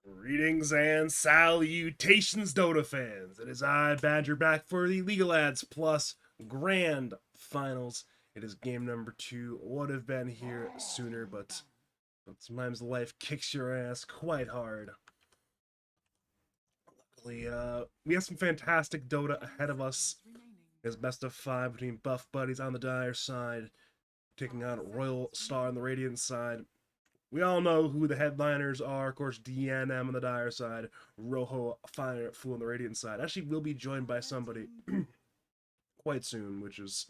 Greetings and salutations, Dota fans. It is I, Badger, back for the League of Lads Plus Grand Finals. It is game number 2. Would have been here sooner, but sometimes life kicks your ass quite hard. Luckily, we have some fantastic Dota ahead of us. It's best of 5 between Buff Buddies on the Dire side, taking on Royal Star on the Radiant side. We all know who the headliners are. Of course, DNM on the Dire side, Rojo Fire Fool on the Radiant side. Actually, we'll be joined by somebody quite soon, which is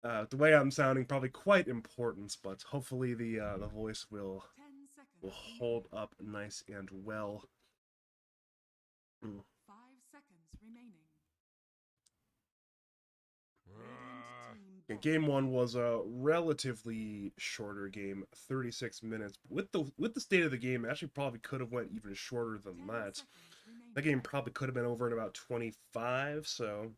the way I'm sounding probably quite important, but hopefully the voice will hold up nice and well. Game 1 was a relatively shorter game, 36 minutes. With the state of the game, it actually probably could have went even shorter than that. That game probably could have been over in about 25, so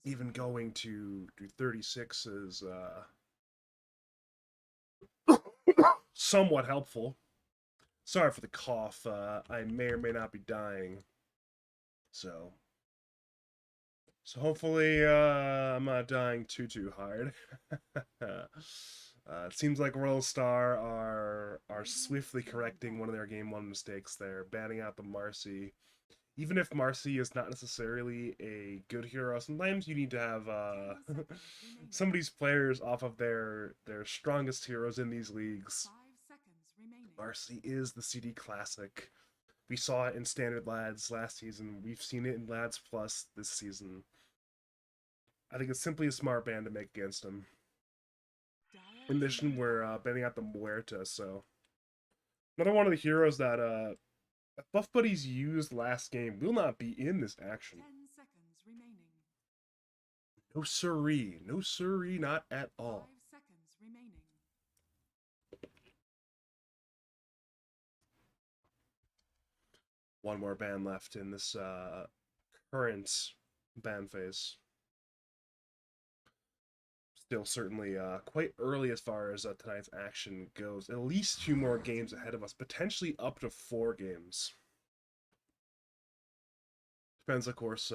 even going to 36 is somewhat helpful. Sorry for the cough. I may or may not be dying. So hopefully I'm not dying too hard. It seems like Royal Star are swiftly correcting one of their game 1 mistakes there, banning out the Marcy. Even if Marcy is not necessarily a good hero, sometimes you need to have some of these players off of their strongest heroes in these leagues. Marcy is the CD classic. We saw it in Standard Lads last season. We've seen it in Lads Plus this season. I think it's simply a smart ban to make against him. In addition, we're banning out the Muerta, so another one of the heroes that Buff Buddies used last game will not be in this action. No siree. No siree, not at all. One more ban left in this current ban phase. Still certainly quite early as far as tonight's action goes. At least 2 more games ahead of us, potentially up to 4 games. Depends, of course,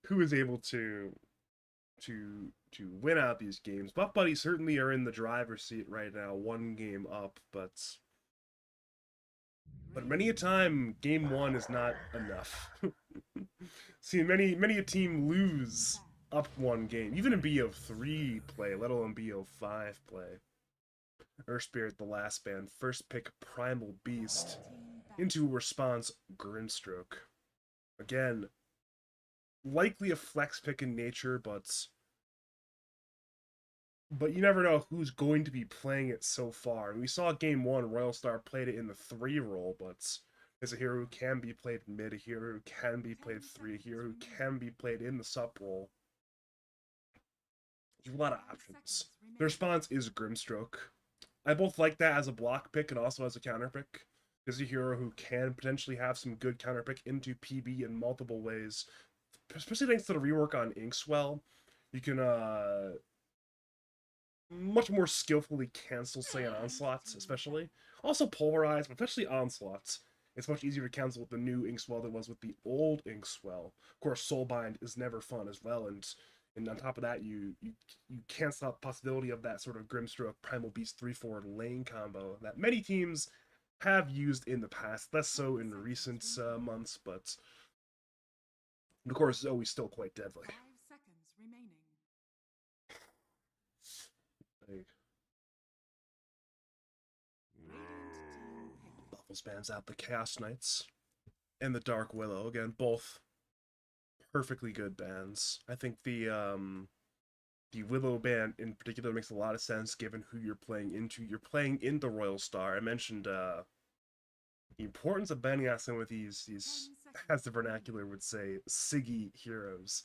who is able to win out these games. Buff Buddies certainly are in the driver's seat right now, 1 game up, but many a time game 1 is not enough. See, many a team lose up 1 game, even in BO3 play, let alone BO5 play. Earth Spirit, the last ban, first pick Primal Beast, into response Grimstroke. Again, likely a flex pick in nature, but you never know who's going to be playing it so far. We saw game 1, Royal Star played it in the 3 role, but there's a hero who can be played mid, a hero who can be played 3, a hero who can be played in the sup role. There's a lot of options. The response is Grimstroke. I both like that as a block pick and also as a counter pick. There's a hero who can potentially have some good counter pick into PB in multiple ways, especially thanks to the rework on Inkswell. You can much more skillfully cancel, say, an Onslaught, especially. Also Polarize, but especially Onslaughts. It's much easier to cancel with the new Inkswell than it was with the old Inkswell. Of course, Soulbind is never fun as well, and on top of that, you cancel out the possibility of that sort of Grimstroke Primal Beast 3/4 lane combo that many teams have used in the past, less so in recent months, but of course, it's always still quite deadly. Buffle spams out the Chaos Knights and the Dark Willow. Again, both perfectly good bans. I think the Willow ban in particular makes a lot of sense given who you're playing into. You're playing into Royal Star. I mentioned the importance of banning out some of these, as the vernacular would say, Siggy heroes.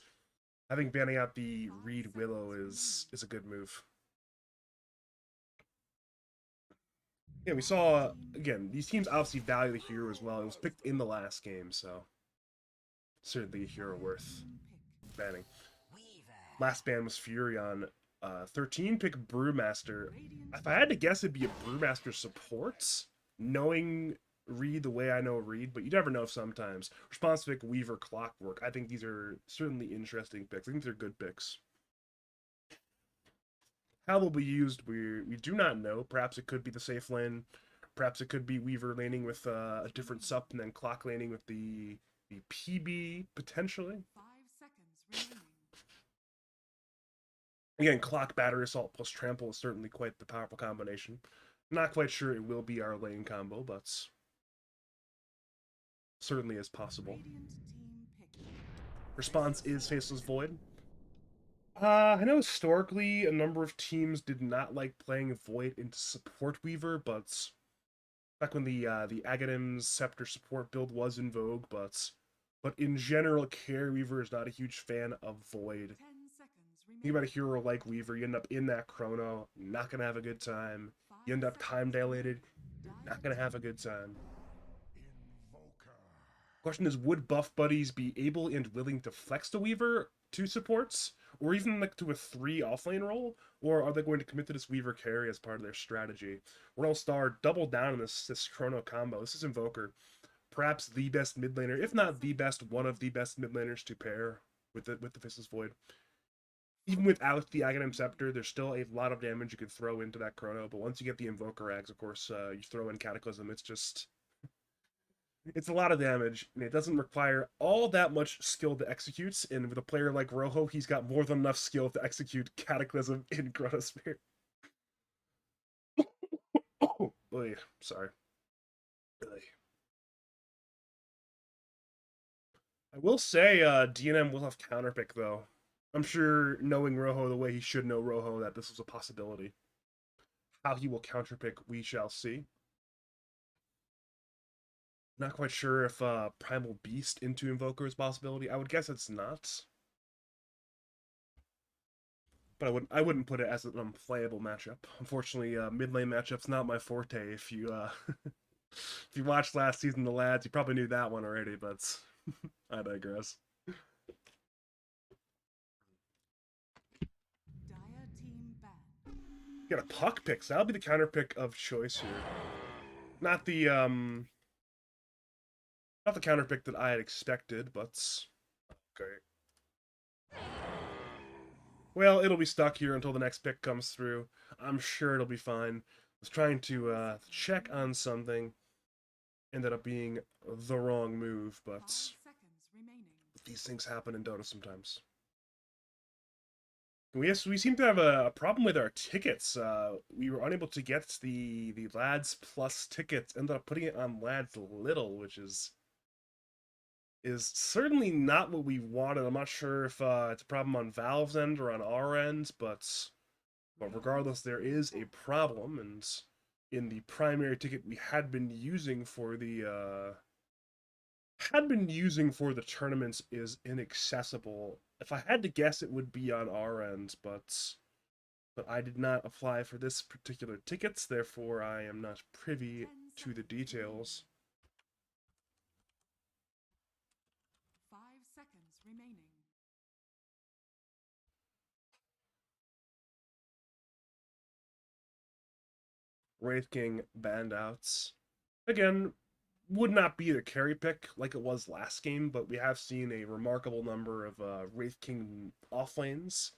I think banning out the Reed Willow is a good move. Yeah, we saw, again, these teams obviously value the hero as well. It was picked in the last game, so certainly a hero worth banning. Last ban was Furion. 13 pick Brewmaster. If I had to guess, it'd be a Brewmaster support, knowing Reed the way I know Reed, but you never know sometimes. Response pick Weaver Clockwork. I think these are certainly interesting picks. I think they're good picks. How they'll be used, we do not know. Perhaps it could be the safe lane. Perhaps it could be Weaver laning with a different sup and then Clock laning with the PB potentially. 5 seconds remaining. Again, Clock Battery Assault plus Trample is certainly quite the powerful combination. Not quite sure it will be our lane combo, but certainly is possible. Radiant team pick. Response is Faceless Void. I know historically a number of teams did not like playing Void into support Weaver, but back when the Aghanims Scepter support build was in vogue, but in general, Carry Weaver is not a huge fan of Void. 10 seconds Think remaining. about a hero like Weaver, you end up in that chrono, not gonna have a good time. You end up time dilated, not gonna have a good time. Question is, would buff buddies be able and willing to flex the Weaver to supports, or even like to a 3 offlane role, or are they going to commit to this Weaver carry as part of their strategy? World Star double down on this chrono combo. This is Invoker, perhaps the best mid laner, if not the best, one of the best mid laners to pair with the Faceless Void. Even without the Aghanim Scepter, there's still a lot of damage you can throw into that chrono, but once you get the Invoker Ags, of course, you throw in Cataclysm, it's a lot of damage, and it doesn't require all that much skill to execute, and with a player like Rojo, he's got more than enough skill to execute Cataclysm in Chronosphere. Oh, boy, sorry. I will say, DNM will have counterpick, though. I'm sure, knowing Rojo the way he should know Rojo, that this was a possibility. How he will counterpick, we shall see. Not quite sure if Primal Beast into Invoker is a possibility. I would guess it's not. But I wouldn't put it as an unplayable matchup. Unfortunately, mid lane matchup's not my forte. If you if you watched last season, the lads, you probably knew that one already. But I digress. Dire team ban. Get a puck pick. So that'll be the counter pick of choice here. Not the not the counter pick that I had expected, but okay. Well, it'll be stuck here until the next pick comes through. I'm sure it'll be fine. I was trying to check on something. Ended up being the wrong move, 5 but seconds remaining. these things happen in Dota sometimes. We seem to have a problem with our tickets. We were unable to get the Lads Plus tickets. Ended up putting it on Lads Little, which is certainly not what we wanted. I'm not sure if it's a problem on Valve's end or on our end, but regardless, there is a problem, and in the primary ticket we had been using for the tournaments is inaccessible. If I had to guess, it would be on our end, but I did not apply for this particular tickets, therefore I am not privy 10 to the seconds remaining. details. 5 seconds remaining. Wraith King banned outs. Again, would not be the carry pick like it was last game, but we have seen a remarkable number of Wraith King offlanes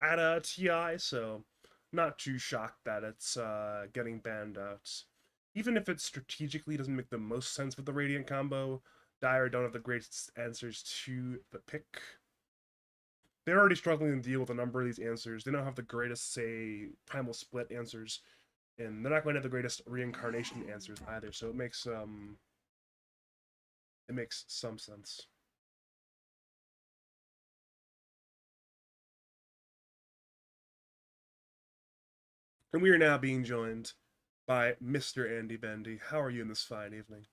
at TI, so not too shocked that it's getting banned out. Even if it strategically doesn't make the most sense with the Radiant combo, Dire don't have the greatest answers to the pick. They're already struggling to deal with a number of these answers. They don't have the greatest, say, Primal Split answers, and they're not going to have the greatest reincarnation answers either. So it makes some sense. And we are now being joined by Mr. Andy Bendy. How are you in this fine evening?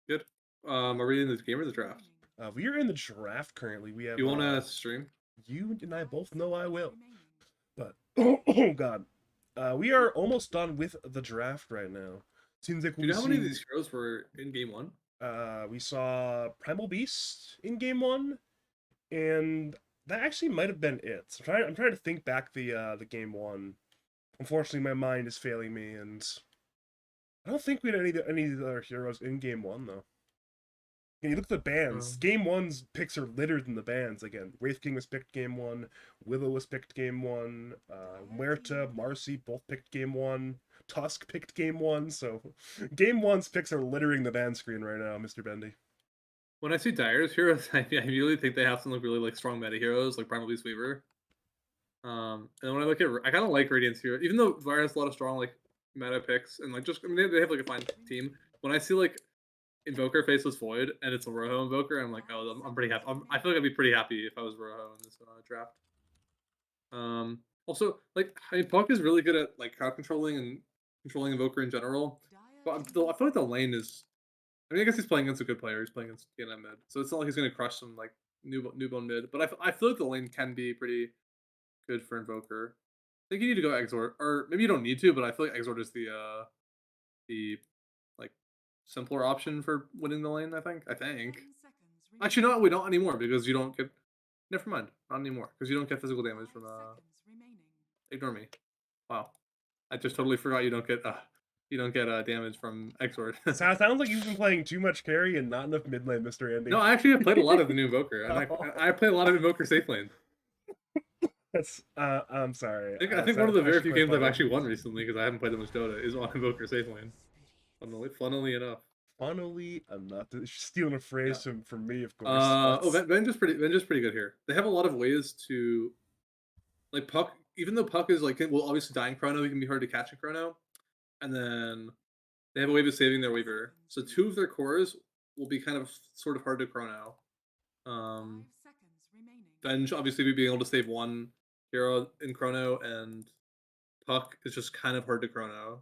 Good. Are we in the game or the draft? We are in the draft currently. We have. You want to stream? You and I both know I will. But oh god, we are almost done with the draft right now. Seems like Do you know how many of these heroes were in game one? We saw Primal Beast in game one, and That actually might have been it. I'm trying to think back the game one. Unfortunately, my mind is failing me, and I don't think we had any of the other heroes in game one though. And you look at the bans. Um, Game one's picks are littered in the bans again. Wraith King was picked game one. Willow was picked game one. Muerta, Marcy both picked game one. Tusk picked game one. So game one's picks are littering the ban screen right now, Mr. Bendy. when I see Dyer's heroes, I immediately think they have some like really like strong meta heroes, like Primal Beast Weaver. And when I look at, I kind of like Radiant's hero, even though Dyre has a lot of strong like meta picks and like just I mean they have like a fine team. When I see like Invoker Faceless Void and it's a Rojo Invoker, I'm like, oh, I'm pretty happy. I feel like I'd be pretty happy if I was Rojo in this draft. Also, like, I mean, Puck is really good at like crowd controlling and controlling Invoker in general. But I feel like the lane is. I mean, I guess he's playing against a good player. He's playing against DNM mid, so it's not like he's going to crush some like newborn mid. But I feel like the lane can be pretty good for Invoker. I think you need to go Exort, or maybe you don't need to, but I feel like Exort is the like simpler option for winning the lane. I think. 10 seconds Actually, no, we don't anymore because you don't get. Never mind, not anymore because you don't get physical damage from. remaining. Ignore me. Wow, I just totally forgot you don't get damage from Exort. So it sounds like you've been playing too much carry and not enough mid lane, Mr. Andy. No, I actually have played a lot of the new Invoker, and I play a lot of Invoker safe lane. That's I'm sorry. I think one of the very few games I've actually won recently because I haven't played that much Dota is on Invoker safe lane. Funnily enough. Funnily enough, stealing a phrase from me, of course. Venge's pretty good here. They have a lot of ways to, like Puck. Even though Puck is like, well, obviously dying Chrono, he can be hard to catch in Chrono, and then they have a way of saving their Weaver. So 2 of their cores will be kind of sort of hard to Chrono. 5 seconds remaining. Venge obviously being able to save one hero in Chrono, and Puck is just kind of hard to Chrono.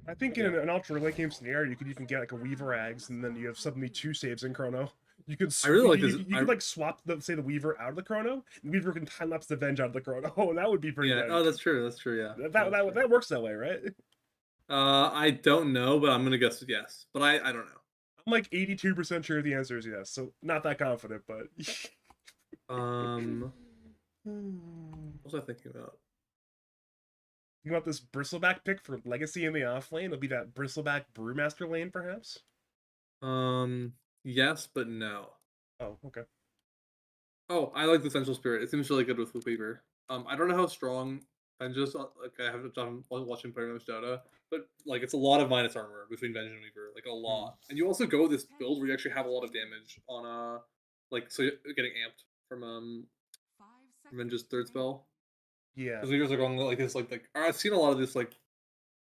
I think in an ultra late game scenario, you could even get like a Weaver Ags, and then you have suddenly 2 saves in Chrono. You could. I really like this. You could like swap the Weaver out of the Chrono, and Weaver can time lapse the Venge out of the Chrono. Oh, that would be pretty. Yeah. Good. Oh, that's true. That's true. Yeah. That works that way, right? I don't know, but I'm gonna guess yes. But I don't know. I'm like 82% sure the answer is yes. So not that confident, but. What was I thinking about? You want this Bristleback pick for Legacy in the off lane? It'll be that Bristleback Brewmaster lane, perhaps? Yes, but no. Oh, okay. Oh, I like the Central Spirit. It seems really good with Weaver. I don't know how strong Venge is. Like I haven't done watching pretty much Dota, but like it's a lot of minus armor between Venge and Weaver, like a lot. And you also go this build where you actually have a lot of damage on like so you're getting amped from 5 Venge's third spell. Yeah. Because Weavers are going like this, like I've seen a lot of this like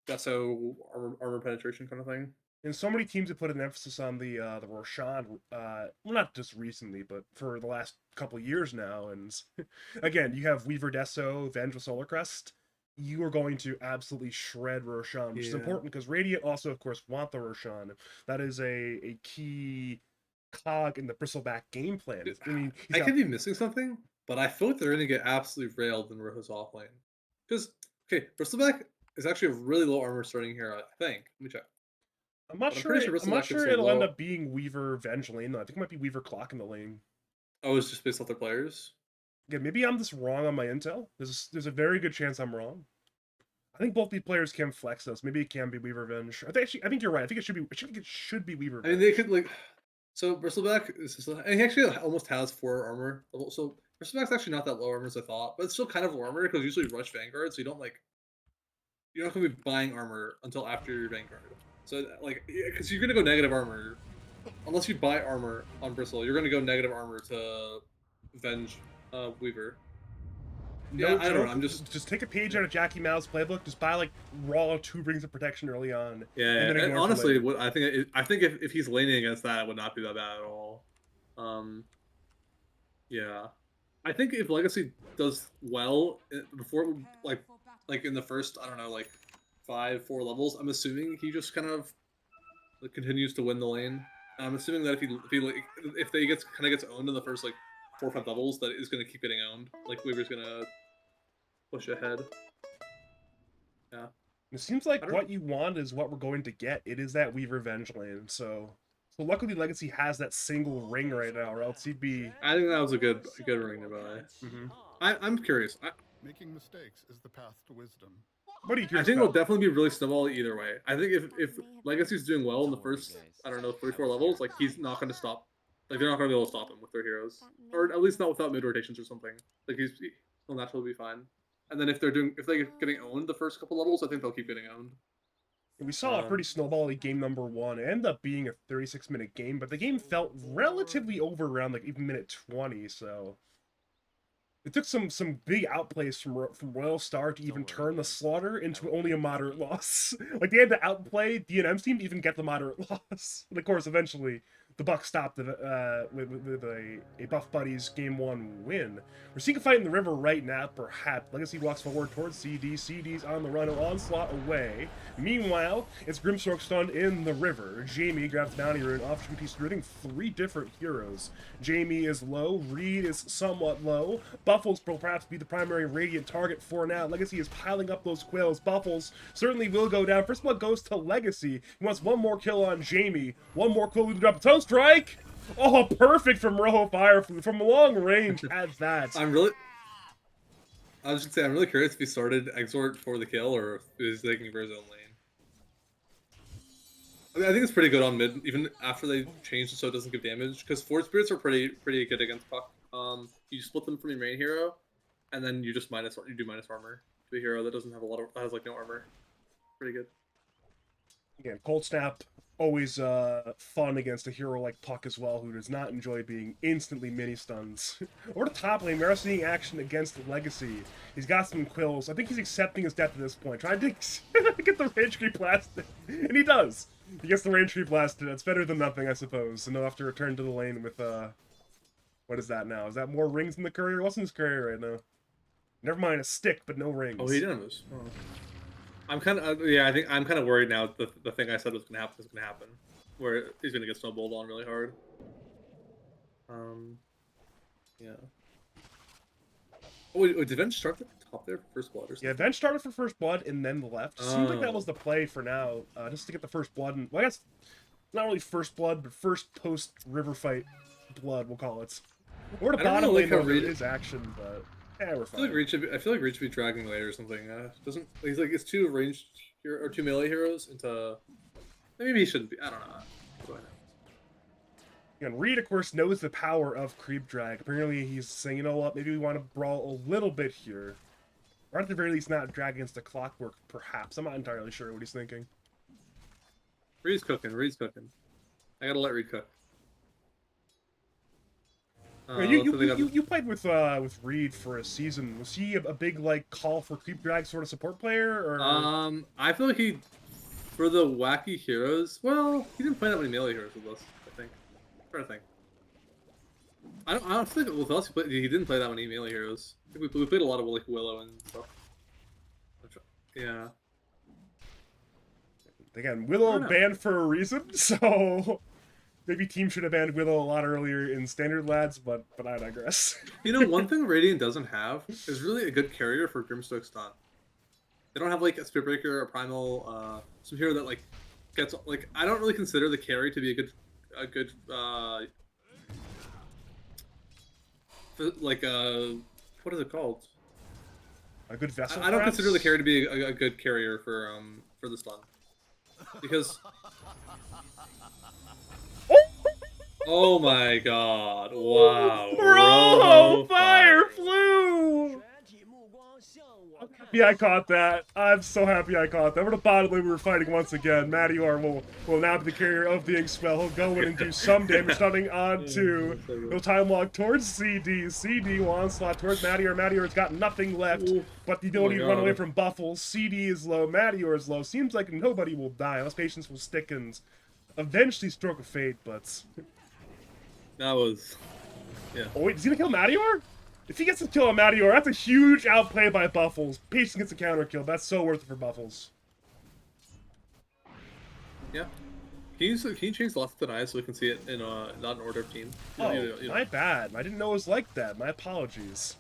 Deso armor penetration kind of thing. And so many teams have put an emphasis on the Roshan, well, not just recently, but for the last couple years now. And again, you have Weaver Deso, Venge with Solar Crest. You are going to absolutely shred Roshan, which is important because Radiant also, of course, want the Roshan. That is a key cog in the Bristleback game plan. I mean, I could be missing something, but I feel like they're going to get absolutely railed in Rojo's offlane. Because, okay, Bristleback is actually a really low armor starting hero, I think. Let me check. I'm not sure it'll end up being Weaver Venge lane, though. I think it might be Weaver Clock in the lane. Oh, it's just based off their players? Yeah, maybe I'm just wrong on my intel. There's a very good chance I'm wrong. I think both these players can flex us. Maybe it can be Weaver Venge. I think you're right. I think it should be Weaver Venge. I mean, they could like. So Bristleback is just, and he actually almost has 4 armor. So Bristleback's actually not that low armor as I thought, but it's still kind of low armor because usually rush Vanguard, so you don't like. You're not gonna be buying armor until after your Vanguard. So like, because you're gonna go negative armor, unless you buy armor on Bristle, you're gonna go negative armor to Venge Weaver. Yeah, I don't know. I'm just take a page out of Jackie Mao's playbook. Just buy like raw 2 rings of protection early on. Yeah, and honestly, what I think if he's laning against that, it would not be that bad at all. Yeah, I think if Legacy does well before like in the first, I don't know, like 5-4 levels, I'm assuming he just kind of continues to win the lane. I'm assuming that if they gets owned in the first like 4 or 5 levels, that is going to keep getting owned. Like Weaver's going to push ahead. Yeah. It seems like what you want is what we're going to get. It is that Weaver Venge lane. So So luckily Legacy has that single ring right now, or else he'd be... I think that was a good ring to buy. Mhm. I'm curious. Making mistakes is the path to wisdom. What are you I curious think it'll about? definitely be really snowball either way. I think if Legacy's doing well in the first, I don't know, 3-4 levels, like he's not going to stop. Like they're not going to be able to stop him with their heroes, or at least not without mid rotations or something. Like he'll naturally be fine. And then if they're getting owned the first couple levels, I think they'll keep getting owned. We saw a pretty snowbally game number 1. It ended up being a 36-minute game, but the game felt relatively over around like even minute 20, so... It took some big outplays from Royal Star to even turn the slaughter into only a moderate loss. Like they had to outplay DNM's team to even get the moderate loss. And of course, eventually the Bucks stopped with a Buff Buddies game 1 win. We're seeing a fight in the river right now, perhaps. Legacy walks forward towards CD. CD's on the run, an onslaught away. Meanwhile, it's Grimstroke stunned in the river. Jamie grabs the bounty rune off piece, shooting 3 different heroes. Jamie is low, Reed is somewhat low. Buffles will perhaps be the primary Radiant target for now. Legacy is piling up those quails. Buffles certainly will go down. First blood goes to Legacy. He wants one more kill on Jamie. One more quill to drop a toe strike. Oh, perfect from Rojo Fireflu. From long range, adds that. I was just say I'm really curious if he started Exort for the kill or if he was taking for his own lane. I mean, I think it's pretty good on mid, even after they changed it so it doesn't give damage. Because Force Spirits are pretty good against Puck. You split them from your main hero, and then you just do minus armor to a hero that doesn't have has like no armor. Pretty good. Again, Cold Snap, always fun against a hero like Puck as well, who does not enjoy being instantly mini-stuns. Over to top lane, we are seeing action against Legacy. He's got some quills. I think he's accepting his death at this point, trying to get the range creep blasted. And he does. He gets the range creep blasted. That's better than nothing, I suppose. And they'll have to return to the lane with, what is that now? Is that more rings in the courier? What's in his courier right now? Never mind, a stick, but no rings. Oh, he didn't lose. Oh. I'm kind of yeah. I think I'm kind of worried now. The thing I said was gonna happen is gonna happen, where he's gonna get snowballed on really hard. Yeah. Oh, wait, did Venge start at the top there for first blood or something? Yeah, Venge started for first blood and then the left. Seems like that was the play for now, just to get the first blood. And well, I guess not really first blood, but first post river fight blood, we'll call it. Or the bottom lane, there is action, but. Yeah, we're fine. I feel like Reed should be dragging later or something. Doesn't he's like it's 2 ranged or 2 melee heroes into maybe he shouldn't be. I don't know. Go ahead. And Reed, of course, knows the power of creep drag. Apparently, he's saying, you know what, maybe we want to brawl a little bit here, or at the very least, not drag against the clockwork. Perhaps I'm not entirely sure what he's thinking. Reed's cooking. I gotta let Reed cook. You played with Reed for a season. Was he a big like call for creep drag sort of support player? Or I feel like he for the wacky heroes. Well, he didn't play that many melee heroes with us. I think. I'm trying to think. I don't think with us he didn't play that many melee heroes. I think we played a lot of like Willow and stuff. Yeah. Again, Willow banned for a reason, so. Maybe team should have banned Willow a lot earlier in Standard Lads, but I digress. You know, one thing Radiant doesn't have is really a good carrier for Grimstroke stun. They don't have like a Spiritbreaker or a Primal, some hero that like gets like. I don't really consider the carry to be a good like what is it called? A good vessel. I don't consider the carry to be a good carrier for the stun because. Oh my god, wow. Rojo Fireflu! I'm happy I caught that. I'm so happy I caught that. Over the bottom lane, we were fighting once again. Mattior will now be the carrier of the Ink Spell. He'll go in and do some damage, stunning onto. He'll time log towards CD. CD will onslaught towards Mattior. Mattior's got nothing left but the ability to run away from Buffles. CD is low. Mattior is low. Seems like nobody will die unless patience will stick and eventually stroke of fate, but. That was, yeah. Oh wait, is he gonna kill Mattior? If he gets to kill on Mattior, that's a huge outplay by Buffles. Patience gets a counter kill. That's so worth it for Buffles. Yeah. Can you change the left to eye so we can see it in not an order of team? My bad. I didn't know it was like that. My apologies.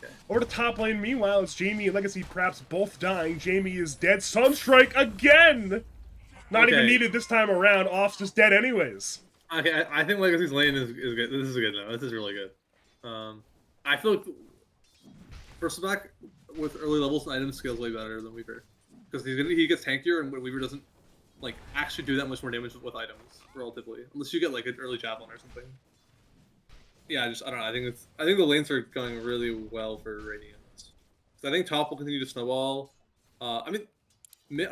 Okay. Over to top lane, meanwhile, it's Jamie and Legacy perhaps both dying. Jamie is dead. Sunstrike again! Not even needed this time around. Off's just dead anyways. Okay, I think Legacy's lane is good. This is a good now. This is really good. I feel like Bristleback with early levels and items scales way better than Weaver because he gets tankier and Weaver doesn't like actually do that much more damage with items relatively, unless you get like an early javelin or something. Yeah, I don't know. I think the lanes are going really well for Radiant. So I think top will continue to snowball. I mean, mid,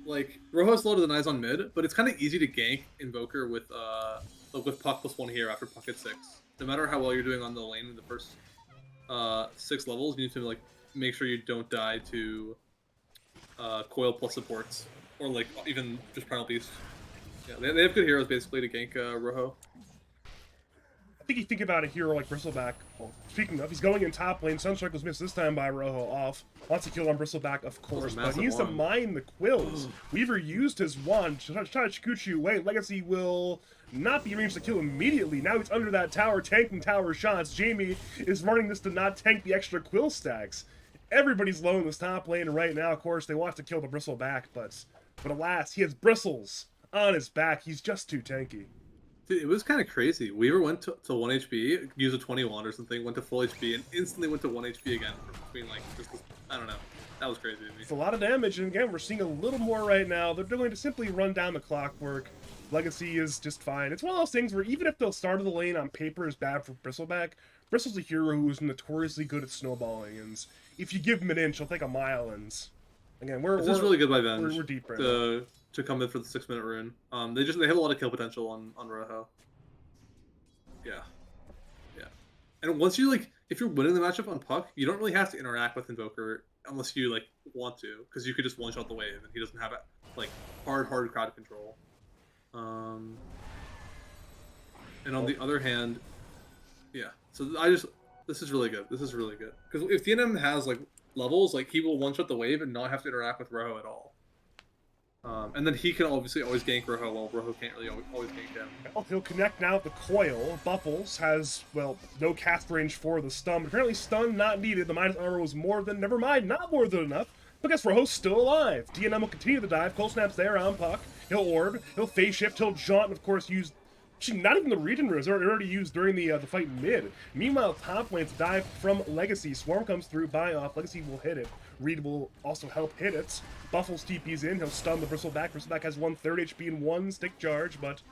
like Rojo's lower than eyes on mid, but it's kind of easy to gank Invoker with Puck +1 here after Puck at 6. No matter how well you're doing on the lane in the first 6 levels, you need to like make sure you don't die to Coil plus supports or like even just Primal Beast. Yeah, they have good heroes basically to gank Rojo. I think you think about a hero like Bristleback. Well, speaking of, he's going in top lane. Sunstrike was missed this time by Rojo off. Wants to kill on Bristleback, of course, but he needs to mine the quills. Weaver used his wand to try to Chikuchi away. Legacy will not be arranged to kill immediately. Now he's under that tower, tanking tower shots. Jamie is running this to not tank the extra quill stacks. Everybody's low in this top lane, and right now, of course, they want to kill the Bristleback, but alas, he has bristles on his back. He's just too tanky. Dude, it was kind of crazy. Weaver went to 1 HP, used a 21 or something, went to full HP, and instantly went to 1 HP again. Between like, I don't know. That was crazy to me. It's a lot of damage, and again, we're seeing a little more right now. They're going to simply run down the clockwork. Legacy is just fine. It's one of those things where even if the start of the lane on paper is bad for Bristleback, Bristle's a hero who is notoriously good at snowballing, and if you give him an inch, he'll take a mile, and again, this is really good by Venge. We're deep right now. To come in for the 6-minute rune. They have a lot of kill potential on Rojo. Yeah. And once you if you're winning the matchup on Puck, you don't really have to interact with Invoker unless you want to, because you could just one shot the wave and he doesn't have hard crowd control. And on the other hand, yeah. So this is really good. This is really good because if DNM has levels, he will one shot the wave and not have to interact with Rojo at all. And then he can obviously always gank Rojo, while Rojo can't really always gank him. Well, he'll connect now with the coil. Buffles has, well, no cast range for the stun. But apparently stun not needed. The minus armor was more than, never mind, not more than enough. But guess Rojo's still alive. DNM will continue the dive. Cold Snap's there on Puck. He'll orb. He'll phase shift. He'll jaunt, and of course use... Actually, not even the region runes. They're already used during the fight mid. Meanwhile, top lane's dive from Legacy. Swarm comes through, buy off. Legacy will hit it. Reed will also help hit it. Buffles TP's in. He'll stun the Bristleback. Bristleback has 1/3 HP and 1 stick charge, but,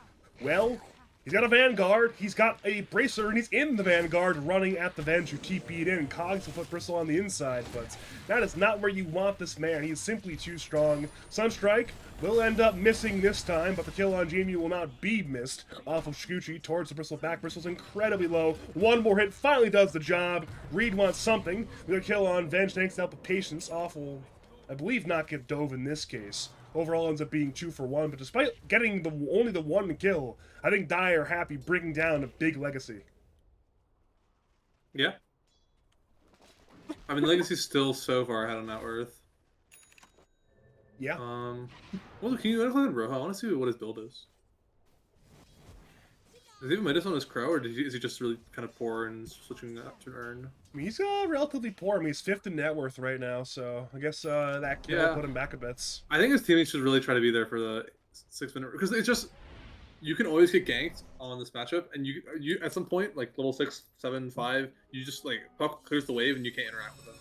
well, he's got a Vanguard. He's got a Bracer, and he's in the Vanguard running at the Venge who TP'd in. Cogs will put Bristle on the inside, but that is not where you want this man. He's simply too strong. Sunstrike will end up missing this time, but the kill on Jamie will not be missed. Off of Shikuchi towards the Bristleback. Bristle's incredibly low. One more hit finally does the job. Reed wants something. The kill on Venge thanks to help of Patience. Awful, I believe, not get dove in this case. Overall ends up being 2 for 1, but despite getting only the 1 kill, I think Dai are happy bringing down a big Legacy. Yeah. I mean, Legacy's still so far ahead on net worth. Yeah. Well, can you look at Rojo? I want to see what his build is. Does he have Midas on his Crow, or is he just really kind of poor and switching up to Urn? I mean, he's relatively poor. I mean, he's 5th in net worth right now, so I guess that kill put him back a bit. I think his teammates should really try to be there for the 6-minute, because it's just, you can always get ganked on this matchup, and you at some point, level 6, 7, 5, you just Puck clears the wave and you can't interact with them.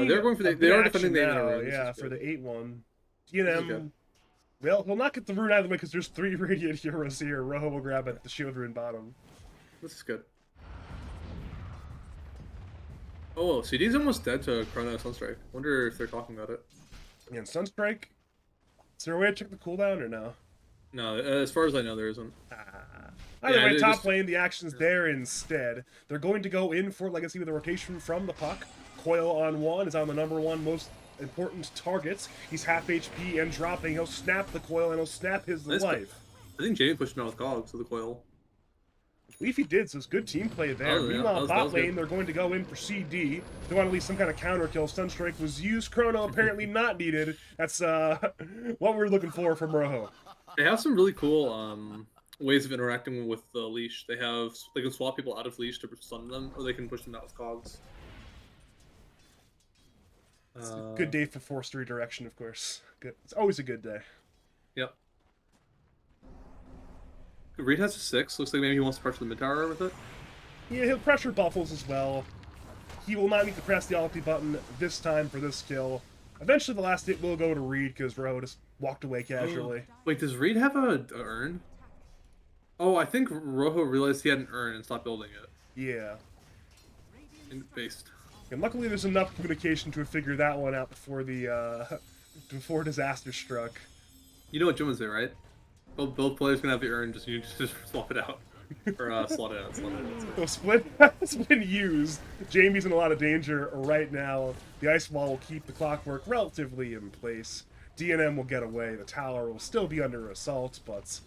They're going for they are defending the 8-minute. Yeah, for the 8-1. DNM. Well, he'll not get the rune out of the way because there's 3 Radiant heroes here. Rojo will grab at the shield rune bottom. This is good. Oh, CD's almost dead to Chrono Sunstrike. Wonder if they're talking about it. And Sunstrike, is there a way to check the cooldown or no? No, as far as I know, there isn't. Either way, top lane, the action's there instead. They're going to go in for Legacy with a rotation from the Puck. Coil on 1 is on the #1 most important targets. He's half HP and dropping. He'll snap the Coil and he'll snap his life. I think Jamie pushed him out with Cogs to the Coil. I believe he did, so it's good team play there. Meanwhile, bot lane, they're going to go in for CD. They want at least some kind of counter kill. Sunstrike was used. Chrono apparently not needed. That's what we're looking for from Rojo. They have some really cool ways of interacting with the leash. They can swap people out of leash to stun them, or they can push them out with Cogs. It's a good day for Force Redirection, of course. Good. It's always a good day. Yep. Reed has a 6. Looks like maybe he wants to pressure the mid tower with it. Yeah, he'll pressure Buffles as well. He will not need to press the ulti button this time for this kill. Eventually, the last hit will go to Reed because Roho just walked away casually. Wait, does Reed have a urn? Oh, I think Rojo realized he had an urn and stopped building it. Yeah. Based. And luckily, there's enough communication to figure that one out before the before disaster struck. You know what Jim would say, right? Both players can have the urn, just swap it out. Or slot it out, slot it out. So Split has been used. Jamie's in a lot of danger right now. The ice wall will keep the clockwork relatively in place. DNM will get away. The tower will still be under assault, but This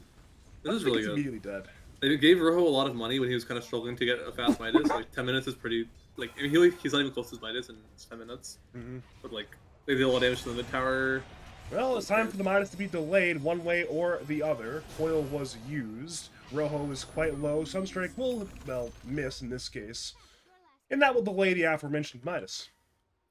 I is think really it's good. immediately dead. They gave Rojo a lot of money when he was kind of struggling to get a fast Midas. Like 10 minutes is pretty. Like I mean, he's not even close to his Midas in 10 minutes. But like they did a lot of damage to the mid tower. Well, it's time for the Midas to be delayed one way or the other. Coil was used. Rojo is quite low. Sunstrike will, well, miss in this case. And that will delay the aforementioned Midas.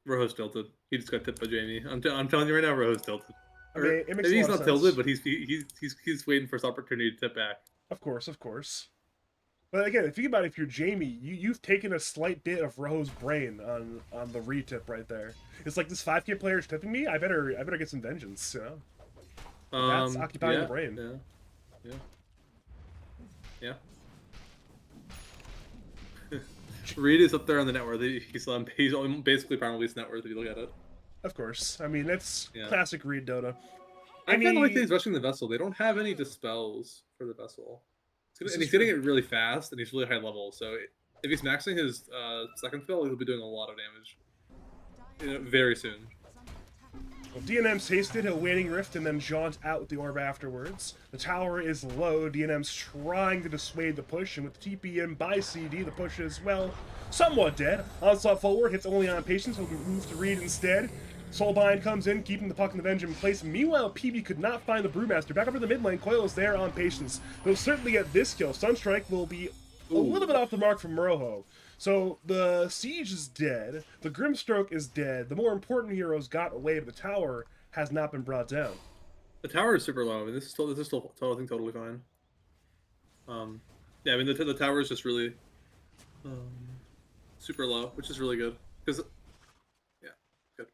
Rojo's tilted. He just got tipped by Jamie. I'm telling you right now, Rojo's tilted. I mean, it makes Maybe a he's lot not of tilted, sense. but he's waiting for his opportunity to tip back. Of course, of course. But again, think about it, if you're Jamie, you've taken a slight bit of Rojo's brain on the retip right there. It's like this 5K player is tipping me. I better get some vengeance, you know. That's occupying yeah, the brain. Yeah. Reed is up there on the net worth. He's basically probably his net worth if you look at it. Of course. I mean, it's Yeah. classic Reed Dota. I kind of like that he's rushing the vessel. They don't have any dispels for the vessel. And he's getting it really fast, and he's really high level. So if he's maxing his second fill, he'll be doing a lot of damage very soon. Well, DNM's hasted, he'll Waning Rift and then jaunt out with the orb afterwards. The tower is low, DNM's trying to dissuade the push, and with TP in by CD, the push is, well, somewhat dead. Onslaught forward, hits only on Patience, will be moved to Reed instead. Soulbind comes in, keeping the puck and the Venge in place. Meanwhile, PB could not find the Brewmaster. Back up in the mid lane, Coil is there on Patience. He'll certainly get this kill. Sunstrike will be a little bit off the mark from Rojo. So the Siege is dead, the Grimstroke is dead, the more important heroes got away, but the tower has not been brought down. The tower is super low. I mean, this is still I think totally fine. Yeah, I mean the tower is just really super low, which is really good because yeah, good.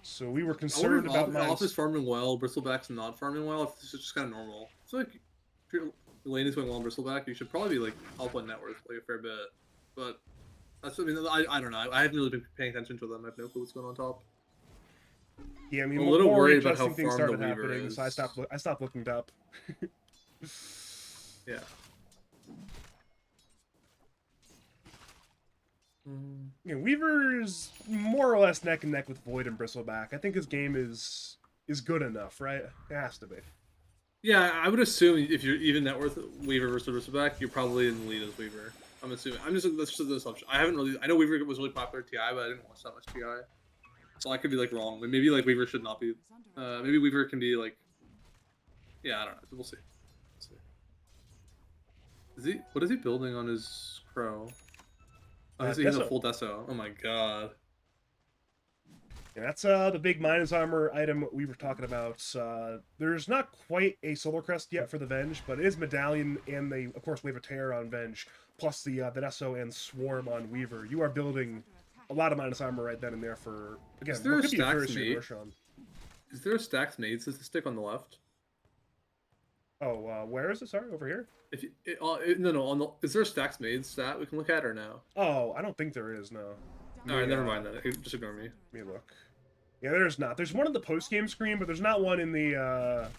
So we were I wonder concerned if about Alpha is Midas. farming well, Bristleback's not farming well. If this is just kind of normal. It's like if your lane is going well on Bristleback, you should probably be like Alpha net worth like a fair bit. But that's I mean I don't know. I haven't really been paying attention to them. I have no clue what's going on top. Yeah, I mean, I'm a little more worried about how interesting things farmed the started Weaver happening, is. so I stopped looking it up. Yeah. You know, Weaver's more or less neck and neck with Void and Bristleback. I think his game is good enough, right? It has to be. Yeah, I would assume if you're even net worth Weaver versus Bristleback, you're probably in the lead as Weaver. I'm assuming. That's just an assumption. I haven't really. I know Weaver was really popular at TI, but I didn't watch that much TI, so I could be like wrong. Maybe like Weaver should not be. Maybe Weaver can be like. Yeah, I don't know. We'll see. Is he? What is he building on his crow? Oh, he's a Deso. full Deso. Oh my god. And that's the big Minus Armor item we were talking about. There's not quite a Solar Crest yet for the Venge, but it is Medallion and the, of course, Wave of Terror on Venge, plus the Deso and Swarm on Weaver. You are building a lot of Minus Armor right then and there for, again, Is there what a could be a Stax first mate? year Roshan. Is there a Stax Made statistic on the left? Oh, where is it? Sorry, over here? If you, no, on the is there a Stax Made stat we can look at or no? Oh, I don't think there is, no. All right, never mind that. Just ignore me. Let me look. Yeah, there's not. There's one in the post-game screen, but there's not one in the,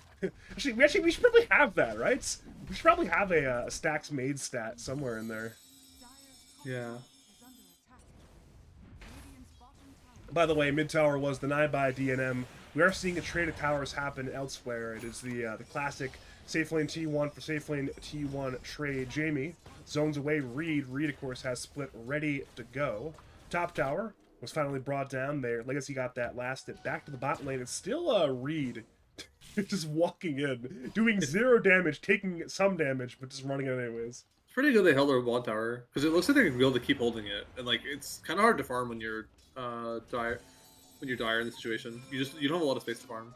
Actually, we should probably have that, right? We should probably have a Stacks Made stat somewhere in there. Yeah. By the way, mid tower was denied by DNM. We are seeing a trade of towers happen elsewhere. It is the classic safe lane T1 for safe lane T1 trade. Jamie zones away Reed. Reed, of course, has split ready to go. Top tower was finally brought down there. Legacy got that last hit. Back to the bot lane. It's still Reed just walking in, doing 0 damage, taking some damage, but just running it anyways. It's pretty good they held their wall tower because it looks like they're gonna be able to keep holding it, and like it's kind of hard to farm when you're dire in the situation. You don't have a lot of space to farm.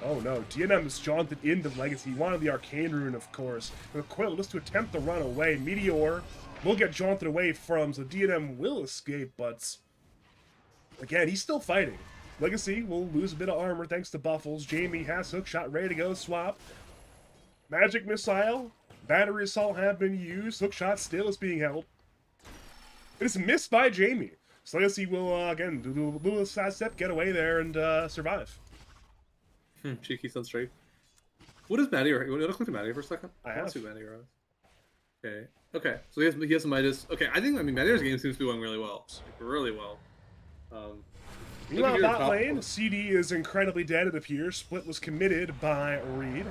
Oh no, DNM is jaunted into the Legacy. He wanted the Arcane Rune, of course. And Quill just to attempt to run away. Meteor will get jaunted away from, so DNM will escape, but again, he's still fighting. Legacy will lose a bit of armor thanks to Buffles. Jamie has Hookshot ready to go swap. Magic Missile, Battery Assault have been used. Hookshot still is being held. It is missed by Jamie. So Legacy will, again, do a little side step, get away there, and survive. Cheeky Sunstrike. What is Matty? You want to click to Matty for a second? I want have. to see Matty. Okay. Okay. So he has some Midas. Okay. I mean, Matty's game seems to be going really well. Like, really well. Meanwhile, Look at your bot top lane, one. CD is incredibly dead, it appears. Split was committed by Reed.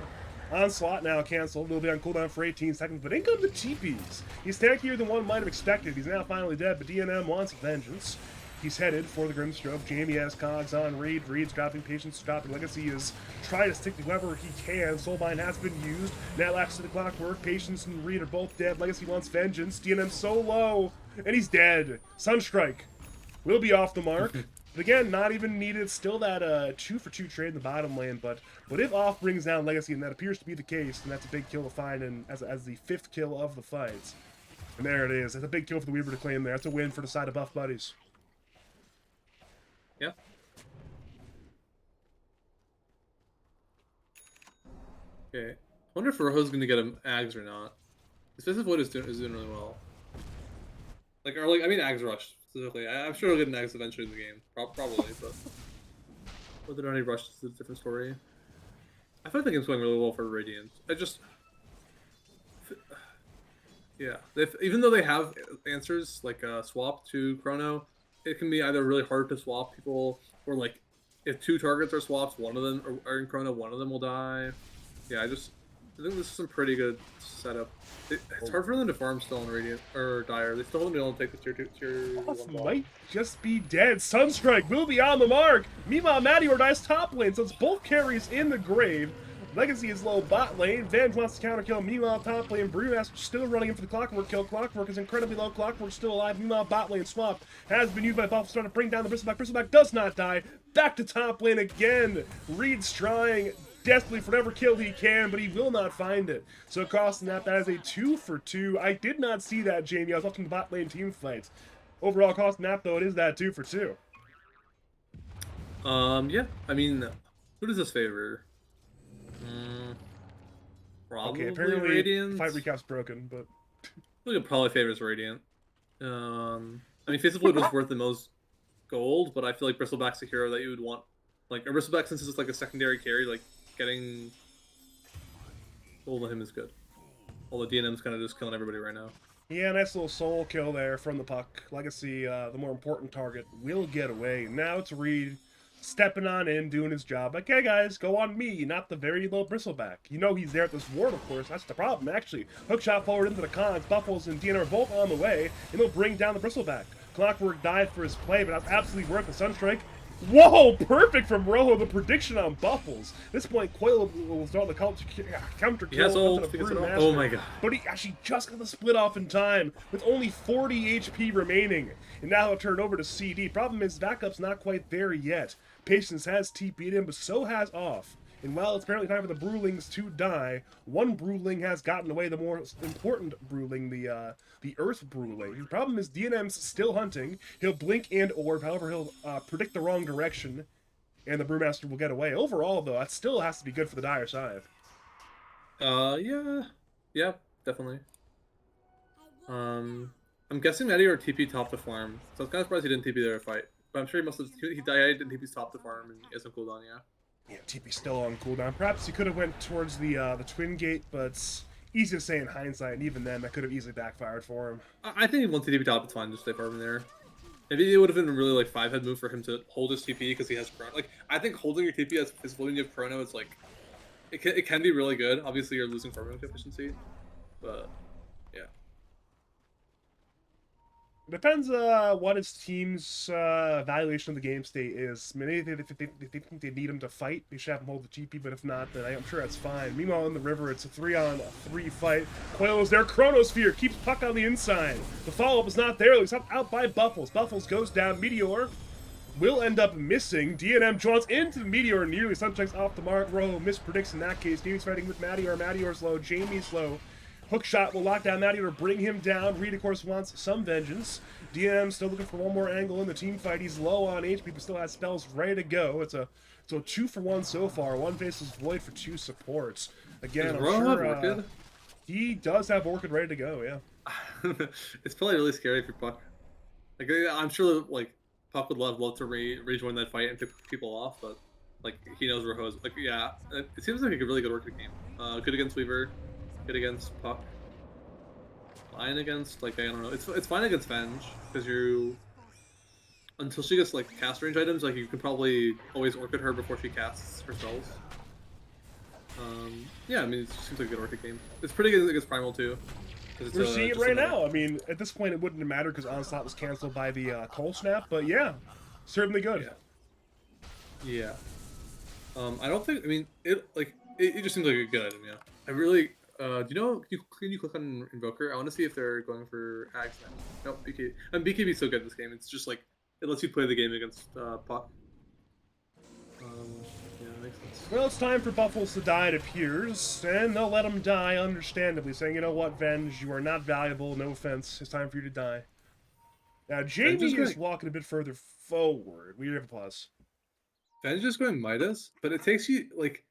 Onslaught now canceled. Will be on cooldown for 18 seconds, but in come the TPs. He's tankier than one might have expected. He's now finally dead, but DNM wants vengeance. He's headed for the Grimstroke. Jamie has cogs on Reed. Reed's dropping Patience, dropping Legacy is trying to stick to whoever he can. Soulbind has been used. Now lacks to the clockwork. Patience and Reed are both dead. Legacy wants vengeance. DNM so low, and he's dead. Sunstrike will be off the mark. But again, not even needed. Still that 2-for-2 trade in the bottom lane. But if off brings down Legacy, and that appears to be the case, then that's a big kill to find, and as the 5th kill of the fight. And there it is. That's a big kill for the Weaver to claim there. That's a win for the side of Buff Buddies. Yeah. Okay. I wonder if Rojo's gonna get him Ags or not. Expensive Void is doing really well. I mean Ags Rush specifically. I'm sure he'll get an Ags eventually in the game. Probably, but whether or not he rushes is a different story. I feel like the game's going really well for Radiant. Yeah. Even though they have answers like swap to Chrono, it can be either really hard to swap people, or like if 2 targets are swapped, one of them are in Chrono, one of them will die. Yeah, I think this is some pretty good setup. It's hard for them to farm still in Radiant or Dire. They still haven't been able to take this tier Buff 1 ball. might just be dead. Sunstrike will be on the mark. Meanwhile, Matty or dies top lane, so it's both carries in the grave. Legacy is low bot lane. Vange wants to counter kill. Meanwhile, top lane, Brewmaster still running in for the Clockwork kill. Clockwork is incredibly low. Clockwork still alive. Meanwhile, bot lane swap has been used by Buff, trying to bring down the Bristleback. Bristleback does not die. Back to top lane again. Reed's trying desperately for whatever kill he can, but he will not find it. So across the map, that is a 2-for-2. I did not see that, Jamie. I was watching the bot lane team fight. Overall across the map, though, it is that 2-for-2. Yeah. I mean, who does this favor? Probably Okay, apparently Radiant. fight recap's broken, but I think it probably favors Radiant. I mean, Face of Void was worth the most gold, but I feel like Bristleback's a hero that you would want. Like, a Bristleback, since it's like a secondary carry, like, getting gold on him is good. Although DNM's kind of just killing everybody right now. yeah, nice little soul kill there from the puck. Legacy, the more important target, will get away. Now it's Reed stepping on in, doing his job. Like, hey guys, go on me, not the very low Bristleback. You know he's there at this ward, of course. That's the problem, actually. Hookshot forward into the Cogs. Buffles and DNM are both on the way, and they'll bring down the Bristleback. Clockwork died for his play, but that's absolutely worth the Sunstrike. Whoa, perfect from Rojo, the prediction on Buffles. At this point, Coil will start the counter He has kill ult. onto the He gets it all. Brewmaster. Oh my god. But he actually just got the split off in time with only 40 HP remaining. And now he'll turn over to CD. Problem is, backup's not quite there yet. Patience has TP'd him, but so has off. And while it's apparently time for the Brewlings to die, one Brewling has gotten away, the more important Brewling, the Earth Brewling. The problem is DNM's still hunting. He'll blink and orb, however he'll predict the wrong direction, and the Brewmaster will get away. Overall, though, that still has to be good for the Dire side. Yeah, definitely. I'm guessing Matty or TP top the farm, so I was kind of surprised he didn't TP there to fight. But I'm sure he must have. He died and TP's top the farm and he has some cooldown. Yeah. Yeah, TP's still on cooldown. Perhaps he could have went towards the Twin Gate, but it's easy to say in hindsight, and even then, that could have easily backfired for him. I think once TP top, it's fine. Just stay farming there. Maybe it would have been a really like 5-head move for him to hold his TP because he has Chrono. Like I think holding your TP as when you have Chrono is like it can be really good. Obviously, you're losing farming efficiency, but yeah. Depends what his team's evaluation of the game state is. I mean, if they think they need him to fight, they should have him hold the TP, but if not, then I'm sure that's fine. Meanwhile, in the river, it's a 3-on-3 fight. Coil is there. Chronosphere keeps puck on the inside. The follow-up is not there. He's out by Buffles. Buffles goes down. Meteor will end up missing. DNM draws into the Meteor, nearly subjects off the mark. Rojo mispredicts in that case. Jamie's fighting with Mattior. Mattior's low. Jamie's low. Hook shot will lock down Mattior to bring him down. Reed, of course, wants some vengeance. DNM still looking for one more angle in the team fight. He's low on HP, but still has spells ready to go. It's a 2-for-1 so far. One faces Void for 2 supports. Again, Does I'm Rojo have sure Orchid? he does have Orchid ready to go, yeah. It's probably really scary for Puck. Like I'm sure like Puck would love to rejoin that fight and pick people off, but like he knows Rojo's like yeah. It seems like a really good Orchid game. Good against Weaver, good against Puck. Fine against like I don't know. It's fine against Venge because you until she gets like cast range items, like you can probably always Orchid her before she casts her spells. Yeah, I mean it seems like a good Orchid game. It's pretty good against Primal too. We're seeing it right now. I mean, at this point, it wouldn't have mattered because Onslaught was canceled by the Cold Snap, but yeah, certainly good. Yeah. I don't think. I mean, it just seems like a good item. Yeah. I really. Do you know? Can you click on Invoker? I want to see if they're going for Ags now. No, BK. And BKB is so good in this game. It's just like it lets you play the game against Puck. Yeah, that makes sense. Well, it's time for Buffles to die, it appears, and they'll let him die, understandably, saying, you know what, Venge, you are not valuable, no offense, it's time for you to die. Now, Jamie is walking a bit further forward. We have a pause. Venge is going Midas, but it takes you like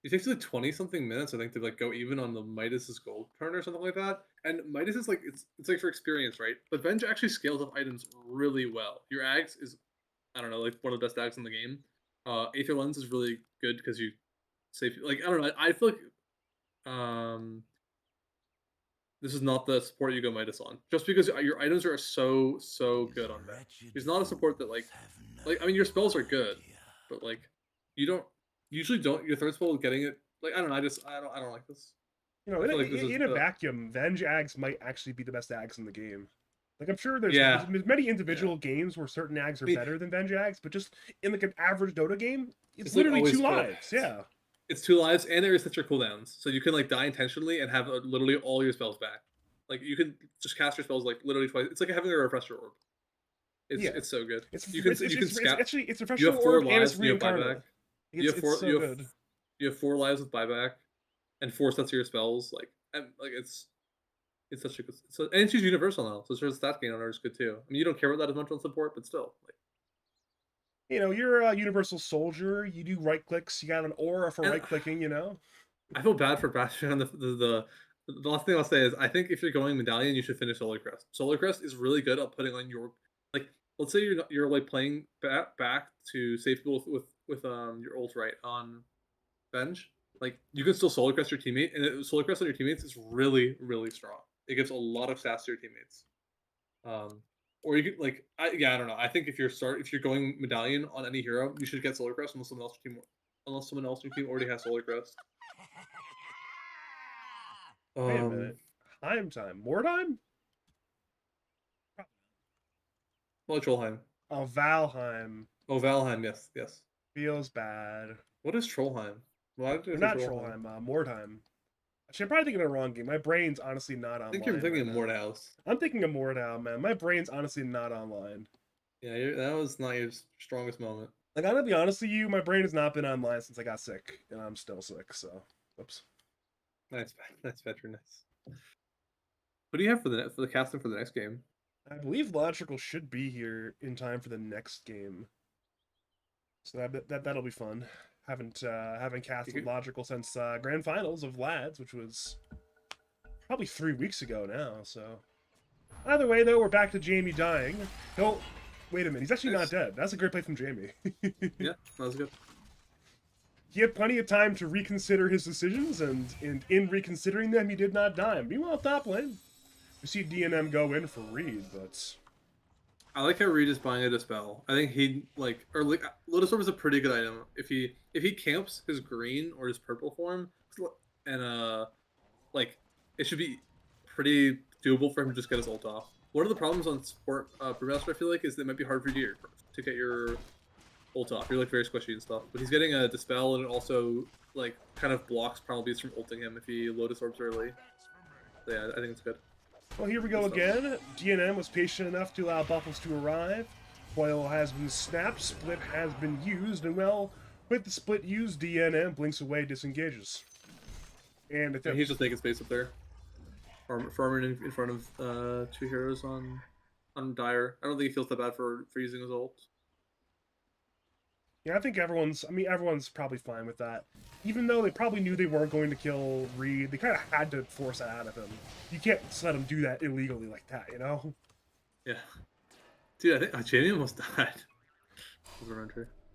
20 something minutes, I think, to like go even on the Midas's gold turn or something like that. And Midas is like it's like for experience, right? But Venge actually scales up items really well. Your Ags is I don't know, like one of the best Ags in the game. Aether Lens is really good because you save like I don't know, I feel like this is not the support you go Midas on. Just because your items are so good on that. He's not a support that like I mean your spells are good, but like you don't usually don't your third spell getting it like I don't know, I don't like this. You know, in a vacuum, Venge Ags might actually be the best Ags in the game. Like I'm sure there's many individual games where certain Ags are better than Venge Ags, but just in like an average Dota game, it's literally like 2 lives. Yeah. It's 2 lives, and there is such your cooldowns, so you can like die intentionally and have literally all your spells back. Like you can just cast your spells like literally twice. It's like having a refresher orb. It's so good. It's refresher orb and it's reincarnate. You have 4 lives with buyback, and 4 sets of your spells. It's such a good. And she's universal now, so her stat gain on her is good too. I mean, you don't care about that as much on support, but still. Like, you know, you're a universal soldier. You do right clicks. You got an aura for right clicking. You know. I feel bad for Bastion. The last thing I'll say is I think if you're going Medallion, you should finish Solar Crest. Solar Crest is really good at putting on your like. Let's say you're like playing back to save people with your ult right on Venge. Like you can still Solar Crest your teammate, and Solar Crest on your teammates is really strong. It gives a lot of stats to your teammates. Or you could I don't know. I think if you're going Medallion on any hero, you should get Solar Crest unless someone else in your team already has Solar Crest. Wait a minute. Time. More time? Well, Trollheim. Oh, Valheim. Oh, Valheim. Yes. Feels bad. What is Trollheim? Not Trollheim. Mordheim. Actually, I'm probably thinking of the wrong game. My brain's honestly not online. I think you're thinking of Mordhaus. I'm thinking of Mordhau, man. My brain's honestly not online. Yeah, that was not your strongest moment. Like, I'm gonna be honest with you, my brain has not been online since I got sick, and I'm still sick, so... Oops. Nice, veteran. Nice. What do you have for the casting for the next game? I believe Logical should be here in time for the next game. So that'll be fun. Haven't casted Logical since Grand Finals of Lads, which was probably 3 weeks ago now, so... Either way, though, we're back to Jamie dying. Wait a minute, he's actually not dead. That's a great play from Jamie. Yeah, that was good. He had plenty of time to reconsider his decisions, and in reconsidering them, he did not die. Meanwhile, top lane, we see DNM go in for Reed, but... I like how Reed is buying a Dispel. I think Lotus Orb is a pretty good item. If he camps his green or his purple form, and it should be pretty doable for him to just get his ult off. One of the problems on support Brewmaster, I feel like, is that it might be hard for you to get your ult off. You're like very squishy and stuff. But he's getting a Dispel, and it also like kind of blocks Primal Beast from ulting him if he Lotus Orbs early. So yeah, I think it's good. Well, here we go again. DNM was patient enough to allow Buffles to arrive. Coil has been snapped, split has been used, and well, with the split used, DNM blinks away, disengages. And And he's just making space up there. Farming in front of 2 heroes on Dire. I don't think he feels that bad for using his ult. yeah, I think everyone's probably fine with that. Even though they probably knew they weren't going to kill Reed, they kind of had to force that out of him. You can't just let him do that illegally like that, you know? Yeah. Dude, I think Jamie almost died.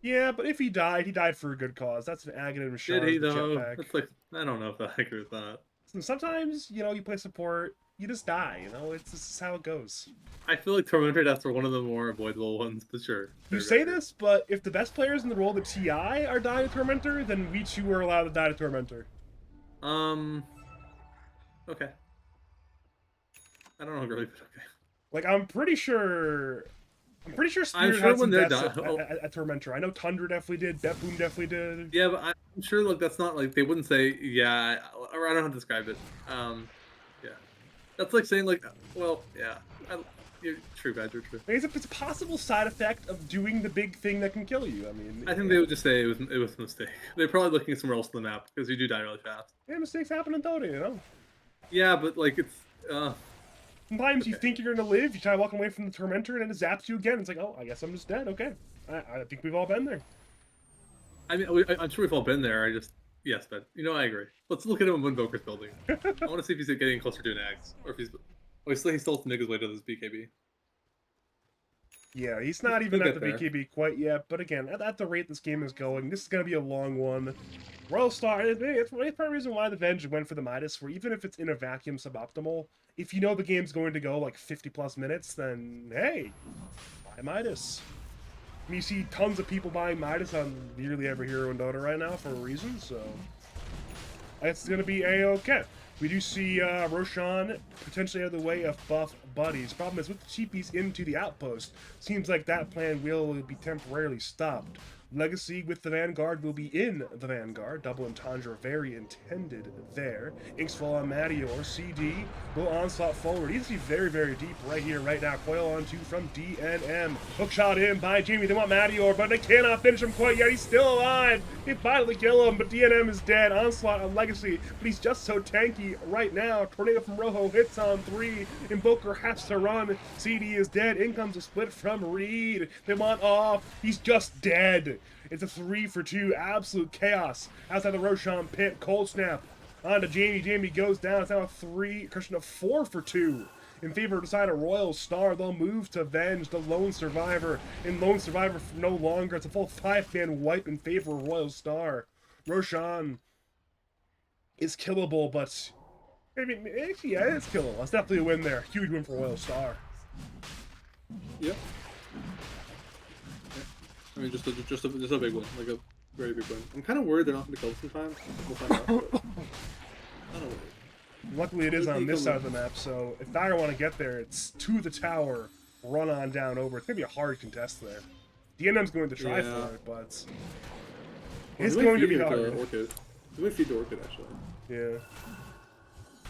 Yeah, but if he died for a good cause. That's an Aghanim Did shard he with though? jetpack. That's like, I don't know if I agree with that. Sometimes, you play support, you just die, This is how it goes. I feel like Tormentor deaths are one of the more avoidable ones, but sure. You say this, but if the best players in the role of the TI are dying to Tormentor, then we too are allowed to die to Tormentor. Okay. I don't know really, but okay. Like, I'm pretty sure Spirit sure had some when they're deaths done- at Tormentor. I know Tundra definitely did, Deathboom definitely did. Yeah, but I'm sure like that's not like they wouldn't say yeah, or I don't know how to describe it. Yeah, that's like saying like, well, yeah, you're true, Badger, true. It's a possible side effect of doing the big thing that can kill you. I think they would just say it was a mistake. They're probably looking at somewhere else on the map because you do die really fast. Yeah, mistakes happen in Dota, Yeah, but like it's Sometimes you think you're gonna live, you try walking away from the Tormentor, and then it zaps you again. It's like, oh, I guess I'm just dead. Okay, I think we've all been there. I mean, I'm sure we've all been there. Yes, but I agree. Let's look at him when Invoker's building. I want to see if he's getting closer to an axe, or if he's still to make his way to this BKB. Yeah, he's not even He'll at the get there. BKB quite yet, but again, at the rate this game is going, this is going to be a long one. Royal Star, it's part of the reason why the Venge went for the Midas, where even if it's in a vacuum suboptimal, if you know the game's going to go like 50 plus minutes, then hey, buy Midas. I mean, you see tons of people buying Midas on nearly every hero in Dota right now for a reason, so it's going to be A-okay. We do see Roshan potentially out of the way of buff buddies. Problem is, with the cheapies into the outpost, seems like that plan will be temporarily stopped. Legacy with the Vanguard will be in the Vanguard. Double entendre very intended there. Inks fall on Mattior. CD will onslaught forward. He needs to be very, very deep right here, right now. Coil on 2 from DNM. Hook shot in by Jamie. They want Mattior, but they cannot finish him quite yet. He's still alive. They finally kill him, but DNM is dead. Onslaught on Legacy, but he's just so tanky right now. Tornado from Rojo hits on 3. Invoker has to run. CD is dead. In comes a split from Reed. They want off. He's just dead. It's a 3 for 2. Absolute chaos outside the Roshan pit. Cold snap onto Jamie. Jamie goes down. It's now a 4 for 2. In favor of the side of Royal Star, they'll move to Venge, the Lone Survivor. And Lone Survivor no longer. It's a full 5-man wipe in favor of Royal Star. Roshan is killable, but actually, yeah, it's killable. That's definitely a win there. Huge win for Royal Star. Yep. I mean, just a big one, like a very big one. I'm kind of worried they're not going to kill us sometimes. We'll find out. But kind of worried. Luckily, it is on this side of the map, so if Dire want to get there, it's to the tower, run on down over. It's going to be a hard contest there. DNM's going to try for it, but it's going to be hard. Orchid. We might feed the Orchid, actually. Yeah.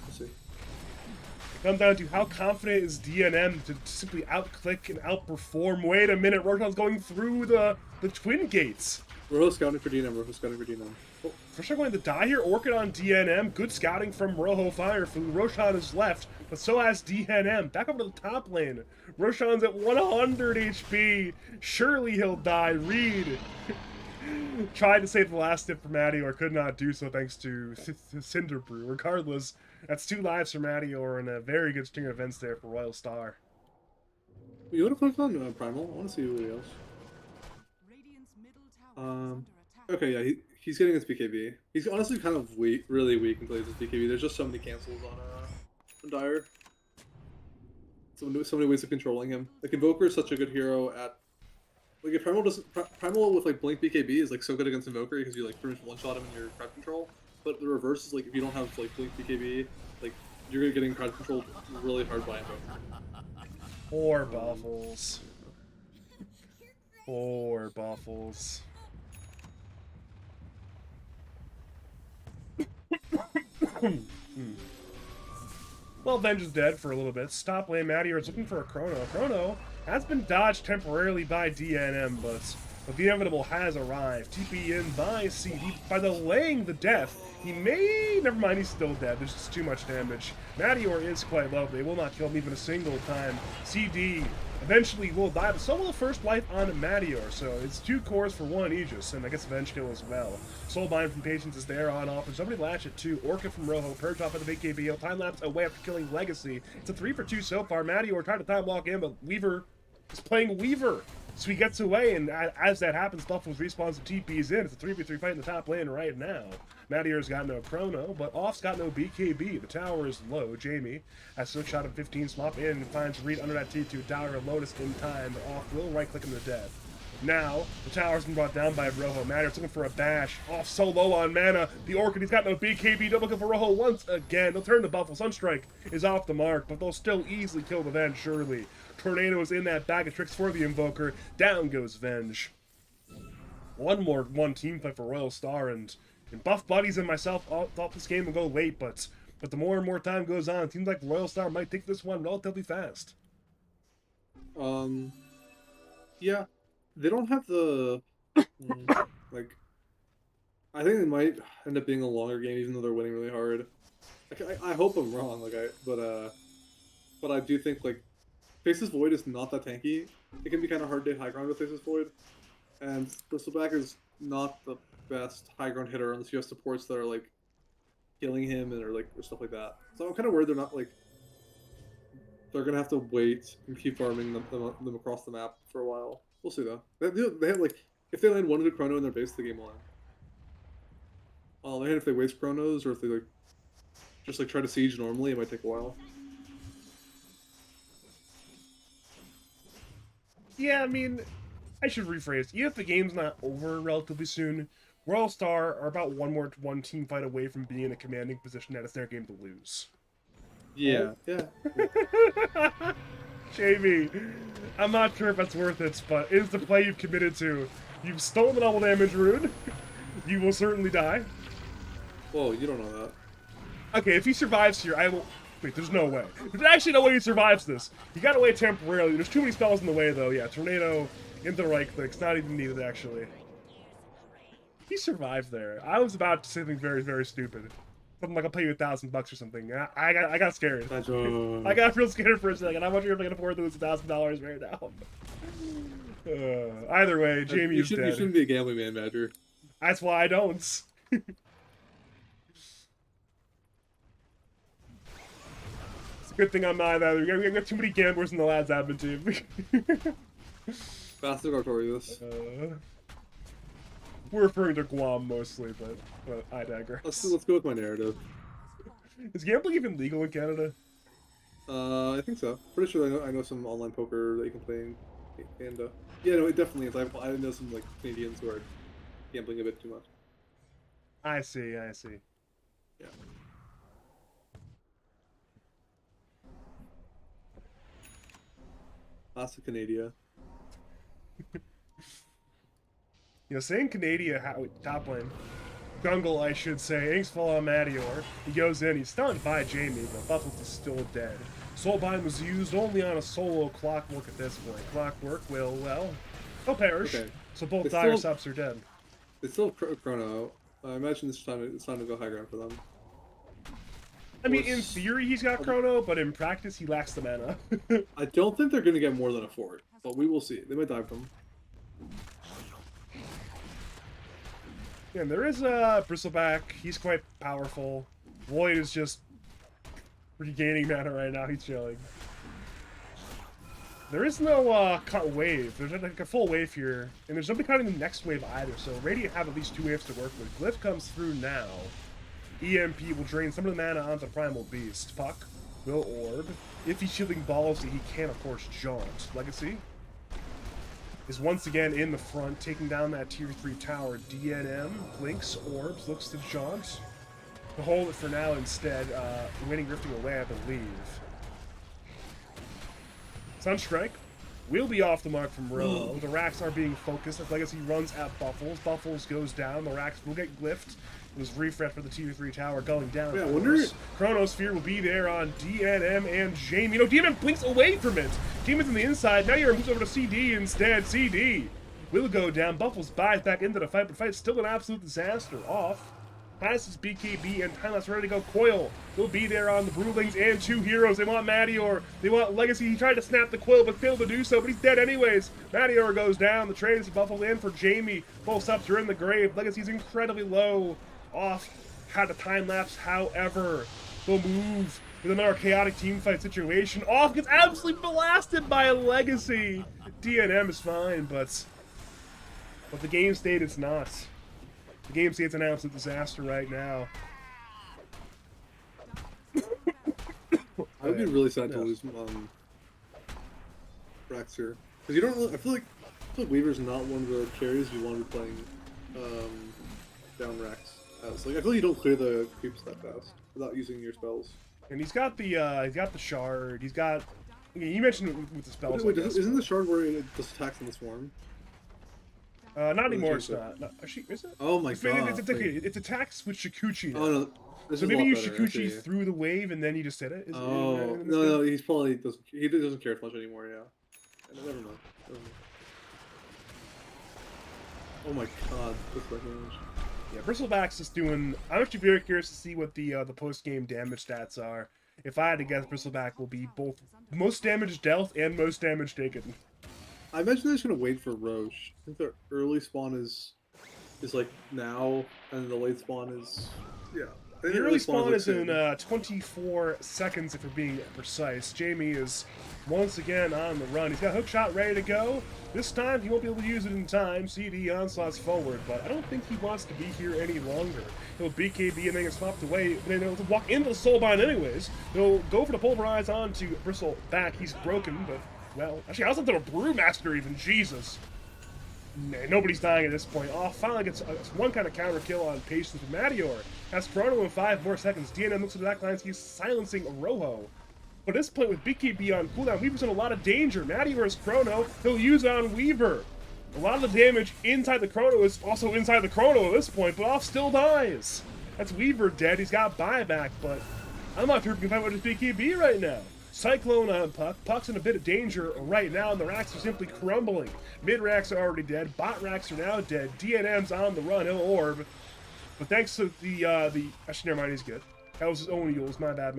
We'll see. It comes down to how confident is DNM to simply outclick and outperform. Wait a minute, Roshan's going through the twin gates. Rojo scouting for DNM. Rojo scouting for DNM. Oh. First I'm going to die here. Orchid on DNM. Good scouting from Rojo Fireflu. Roshan is left, but so has DNM. Back over to the top lane. Roshan's at 100 HP. Surely he'll die. Reed tried to save the last hit for Mattior, could not do so thanks to Cinderbrew. Regardless, that's 2 lives for Mattior and a very good string of events there for Royal Star. You want to focus on Primal? I want to see anybody else. Radiant's middle tower is under attack. Okay, yeah, he's getting his BKB. He's honestly kind of weak, really weak until he has his BKB. There's just so many cancels on Dire. So many ways of controlling him. Like Invoker is such a good hero at like if Primal with like Blink BKB is like so good against Invoker because you like pretty much one shot him in your crowd control. But the reverse is like if you don't have like Blink BKB, like you're getting crowd controlled really hard by Invoker. Poor Buffles. Poor Buffles. Well, Venge is dead for a little bit. Top lane, Mattier is looking for a Chrono. Chrono has been dodged temporarily by DNM, but the inevitable has arrived. TP in by CD. By delaying the death, he may... Never mind, he's still dead. There's just too much damage. Mattior is quite low. They will not kill him even a single time. CD eventually will die, but so will the first life on Mattior. So it's 2 cores for 1 Aegis, and I guess Venge kill as well. Soulbind from Patience is there on off. There's somebody latch it too. Orca from Rojo. Purge off at the big KBO. Time lapse away after killing Legacy. It's a 3 for 2 so far. Mattior tried to time lock in, but Weaver is playing Weaver. So he gets away, and as that happens, Buffalo's respawns and TP's in. It's a 3v3 fight in the top lane right now. Mattior's got no Chrono, but Off's got no BKB. The tower is low. Jamie has a shot of 15, swap in, and finds Reed under that T2 tower. Lotus in time, but Off will right-click him to death. Now, the tower's been brought down by Rojo. Mattior's looking for a bash. Off so low on mana. The Orchid, he's got no BKB. Double kill for Rojo once again. They'll turn to Buffalo. Sunstrike is off the mark, but they'll still easily kill the Venge, surely. Tornado is in that bag of tricks for the Invoker. Down goes Venge. One team fight for Royal Star, and Buff Buddies and myself thought this game would go late, but the more and more time goes on, it seems like Royal Star might take this one relatively fast. Yeah, they don't have the like. I think it might end up being a longer game, even though they're winning really hard. Like, I hope I'm wrong, but I do think like Faceless Void is not that tanky. It can be kind of hard to hit high ground with Faceless Void, and Bristleback is not the best high ground hitter unless you have supports that are like killing him and or stuff like that. So I'm kind of worried they're not like they're gonna have to wait and keep farming them across the map for a while. We'll see though. They have like if they land 1 into Chrono in their base, the game will end. And if they waste Chronos or if they like just like try to siege normally, it might take a while. Yeah, I mean, I should rephrase. Even if the game's not over relatively soon, Royal Star are about one team fight away from being in a commanding position that it's their game to lose. Yeah, yeah. Jamie, I'm not sure if that's worth it, but it is the play you've committed to. You've stolen the double damage rune. You will certainly die. Whoa, you don't know that. Okay, if he survives here, I will... Wait, there's no way. There's actually no way he survives this. He got away temporarily. There's too many spells in the way, though. Yeah, Tornado into right clicks. Not even needed, actually. He survived there. I was about to say something very, very stupid. Something like, I'll pay you $1,000 or something. I got scared. I got real scared for a second. I'm wondering if I can afford to lose $1,000 right now. Either way, Jamie is dead. You shouldn't be a gambling man, Badger. That's why I don't. It's a good thing I'm not either. We got too many gamblers in the lads admin team. Faster Artorius. We're referring to Guam mostly, but I digress. Let's go with my narrative. Is gambling even legal in Canada? I think so. Pretty sure I know some online poker that you can play in Canada. Yeah, no, it definitely is. I know some like Canadians who are gambling a bit too much. I see. Yeah. Classic Canada. Saying Canada, top lane. Jungle, I should say. Inks fall on Mattior. He goes in, he's stunned by Jamie, but Buffalo's is still dead. Soulbind was used only on a solo Clockwork at this point. Clockwork will, well, he'll perish. Okay. So both dire subs are dead. It's still Chrono. I imagine it's time to go high ground for them. I mean, in theory he's got Chrono, but in practice he lacks the mana. I don't think they're going to get more than a fort, but we will see. They might dive from. And there is a Bristleback. He's quite powerful. Void is just regaining mana right now. He's chilling. There is no cut wave. There's like a full wave here, and there's nobody cutting the next wave either. So Radiant have at least 2 waves to work with. Glyph comes through now. EMP will drain some of the mana onto Primal Beast. Puck will orb. If he's shielding Ballsy, he can of course jaunt. Legacy is once again in the front, taking down that tier 3 tower. DNM blinks, orbs, looks to jaunt. To hold it for now instead. Winning, drifting away, I believe. Sunstrike will be off the mark from Rojo. The racks are being focused as Legacy runs at Buffles. Buffles goes down. The racks will get glyphed. It was refresh for the tier 3 tower going down. Yeah, I of wonder- course. Chronosphere will be there on DNM and Jamie. No, DNM blinks away from it. Demon's on the inside. Now you're moves over to CD instead. CD will go down. Buffles buys back into the fight, but fight's still an absolute disaster. Off. Has his BKB and Timelapse ready to go. Coil will be there on the Brewlings and 2 heroes. They want Madior. They want Legacy. He tried to snap the Coil, but failed to do so, but he's dead anyways. Madior goes down. The trade is Buffalo in for Jamie. Full subs are in the grave. Legacy's incredibly low. Off. Had a time lapse, however. They'll move with another chaotic team fight situation. Off gets absolutely blasted by a Legacy. DNM is fine, but the game state is not. The game state's an absolute disaster right now. I would be really sad to Yeah. lose Rax here because you don't really. I feel like Weaver's not one of the carries you want to be playing down Rax. So like I feel like you don't clear the creeps that fast without using your spells. And he's got the shard. He's got. You mentioned it with the spells. Wait, I guess, isn't the shard where it just attacks on the swarm? not anymore. the It's change not. No, actually, is it? Oh my It's, god! it's attacks with Shikuchi now. Oh no, this So is maybe a you lot better, Shikuchi actually. through the wave and then you just hit it. Oh in this no, game? he's probably doesn't care as much anymore. Yeah, never mind. Never mind. Oh my god, this damage. Yeah, Bristleback's just doing. I'm actually very curious to see what the post game damage stats are. If I had to guess, Bristleback will be both most damage dealt and most damage taken. I imagine they're just gonna wait for Roche. I think their early spawn is like now, and the late spawn is I think The early spawn like is in soon. 24 seconds, if we're being precise. Jamie is once again on the run. He's got hook shot ready to go. This time, he won't be able to use it in time. CD onslaughts forward, but I don't think he wants to be here any longer. He'll BKB and then get swapped away, and then he'll walk into the Soulbind anyways. He'll go for the Pulverize onto Bristleback. He's broken, but, well, actually, I was into a Brewmaster even. Jesus. Nobody's dying at this point. Oh, finally gets one kind of counter kill on Patience with Madior. Has Chrono in 5 more seconds. DNM looks at the back lines. He's silencing Rojo. But at this point, with BKB on cooldown, Weaver's in a lot of danger. Madior is Chrono. He'll use it on Weaver. A lot of the damage inside the Chrono is also inside the Chrono at this point, but Off still dies. That's Weaver dead. He's got buyback, but I'm not sure if we can fight with his BKB right now. Cyclone on Puck. Puck's in a bit of danger right now, and the racks are simply crumbling. Mid racks are already dead. Bot racks are now dead. DNM's on the run. He'll orb. But thanks to the actually, never mind, he's good. That was his own Yules. My bad.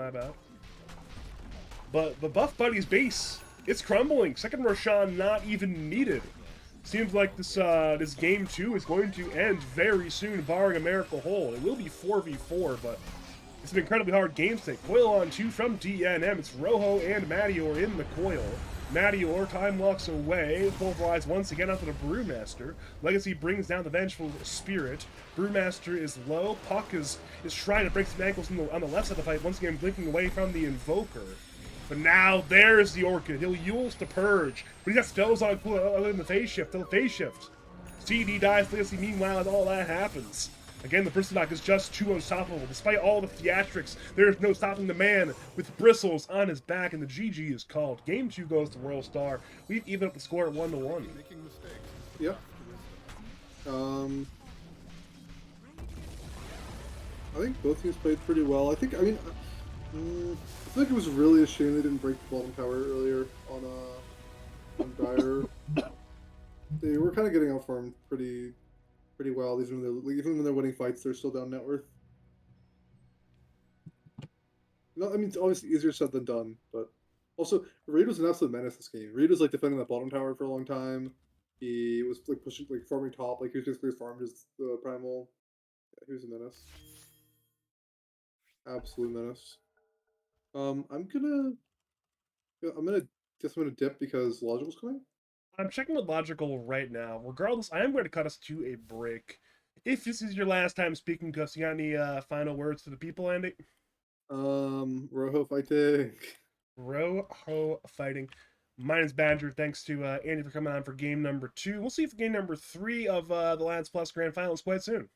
But the Buff Buddy's base, it's crumbling. Second Roshan not even needed. Seems like this game 2 is going to end very soon, barring a miracle hold. It will be 4v4, but it's an incredibly hard game state. Coil on 2 from DNM. It's Rojo and Madior in the Coil. Madior time walks away. Pulverize once again onto the Brewmaster. Legacy brings down the Vengeful Spirit. Brewmaster is low. Puck is trying to break some ankles on the left side of the fight, once again blinking away from the Invoker. But now there's the Orchid. He'll Yules to Purge. But he's got spells on cool other than the Phase Shift. The Phase Shift. CD dies, Legacy meanwhile as all that happens. Again, the Bristleback is just too unstoppable. Despite all the theatrics, there's no stopping the man with bristles on his back, and the GG is called. Game 2 goes to Royal Star. We've evened up the score at 1-1. Making mistakes. Yeah. I think both teams played pretty well. I feel like it was really a shame they didn't break the bottom tower earlier on Dire. They were kind of getting outfarmed pretty well. Even when they're winning fights, they're still down net worth. No, I mean it's obviously easier said than done, but also Reed was an absolute menace this game. Reed was like defending that bottom tower for a long time. He was like pushing, like farming top, like he was basically farmed his primal. Yeah, he was a menace. Absolute menace. I'm gonna dip because Logical's coming. I'm checking with Logical right now. Regardless, I am going to cut us to a break. If this is your last time speaking to us, you got any final words for the people, Andy? Rojo fighting. Rojo fighting. My name's Badger. Thanks to Andy for coming on for game number 2. We'll see you for game number 3 of the Lance Plus Grand Finals quite soon.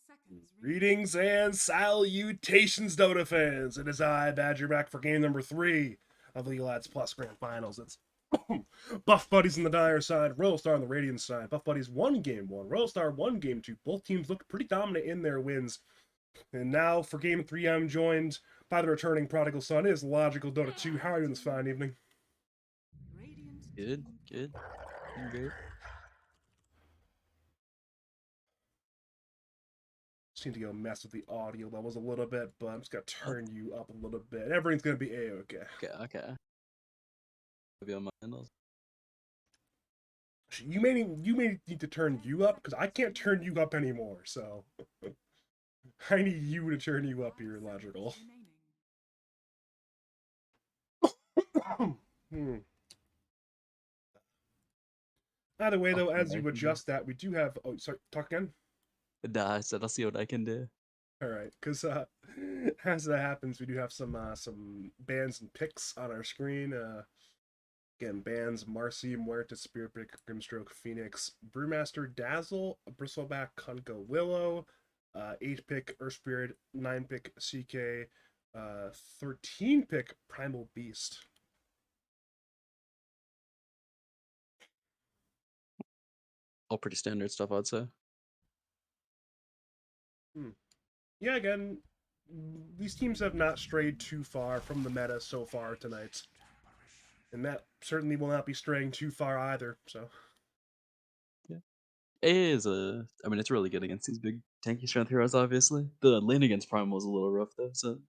seconds Greetings and salutations, Dota fans! It is I, Badger, back for game number 3 of the Lads Plus Grand Finals. It's Buff Buddies on the Dire side, Royal Star on the Radiant side. Buff Buddies won game 1, Royal Star won game 2. Both teams looked pretty dominant in their wins. And now for game 3, I'm joined by the returning Prodigal Son. It is Logical Dota 2. How are you doing this fine evening? Radiant Good, team good. Doing great. Just need to go mess with the audio levels a little bit, but I'm just gonna turn you up a little bit. Everything's gonna be a-okay. Okay. Maybe on my end also. You may need to turn you up because I can't turn you up anymore. So I need you to turn you up here, Logical. remaining. Either way, though, Okay, as I you can adjust that, we do have. Oh, sorry. Talk again. Nah, I said I'll see what I can do. All right, because as that happens, we do have some bans and picks on our screen. Again, bans: Marcy, Muerta, Spiritbreaker, Grimstroke, Phoenix, Brewmaster, Dazzle, Bristleback, Kunko, Willow, 8-pick Earth Spirit, 9-pick CK, 13-pick Primal Beast. All pretty standard stuff, I'd say. Yeah, again, these teams have not strayed too far from the meta so far tonight. And that certainly will not be straying too far either, so. AA is I mean, it's really good against these big tanky strength heroes, obviously. The lane against Prime was a little rough, though, so you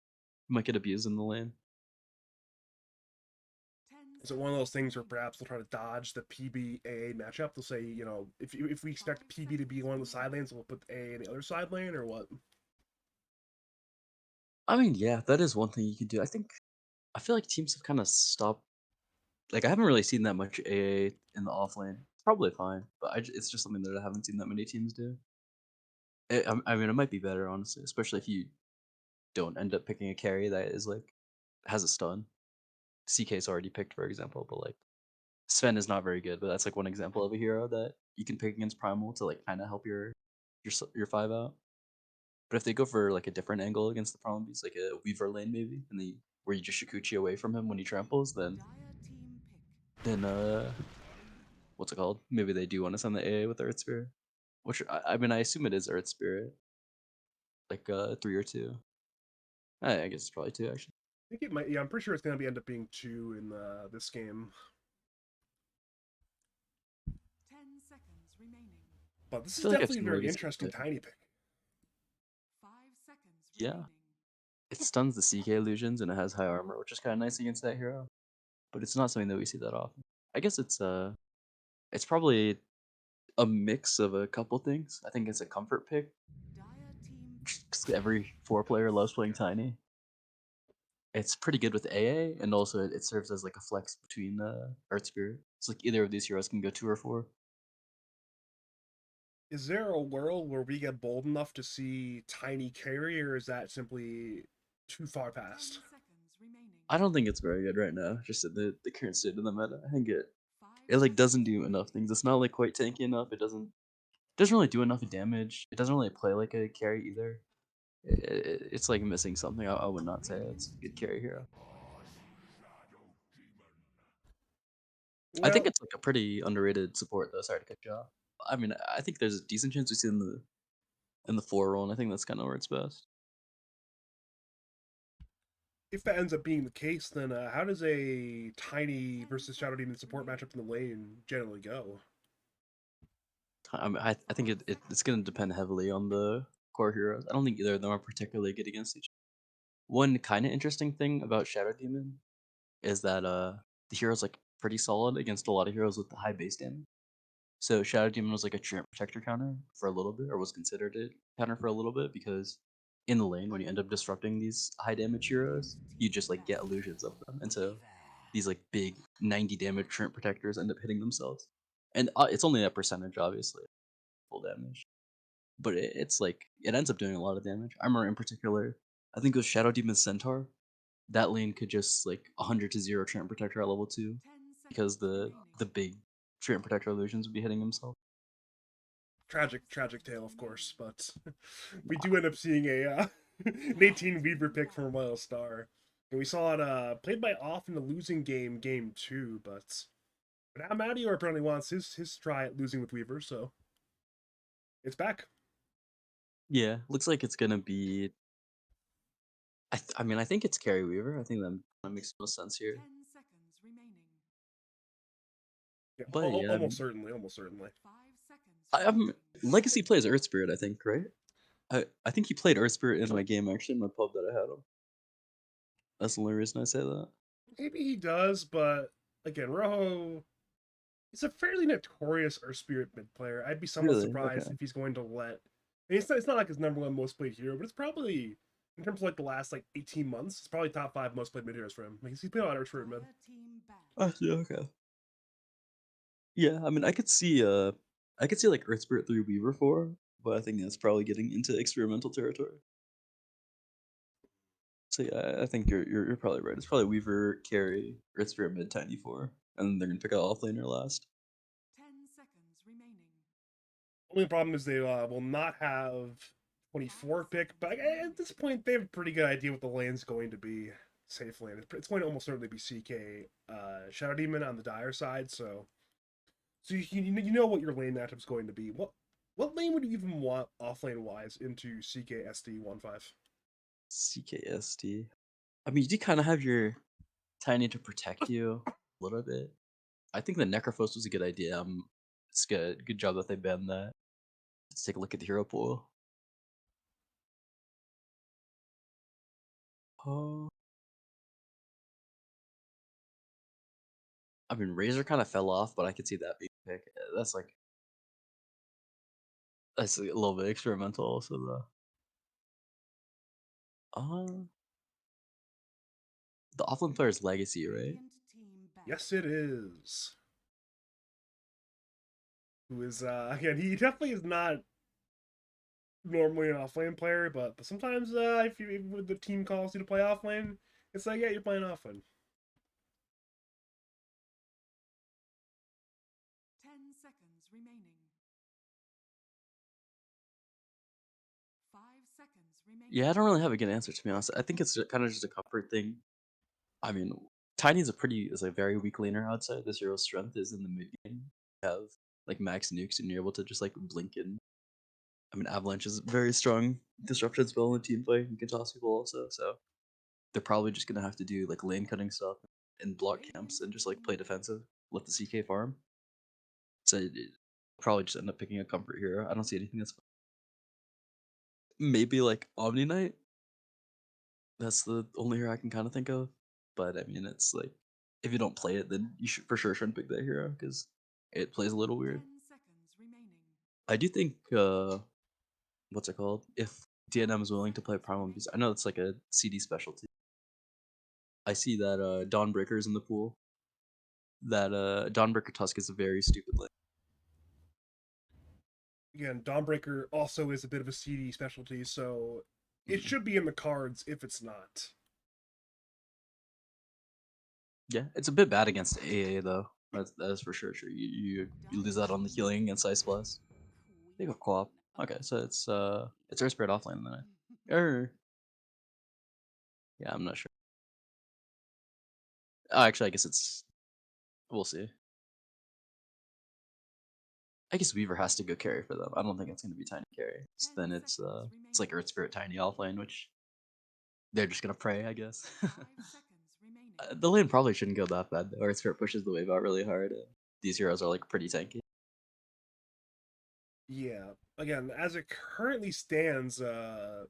might get abused in the lane. Is it one of those things where perhaps they'll try to dodge the PB-AA matchup? They'll say, you know, if we expect PB to be one of the side lanes, we'll put AA in the other side lane, or what? I mean, yeah, that is one thing you could do. I feel like teams have kind of stopped. Like, I haven't really seen that much AA in the off lane. It's probably fine, but it's just something that I haven't seen that many teams do. I mean, it might be better, honestly, especially if you don't end up picking a carry that is like has a stun. CK's already picked, for example, but like Sven is not very good, but that's like one example of a hero that you can pick against Primal to like kind of help your 5 out. But if they go for like a different angle against the Primal Beast, like a Weaver lane maybe, and where you just Shikuchi away from him when he tramples, then what's it called? Maybe they do want to send the AA with Earth Spirit, which I mean I assume it is Earth Spirit, like 3 or 2. I guess it's probably 2 actually. I think it might, yeah, I'm pretty sure it's going to end up being 2 in this game. 10 seconds remaining. But this is feel like I've definitely a seen very Morgus interesting play. tiny pick. 5 seconds Yeah. remaining. It stuns the CK illusions and it has high armor, which is kind of nice against that hero. But it's not something that we see that often. I guess it's probably a mix of a couple things. I think it's a comfort pick Dire team because every 4-player loves playing tiny. It's pretty good with AA, and also it serves as like a flex between Earth Spirit. It's like either of these heroes can go 2 or 4. Is there a world where we get bold enough to see tiny carry, or is that simply too far 10 past? seconds remaining. I don't think it's very good right now, just at the current state of the meta. I think it 5 like doesn't seconds do enough remaining. things. It's not like quite tanky enough. It doesn't really do enough damage. It doesn't really play like a carry either. It's like missing something. I would not say it's a good carry hero. I think Well, it's like a pretty underrated support though. Sorry to cut you off. I mean, I think there's a decent chance we see it in the 4 role, and I think that's kind of where it's best. if that ends up being the case, then how does a tiny versus Shadow Demon support matchup in the lane generally go? I mean, I think it's going to depend heavily on the core heroes. I don't think either of them are particularly good against each other. One kind of interesting thing about Shadow Demon is that the hero's like pretty solid against a lot of heroes with high base damage. So Shadow Demon was like a Treant Protector counter for a little bit, or was considered a counter for a little bit, because in the lane when you end up disrupting these high damage heroes, you just like get illusions of them, and so these like big 90 damage Treant Protectors end up hitting themselves, and it's only a percentage, obviously, full damage, but it's like it ends up doing a lot of damage. I remember in particular, I think it was Shadow Demon Centaur. That lane could just like 100 to 0 Treant Protector at level 2 10 because seconds remaining. the big Treant Protector illusions would be hitting himself. tragic tale, of course, but we do end up seeing an 18 Weaver pick from Royal Star. And we saw it played by off in the losing game 2, but now Madior apparently wants his try at losing with Weaver, so it's back. Yeah, looks like it's gonna be. I mean, I think it's Carrie Weaver. I think that makes most sense here. 10 seconds remaining. Yeah, But yeah, almost certainly, almost certainly. 5 seconds. I'm remaining. Legacy plays Earth Spirit, I think, right? I think he played Earth Spirit in my game actually in my pub that I had him. That's the only reason I say that. Maybe he does, but again, Rojo is a fairly notorious Earth Spirit mid player. I'd be somewhat Really? surprised Okay. if he's going to let. I mean, it's not like his number one most played hero, but it's probably in terms of like the last like 18 months, it's probably top 5 most played mid heroes for him. Like, he's played a lot of Earth Spirit mid. Entire team back. Oh, yeah, okay. Yeah, I mean, I could see like Earth Spirit 3 Weaver 4, but I think that's probably getting into experimental territory. So yeah, I think you're probably right. It's probably Weaver, Carry, Earth Spirit mid, Tiny 4, and then they're gonna pick out offlaner last. 10 seconds remaining. Only problem is they will not have 24 pick, but at this point they have a pretty good idea what the lane's going to be. Safe lane. It's going to almost certainly be CK Shadow Demon on the Dire side, so you know what your lane matchup's going to be. What lane would you even want offlane wise into CKSD 1-5? CKSD. I mean, you do kind of have your Tiny to protect you a little bit. I think the Necrophos was a good idea. It's good. Good job that they banned that. Let's take a look at the hero pool. Oh. I mean, Razor kind of fell off, but I could see that being a pick. That's a little bit experimental, also though. The offlane player's Legacy, right? Radiant team back. Yes, it is. Who is again? He definitely is not normally an offlane player, but sometimes if the team calls you to play offlane, it's like yeah, you're playing offlane. 10 seconds remaining. 5 seconds remaining. Yeah, I don't really have a good answer to be honest. I think it's kind of just a comfort thing. I mean, Tiny is a very weak laner outside. This hero's strength is in the mid game. You have like max nukes and you're able to just like blink in. I mean, Avalanche is a very strong disruption spell in team play. You can toss people also, so they're probably just gonna have to do like lane cutting stuff and block camps and just like play defensive, let the CK farm. So probably just end up picking a comfort hero. I don't see anything that's maybe like Omni Knight. That's the only hero I can kind of think of. But I mean, it's like if you don't play it, then you should for sure shouldn't pick that hero because it plays a little 10 weird. seconds remaining. I do think what's it called? If DNM is willing to play Primal Beast, I know it's like a CD specialty. I see that Dawnbreaker is in the pool. That Dawnbreaker Tusk is a very stupid lane. Again, Dawnbreaker also is a bit of a CD specialty, so it should be in the cards if it's not. Yeah, it's a bit bad against AA though. That is for sure. Sure, you lose out on the healing against Ice Blast. They go co-op. Okay, so it's Earth Spirit offlane then. Or yeah, I'm not sure. Oh, actually, I guess it's. We'll see. I guess Weaver has to go carry for them. I don't think it's gonna be Tiny carry. So then it's like Earth Spirit Tiny offlane, which they're just gonna pray, I guess. 5 seconds remaining. The lane probably shouldn't go that bad. Though. Earth Spirit pushes the wave out really hard. These heroes are like pretty tanky. Yeah. Again, as it currently stands, it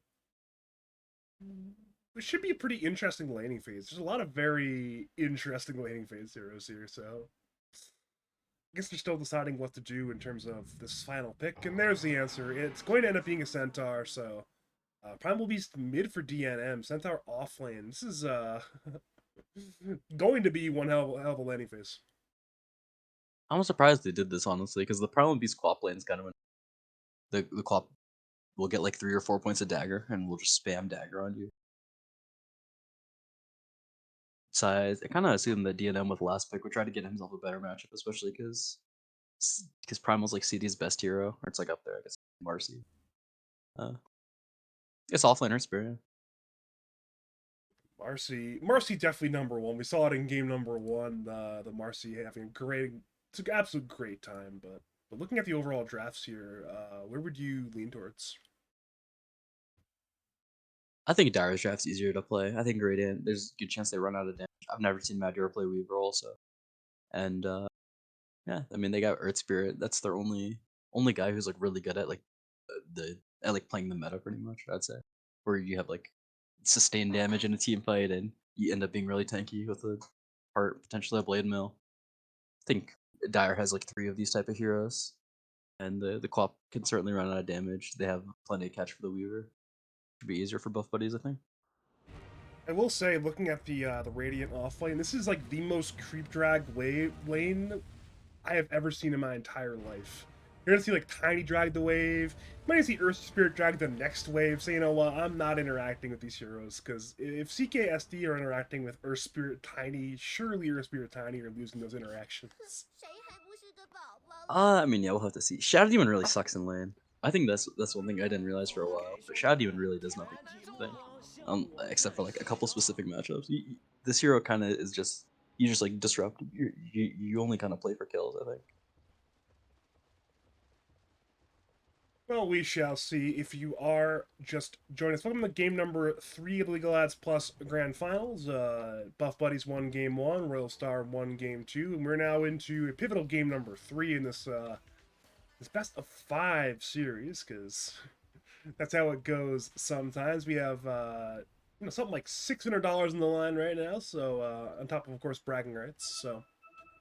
should be a pretty interesting laning phase. There's a lot of very interesting laning phase heroes here, so I guess they're still deciding what to do in terms of this final pick, and there's the answer. It's going to end up being a Centaur, so Primal Beast mid for DNM, Centaur offlane. This is going to be one hell of a laning phase. I'm surprised they did this honestly, because the Primal Beast Quap lane is kind of the Quap will get like 3 or 4 points of dagger, and we'll just spam dagger on you. So I kind of assume that DNM with last pick would try to get himself a better matchup, especially because because Primal's like CD's best hero, or it's like up there. I guess Marcy. It's offlaner Spirit. Marcy definitely number one. We saw it in game number one. The Marcy having a great, it's an absolute great time. But looking at the overall drafts here, where would you lean towards? I think Dyer's draft's easier to play. I think Gradient, there's a good chance they run out of damage. I've never seen Madura play Weaver also. And yeah, I mean they got Earth Spirit. That's their only guy who's like really good at like at like playing the meta pretty much, I'd say. Where you have like sustained damage in a team fight and you end up being really tanky with a heart, potentially a blade mill. I think Dyer has like 3 of these type of heroes. And the Quap can certainly run out of damage. They have plenty of catch for the Weaver. Should be easier for buff buddies, I think. I will say, looking at the Radiant offlane, this is like the most creep drag lane I have ever seen in my entire life. You're gonna see like Tiny drag the wave. You might see Earth Spirit drag the next wave. So you know what? I'm not interacting with these heroes because if CKSD are interacting with Earth Spirit Tiny, surely Earth Spirit Tiny are losing those interactions. I mean, yeah, we'll have to see. Shadow Demon really sucks in lane. I think that's one thing I didn't realize for a while. But Shadow Demon really does nothing. I think. Except for like a couple specific matchups. This hero kind of is just you just like disrupt. You only kind of play for kills, I think. Well, we shall see. If you are just joining us, welcome to game number 3 of the Legal Ads Plus Grand Finals. Buff Buddies won game 1, Royal Star won game 2, and we're now into a pivotal game number 3 in this this best of 5 series, because that's how it goes sometimes. We have something like $600 in the line right now, so on top of course bragging rights. So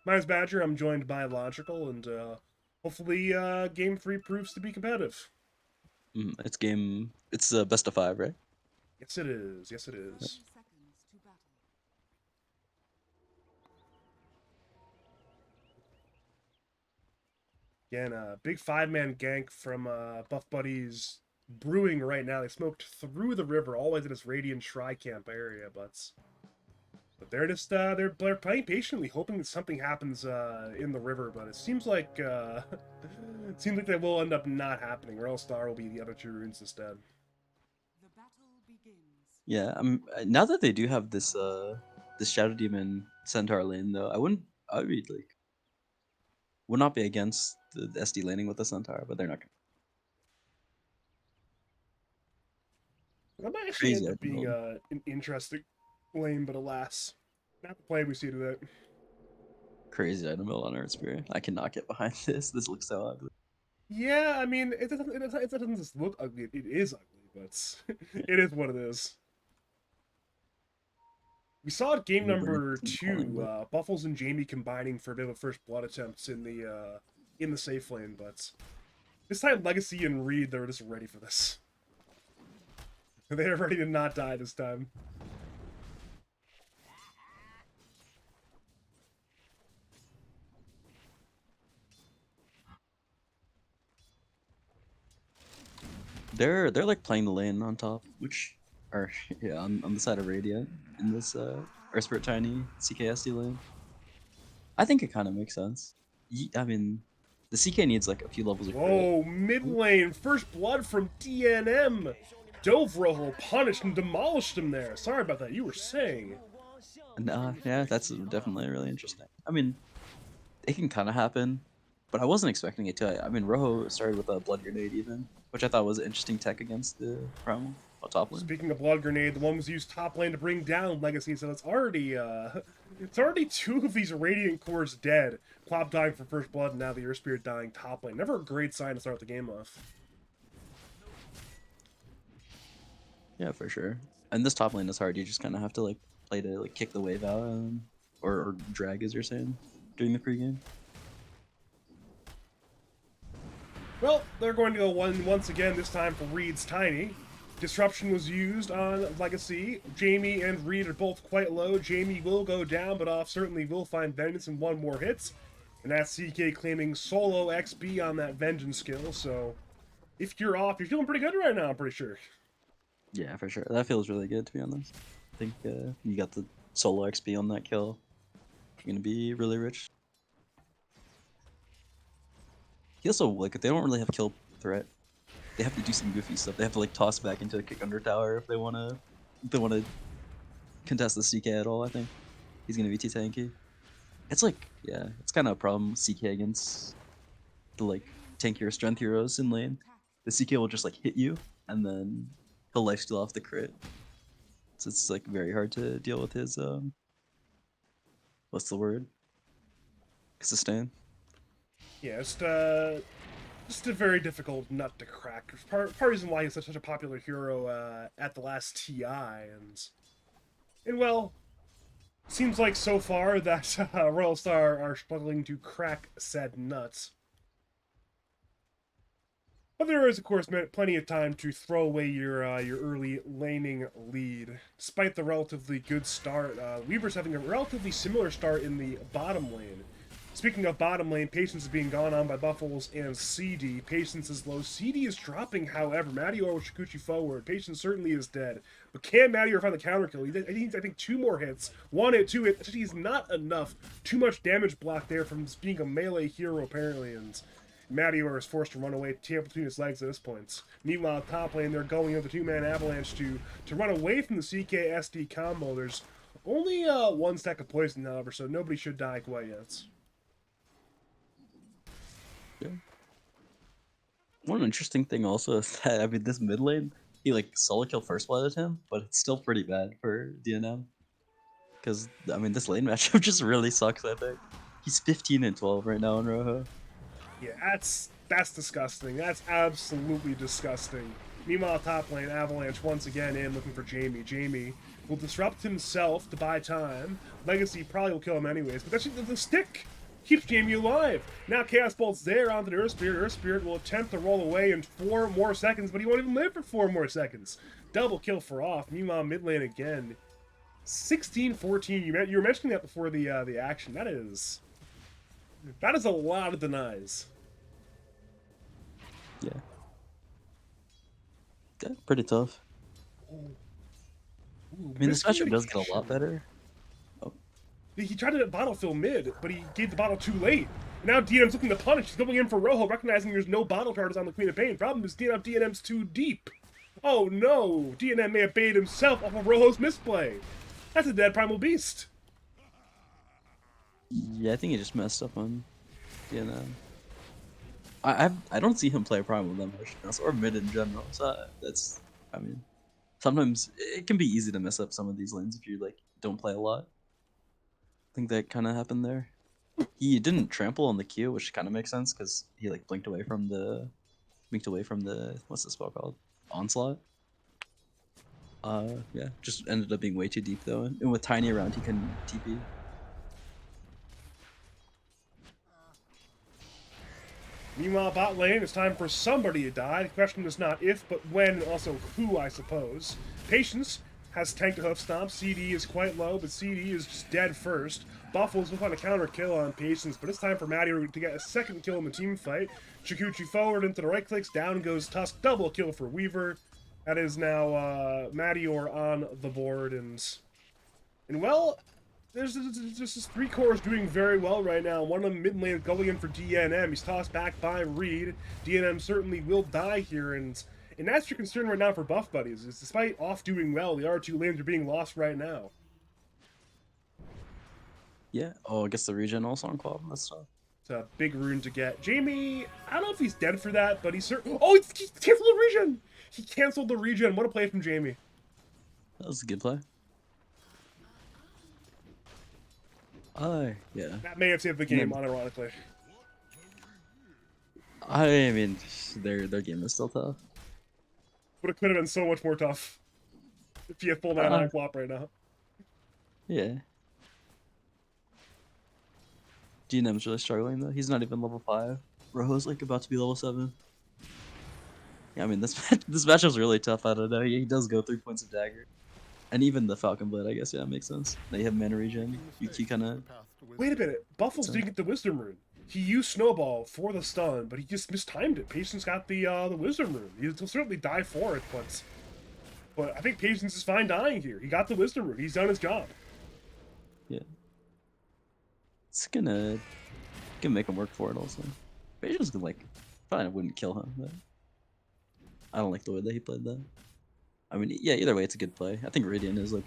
my name's Badger. I'm joined by Logical, and hopefully game 3 proves to be competitive. It's best of 5, right? Yes, it is. Yes, it is. Again, big 5-man gank from Buff Buddies brewing right now. They smoked through the river, always in this Radiant Tri Camp area, but they're just they're playing patiently, hoping that something happens in the river. But it seems like it seems like that will end up not happening. Royal Star will be the other 2 runes instead. The battle begins. Yeah. Now that they do have this this Shadow Demon Centaur lane though, I would be like would not be against the SD laning with the Centaur, but they're not gonna. That might actually Crazy end up being build. an interesting lane, but alas, not the play we see today. Crazy item build on Earth Spirit. I cannot get behind this. This looks so ugly. Yeah, I mean, it doesn't just look ugly. It is ugly, but it is what it is. We saw it game number 2, Buffles and Jamie combining for a bit of first blood attempts in the safe lane, but this time Legacy and Reed, they're just ready for this. They're ready to not die this time. They're like playing the lane on top, which are yeah on the side of Radiant in this Earth Spirit Tiny CKSD lane. I think it kind of makes sense. I mean, the CK needs like a few levels of crit. Whoa, mid lane, first blood from DNM. Dovrohol punished and demolished him there. Sorry about that. You were saying. Yeah, that's definitely really interesting. I mean, it can kind of happen, but I wasn't expecting it to. I mean, Rojo started with a blood grenade even, which I thought was an interesting tech against the Primal top lane. Speaking of blood grenade, the one was used top lane to bring down Legacy, so it's already 2 of these Radiant cores dead. Quap dying for first blood, and now the Earth Spirit dying top lane. Never a great sign to start the game off. Yeah, for sure. And this top lane is hard. You just kind of have to like play to like kick the wave out, or drag, as you're saying, during the pregame. Well, they're going to go once again, this time for Reed's Tiny. Disruption was used on Legacy. Jamie and Reed are both quite low. Jamie will go down, but off certainly will find Vengeance in 1 more hits. And that's CK claiming solo XP on that Vengeance skill, so if you're off, you're feeling pretty good right now, I'm pretty sure. Yeah, for sure. That feels really good, to be honest. I think you got the solo XP on that kill. You're gonna be really rich. he also like they don't really have kill threat. They have to do some goofy stuff. They have to like toss back into a kick under tower if they wanna contest the CK at all. I think he's gonna be too tanky. It's like yeah, it's kind of a problem CK against the like tankier strength heroes in lane. The CK will just like hit you and then he'll lifesteal off the crit. So it's like very hard to deal with his what's the word? Sustain. Yeah, just a very difficult nut to crack. Part reason why he's such a popular hero at the last TI, and well, seems like so far that Royal Star are struggling to crack said nuts. But there is, of course, plenty of time to throw away your early laning lead. Despite the relatively good start, Weaver's having a relatively similar start in the bottom lane. Speaking of bottom lane, Patience is being gone on by Buffles and CD. Patience is low. CD is dropping, however. Mattior with Shikuchi forward. Patience certainly is dead. But can Mattior find the counter kill? I think 2 more hits. 1 hit, 2 hit. Actually, is not enough. Too much damage block there from being a melee hero, apparently, and Mattior is forced to run away, tail between his legs at this point. Meanwhile, top lane, they're going into 2-man avalanche to run away from the CK SD combo. There's only 1 stack of poison, however, so nobody should die quite yet. Yeah. One interesting thing also is that I mean this mid lane, he like solo kill first blooded him, but it's still pretty bad for DNM. Because I mean this lane matchup just really sucks, I think. He's 15 and 12 right now in Rojo. Yeah, that's disgusting. That's absolutely disgusting. Meanwhile, top lane, Avalanche once again in looking for Jamie. Jamie will disrupt himself to buy time. Legacy probably will kill him anyways, but that's the stick keeps Jamie alive. Now Chaos Bolt's there onto the Earth Spirit. Earth Spirit will attempt to roll away in 4 more seconds, but he won't even live for 4 more seconds. Double kill for off. Meanwhile, mid lane again. 16-14. You were mentioning that before the action. That is a lot of denies. Yeah. Yeah, pretty tough. Ooh, I mean this matchup does get a lot better. He tried to bottle fill mid, but he gave the bottle too late. Now DNM's looking to punish. He's going in for Rojo, recognizing there's no bottle charges on the Queen of Pain. Problem is DNM's too deep. Oh no! DNM may have baited himself off of Rojo's misplay. That's a dead Primal Beast. Yeah, I think he just messed up on DNM. I don't see him play Primal that much, or mid in general. So that's, I mean, sometimes it can be easy to mess up some of these lanes if you like don't play a lot. I think that kind of happened there. He didn't trample on the Q, which kind of makes sense because he like blinked away from the what's the spell called? Onslaught. Yeah, just ended up being way too deep though, and with Tiny around, he couldn't TP. Meanwhile, bot lane, it's time for somebody to die. The question is not if, but when, and also who, I suppose. Patience has tanked a hoof stomp. CD is quite low, but CD is just dead first. Buffalo's will find a counter kill on Patience, but it's time for Mattior to get a second kill in the team fight. Shikuchi forward into the right clicks, down goes Tusk, double kill for Weaver. That is now Mattior on the board, and well, there's just 3 cores doing very well right now. One of them mid lane going in for DNM. He's tossed back by Reed. DNM certainly will die here, and that's your concern right now for Buff Buddies, is despite off doing well, the R2 lanes are being lost right now. Yeah. Oh, I guess the regen also on Quab. That's tough. It's a big rune to get. Jamie, I don't know if he's dead for that, but he's certainly... Oh, he canceled the regen! He canceled the regen. What a play from Jamie. That was a good play. Yeah. That may have saved the game, unironically. I mean, their game is still tough. But it could have been so much more tough if he had full 9 flop right now. Yeah. DNM's really struggling though. He's not even level 5. Rojo's like about to be level 7. Yeah, I mean this matchup's really tough. I don't know. He does go 3 points of dagger, and even the Falcon Blade. I guess yeah, makes sense. They have mana regen. You kind of. Wait a minute. Buffles didn't get the Wisdom Rune. He used Snowball for the stun, but he just mistimed it. Patience got the Wisdom Rune. He'll certainly die for it, but I think Patience is fine dying here. He got the Wisdom Rune. He's done his job. Yeah. It's gonna make him work for it also. Beijing's gonna like, probably wouldn't kill him, but I don't like the way that he played that. I mean, yeah, either way, it's a good play. I think Radiant is like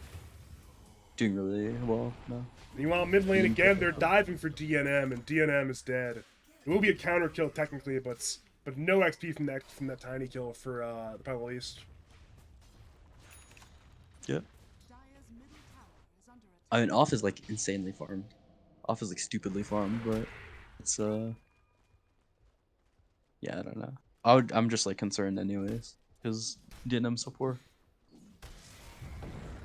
doing really well now. Meanwhile, mid lane Being again, they're perfect. diving for DNM, and DNM is dead. It will be a counter kill technically, but no XP from that tiny kill for the Primal East. Yep. Dire's middle tower is under attack. I mean, off is like insanely farmed. Off is like stupidly farmed, but it's yeah, I don't know. I'm just like concerned anyways because DNM's so poor.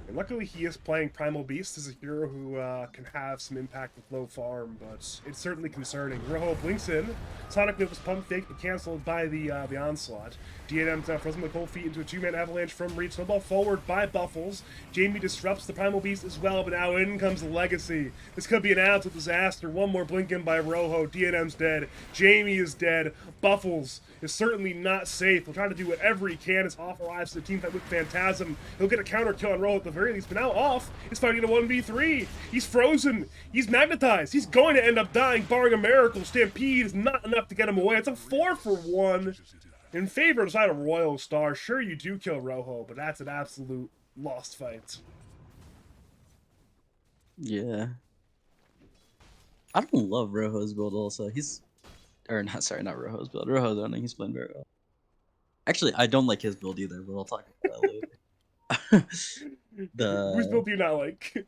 And luckily, he is playing Primal Beast as a hero who can have some impact with low farm, but it's certainly concerning. Rojo blinks in. Sonic Wave was pump fake, but cancelled by the onslaught. DNM's now frozen the cold feet into a two-man avalanche from Reed. Snowball forward by Buffles. Jamie disrupts the Primal Beast as well, but now in comes the Legacy. This could be an absolute disaster. One more blink in by Rojo. DNM's dead. Jamie is dead. Buffles is certainly not safe. He'll try to do whatever he can as Off arrives to the team fight with Phantasm. He'll get a counter kill on Rojo at the very least, but now Off is fighting a 1v3. He's frozen. He's magnetized. He's going to end up dying, barring a miracle. Stampede is not enough to get him away. It's a 4-for-1 in favor of the side of Royal Star. Sure, you do kill Rojo, but that's an absolute lost fight. Yeah. I don't love Rojo's build also. He's or not sorry, not Rojo's build. Rojo's owning, he's playing very well. Actually, I don't like his build either, but I'll talk about that later. Whose build do you not like?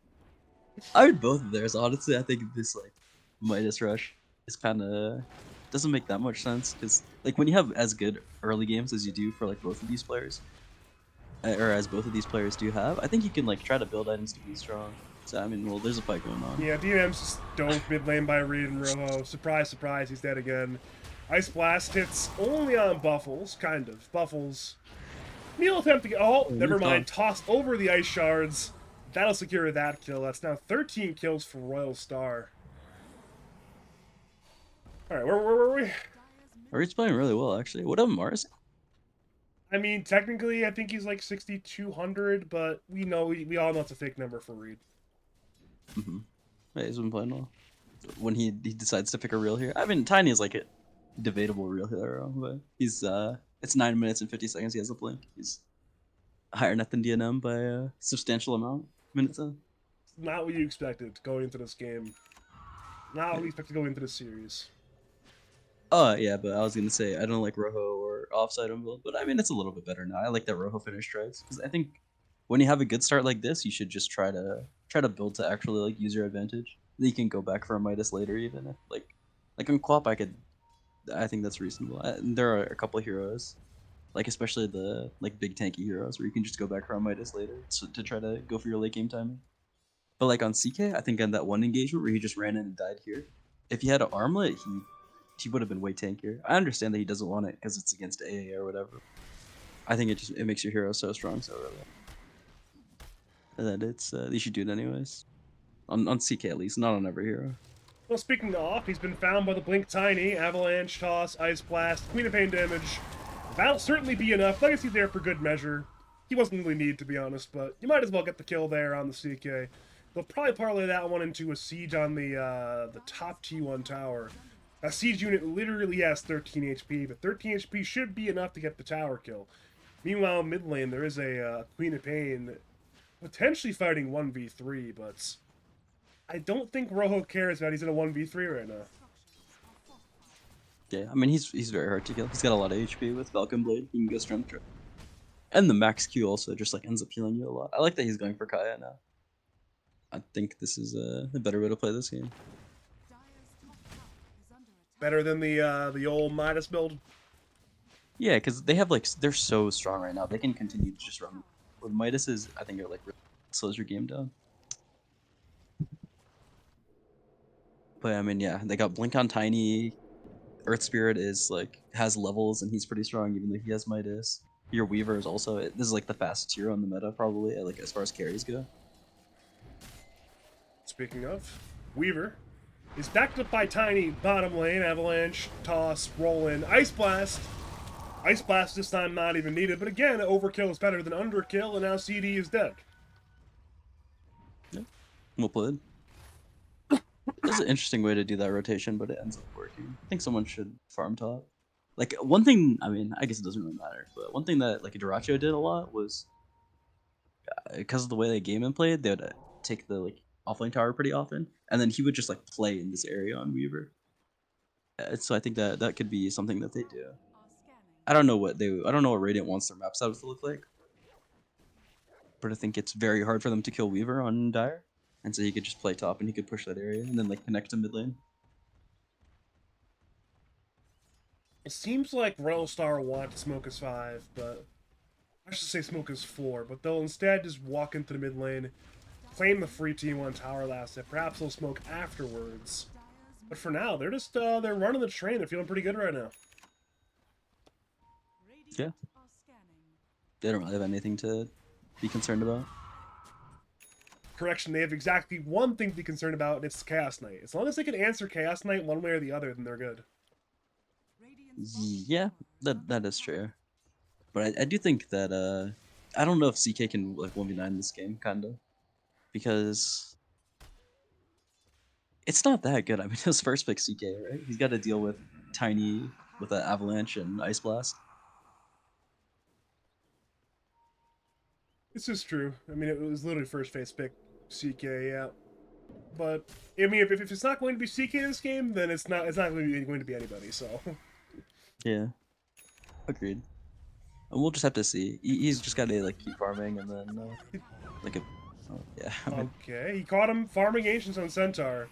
I read both of theirs, honestly. I think this like Midas Rush is kinda doesn't make that much sense because like when you have as good early games as you do for like both of these players, or as both of these players do have, I think you can like try to build items to be strong. So I mean, well, there's a fight going on. Yeah, DNM's just doped mid lane by Reed and Rojo. Surprise, surprise, he's dead again. Ice Blast hits only on Buffles, kind of. Buffles. Neil attempt to get. Oh, never mind. Tossed over the ice shards. That'll secure that kill. That's now 13 kills for Royal Star. Alright, where were we? Reed's playing really well, actually. What up, Mars? I mean, technically, I think he's like 6,200, but we all know it's a fake number for Reed. Mm-hmm. Yeah, he's been playing well. When he decides to pick a real hero, I mean, Tiny is like a debatable real hero, but he's it's 9 minutes and 50 seconds. He has a blink. He's higher net than DNM by a substantial amount. Minutes in. Not what you expected going into this game. Not what you expected going into this series. Oh yeah, but I was gonna say I don't like Rojo or offside on build, but I mean it's a little bit better now. I like that Rojo finish tries because I think when you have a good start like this, you should just try to build to actually like use your advantage. Then you can go back for a Midas later, even if like on Quap I think that's reasonable. There are a couple of heroes, like especially the like big tanky heroes, where you can just go back for a Midas later to try to go for your late game timing. But like on CK, I think on that one engagement where he just ran in and died here, if he had an armlet, he would have been way tankier. I understand that he doesn't want it because it's against AA or whatever. I think it makes your hero so strong so early. And that it's you should do it anyways. On CK at least, not on every hero. Well, speaking of, he's been found by the Blink Tiny, Avalanche, Toss, Ice Blast, Queen of Pain damage. That'll certainly be enough. Legacy there for good measure. He wasn't really needed, to be honest, but you might as well get the kill there on the CK. They'll probably parlay that one into a siege on the top T1 tower. A siege unit literally has 13 HP, but 13 HP should be enough to get the tower kill. Meanwhile, mid lane, there is a Queen of Pain potentially fighting 1v3, but I don't think Rojo cares about he's in a 1v3 right now. Yeah, I mean he's very hard to kill. He's got a lot of HP with Falcon Blade. He can go strength trip. And the max Q also just like ends up healing you a lot. I like that he's going for Kaya now. I think this is a better way to play this game. Better than the old Midas build. Yeah, because they have like they're so strong right now. They can continue to just run. With Midas is I think it like really slows your game down. But I mean yeah, they got Blink on Tiny. Earth Spirit is like has levels and he's pretty strong even though he has Midas. Your Weaver is also this is like the fastest hero in the meta probably like as far as carries go. Speaking of, Weaver is backed up by Tiny, bottom lane, Avalanche, Toss, roll in, Ice Blast. Ice Blast this time not even needed, but again, overkill is better than underkill, and now CD is dead. Yeah. Well played. It's an interesting way to do that rotation, but it ends up working. I think someone should farm top. Like one thing, I mean, I guess it doesn't really matter, but one thing that like Dyrachyo did a lot was because of the way they game and played, they would take the like offlane tower pretty often, and then he would just like play in this area on Weaver. So I think that that could be something that they do. I don't know what Radiant wants their map setup to look like, but I think it's very hard for them to kill Weaver on Dire, and so he could just play top and he could push that area and then like connect to mid lane. It seems like Royal Star want to smoke as 5, but I should say smoke as 4, but they'll instead just walk into the mid lane, claim the free team on tower last hit. Perhaps they'll smoke afterwards. But for now, they're just they're running the train. They're feeling pretty good right now. Yeah. They don't really have anything to be concerned about. Correction, they have exactly one thing to be concerned about, and it's Chaos Knight. As long as they can answer Chaos Knight one way or the other, then they're good. Yeah, that is true. But I do think that I don't know if CK can like 1v9 this game, kinda. Because it's not that good. I mean, his first pick CK, right? He's got to deal with Tiny with an Avalanche and Ice Blast. This is true. I mean, it was literally first face pick CK, yeah. But I mean, if it's not going to be CK this game, then it's not going to be anybody. So Yeah, agreed. And we'll just have to see. He's just got to like keep farming and then like a yeah. I mean, okay, he caught him farming Ancients on Centaur.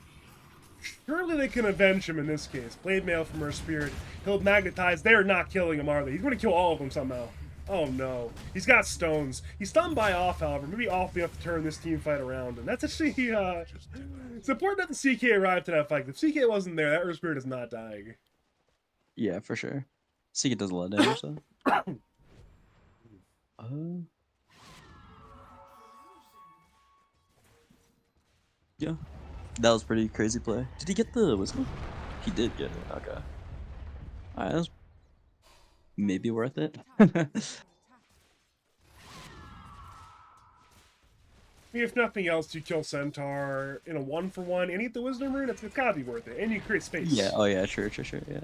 Surely they can avenge him in this case. Blade Mail from her Spirit. He'll magnetize. They're not killing him, are they? He's going to kill all of them somehow. Oh no. He's got stones. He's stunned by Off, however. Maybe Off will be able to turn this team fight around. And that's actually, it's important that the CK arrived to that fight. If CK wasn't there, that Earth Spirit is not dying. yeah, for sure. Seagate does a lot of damage though. Yeah, that was pretty crazy play. Did he get the whistle? He did get it. Okay. Alright, that was maybe worth it. I mean, if nothing else, you kill Centaur in a 1-for-1 and eat the Wisdom Rune, it's gotta be worth it. And you create space. Yeah, oh yeah, sure, yeah.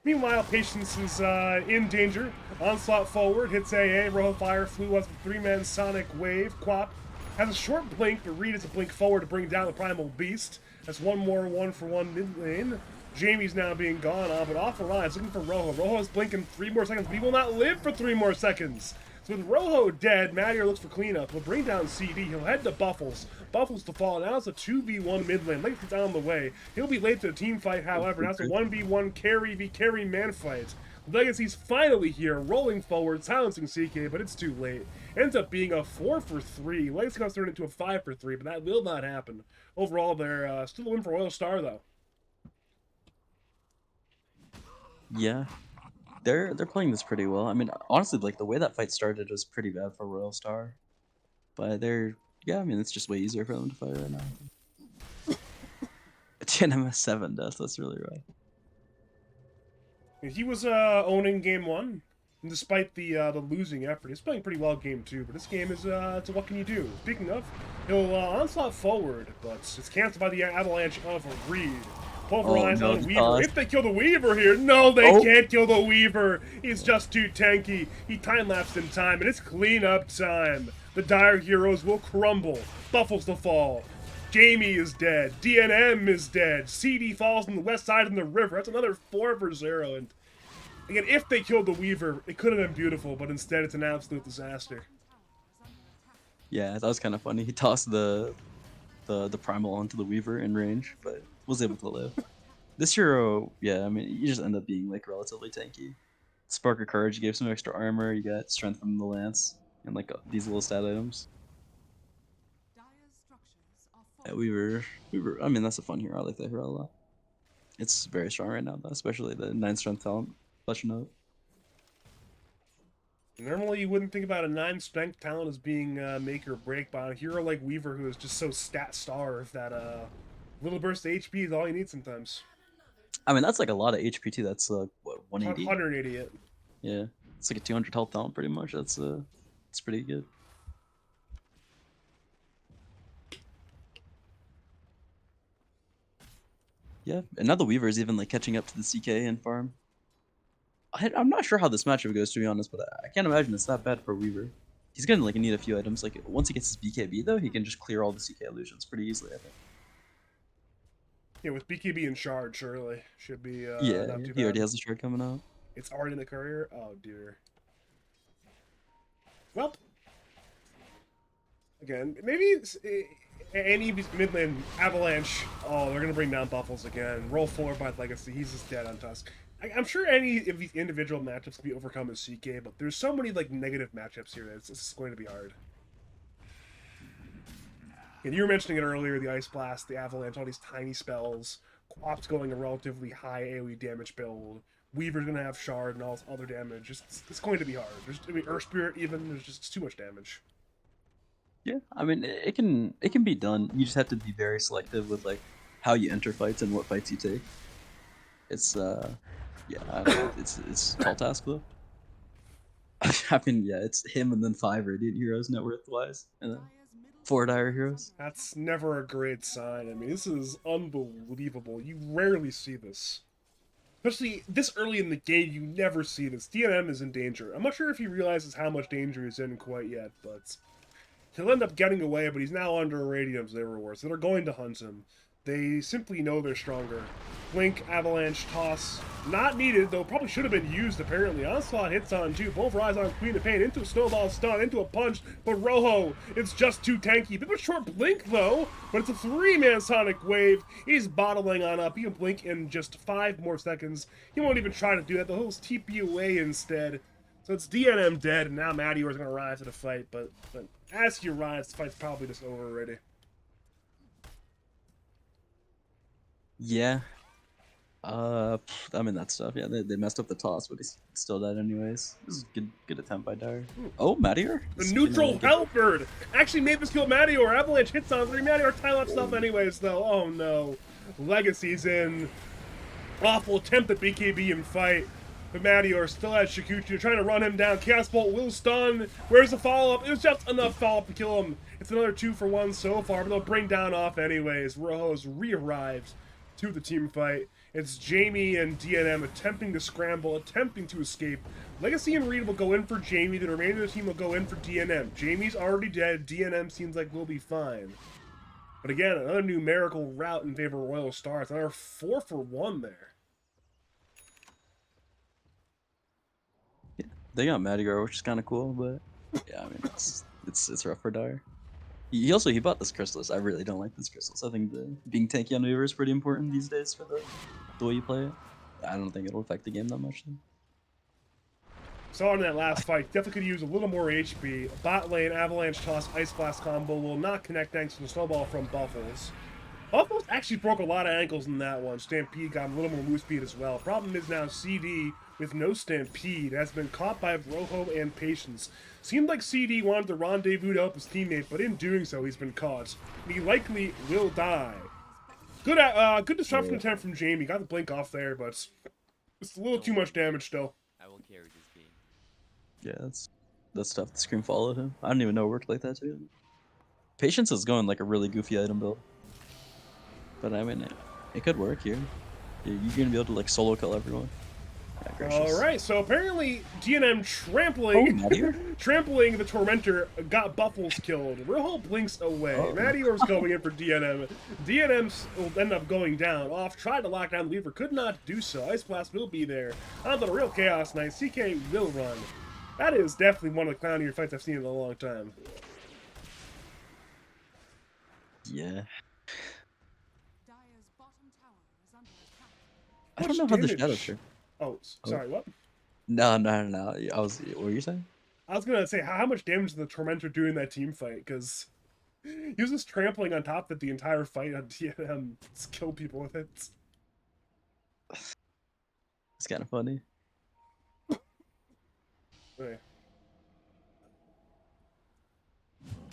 Meanwhile, Patience is in danger. Onslaught forward, hits AA, Rojo Fire, Flew was a 3-man Sonic Wave. Quap has a short blink, but Reed is a blink forward to bring down the Primal Beast. That's one more 1-for-1 mid lane. Jamie's now being gone on, but off the line, looking for Rojo. Rojo is blinking 3 more seconds, but he will not live for 3 more seconds. So with Rojo dead, Mattier looks for cleanup. He'll bring down CD. He'll head to Buffles. Buffles to fall. Now it's a 2v1 mid lane. Late is on the way. He'll be late to the team fight, however. Now it's a 1v1 carry v carry man fight. Legacy's finally here, rolling forward, silencing CK, but it's too late. Ends up being a 4-for-3. Legacy got turned into a 5-for-3, but that will not happen. Overall, they're still a win for Royal Star, though. Yeah. They're playing this pretty well. I mean, honestly, like the way that fight started was pretty bad for Royal Star. But yeah, I mean, it's just way easier for them to fight right now. TNMS 7 deaths, that's really rough. He was owning game 1, and despite the losing effort, he's playing pretty well game 2. But this game is it's a what can you do? Speaking of, he'll onslaught forward, but it's canceled by the avalanche of a Reed. Pulverize on Weaver. If they kill the Weaver here, no, they can't kill the Weaver. He's just too tanky. He time-lapsed in time, and it's cleanup time. The Dire Heroes will crumble. Buffles to fall. Jamie is dead. DNM is dead. CD falls on the west side of the river. That's another 4-for-0. And again, if they killed the Weaver, it could have been beautiful, but instead it's an absolute disaster. Yeah, that was kind of funny. He tossed the Primal onto the Weaver in range, but was able to live. This hero, yeah, I mean, you just end up being like relatively tanky. Spark of Courage gave some extra armor. You got strength from the lance and like these little stat items. Yeah, Weaver. I mean, that's a fun hero. I like that hero a lot. It's very strong right now, though, especially the 9 strength talent. Flesh note. Normally, you wouldn't think about a 9 strength talent as being make or break, but a hero like Weaver, who is just so stat starved that little burst of HP is all you need sometimes. I mean, that's like a lot of HP too. That's what, 180? 180 it. Yeah, it's like a 200 health talent pretty much. That's it's pretty good. Yeah, and now the Weaver is even like catching up to the CK and farm. I'm not sure how this matchup goes, to be honest, but I can't imagine it's that bad for Weaver. He's gonna like need a few items. Like once he gets his BKB though, he can just clear all the CK illusions pretty easily, I think. Yeah, with BKB and Shard, surely should be Yeah, not too he already bad. has the shard coming out. It's already in the courier. Oh dear. Well, again, maybe it's, any mid lane Avalanche. Oh, they're gonna bring down Buffles again. Roll forward by Legacy. He's just dead on Tusk. I'm sure any of these individual matchups can be overcome as CK, but there's so many like negative matchups here that it's going to be hard. And you were mentioning it earlier, the Ice Blast, the Avalanche, all these tiny spells. Quap's going a relatively high AoE damage build. Weaver's gonna have Shard and all this other damage. It's going to be hard. I mean, Earth Spirit even, there's just too much damage. Yeah, I mean it can be done. You just have to be very selective with like how you enter fights and what fights you take. It's yeah, I don't know, it's a tall task though. I mean yeah, it's him and then 5 Radiant Heroes net worth wise, and then 4 Dire Heroes. That's never a great sign. I mean, this is unbelievable. You rarely see this. Especially this early in the game, you never see this. DNM is in danger. I'm not sure if he realizes how much danger he's in quite yet, but he'll end up getting away, but he's now under a Radiant Observer, so they're going to hunt him. They simply know they're stronger. Blink, Avalanche, Toss, not needed, though probably should have been used apparently. Onslaught hits on too, both rise on Queen of Pain, into a Snowball stun, into a punch, but Rojo, it's just too tanky. Bit of a short blink though, but it's a 3-man Sonic Wave. He's bottling on up, he can blink in just 5 more seconds. He won't even try to do that, the he'll TP away instead. So it's DNM dead, and now Meteor's gonna rise to the fight, but as he arrives, the fight's probably just over already. Yeah. I mean that stuff. Yeah, they messed up the toss, but he's still dead anyways. This is good attempt by Dire. Oh, Meteor. The neutral Hellbird actually made this kill Meteor. Avalanche hits on 3. Meteor time up stuff anyways though. Oh no. Legacy's in. Awful attempt at BKB and fight. But Meteor still has Shukuchi. They're trying to run him down. Chaos Bolt will stun. Where's the follow-up? It was just enough follow-up to kill him. It's another 2 for 1 so far, but they'll bring down off anyways. Rojo's re-arrives to the team fight. It's Jamie and DNM attempting to scramble, attempting to escape. Legacy and Reed will go in for Jamie. The remainder of the team will go in for DNM. Jamie's already dead. DNM seems like we'll be fine. But again, another numerical route in favor of Royal Stars. Another 4 for 1 there. Yeah, they got Meteor, which is kind of cool, but yeah, I mean it's rough for Dire. He bought this Chrysalis. I really don't like this Chrysalis. I think being tanky on Weaver is pretty important these days for the way you play it. I don't think it'll affect the game that much though. Saw in that last fight, definitely could use a little more HP. Bot lane, Avalanche Toss, Ice Blast combo will not connect thanks to the Snowball from Buffles. Buffles actually broke a lot of ankles in that one. Stampede got a little more move speed as well. Problem is now CD, with no Stampede, has been caught by Rojo and Patience. Seemed like CD wanted to rendezvous to help his teammate, but in doing so, he's been caught. He likely will die. Good disruption attempt from Jamie. Got the blink off there, but it's a little too much damage still. I will carry this game. Yeah, that's tough. The Scream followed him. I didn't even know it worked like that too. Patience is going like a really goofy item build. But I mean, it could work here. You're gonna be able to like solo kill everyone. Alright, so apparently DNM trampling the Tormentor got Buffles killed. Rojo blinks away. Meteor's going in for DNM. DNM will end up going down. Off, tried to lock down the Weaver, could not do so. Ice Blast will be there. On the real Chaos Knight, CK will run. That is definitely one of the clownier fights I've seen in a long time. Yeah. Dire's bottom tower is under attack. I don't know how the Shadow Trick. Oh, sorry, what? No. What were you saying? I was gonna say, how much damage did the Tormentor do in that team fight? Because he was just trampling on top of it the entire fight on DNM. Just kill people with it. It's kind of funny. Okay.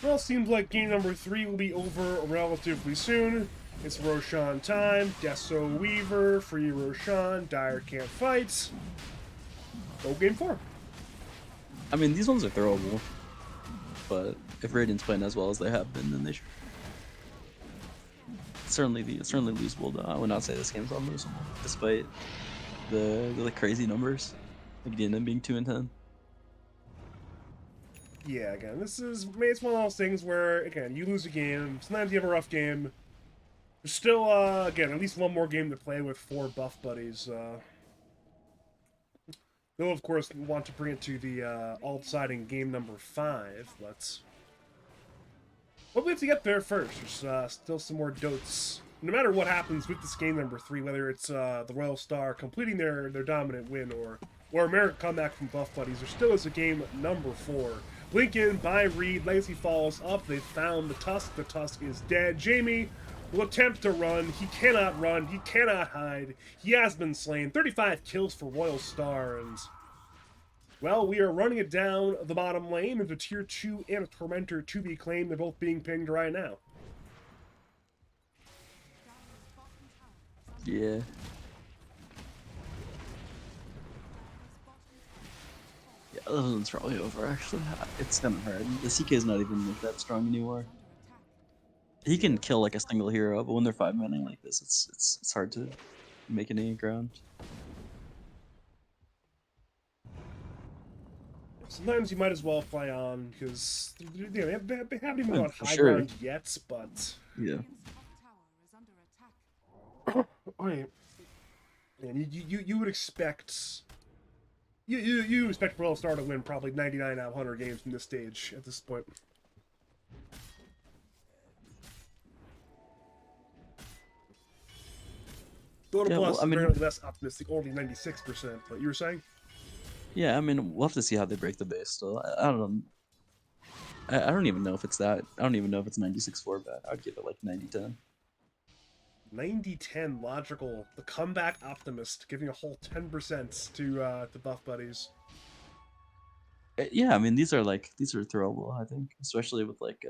Well, seems like game number 3 will be over relatively soon. It's Roshan time. Deso Weaver, free Roshan, Dire can't fight. Go game 4. I mean, these ones are throwable. But if Radiant's playing as well as they have been, then they should. certainly losable though. I would not say this game's unlosable, despite the crazy numbers, like DNM being 2-10. Yeah, again, it's one of those things where, again, you lose a game, sometimes you have a rough game. There's still, again, at least one more game to play with 4 buff buddies. They'll, of course, want to bring it to the alt side in game number 5, but we have to get there first. There's still some more dotes. No matter what happens with this game number 3, whether it's the Royal Star completing their dominant win or America comeback from buff buddies, there still is a game number 4. Lincoln by Reed, Legacy falls up, they found the Tusk is dead. Jamie will attempt to run, he cannot hide, he has been slain. 35 kills for Royal Star, and well, we are running it down the bottom lane. There's a tier 2 and a Tormentor to be claimed, they're both being pinged right now. Yeah. Yeah, this one's probably over, actually. It's kind of hard. The CK is not even like, that strong anymore. He can kill like a single hero, but when they're 5-manning like this, it's hard to make any ground. Sometimes you might as well play on, because they haven't even gone For high sure. ground yet, but... Yeah. And you would expect... You expect Royal Star to win probably 99 out of 100 games from this stage at this point. Dota Yeah, Plus well, I mean- is apparently less optimistic, only 96%, but you were saying? Yeah, I mean, we'll have to see how they break the base still. I don't know. I don't even know if it's that. I don't even know if it's 96-4 bad. I'd give it like 90-10. 90-10 logical. The comeback optimist giving a whole 10% to buff buddies. Yeah, I mean, these are throwable, I think. Especially with like,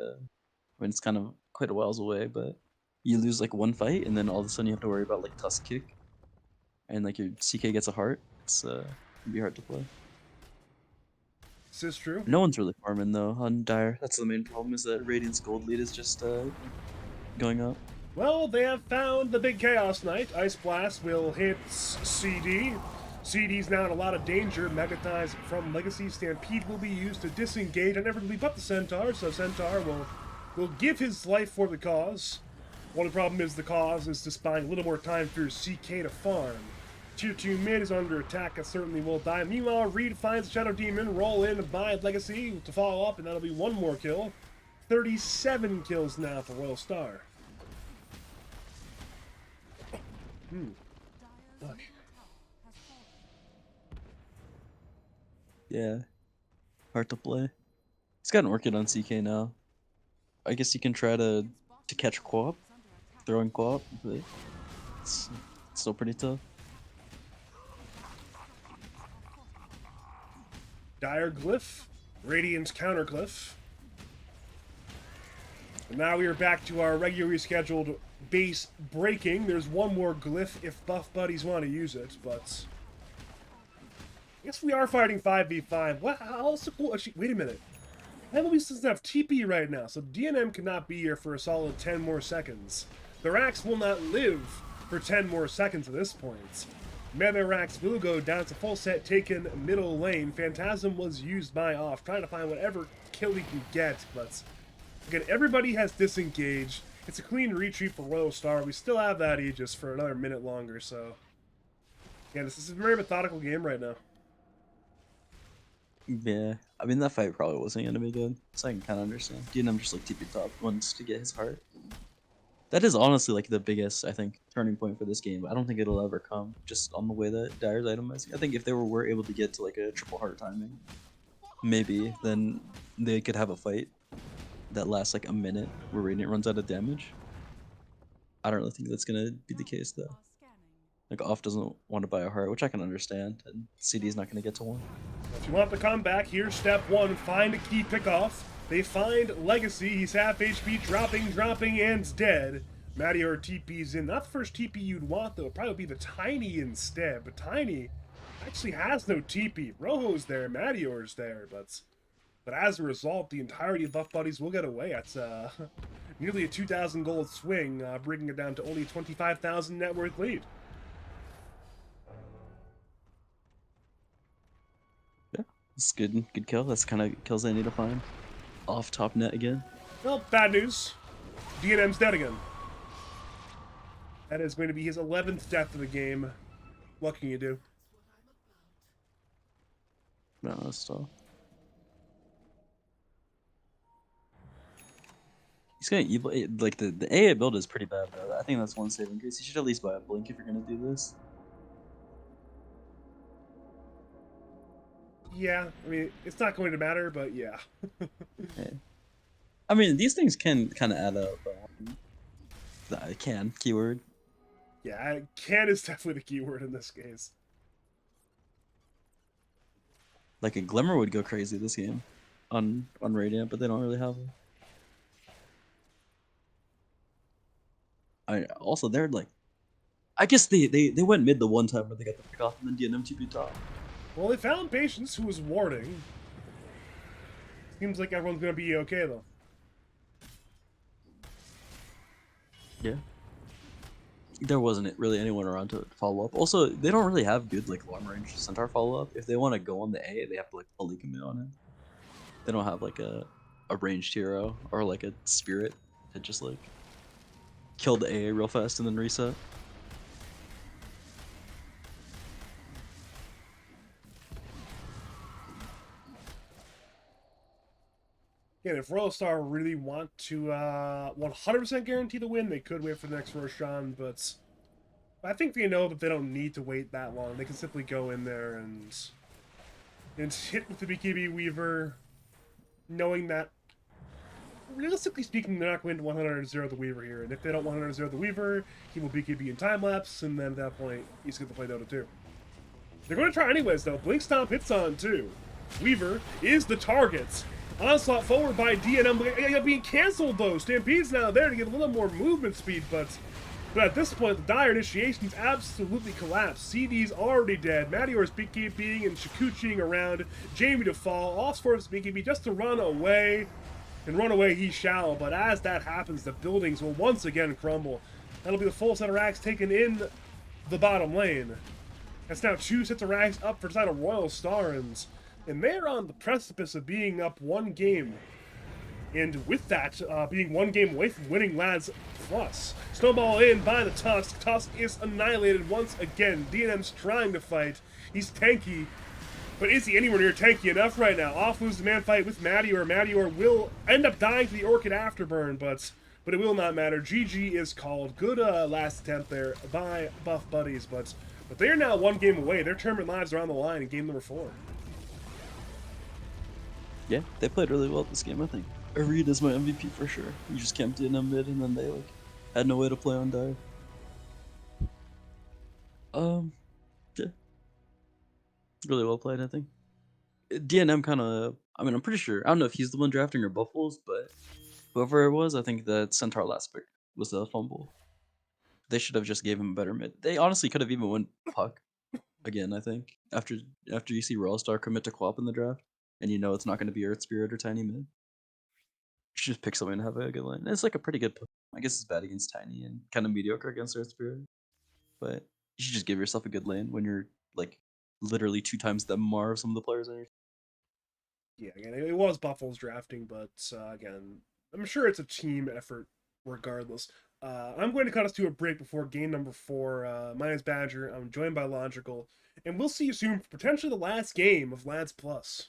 when it's kind of quite a whiles away, but you lose like one fight and then all of a sudden you have to worry about like Tusk Kick. And like your CK gets a heart. It's, can be hard to play. This is true. No one's really farming though on Dire. That's the main problem, is that Radiant's gold lead is just going up. Well, they have found the big Chaos Knight. Ice Blast will hit CD. CD's now in a lot of danger. Megatized from Legacy. Stampede will be used to disengage on everybody but the Centaur, so Centaur will give his life for the cause. One problem is the cause is just buying a little more time for CK to farm. Tier 2 mid is under attack, it certainly will die. Meanwhile, Reed finds the Shadow Demon, roll in by Legacy to follow up, and that'll be one more kill. 37 kills now for Royal Star. Look. Yeah. Hard to play. He's got an Orchid on CK now. I guess you can try to catch co-op, throwing co-op, but it's still pretty tough. Dire Glyph, Radiant's Counter Glyph. And now we are back to our regularly scheduled base breaking. There's one more glyph if buff buddies want to use it, but I guess we are fighting 5v5. What? Also cool. Actually, wait a minute. Eloise doesn't have TP right now, so DNM cannot be here for a solid 10 more seconds. The Rax will not live for 10 more seconds at this point. Rax will go down to full set, taken middle lane. Phantasm was used by Off, trying to find whatever kill he can get, but again, everybody has disengaged. It's a clean retreat for Royal Star. We still have that Aegis for another minute longer, so yeah, this is a very methodical game right now. Yeah, I mean, that fight probably wasn't going to be good, so I can kind of understand. DNM just like TP top once to get his heart. That is honestly like the biggest, I think, turning point for this game. But I don't think it'll ever come just on the way that Dire's itemizing. I think if they were able to get to like a triple heart timing, maybe then they could have a fight that lasts like a minute where Radiant runs out of damage. I don't really think that's gonna be the case though. Like Off doesn't want to buy a heart, which I can understand, and CD's not gonna get to one. If you want the comeback, here's step one, find a key pickoff. They find Legacy, he's half HP, dropping, and dead. Madior TP's in. Not the first TP you'd want, though. It'd probably be the Tiny instead, but Tiny actually has no TP. Rojo's there, Madior's there, but But as a result, the entirety of Buff Buddies will get away. That's nearly a 2,000 gold swing, bringing it down to only 25,000 net worth lead. Yeah, it's good. Good kill. That's kind of kills I need to find. Off top net again. Well, bad news. DNM's dead again. That is going to be his 11th death of the game. What can you do? No, that's tough. He's gonna evil like the AA build is pretty bad though. I think that's one saving grace. You should at least buy a blink if you're gonna do this. Yeah, I mean, it's not going to matter, but yeah. Yeah. I mean, these things can kind of add up. It can keyword. Yeah, can is definitely the keyword in this case. Like a Glimmer would go crazy this game on Radiant, but they don't really have them. Also they're like, I guess they went mid the one time where they got the pick off and then DNM TP top. Well, they found Patience, who was warding. Seems like everyone's gonna be okay though. Yeah. There wasn't really anyone around to follow up. Also, they don't really have good like long range centaur follow up. If they want to go on the A, they have to like fully commit on it. They don't have like a ranged hero or like a spirit to just like kill the AA real fast and then reset. Again, if Royal Star really want to 100% guarantee the win, they could wait for the next Roshan, but I think they know that they don't need to wait that long. They can simply go in there and hit with the BKB Weaver, knowing that, realistically speaking, they're not going to 100-0 the Weaver here. And if they don't 100-0 the Weaver, he will BKB in time-lapse, and then at that point, he's going to play Dota 2. They're going to try anyways, though. Blink Stomp hits on, too. Weaver is the target. Onslaught forward by DNM, being cancelled though. Stampede's now there to get a little more movement speed, but at this point, the Dire Initiation's absolutely collapsed. CD's already dead. Madior's BKBing and Shikuchiing around. Jamie to fall. Allsforce's BKB just to run away. And run away he shall, but as that happens, the buildings will once again crumble. That'll be the full set of racks taken in the bottom lane. That's now 2 sets of racks up for the side of Royal Star, and they're on the precipice of being up 1 game. And with that, being 1 game away from winning Lads Plus. Snowball in by the Tusk. Tusk is annihilated once again. DNM's trying to fight. He's tanky. But is he anywhere near tanky enough right now? Off loses the man fight with Madior. Madior will end up dying to the Orchid Afterburn, but it will not matter. GG is called. Good last attempt there by Buff Buddies, but they are now 1 game away. Their tournament lives are on the line in game number 4. Yeah, they played really well this game, I think. Arid is my MVP for sure. You just camped in a mid and then they like had no way to play on dive. Yeah. Really well played, I think. DNM kind of, I mean, I'm pretty sure, I don't know if he's the one drafting or Buffalo's, but whoever it was, I think that Centaur last pick was the fumble. They should have just gave him a better mid. They honestly could have even went Puck again, I think. After you see Royal Star commit to Quap in the draft, and you know it's not going to be Earth Spirit or Tiny mid. You should just pick someone and have a good lane. It's like a pretty good pick. I guess it's bad against Tiny and kind of mediocre against Earth Spirit. But you should just give yourself a good lane when you're like literally 2 times the MR of some of the players on your team. Yeah, again, it was Buffalo's drafting, but again, I'm sure it's a team effort regardless. I'm going to cut us to a break before game number 4. My name is Badger. I'm joined by Logical, and we'll see you soon for potentially the last game of Lads Plus.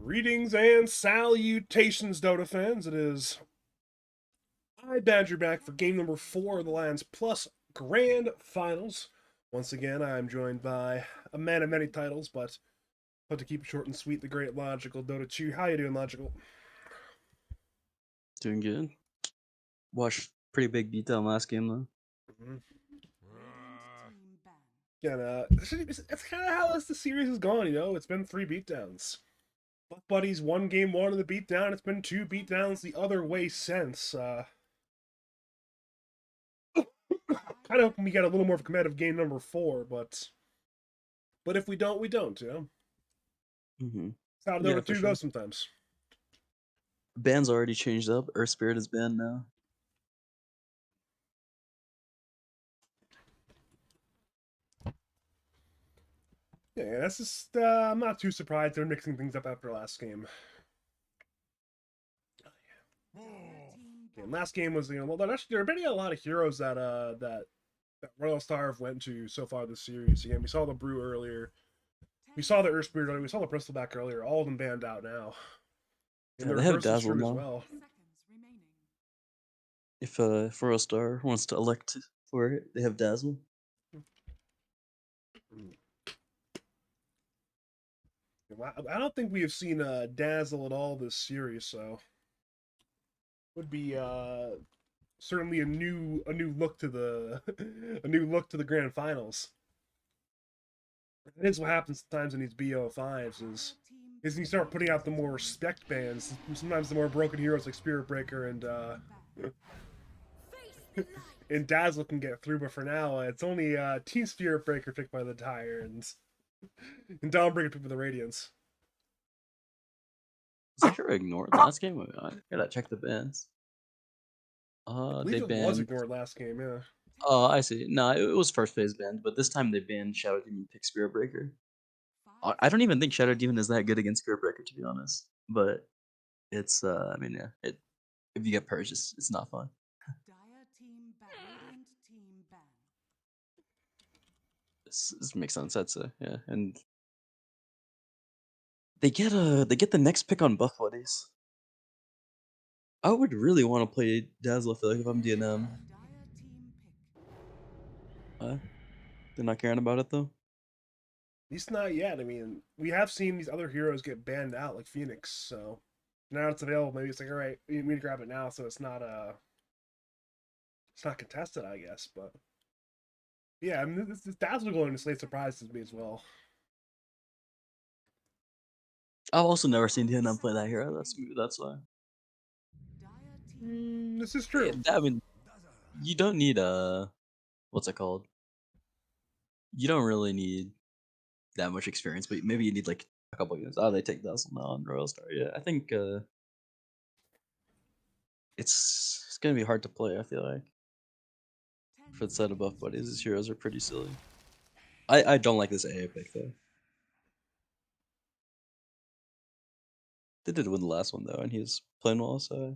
Greetings and salutations, Dota fans. It is I, Badger, back for game number 4 of the Lions Plus Grand Finals. Once again, I'm joined by a man of many titles, but to keep it short and sweet, the great Logical Dota Chew. How you doing, Logical? Doing good. Watched pretty big beatdown last game though. Yeah, it's kind of how the series has gone, you know? It's been 3 beatdowns. Buff Buddies won game 1 of the beatdown. It's been 2 beatdowns the other way since. Kind of hoping we get a little more of a competitive game number 4, but if we don't, we don't, you know? Mm-hmm. It's how Yeah, Dota for 2 sure. goes sometimes. Band's already changed up. Earth Spirit is banned now. Yeah, that's just, I'm not too surprised they're mixing things up after last game. And last game was, you know, well, there have been a lot of heroes that Royal Star have went to so far this series. Again, we saw the Brew earlier. We saw the Earth Spirit earlier. We saw the Bristleback earlier. All of them banned out now. And Yeah, the they have reverse is Dazzle true as now. well. If Royal Star wants to elect for it, they have Dazzle. I don't think we have seen Dazzle at all this series, so would be certainly a new look to the a new look to the grand finals. That is what happens sometimes in these BO5s is you start putting out the more respect bands. Sometimes the more broken heroes like Spirit Breaker and Dazzle can get through, but for now it's only Team Spirit Breaker picked by the Tire and Dawnbreaker picked by the Radiance. Was Hero ignored last game? I gotta check the bans. I They believe it was banned. ignored last game, yeah. Oh, I see. No, it was first phase banned, but this time they banned Shadow Demon pick Spirit Breaker. I don't even think Shadow Demon is that good against Spirit Breaker, to be honest. But it's I mean, yeah, if you get purged, it's not fun. This makes sense. That's yeah, and they get the next pick on Buff Buddies. I would really want to play Dazzle. I feel like if I'm DNM, they're not caring about it though. At least not yet. I mean, we have seen these other heroes get banned out, like Phoenix. So now it's available. Maybe it's like, all right, we need to grab it now, so it's not contested, I guess. But yeah, I mean, this Dazzle going to Slate surprises me as well. I've also never seen DNM play that hero. That's why. This is true. I mean, you don't need what's it called? You don't really need that much experience, but maybe you need like a couple games. Oh, they take Dazzle now on Royal Star. Yeah, I think it's gonna be hard to play. I feel like for the set of Buff Buddies, these heroes are pretty silly. I don't like this AA pick though. They did win the last one though, and he was playing well, so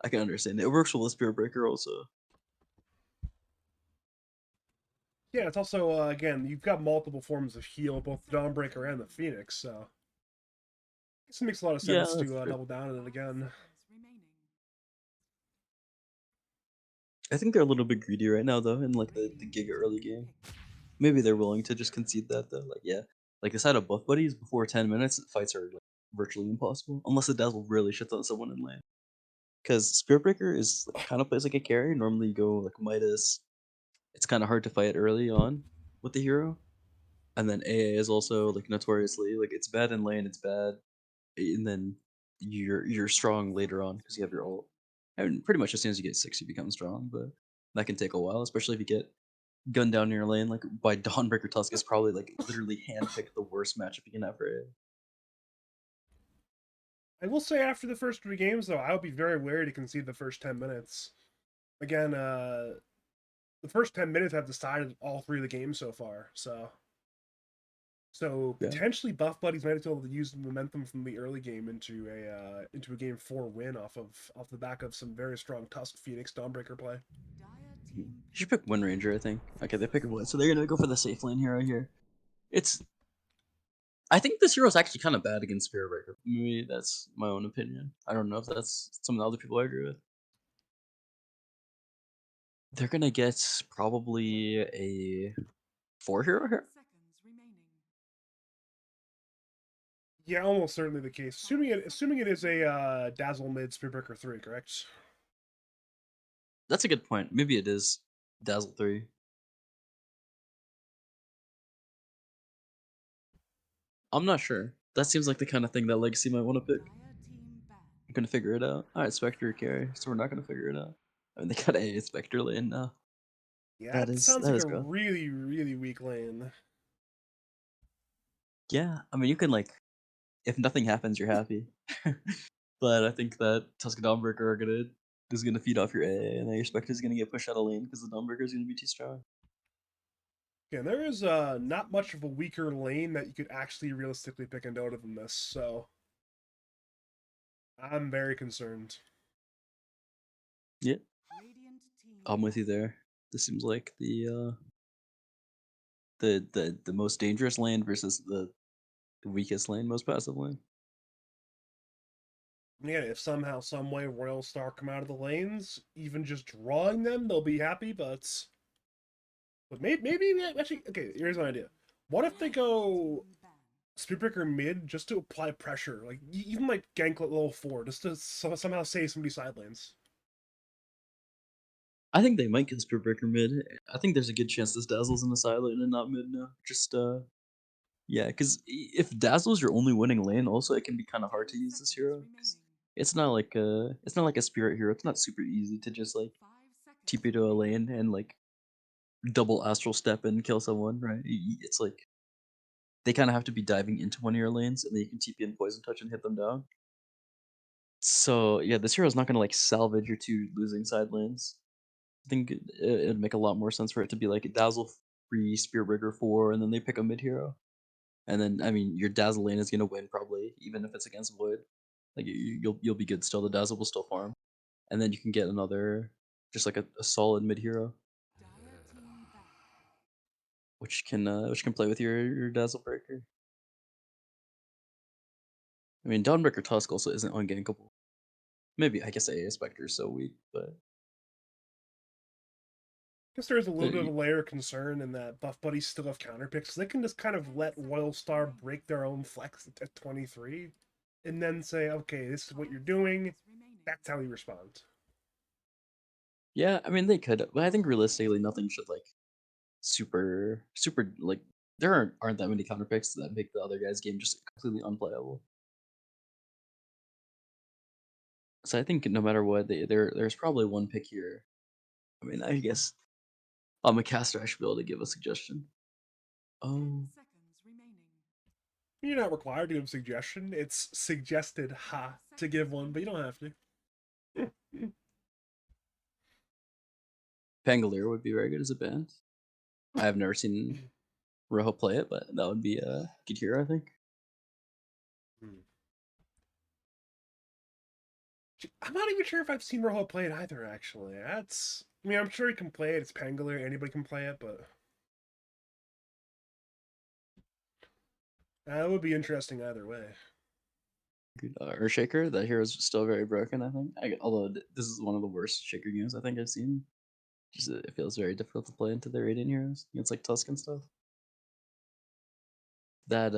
I can understand it. It works with the Spirit Breaker also. Yeah, it's also again, you've got multiple forms of heal, both the Dawnbreaker and the Phoenix. So this makes a lot of Yeah, sense that's to true. double down on it again. I think they're a little bit greedy right now though, in like the Giga early game. Maybe they're willing to just concede that though. Like yeah, like the side of Buff Buddies before 10 minutes, fights are like virtually impossible unless the Dazzle really shits on someone in lane. Because Spirit Breaker is kind of plays like a carry. Normally you go like Midas. It's kind of hard to fight early on with the hero, and then AA is also like notoriously like it's bad in lane. It's bad, and then you're strong later on because you have your ult. And pretty much as soon as you get 6, you become strong, but that can take a while, especially if you get gunned down in your lane. Like by Dawnbreaker Tusk is probably like literally handpicked the worst matchup you can have for it. I will say after the first 3 games, though, I would be very wary to concede the first 10 minutes. Again, the first 10 minutes have decided all 3 of the games so far. So Yeah. potentially Buff Buddies might be able to use the momentum from the early game into a game 4 win off the back of some very strong Tusk Phoenix Dawnbreaker play. You should pick Wind Ranger, I think. Okay, they pick Wind, so they're gonna go for the safe lane hero here. It's I think this hero is actually kind of bad against Spirit Breaker. Maybe that's my own opinion. I don't know if that's something other people agree with. They're gonna get probably a 4 hero here. Seconds remaining. Yeah, almost certainly the case. Assuming it is a Dazzle mid Spearbreaker 3, correct? That's a good point. Maybe it is Dazzle 3. I'm not sure. That seems like the kind of thing that Legacy might want to pick. Dire team ban. I'm gonna figure it out. Alright, Spectre carry, so we're not gonna figure it out. I mean, they got a Spectre lane now. Yeah, that sounds That like is a rough. really, really weak lane. Yeah, I mean, you can like, if nothing happens, you're happy. But I think that Tusk and Dawnbreaker is gonna feed off your A, and then your Spectre is gonna get pushed out of lane because the Dawnbreaker is gonna be too strong. Yeah, there is not much of a weaker lane that you could actually realistically pick a Dota than this, so I'm very concerned. Yeah, Radiant team. I'm with you there. This seems like the most dangerous lane versus the weakest lane, most passive lane. Yeah, if somehow, some way, Royal Star come out of the lanes, even just drawing them, they'll be happy. But maybe actually, okay. Here's an idea. What if they go Team ban. Spearbreaker mid just to apply pressure, like even like gank at level 4, just to somehow save somebody's side lanes. I think they might get Spearbreaker mid. I think there's a good chance this Dazzle's in the side lane and not mid now. Just yeah, because if Dazzle's your only winning lane, also it can be kind of hard to use this hero. 'Cause it's not like a spirit hero. It's not super easy to just like 5 seconds TP to a remaining. lane and like double astral step and kill someone, right? It's like they kind of have to be diving into one of your lanes, and then you can TP and poison touch and hit them down. So yeah, this hero's not gonna like salvage your two losing side lanes. I think it'd make a lot more sense for it to be like a Dazzle free Spearbreaker 4, and then they pick a mid hero. And then I mean your Dazzle lane is gonna win probably, even if it's against Void. Like you'll be good still. The Dazzle will still farm, and then you can get another just like a solid mid hero, Dire team ban. which can play with your Dazzle Breaker. I mean Dawnbreaker Tusk also isn't ungankable. Maybe I guess AA Spectre is so weak, but Guess there's a little bit of the, a layer of concern in that Buff Buddies still have counter picks. So they can just kind of let Royal Star break their own flex at 23, and then say, "Okay, this is what you're doing. Remaining. That's how we respond." yeah, I mean they could, but I think realistically nothing should like super like there aren't that many counter picks that make the other guy's game just completely unplayable. So I think no matter what, there's probably one pick here. I mean, I guess I'm a caster. I should be able to give a suggestion. 10 Oh, seconds remaining. You're not required to give a suggestion. It's suggested, to give one, but you don't have to. Pangolier would be very good as a band. I have never seen Rojo play it, but that would be a good hero, I think. I'm not even sure if I've seen Rojo play it either, actually. I mean, I'm sure he can play it. It's Pangolier. Anybody can play it, but it would be interesting either way. Earthshaker, that hero is still very broken, I think. Although this is one of the worst Shaker games I think I've seen. Just it feels very difficult to play into the Radiant heroes against like Tusk and stuff. That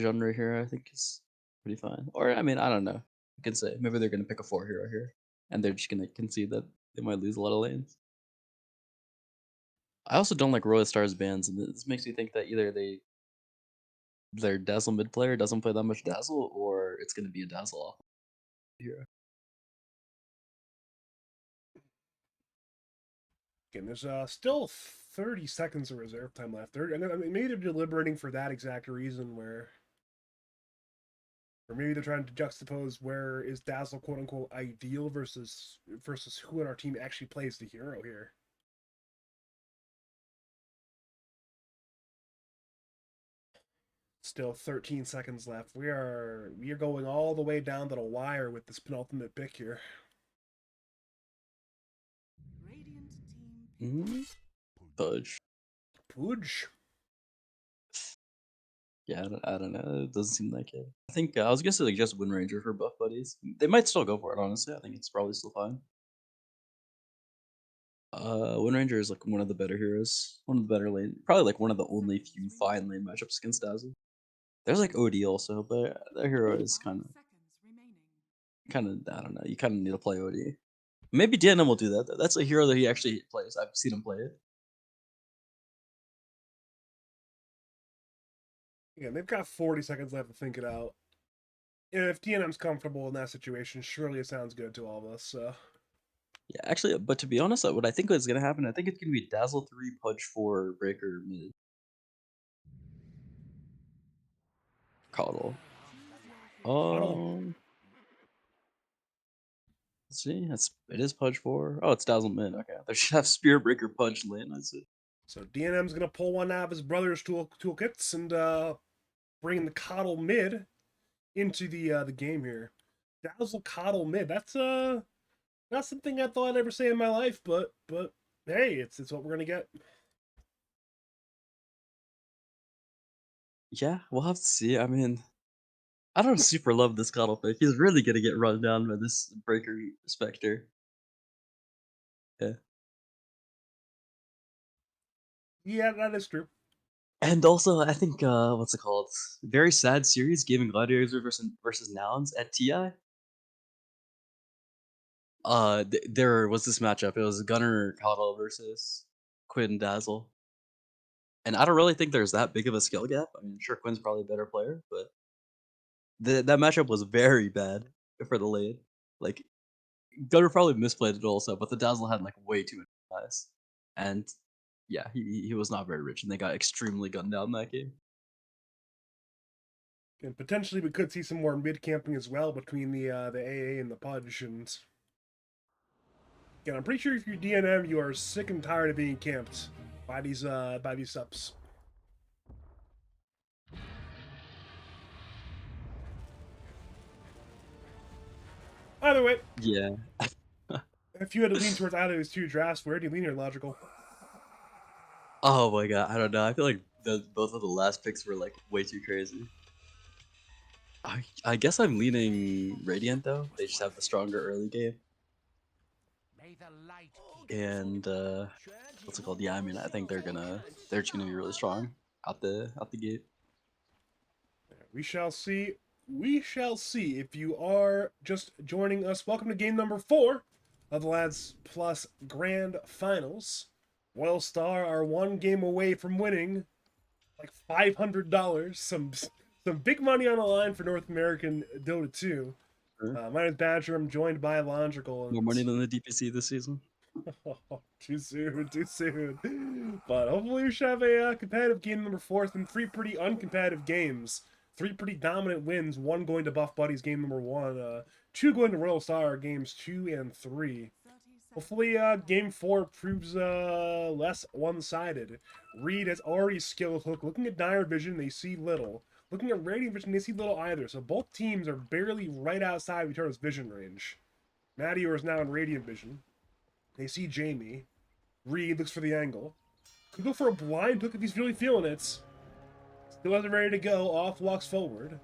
genre hero I think is pretty fine. Or I mean, I don't know. You can say maybe they're gonna pick a 4 hero here, and they're just gonna concede that they might lose a lot of lanes. I also don't like Royal Stars bans, and this makes me think that either their Dazzle mid player doesn't play that much Dazzle, or it's gonna be a Dazzle off hero. Again, there's still 30 seconds of reserve time left. I mean, maybe they're deliberating for that exact reason, or maybe they're trying to juxtapose where is Dazzle quote unquote ideal versus who in our team actually plays the hero here. Still 13 seconds left. We are going all the way down to the wire with this penultimate pick here. Radiant team Fudge. Pudge. Yeah, I don't know. It doesn't seem like it. I think I was gonna say like just Wind Ranger for buff buddies. They might still go for it. Honestly, I think it's probably still fine. Wind Ranger is like one of the better heroes, one of the better lane, probably like one of the only few fine lane matchups against Dazzle. There's like OD also, but that hero is kind of I don't know. You kind of need to play OD. Maybe DNM will do that though. That's a hero that he actually plays. I've seen him play it. Yeah, they've got 40 seconds left to think it out. And if DNM's comfortable in that situation, surely it sounds good to all of us. So Yeah, actually, but to be honest, what I think is gonna happen, I think it's gonna be Dazzle 3, Pudge 4, Breaker mid, Coddle. Um, let's see, it is Pudge 4. Oh, it's Dazzle mid. Okay, they should have Spear Breaker Pudge lane. I see. so DNM's gonna pull one out of his brother's toolkits and bring the Coddle mid into the game here. Dazzle Coddle mid. That's not something I thought I'd ever say in my life, but hey, it's what we're gonna get. Yeah, we'll have to see. I mean, I don't super love this Coddle pick. He's really gonna get run down by this Breaker Spectre. Yeah. Yeah, that is true. And also, I think what's it called? Very sad series, Gaming Gladiators versus Nouns at TI. There was this matchup. It was Gunner Coddle versus Quinn Dazzle, and I don't really think there's that big of a skill gap. I mean, sure, Quinn's probably a better player, but that matchup was very bad for the lane. Like Gunner probably misplayed it also, but the Dazzle had like way too many guys, and yeah, he was not very rich, and they got extremely gunned down that game. And potentially we could see some more mid camping as well between the AA and the Pudge. And again, I'm pretty sure if you're DNM, you are sick and tired of being camped by these subs. Either way, Yeah. if you had to lean towards either of these two drafts, where do you lean here, Logical? Oh my god, I don't know. I feel like both of the last picks were like way too crazy. I guess I'm leaning Radiant though. They just have the stronger early game. And what's it called? Yeah, I mean, I think they're just gonna be really strong out the gate. We shall see. We shall see. If you are just joining us, welcome to game number 4 of the Lads Plus Grand Finals. Royal Star are one game away from winning like $500. Some big money on the line for North American Dota 2. Sure. My name is Badger. I'm joined by Longical. More money than the DPC this season. Too soon. But hopefully we should have a competitive game number 4 and 3 pretty uncompetitive games. 3 pretty dominant wins, 1 going to Buff Buddies game number 1, 2 going to Royal Star games 2 and 3. Hopefully game 4 proves less one-sided. Reed has already skilled Hook. Looking at Dire Vision, they see little. Looking at Radiant Vision, they see little either. So both teams are barely right outside of each other's vision range. Mattior is now in Radiant Vision. They see Jamie. Reed looks for the angle. Could go for a blind Hook if he's really feeling it. Still hasn't ready to go. Off walks forward.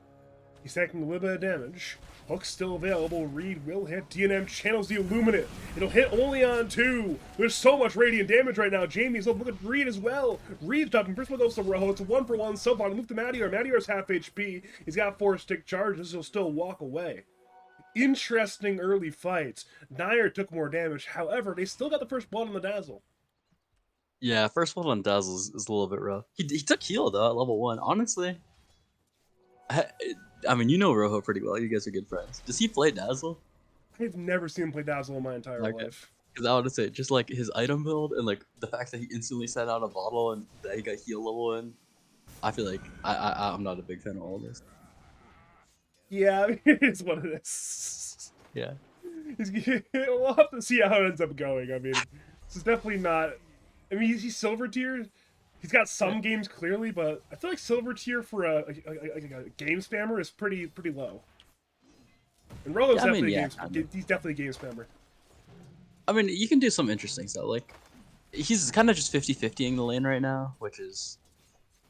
He's taking a little bit of damage. Hook's still available. Reed will hit. DNM channels the Illuminate. It'll hit only on 2. There's so much radiant damage right now. Jamie's up. Look at Reed as well. Reed's dropping. First one goes to Rojo. It's a 1-for-1 so far. Move to Mattior. Mattior's half HP. He's got 4 stick charges. He'll still walk away. Interesting early fights. Dire took more damage. However, they still got the first blood on the Dazzle. Yeah, first one on Dazzle is a little bit rough. He took heal though at level 1. Honestly, I mean, you know Rojo pretty well. You guys are good friends. Does he play Dazzle? I've never seen him play Dazzle in my entire life. Because I would say just like his item build and like the fact that he instantly sent out a bottle and that he got heal level in, I feel like I'm not a big fan of all this. Yeah, it's what it is. Yeah. We'll have to see how it ends up going. I mean, this is definitely not. I mean, he's silver tier. He's got some games clearly, but I feel like silver tier for a game spammer is pretty low. And Rolo's he's definitely a game spammer. I mean, you can do some interesting stuff. Like, he's kind of just 50-50ing the lane right now, which is,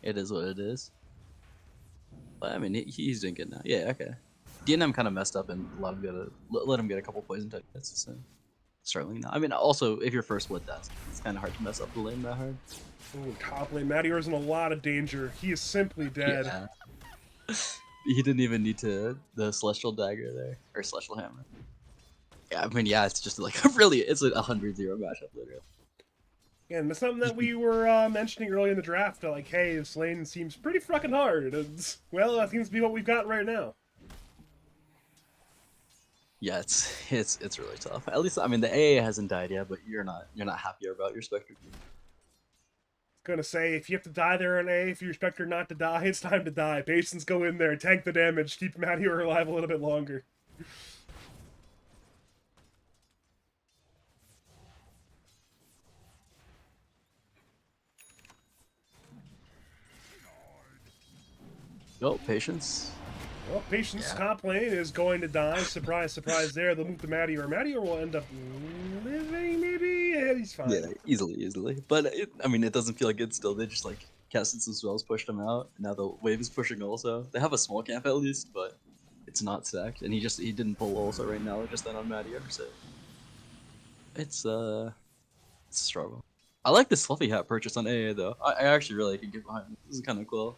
it is what it is. But I mean, he's doing good now. Yeah, okay. DNM kind of messed up and let him get a couple poison touches. So Starling now. I mean, also if you're first split, it's kind of hard to mess up the lane that hard. Ooh, top lane. Mattior's in a lot of danger. He is simply dead. Yeah. He didn't even need the Celestial Dagger there or Celestial Hammer. Yeah, I mean, yeah, it's just like it's a 100-0 matchup literally. And it's something that we were mentioning earlier in the draft. Like, hey, this lane seems pretty fucking hard. And, well, that seems to be what we've got right now. Yeah, it's really tough. At least I mean the AA hasn't died yet, but you're not happier about your Spectre. Gonna say, if you have to die there in A, if you expect her not to die, it's time to die. Patience, go in there, tank the damage, keep Mattior alive a little bit longer. Oh, Patience. Well, Patience Yeah. top lane is going to die. Surprise, surprise there. They'll move to Mattior. Mattior will end up living, maybe? Yeah, he's fine. Yeah, easily. But I mean, it doesn't feel like it's still. They just like casted some spells, pushed him out. And now the wave is pushing also. They have a small camp at least, but it's not stacked. And he didn't pull also right now. Just then on Mattior, so it's a struggle. I like this fluffy hat purchase on AA though. I actually really can get behind. This is kind of cool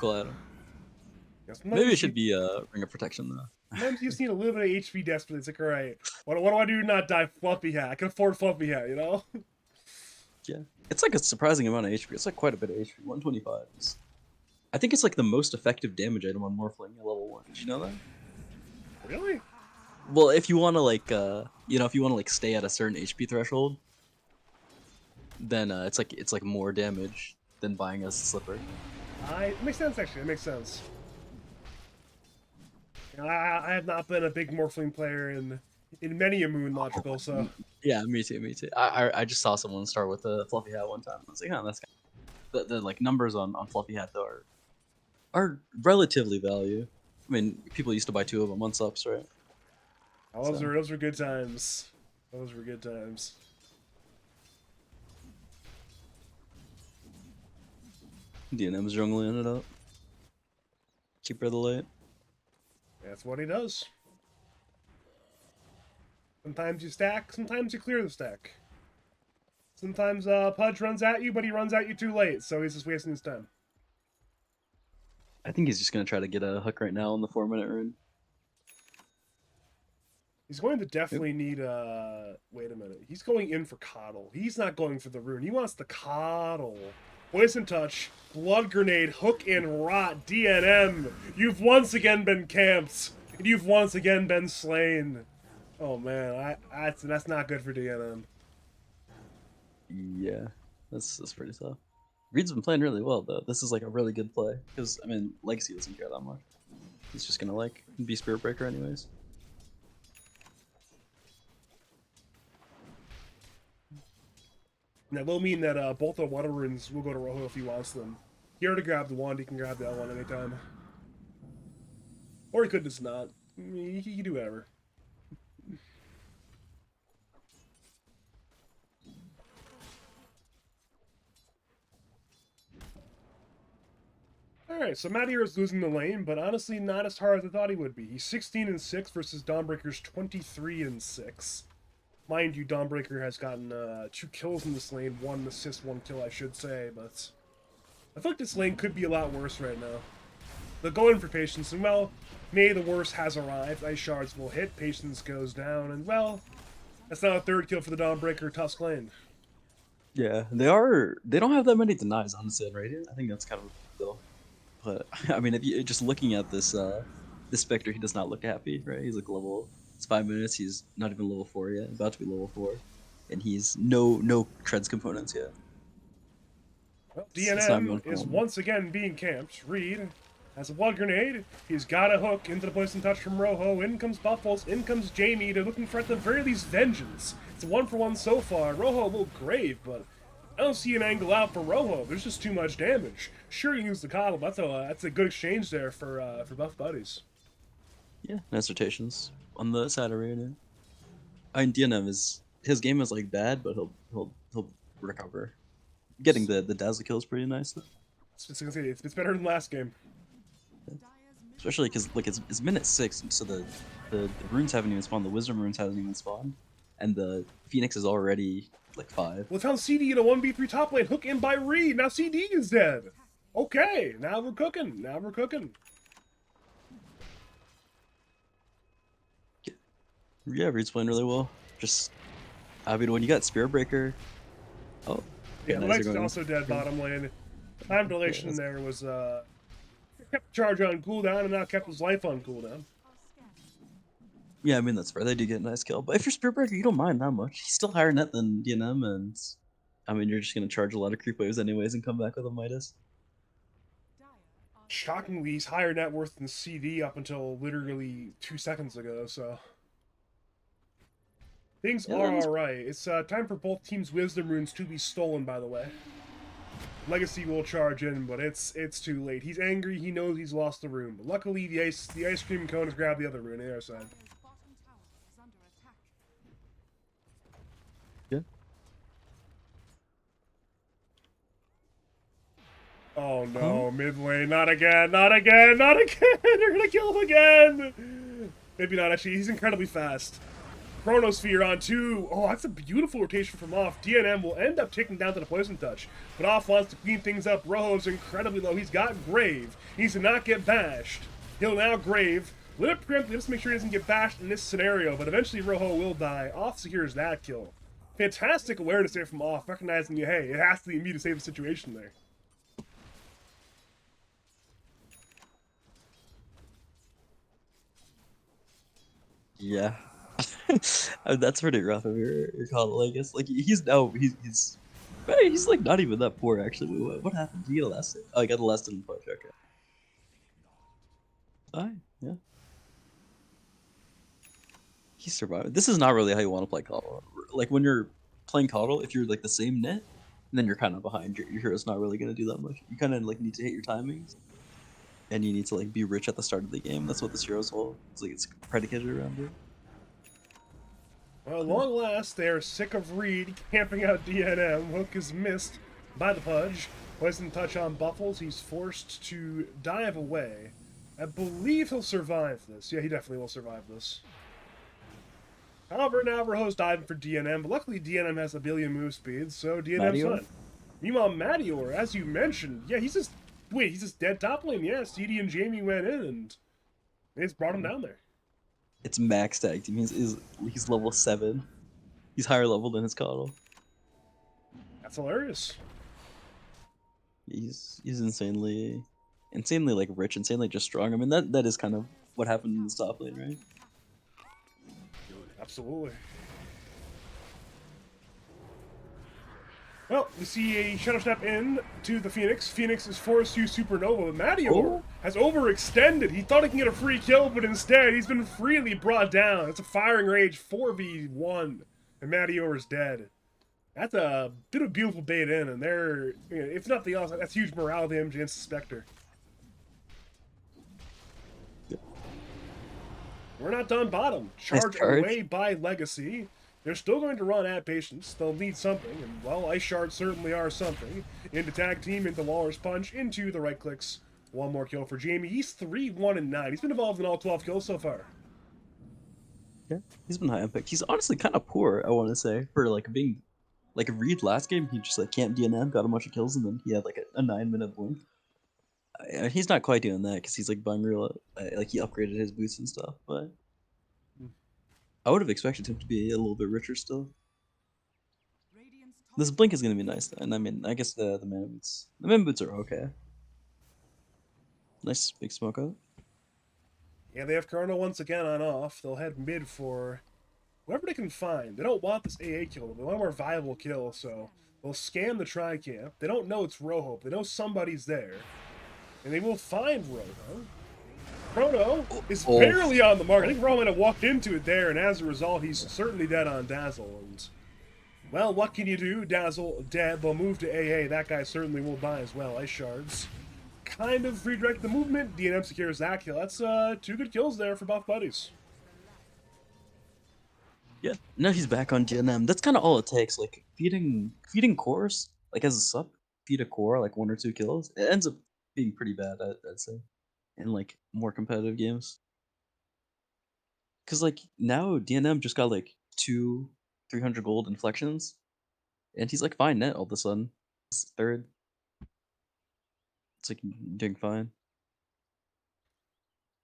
item. Yes, Maybe it should be Ring of Protection though. Sometimes you just need a little bit of HP desperately. It's like, alright, what do I do to not die? Fluffy hat. I can afford Fluffy hat, you know? Yeah, it's like a surprising amount of HP. It's like quite a bit of HP. 125. I think it's like the most effective damage item on Morphling at level 1. Did you know that? Really? Well, if you want to like, if you want to like stay at a certain HP threshold, then it's like more damage than buying a slipper. It makes sense, actually. It makes sense. You know, I have not been a big Morphling player in many a moon logical, so... Yeah, me too. I just saw someone start with a Fluffy Hat one time. I was like, oh, that's kind of... The like numbers on Fluffy Hat though are relatively value. I mean, people used to buy 2 of them on subs, right? Oh, those were good times. Those were good times. DNM's jungling it up. Keeper of the late. That's what he does. Sometimes you stack, sometimes you clear the stack. Sometimes Pudge runs at you, but he runs at you too late, so he's just wasting his time. I think he's just gonna try to get a hook right now on the 4-minute rune. He's going to definitely need wait a minute. He's going in for Coddle. He's not going for the rune. He wants the Coddle. Poison Touch, Blood Grenade, Hook and Rot, DNM. You've once again been camped. And you've once again been slain. Oh man, that's not good for DNM. Yeah, that's pretty tough. Reed's been playing really well though. This is like a really good play because I mean Legacy doesn't care that much. He's just gonna like be Spirit Breaker anyways. And that will mean that both the water runes will go to Rojo if he wants them. Here to grab the wand, he can grab that one anytime. Or he could just not. He can do whatever. Alright, so Mattior is losing the lane, but honestly not as hard as I thought he would be. He's 16-6 versus Dawnbreaker's 23-6. Mind you, Dawnbreaker has gotten 2 kills in this lane, 1 assist, 1 kill, I should say, but I feel like this lane could be a lot worse right now. They'll go in for Patience, and well, maybe the worst has arrived. Ice Shards will hit, Patience goes down, and well, that's not a 3rd kill for the Dawnbreaker Tusk lane. Yeah, they don't have that many denies honestly in Radiant. I think that's kind of a deal. But I mean, if you just looking at this Spectre, he does not look happy, right? He's like level. It's 5 minutes. He's not even level 4 yet. About to be level 4, and he's no treads components yet. Well, It's not DNM is once again being camped. Reed has a Blood Grenade. He's got a hook into the Poison Touch from Rojo. In comes Buffles. In comes Jamie. They're looking for at the very least Vengeance. It's a 1-for-1 so far. Rojo a little grave, but I don't see an angle out for Rojo. There's just too much damage. Sure, you use the Coddle. That's a good exchange there for buff buddies. Yeah, dissertations on the Saturday. I mean, DNM his game is like bad, but he'll recover. Getting the dazzle kill is pretty nice though. It's better than last game. especially because like it's minute 6, so the runes haven't even spawned, the wisdom runes hasn't even spawned, and the Phoenix is already like 5. Well, found CD in a 1v3 top lane, hook in by Reed. Now CD is dead. Okay, now we're cooking. Now we're cooking. Yeah, Reed's playing really well. Just, I mean, when you got Spear Breaker, oh, Yeah, nice, Lex you're is going- also dead bottom lane. Time dilation that's- there was kept the charge on cooldown and now kept his life on cooldown. Yeah, I mean that's fair. They do get a nice kill, but if you're Spear Breaker, you don't mind that much. He's still higher net than DNM, and I mean you're just gonna charge a lot of creep waves anyways and come back with a Midas. Shockingly, he's higher net worth than CD up until literally 2 seconds ago, so things Yeah, are that's- alright. It's time for both teams' wisdom runes to be stolen, by the way. Legacy will charge in, but it's too late. He's angry, he knows he's lost the rune. But luckily the ice cream cone has grabbed the other rune on the other side. Yeah. Oh no, mid lane, not again, not again, not again! You're gonna kill him again! Maybe not, actually, he's incredibly fast. Chronosphere on 2. Oh, that's a beautiful rotation from off. DNM will end up taking down to the Poison Touch, but off wants to clean things up. Rojo's incredibly low. He's got Grave. He needs to not get bashed. He'll now Grave. Let it preempt, just make sure he doesn't get bashed in this scenario, but eventually Rojo will die. Off secures that kill. Fantastic awareness there from off, recognizing, hey, it has to be me to save the situation there. Yeah. That's pretty rough of your call, I guess. Like he's now he's hey, he's like not even that poor actually. What happened? Did he get a last? Oh, he got a last in push. Okay. Alright, yeah. He survived. This is not really how you want to play Coddle. Like when you're playing Coddle, if you're like the same net, then you're kind of behind. Your hero's not really gonna do that much. You kind of like need to hit your timings, and you need to like be rich at the start of the game. That's what this hero's whole it's predicated around it. Well, at long last, they're sick of Reed camping out DNM. Hook is missed by the Pudge. Poison Touch on Buffles. He's forced to dive away. I believe he'll survive this. Yeah, he definitely will survive this. However, now Rojo's diving for DNM, but luckily DNM has a billion move speed, so DNM's Madior? fine. Meanwhile, Madior, as you mentioned, yeah, he's just... Wait, he's just dead top lane. Yeah, CD and Jamie went in, and they just brought him down there. It's max tag team. He's level 7. He's higher level than his Coddle. That's hilarious. He's insanely like rich, insanely just strong. I mean that is kind of what happened in the top lane, right? Absolutely. Well, we see a Shadow Step in to the Phoenix. Phoenix is forced to use Supernova, but Madior Oh. has overextended. He thought he can get a free kill, but instead he's been freely brought down. It's a Firing Rage 4v1, and Madior is dead. That's a bit of beautiful bait in, and they're, if nothing else, that's huge morale damage against the Spectre. Yep. We're not done bottom. Charge charge. away by Legacy. They're still going to run at Patience. They'll need something, and well, Ice Shards certainly are something. Into Tag Team, into Walrus Punch, into the right clicks. One more kill for Jamie. He's 3-1-9. He's been involved in all 12 kills so far. Yeah, he's been high impact. He's honestly kind of poor, I want to say, for like being like Reed last game. He just like camped DNM, got a bunch of kills, and then he had like a 9-minute blink. He's not quite doing that because he's like buying real like he upgraded his boots and stuff, but I would have expected him to be a little bit richer still. This blink is gonna be nice, though. And I mean, I guess the mana boots are okay. Nice big smoke out. Yeah, they have Chrono once again on off. They'll head mid for whoever they can find. They don't want this AA kill. They want a more viable kill, so they'll scan the tri-camp. They don't know it's Rojo. They know somebody's there. And they will find Rojo. Chrono is Oh. barely on the mark. I think Rojo might have walked into it there, and as a result, he's certainly dead on Dazzle. And, well, what can you do? Dazzle dead. They'll move to AA. That guy certainly will die as well. Ice Shards kind of redirect the movement. DNM secures that kill. That's 2 good kills there for both buddies. Yeah, now he's back on DNM. That's kind of all it takes. Like feeding cores, like as a sub, feed a core like 1 or 2 kills. It ends up being pretty bad, I'd say. in like more competitive games. Cause like now DNM just got like 300 gold inflections, and he's like fine net all of a sudden. He's third. It's like doing fine.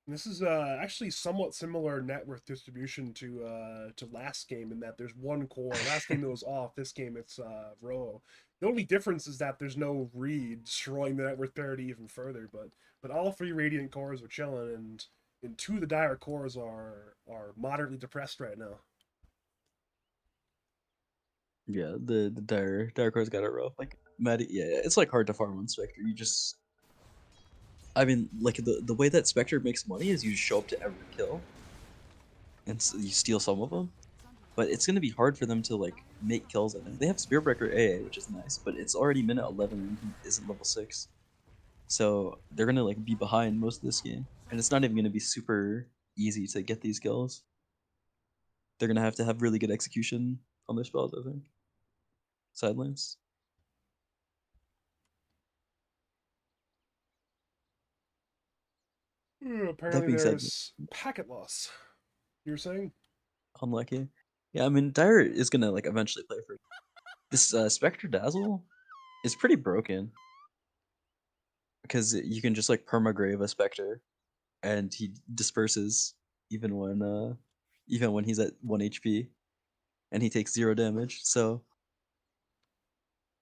This is actually somewhat similar net worth distribution to last game in that there's one core. Last game it was off. This game it's Rojo. The only difference is that there's no Reed destroying the net worth parity even further. But all three Radiant cores are chilling, and two of the Dire cores are moderately depressed right now. Yeah, the dire core's got it rough. Like Maddie, yeah, it's like hard to farm on Spectre. You just, I mean, like the way that Spectre makes money is you just show up to every kill, and you steal some of them. But it's gonna be hard for them to like make kills at him. They have Spearbreaker AA, which is nice, but it's already minute 11 and he isn't level 6. So they're gonna like be behind most of this game, and it's not even gonna be super easy to get these kills. They're gonna have to have really good execution on their spells, I think. Sidelines. Apparently being said, there's packet loss. You were saying? Unlucky. Yeah, I mean Dire is gonna like eventually play for this. Spectre Dazzle is pretty broken because you can just like permagrave a Spectre, and he disperses even when he's at 1 HP, and he takes 0 damage. So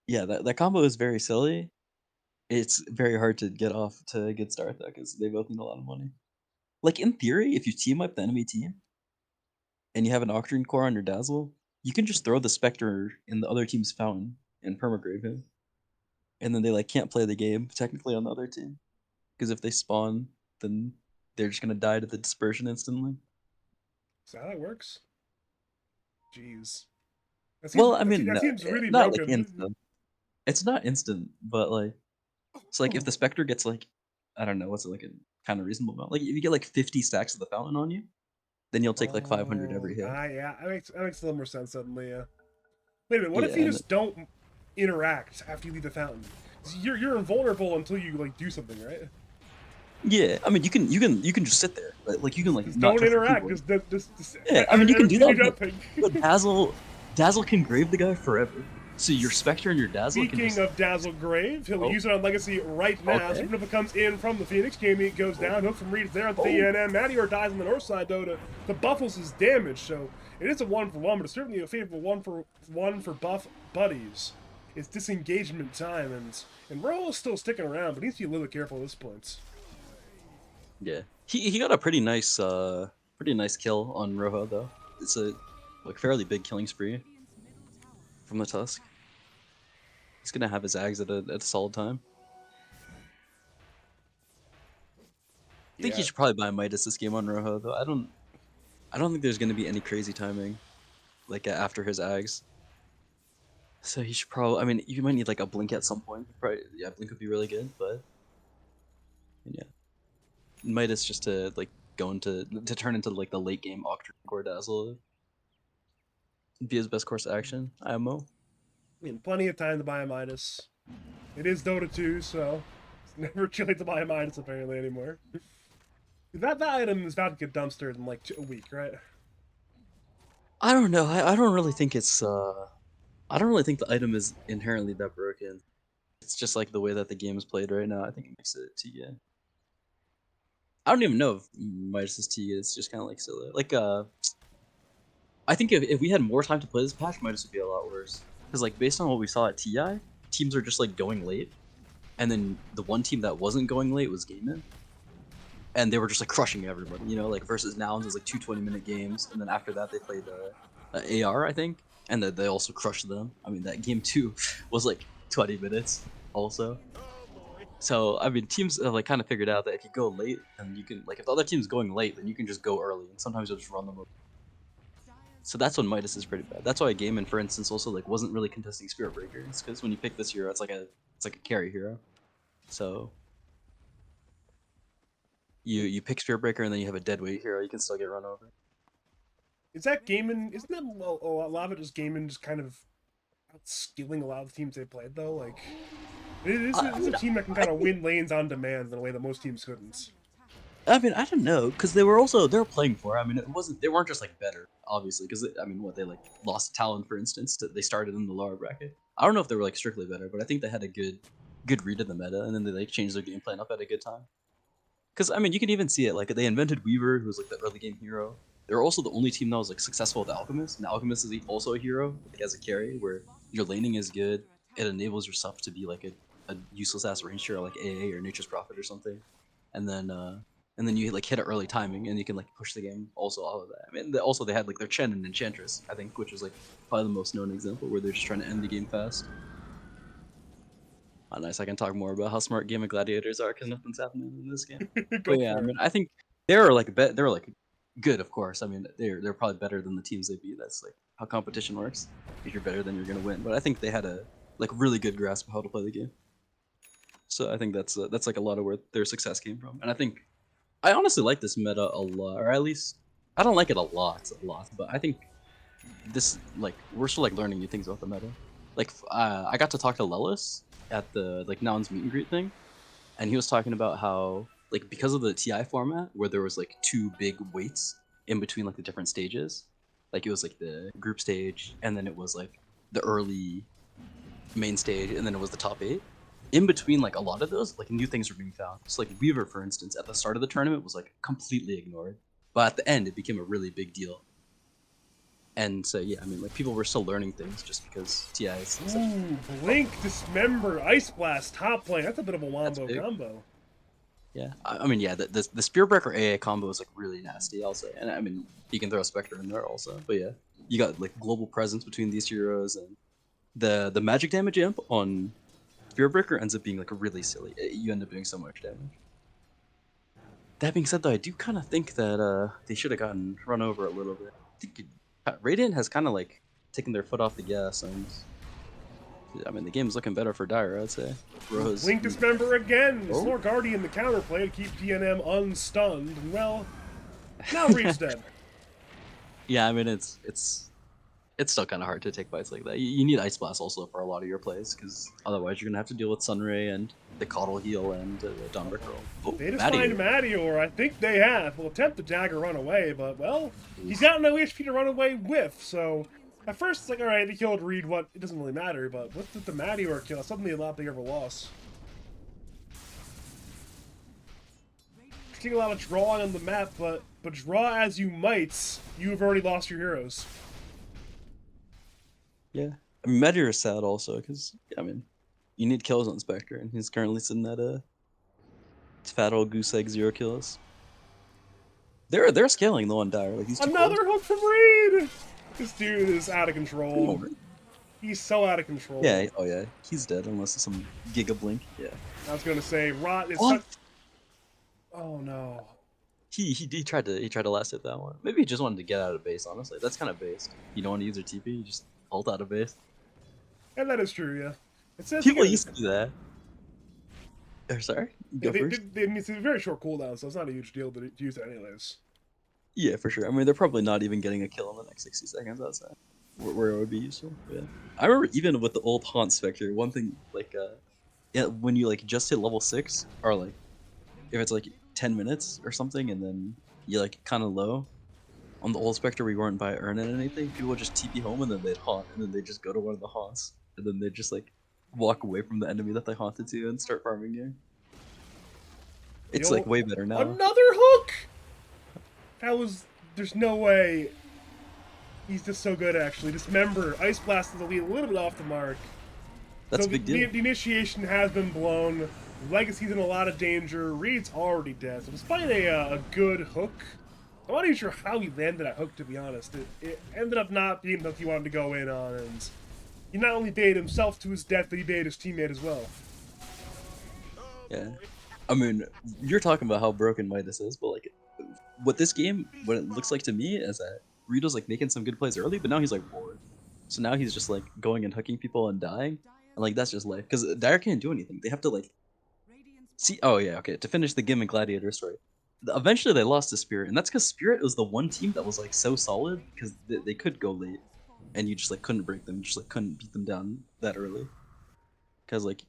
yeah, that combo is very silly. It's very hard to get off to a good start though, because they both need a lot of money. Like in theory, if you team up the enemy team and you have an Octarine core on your Dazzle, you can just throw the Spectre in the other team's fountain and permagrave him, and then they like can't play the game technically on the other team, because if they spawn, then they're just gonna die to the dispersion instantly. Is that how that works? Jeez. Well, I mean, that no, seems really not like broken. instant. It's not instant, but like, it's like if the Spectre gets like, I don't know, what's it like a kind of reasonable amount? Like if you get like 50 stacks of the fountain on you, then you'll take like 500 every hit. Yeah, that makes a little more sense suddenly. Yeah. Wait a minute. What Yeah, if you and just don't interact after you leave the fountain? 'Cause you're invulnerable until you like do something, right? yeah, I mean, you can just sit there, right? Like you can like Just not don't touch the interact. keyboard. Just Yeah, I mean, you can do that, nothing. but Dazzle can grave the guy forever. So your Spectre and your Dazzle can Speaking just, of Dazzle Grave, he'll Oh. use it on Legacy right now. Okay. So even if it comes in from the Phoenix, Jamie goes down. Hook from Reed is there on the DNM. Mattior dies on the north side though to buffles his damage. So it is a 1-for-1, but it's certainly a favorable 1-for-1 for buff buddies. It's disengagement time, and Roll is still sticking around, but he needs to be a little bit careful at this point. yeah. He got a pretty nice kill on Rojo though. It's a like fairly big killing spree from the Tusk. He's gonna have his Ags at a solid time. I think he should probably buy Midas this game on Rojo though. I don't think there's gonna be any crazy timing, like after his Ags. So he should probably. I mean, you might need like a blink at some point. Probably, yeah, blink would be really good, but yeah, Midas just to like go into to turn into like the late game Octarine core Dazzle. Be his best course of action. IMO. I mean, plenty of time to buy a Midas. It is Dota 2, so it's never too late to buy a Midas apparently anymore. That item is about to get dumpstered in like a week, right? I don't know. I don't really think it's. I don't really think the item is inherently that broken. It's just like the way that the game is played right now. I think it makes it TI. I don't even know if Midas is TI. It's just kind of like silly. Like I think if we had more time to play this patch, Midas would be a lot worse. Because like based on what we saw at TI, teams are just like going late, and then the one team that wasn't going late was Gaimin, and they were just like crushing everybody. You know, like versus Nouns was like 2 20-minute games, and then after that they played AR, I think, and they also crushed them. I mean, that game 2 was like 20 minutes also. So I mean, teams have like kind of figured out that if you go late, and you can like if the other team's going late, then you can just go early, and sometimes you'll just run them over. So that's when Midas is pretty bad. That's why Gaimin, for instance, also like wasn't really contesting Spirit Breakers, because when you pick this hero, it's like a carry hero. So you pick Spirit Breaker and then you have a dead weight hero, you can still get run over. Is that Gaimin? Isn't that a lot of it just Gaimin just kind of outskilling a lot of the teams they played though? Like, it's a team that can kind of win lanes on demand in a way that most teams couldn't. I mean, I don't know, because they were playing for it. I mean, they weren't just like better, obviously, because I mean, what they like lost Talon, for instance, they started in the lower bracket. I don't know if they were like strictly better, but I think they had a good read of the meta, and then they like changed their game plan up at a good time. Because I mean, you can even see it. Like they invented Weaver, who was like the early game hero. They were also the only team that was like successful with Alchemist, and Alchemist is also a hero, like as a carry, where your laning is good. It enables yourself to be like a useless ass range hero like AA or Nature's Prophet or something, and then you like hit it early timing, and you can like push the game also off of that. I mean, also they had like their Chen and Enchantress, I think, which is like probably the most known example where they're just trying to end the game fast. Oh, nice. I can talk more about how smart Game of Gladiators are because nothing's happening in this game. Go But yeah, I for it. mean, I think they were like they were like good, of course. I mean, they're probably better than the teams they beat. That's like how competition works. If you're better, then you're gonna win. But I think they had a like really good grasp of how to play the game. So I think that's like a lot of where their success came from. And I think I honestly like this meta a lot, or at least I don't like it a lot, but I think this like we're still like learning new things about the meta. Like I got to talk to Lelis at the like Noun's meet and greet thing, and he was talking about how like because of the TI format where there was like two big weights in between like the different stages, like it was like the group stage and then it was like the early main stage and then it was the top 8. In between like a lot of those, like new things were being found. So like Weaver, for instance, at the start of the tournament was like completely ignored, but at the end it became a really big deal. And so yeah, I mean like people were still learning things just because TI is such Ooh, Blink, Dismember, Ice Blast, top lane. That's a bit of a wombo big. combo. Yeah, I mean, yeah, the Spearbreaker AA combo is like really nasty, I'll say, and I mean, you can throw a Spectre in there also, but yeah, you got like global presence between these heroes, and the magic damage amp on Spearbreaker ends up being like really silly. You end up doing so much damage. That being said, though, I do kind of think that they should have gotten run over a little bit. I think Radiant has kind of like taken their foot off the gas, and I mean, the game's looking better for Dire, I'd say. Rose. Blink, Dismember again. Oh. Slore Guardian, the counterplay to keep DNM unstunned. And well, now Reed's dead. Yeah, I mean, it's still kind of hard to take fights like that. You need Ice Blast also for a lot of your plays, because otherwise you're gonna have to deal with Sunray and the Coddle Heal and Dawnbreaker. Oh, They just Maddie. find Mattior. I think they have. Will attempt the dagger run away, but well, he's got no HP to run away with. So at first it's like, all right, they killed Reed. What? It doesn't really matter. But what's the Mattior kill? Suddenly a lot bigger of a loss. Seeing a lot of drawing on the map, but draw as you might, you have already lost your heroes. Yeah, I mean, Meteor is sad also, because I mean, you need kills on Spectre, and he's currently sitting at a fat old goose egg 0 kills. They're scaling though on Dire. Like these two Another hook from Reed. This dude is out of control. cores- He's so out of control. Yeah. Oh yeah. He's dead unless it's some Giga Blink. Yeah. I was gonna say Rot is. What? Oh no. He tried to last hit that one. Maybe he just wanted to get out of base. Honestly, that's kind of based. You don't want to use your TP. You just ult out of base. And that is true, yeah. It says People again, used to do that. Or sorry, go first. it's a very short cooldown, so it's not a huge deal to use it anyways. Yeah, for sure. I mean, they're probably not even getting a kill in the next 60 seconds. I'd say where it would be useful. Yeah, I remember even with the old Haunt Spectre, one thing like yeah, when you like just hit level 6 or like if it's like 10 minutes or something, and then you're like kind of low on the old Spectre, we weren't by earning anything. People would just TP home and then they'd haunt, and then they'd just go to one of the haunts, and then they'd just like walk away from the enemy that they haunted to and start farming gear. It's like way better now. Another hook. That was. There's no way. He's just so good, actually. Dismember, Ice Blast is a little bit off the mark. That's so a big the, deal. the initiation has been blown. Legacy's in a lot of danger. Reed's already dead. So despite a good hook, I'm not even sure how he landed that hook, to be honest. It ended up not being the hook he wanted to go in on, and he not only baited himself to his death, but he baited his teammate as well. Yeah. I mean, you're talking about how broken Midas is, but like, what this game, what it looks like to me is that Rito's like making some good plays early, but now he's like bored. So now he's just like going and hooking people and dying, and like that's just life. Because Dire can't do anything. They have to like see. Oh yeah, okay. To finish the Gim and Gladiator story, eventually they lost to Spirit, and that's because Spirit was the one team that was like so solid because they could go late, and you just like couldn't break them, you just like couldn't beat them down that early. Because like,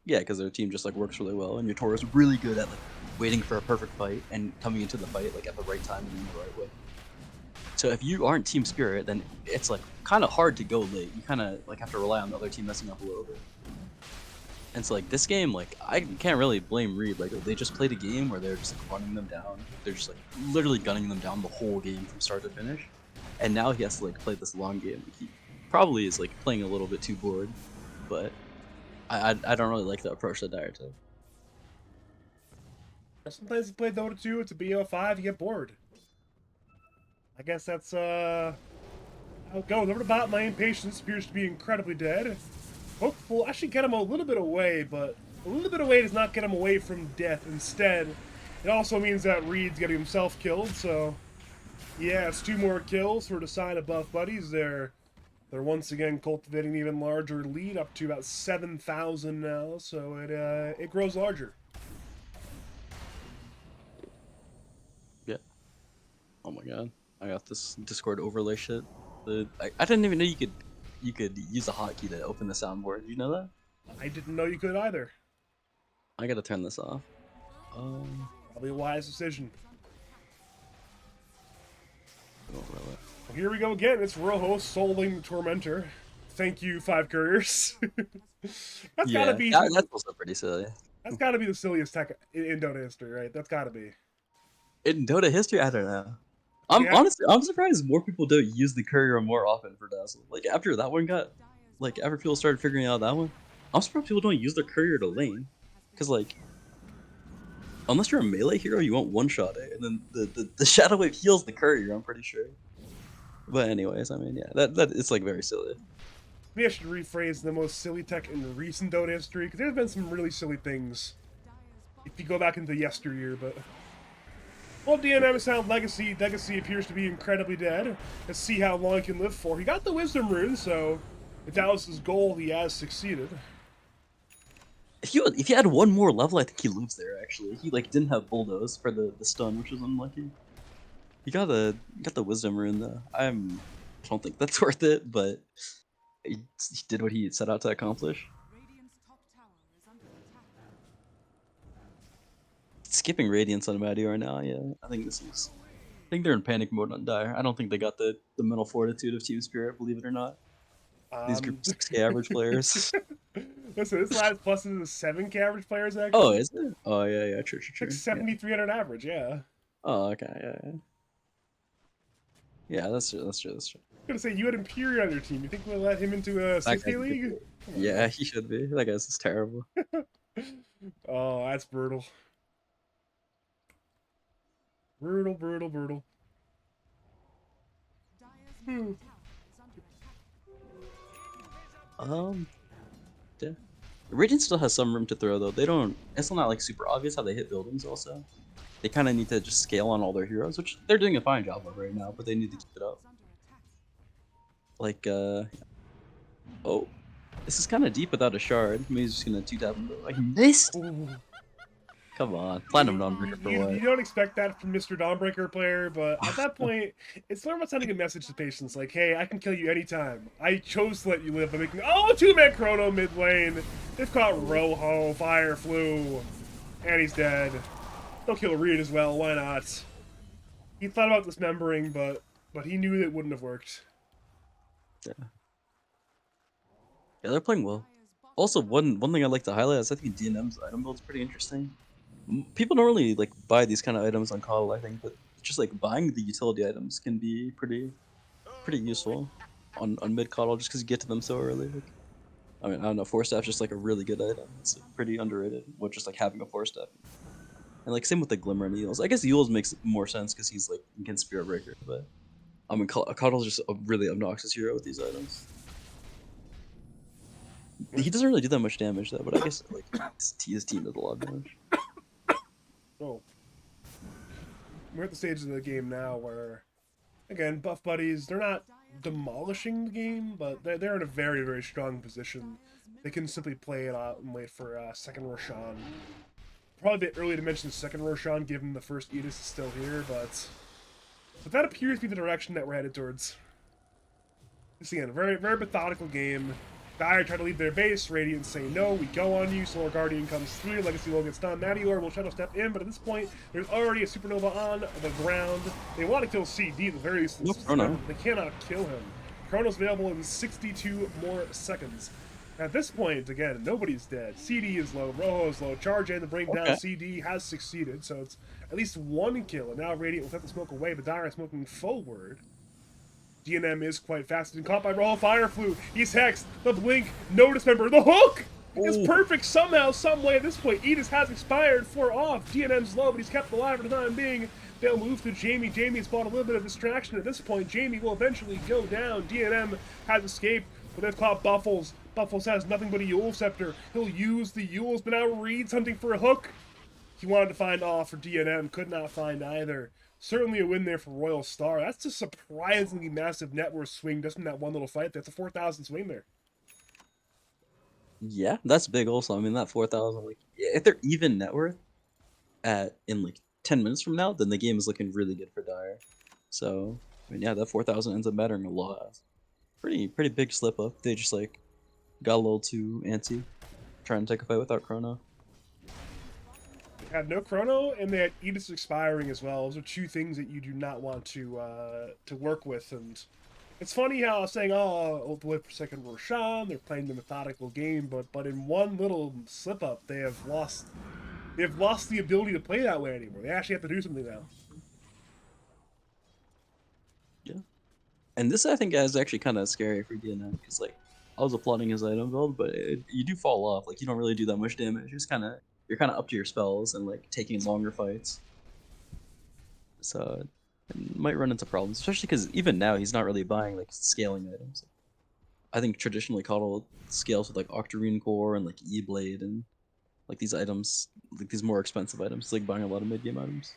yeah, because their team just like works really well, and your Toro's really good at like waiting for a perfect fight and coming into the fight like at the right time and in the right way. So if you aren't Team Spirit, then it's like kind of hard to go late. You kind of like have to rely on the other team messing up a little bit. And so like this game, like I can't really blame Reed. Like they just played a game where they're just like running them down. They're just like literally gunning them down the whole game from start to finish. And now he has to like play this long game. He probably is like playing a little bit too bored, but I don't really like the approach that Dire took. Sometimes you play Dota 2, it's a BO5, you get bored. I guess that's how it goes. Over the bot, my impatience appears to be incredibly dead. Hopeful, I should get him a little bit away, but a little bit away does not get him away from death. Instead, it also means that Reed's getting himself killed, so yeah, it's 2 more kills for the side of Buff Buddies. They're once again cultivating an even larger lead, up to about 7,000 now, so it grows larger. Yeah. Oh my god. I got this Discord overlay shit. I didn't even know you could use a hotkey to open the soundboard. Did you know that? I didn't know you could either. I gotta turn this off. Probably a wise decision. Overlay. Well, here we go again. It's Rojo soloing the Tormentor. Thank you, 5 Couriers. That's Yeah, gotta be that's also pretty silly. that's gotta be the silliest tech in Dota history, right? That's gotta be. In Dota history, I don't know. I'm surprised more people don't use the courier more often for Dazzle. Like after that one got, like after people started figuring out that one, I'm surprised people don't use the courier to lane, because like, unless you're a melee hero, you won't one-shot it, and then the Shadow Wave heals the courier. I'm pretty sure. But anyways, I mean, yeah, that it's like very silly. Maybe I should rephrase the most silly tech in recent Dota history, because there's been some really silly things if you go back into yesteryear, but... Well, DNM sound Legacy appears to be incredibly dead. Let's see how long he can live for. He got the Wisdom Rune, so if that was his goal, he has succeeded. If you had one more level, I think he lives there. Actually, he like didn't have bulldoze for the stun, which was unlucky. He got the Wisdom Rune though. I don't think that's worth it, but he did what he set out to accomplish. Radiant's top tower is under attack. Skipping Radiance on Maddie right now, yeah. I think they're in panic mode on Dire. I don't think they got the mental fortitude of Team Spirit, believe it or not. These group 6K average players. Listen, this last plus is 7K average players, actually. Oh, is it? Oh, yeah, true. Like 7,300 average, yeah. Oh, okay, yeah. Yeah, that's true. I was gonna say, you had Imperial on your team. You think we'll let him into a 6K league? Yeah, he should be. That guy's just terrible. Oh, that's brutal. Brutal. Dire's middle tower is under attack. Yeah. Radiant still has some room to throw though. It's still not like super obvious how they hit buildings also. They kind of need to just scale on all their heroes, which they're doing a fine job of right now, but they need to keep it up. Like, oh, this is kind of deep without a shard. Maybe he's just gonna 2-tap him. Like, missed! Ooh. Come on, Platinum Dawnbreaker for You what? don't expect that from Mr. Dawnbreaker player, but at that point, it's more about sending a message to patients like, hey, I can kill you anytime. I chose to let you live by making, 2-man Chrono mid lane. They've caught Rojo, Fire Flew, and he's dead. They'll kill Reed as well, why not? He thought about dismembering, but he knew that it wouldn't have worked. Yeah, they're playing well. Also, one thing I'd like to highlight is I think DNM's item build is pretty interesting. People don't really like buy these kind of items on COD, I think, but just like buying the utility items can be pretty useful on mid COD just because you get to them so early. Like, I mean, I don't know, Force Staff's just like a really good item. It's pretty underrated with just like having a Force Staff. And like same with the Glimmer and Eels. I guess Eels makes more sense because he's like against Spirit Breaker, but I mean, COD's just a really obnoxious hero with these items. He doesn't really do that much damage though, but I guess like his team does a lot of damage. Oh. We're at the stage of the game now where, again, Buff Buddies, they're not demolishing the game, but they're in a very, very strong position. They can simply play it out and wait for second Roshan. Probably a bit early to mention second Roshan, given the first Aegis is still here, but that appears to be the direction that we're headed towards. This again, a very, very methodical game. Dire try to leave their base. Radiant say no, we go on you. Solar Guardian comes through. Legacy Low gets done. Madior will Shadow Step in, but at this point, there's already a Supernova on the ground. They want to kill CD at the very least. No Chrono. They cannot kill him. Chrono's available in 62 more seconds. At this point, again, nobody's dead. CD is low, Rojo is low. Charge in to bring down Okay. CD has succeeded, so it's at least one kill. And now Radiant will set the smoke away, but Dire is smoking forward. DNM is quite fast and caught by Rojo Fire Flu. He's hexed. The blink, no dismember. The hook is Ooh. perfect somehow, some way. At this point, Edis has expired. 4 off. DNM's low, but he's kept alive for the time being. They'll move to Jamie. Jamie's bought a little bit of distraction at this point. Jamie will eventually go down. DNM has escaped, but they've caught Buffles. Buffles has nothing but a Yule Scepter. He'll use the Yules, but now Reed's hunting for a hook. He wanted to find off for DNM, could not find either. Certainly a win there for Royal Star. That's a surprisingly massive net worth swing just in that one little fight. That's a 4,000 swing there. Yeah, that's big also. I mean, that 4,000, like, if they're even net worth in like 10 minutes from now, then the game is looking really good for Dire. So, I mean, yeah, that 4,000 ends up mattering a lot. Pretty big slip up. They just like got a little too antsy, trying to take a fight without Chrono. They had no Chrono, and they had Edis expiring as well. Those are two things that you do not want to work with. And it's funny how I was saying, oh, ultimate for second Roshan, they're playing the methodical game, but in one little slip up, they have lost the ability to play that way anymore. They actually have to do something now. Yeah, and this I think is actually kind of scary for DNM because like I was applauding his item build, but you do fall off. Like you don't really do that much damage. You're kind of up to your spells and like taking longer fights. So it might run into problems, especially because even now he's not really buying like scaling items. I think traditionally Coddle scales with like Octarine Core and like E-Blade and like these items, like these more expensive items, like buying a lot of mid-game items.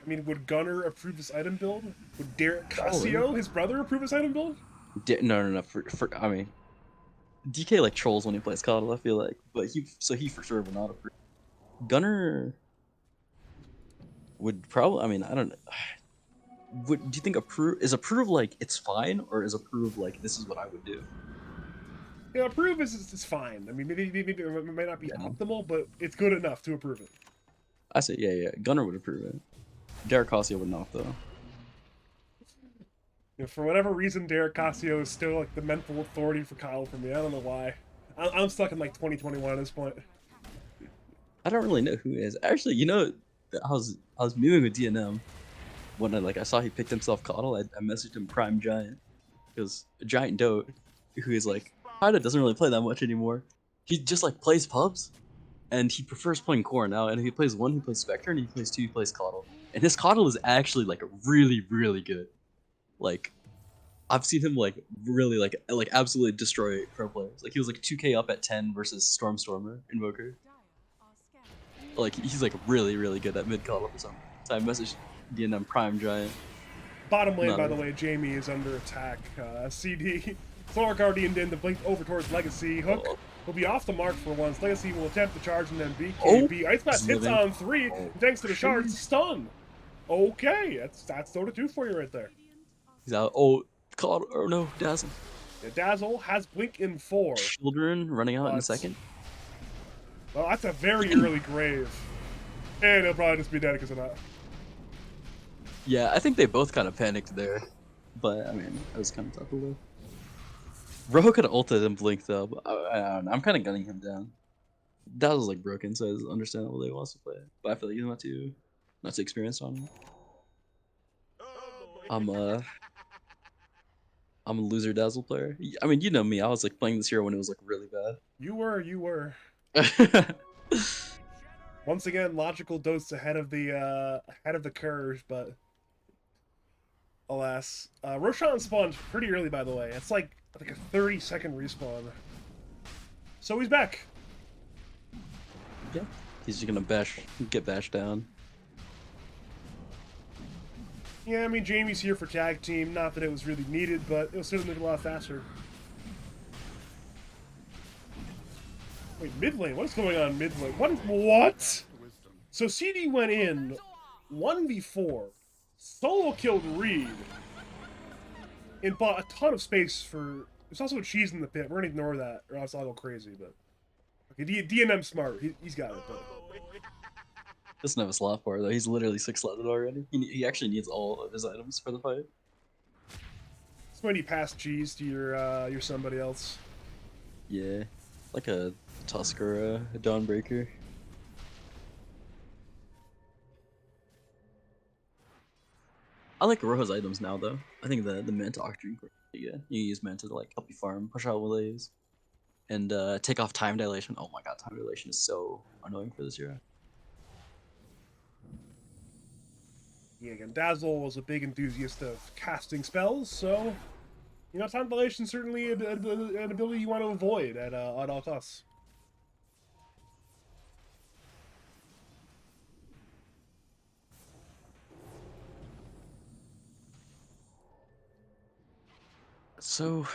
I mean, would Gunner approve this item build? Would Derek Cassio, his brother, approve this item build? No. I mean, DK like trolls when he plays Coddle, I feel like, but he for sure would not approve. Gunner would probably. I mean, I don't know. Do you think approve like it's fine, or is approve like this is what I would do? Yeah, approve is fine. I mean, maybe it might not be optimal, but it's good enough to approve it. I say yeah. Gunner would approve it. Derek Cassio would not though. You know, for whatever reason, Derek Cassio is still like the mental authority for Kyle for me. I don't know why. I'm stuck in like 2021 at this point. I don't really know who he is. Actually, you know, I was memeing with DNM when I saw he picked himself Coddle. I messaged him Prime Giant because Giant Dote, who is like kinda doesn't really play that much anymore. He just like plays pubs, and he prefers playing core now. And if he plays 1, he plays Spectre, and if he plays 2, he plays Coddle. And his Coddle is actually like really good. Like I've seen him like really like absolutely destroy pro players. Like he was like 2k up at 10 versus Stormer Invoker. Like he's like really good at mid Coddle for something. So I messaged DNM Prime Giant. Bottom lane, No. by the way, Jamie is under attack. CD, Solar Guardian did the blink over towards Legacy. Hook will be off the mark for once. Legacy will attempt to charge and then BKB. Ice Blast hits living. on 3. Thanks to the shards, stun. Okay, that's Dota 2 for you right there. He's out. Oh, Coddle. Oh no, Dazzle. Yeah, Dazzle has blink in 4. Children running out in a But- second. Well, that's a very early grave. And he'll probably just be dead because of that. Yeah, I think they both kind of panicked there. But I mean, it was kind of tough to live. Rojo could have ulted and blinked though, but I don't know. I'm kind of gunning him down. Dazzle's like broken, so it's understandable that he wants to play it. But I feel like he's not too experienced on him. I'm a loser Dazzle player. I mean, you know me. I was like playing this hero when it was like really You were. bad. Once again, logical dose ahead of the curve, but alas. Roshan spawned pretty early, by the way. It's like a 30-second respawn. So he's back. Yeah, he's just gonna get bashed down. Yeah, I mean, Jamie's here for tag team. Not that it was really needed, but it'll certainly make it a lot faster. Wait, mid lane? What is going on mid lane? What? So CD went in 1v4, solo killed Reed, and bought a ton of space for There's also a cheese in the pit. We're gonna ignore that, or else I'll go crazy. But okay, DNM smart. He's got it. But Doesn't have a slot bar though. He's literally 6-slotted already. He actually needs all of his items for the fight. it's when you pass cheese to your somebody else. Yeah, like a Tusk or a Dawnbreaker. I like Rojo's items now though. I think the Manta Octarine core. Yeah, you use Manta to like help you farm, push out Malaise, and take off time dilation. Oh my god, time dilation is so annoying for this hero. Yeah, again, Dazzle was a big enthusiast of casting spells, so you know, time dilation is certainly an ability you want to avoid at all costs. So,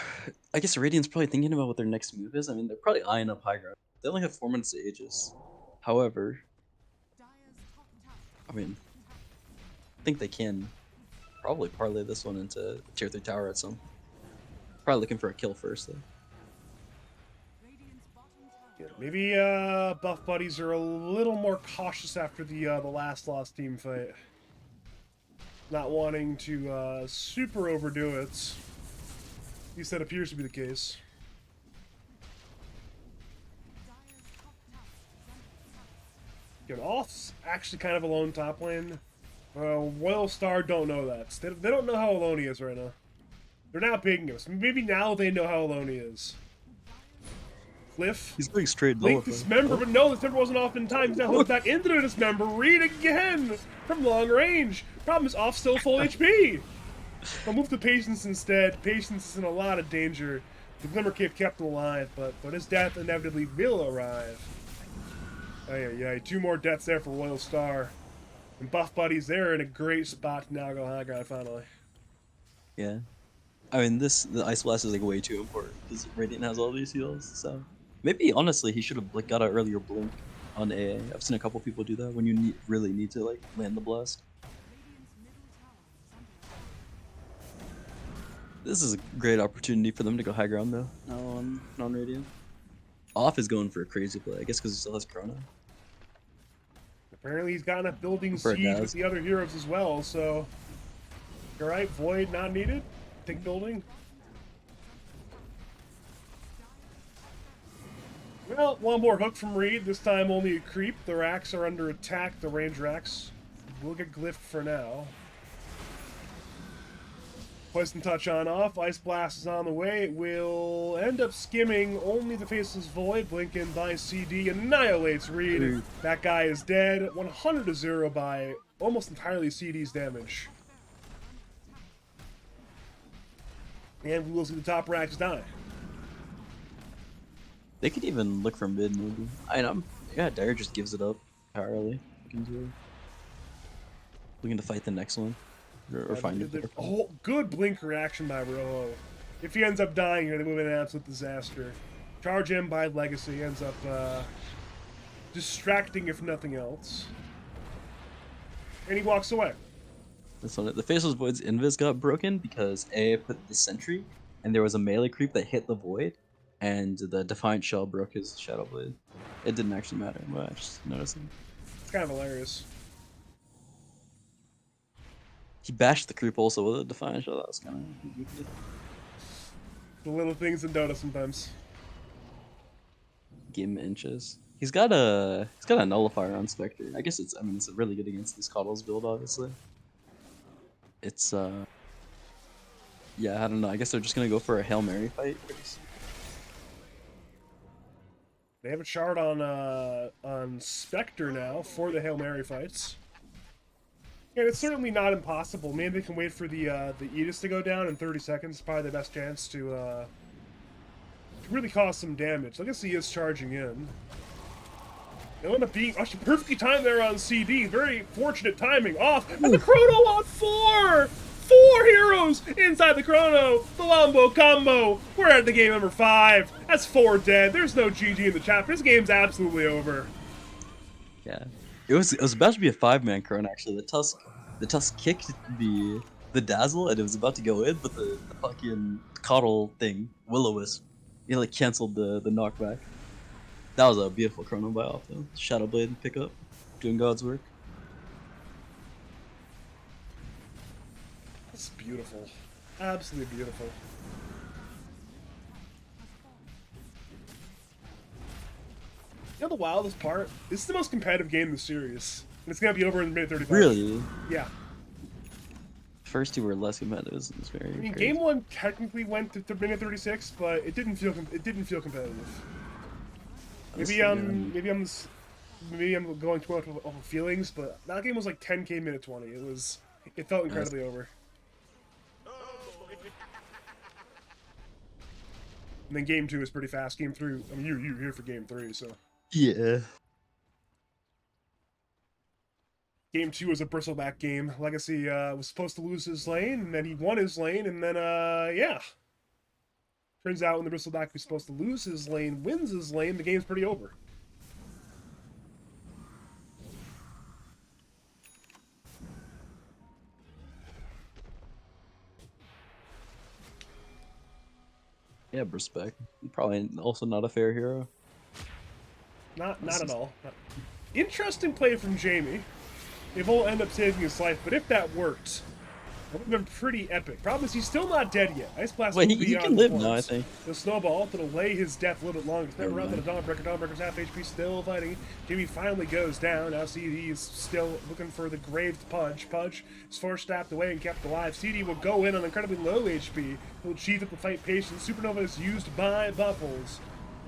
I guess Radiant's probably thinking about what their next move is. I mean, they're probably eyeing up high ground. They only have 4 minutes to Aegis. However, I mean, I think they can probably parlay this one into tier 3 tower at some. Probably looking for a kill first though. Yeah, maybe buff buddies are a little more cautious after the last lost team fight, not wanting to super overdo it. At least that appears to be the case. Again, Off's actually kind of alone top lane. Royal Star don't know that. They don't know how alone he is right now. They're now picking us. Maybe now they know how alone he is. Cliff. He's going straight Link dismember, but no, this member wasn't off in time. He's now hooked back into the dismember. Read again from long range. Problem is, Off still full HP. I'll move to Patience instead. Patience is in a lot of danger. The Glimmer Cape kept him alive, but his death inevitably will arrive. Yeah, 2 more deaths there for Royal Star. And buff buddies, they're in a great spot to now go high ground finally. Yeah. I mean, the Ice Blast is like way too important because Radiant has all these heals. So maybe honestly, he should have like got an earlier blink on AA. I've seen a couple people do that when you really need to like land the blast. This is a great opportunity for them to go high ground though. Now on non-Radiant. Off is going for a crazy play, I guess because he still has Chrono. Apparently he's got enough building For a siege with Daz. the other heroes as well, so... Alright, Void not needed. Take building. Well, one more hook from Reed, this time only a creep. The racks are under attack, the range racks. We'll get glyphed for now. Poison Touch on off, Ice Blast is on the way. It will end up skimming only the Faceless Void. Blinken by CD annihilates Reed. Dude. That guy is dead. 100-0 by almost entirely CD's damage. And we will see the top racks die. They could even look for mid maybe. Yeah, Dire just gives it up entirely. Looking to fight the next one. Or find it. Oh, good blinker action by Rojo. If he ends up dying here, they move in an absolute disaster. Charge him by Legacy, ends up distracting if nothing else. And he walks away. This one, the Faceless Void's invis got broken because A put the sentry, and there was a melee creep that hit the Void, and the Defiant Shell broke his Shadow Blade. It didn't actually matter, but I just noticed it. It's kind of hilarious. He bashed the creep also with a Defiant Shell. That was kind of The little things in Dota sometimes. game inches. He's got a nullifier on Spectre. I guess it's really good against this Coddles build, obviously. It's yeah, I don't know. I guess they're just gonna go for a Hail Mary fight. They have a shard on Spectre now for the Hail Mary fights. And it's certainly not impossible. Maybe they can wait for the Aegis to go down in 30 seconds. Probably the best chance to really cause some damage. I guess he is charging in. They'll end up being actually perfectly timed there on CD. Very fortunate timing. Off. And the Chrono on 4! 4 heroes inside the Chrono. The Lombo combo. We're at the game number 5. That's 4 dead. There's no GG in the chat. This game's absolutely over. Yeah, it was about to be a 5-man Chrono actually. The Tusk kicked the the dazzle and it was about to go in, but the fucking coddle thing, Will-O-Wisp, he like canceled the knockback. That was a beautiful chrono buy off though. Shadowblade pickup, doing God's work. It's beautiful. Absolutely beautiful. You know the wildest part? This is the most competitive game in the series. And it's gonna be over in minute 35. Really? Yeah. First two were less competitive. It's very. I mean, crazy. game one technically went to minute 36, but it didn't feel competitive. Maybe maybe I'm going too much over feelings, but that game was like 10k minute 20. It felt incredibly over. And then game 2 is pretty fast. Game 3, I mean, you're here for game 3, so. Yeah. Game 2 was a bristleback game. Legacy was supposed to lose his lane, and then he won his lane, and then, yeah. Turns out when the bristleback was supposed to lose his lane, wins his lane, the game's pretty over. Yeah, respect. Probably also not a fair hero. Not at all. Interesting play from Jamie. It won't end up saving his life, but if that worked, that would have been pretty epic. Problem is, he's still not dead yet. Ice Blast Wait, will he be can on live the now, I forms. think. The snowball to delay his death a little bit longer. It's never Never around to the Dawnbreaker. Dawnbreaker's half HP, still fighting. Jamie finally goes down. Now CD is still looking for the graved Pudge. Pudge is force stabbed away and kept alive. CD will go in on incredibly low HP. He'll cheat up the fight patience. Supernova is used by Buffles.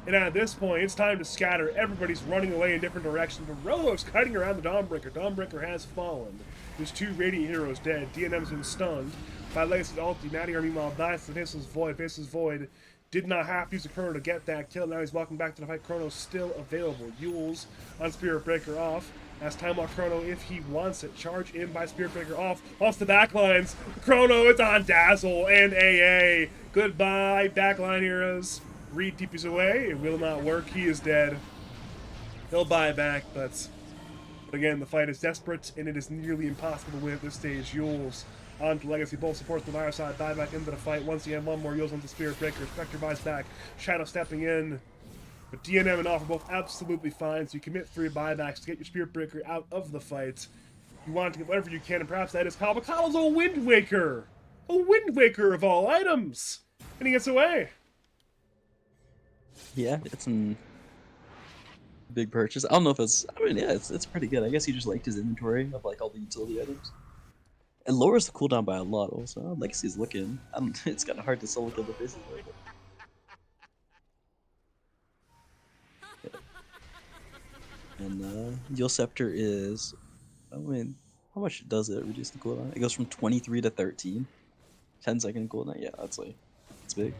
And at this point, it's time to scatter. Everybody's running away in different directions, but Rolo's kiting around the Dawnbreaker. Dawnbreaker has fallen. There's 2 Radiant heroes dead. DNM's been stunned by Legacy's ulti. Nadigar, meanwhile, dies to Faceless Void. Faceless Void did not have to use a Chrono to get that kill. Now he's walking back to the fight. Chrono's still available. Yules on Spirit Breaker off. As Time Lock Chrono, if he wants it, charge in by Spirit Breaker off the backlines. Chrono, it's on Dazzle and AA. Goodbye, backline heroes. Reed TP's away. It will not work. He is dead. He'll buy back, but again, the fight is desperate, and it is nearly impossible to win at this stage. Yules on to Legacy. Both supports the Fire side. Buy back into the fight. Once again, one more Yules onto Spirit Breaker. Spectre buys back. Shadow stepping in. But DNM and Off are both absolutely fine, so you commit 3 buybacks to get your Spirit Breaker out of the fight. You want to get whatever you can, and perhaps that is Kyle. But Kyle's a Wind Waker! A Wind Waker of all items! And he gets away. Yeah, it's a big purchase. I don't know if it's. I mean, yeah, it's pretty good. I guess he just liked his inventory of like all the utility items. It lowers the cooldown by a lot. Also, Legacy's looking. It's kind of hard to solo kill the faces. Like that. Yeah. And Yule Scepter is. I mean, how much does it reduce the cooldown? It goes from 23 to 13. 10-second cooldown. Yeah, that's big.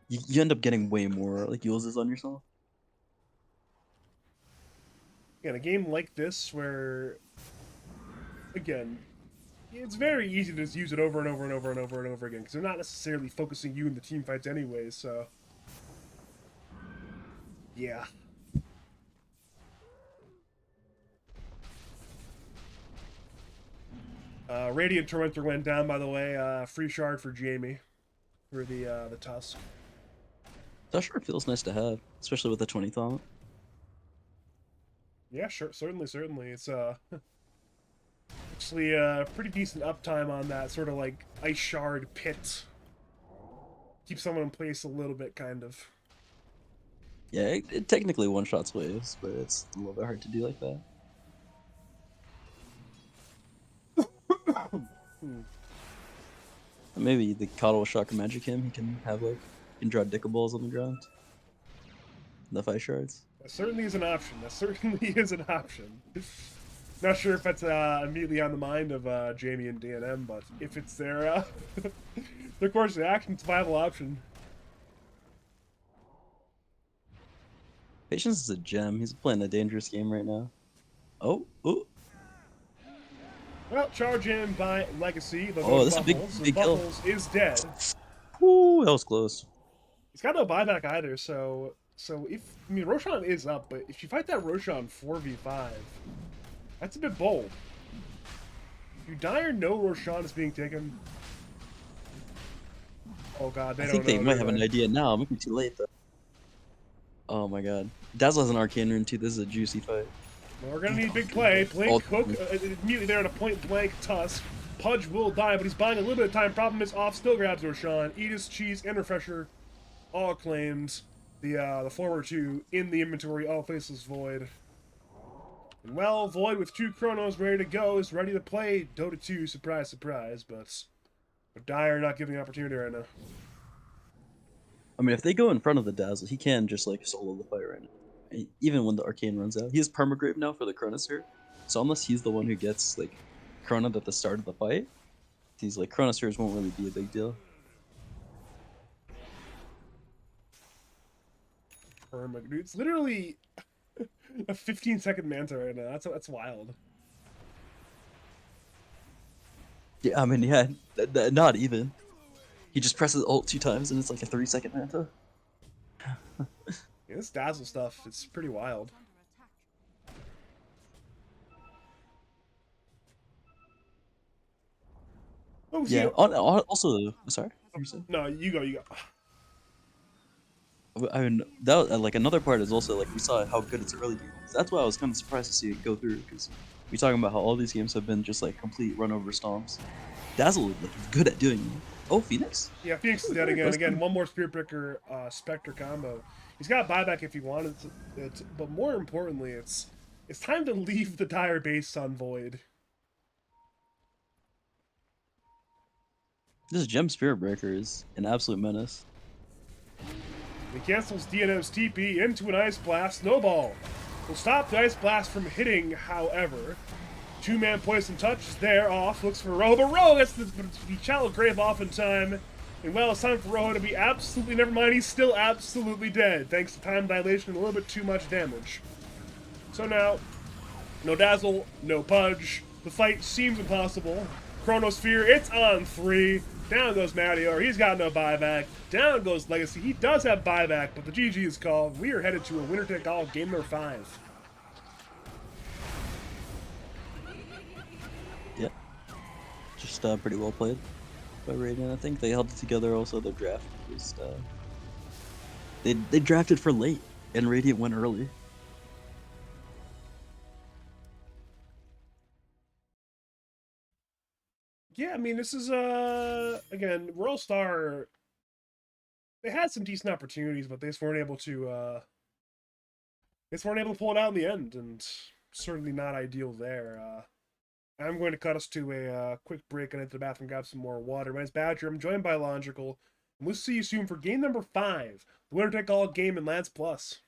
You end up getting way more like uses on yourself. Yeah, in a game like this where, again, it's very easy to just use it over and over and over and over and over again because they're not necessarily focusing you in the team fights anyway, so yeah. Radiant Tormentor went down, by the way. Free shard for Jamie for the Tusk. That sure feels nice to have, especially with the 20th on it. Yeah, sure, certainly. It's actually pretty decent uptime on that sort of like ice shard pit. Keep someone in place a little bit, kind of. Yeah, it technically one-shots waves, but it's a little bit hard to do like that. Maybe the Coddle will shock magic him. He can have like draw Dickaballs on the ground. The 5 shards. That certainly is an option. Not sure if that's immediately on the mind of Jamie and DNM, but if it's their course of action, it's a viable option. Patience is a gem. He's playing a dangerous game right now. Oh, ooh. Well, charge in by Legacy. Oh, this is a big kill. Buffles is dead. Ooh, that was close. He's got no buyback either, so if Roshan is up, but if you fight that Roshan 4v5, that's a bit bold. Do Dire know Roshan is being taken? Oh god, they I don't think know. they might have do an they? idea now. Maybe too late though. Oh my god. Dazzle has an arcane rune too. This is a juicy fight. Well, we're gonna need big play. Blink, Ult- hook, immediately there on a point blank Tusk. Pudge will die, but he's buying a little bit of time. Problem is, off still grabs Roshan. Edis, Cheese, and Refresher all claimed. The forward two in the inventory, all faceless Void. And well, Void with 2 Chronos ready to go is ready to play Dota 2, surprise, surprise, but Dire not giving opportunity right now. I mean, if they go in front of the Dazzle, he can just like solo the fight right now. Even when the arcane runs out, he has permagrave now for the Chronosphere. So unless he's the one who gets like Chroned at the start of the fight, these like Chronospheres won't really be a big deal. Dude, it's literally a 15-second Manta right now. That's wild. Yeah, I mean, yeah, not even. He just presses ult 2 times and it's like a 3-second Manta. Yeah, this Dazzle stuff, it's pretty wild. Oh, see, Yeah. Also, sorry. You said? no, you go, you go. I mean, that like another part is also like we saw how good its early game was. That's why I was kind of surprised to see it go through because we talking about how all these games have been just like complete run over stomps. Dazzle like is good at doing it. Oh, Phoenix. Yeah, Phoenix is dead again. Again, one more Spirit Breaker Spectre combo. He's got buyback if he wanted it, but more importantly, it's time to leave the Dire base on Void. This Gem Spirit Breaker is an absolute menace. He cancels DNM's TP into an Ice Blast. Snowball will stop the Ice Blast from hitting, however. 2-man Poison Touch is there, off, looks for Rojo, but Rojo gets the Shallow Grave off in time. And well, it's time for Rojo to be absolutely, never mind, he's still absolutely dead, thanks to time dilation and a little bit too much damage. So now, no Dazzle, no Pudge. The fight seems impossible. Chronosphere, it's on 3. Down goes Mario, he's got no buyback. Down goes Legacy, he does have buyback, but the GG is called. We are headed to a winner-take-all game number 5. Yeah. Just pretty well played by Radiant. I think they held it together. Also, their draft was they drafted for late, and Radiant went early. Yeah, I mean, this is again, Royal Star. They had some decent opportunities, but they just weren't able to. They just weren't able to pull it out in the end, and certainly not ideal there. I'm going to cut us to a quick break and into the bathroom, grab some more water. My name's Badger. I'm joined by Logical, and we'll see you soon for game number 5, the winner take all game in Lance Plus.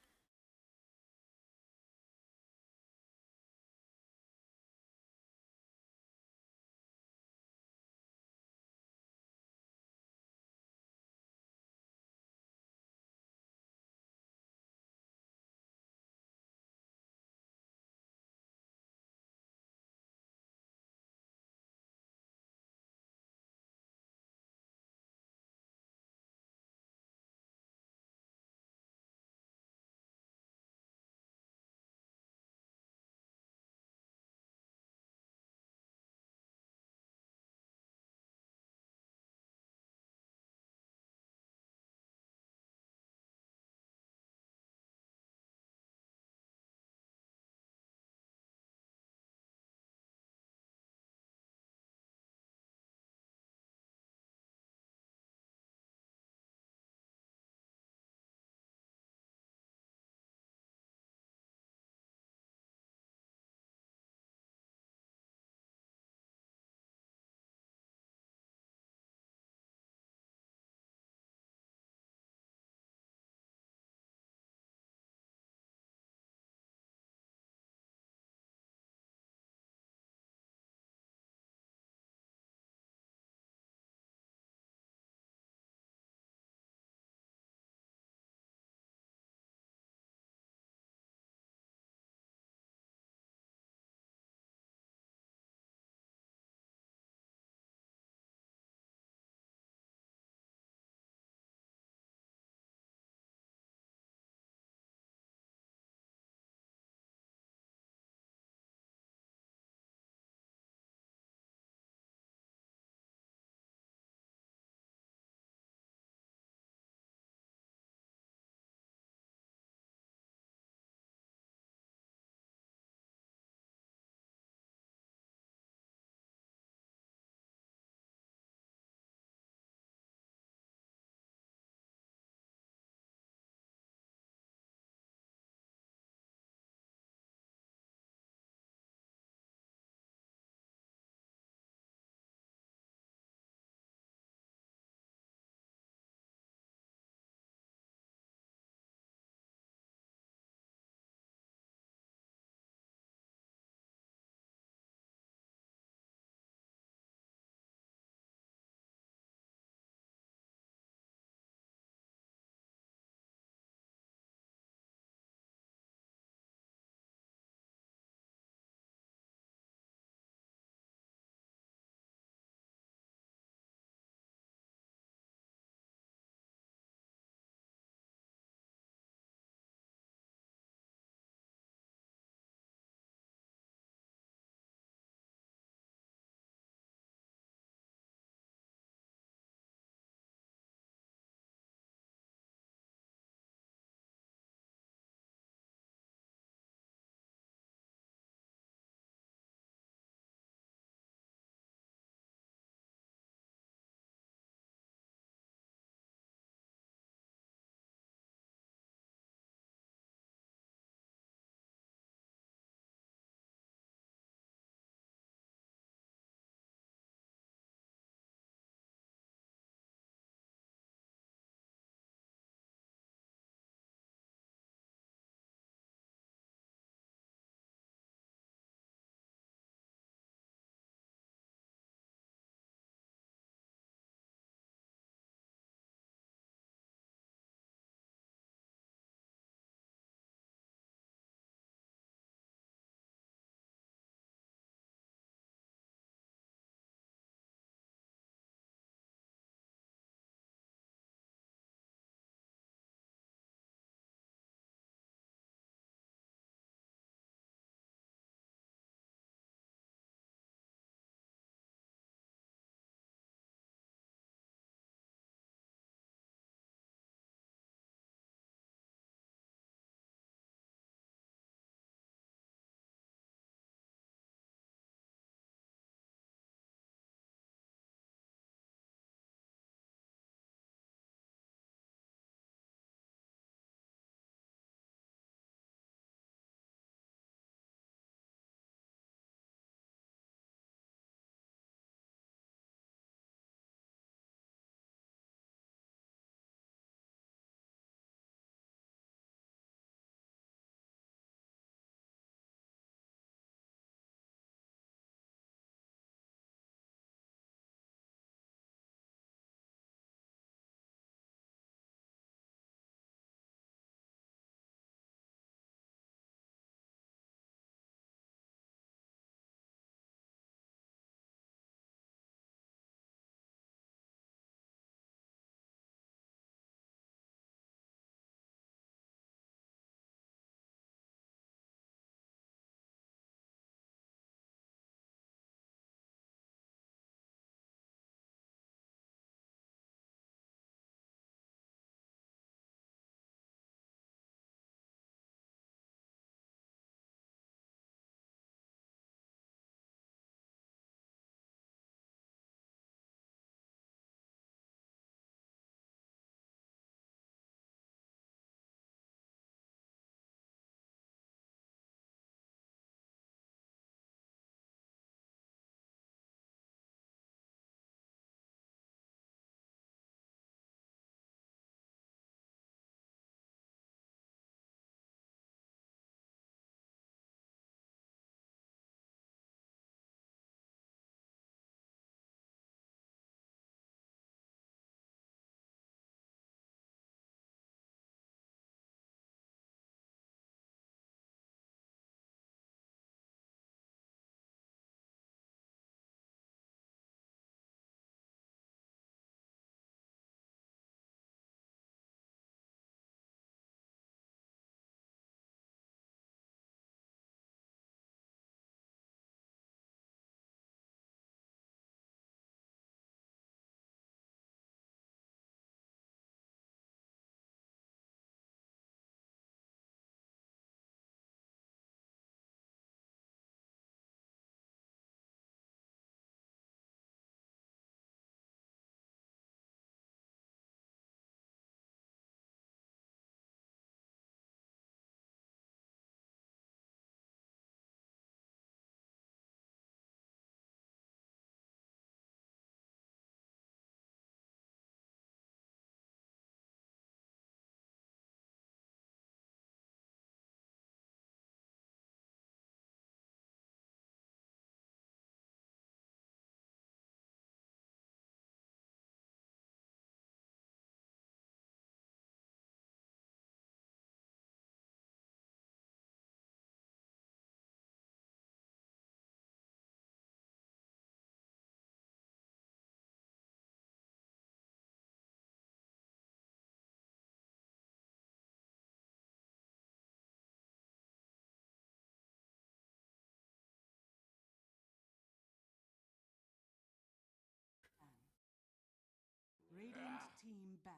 team ban.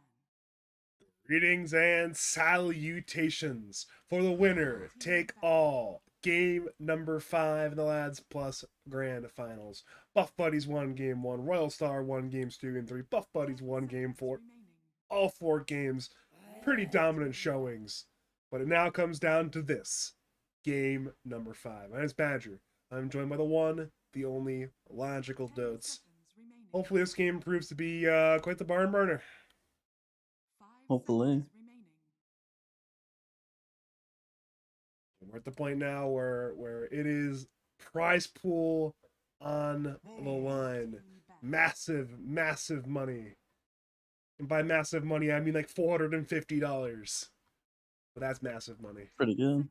Greetings and salutations for the winner. Take all. Game number 5 in the Lads Plus Grand Finals. Buff Buddies won Game 1. Royal Star won Games 2 and 3. Buff Buddies won Game 4. All 4 games. Pretty dominant showings. But it now comes down to this. Game number 5. My name is Badger. I'm joined by the one, the only, logical Dotes. Hopefully this game proves to be quite the barn burner. Hopefully. We're at the point now where it is prize pool on the line. Massive, massive money. And by massive money, I mean like $450. But that's massive money. Pretty good.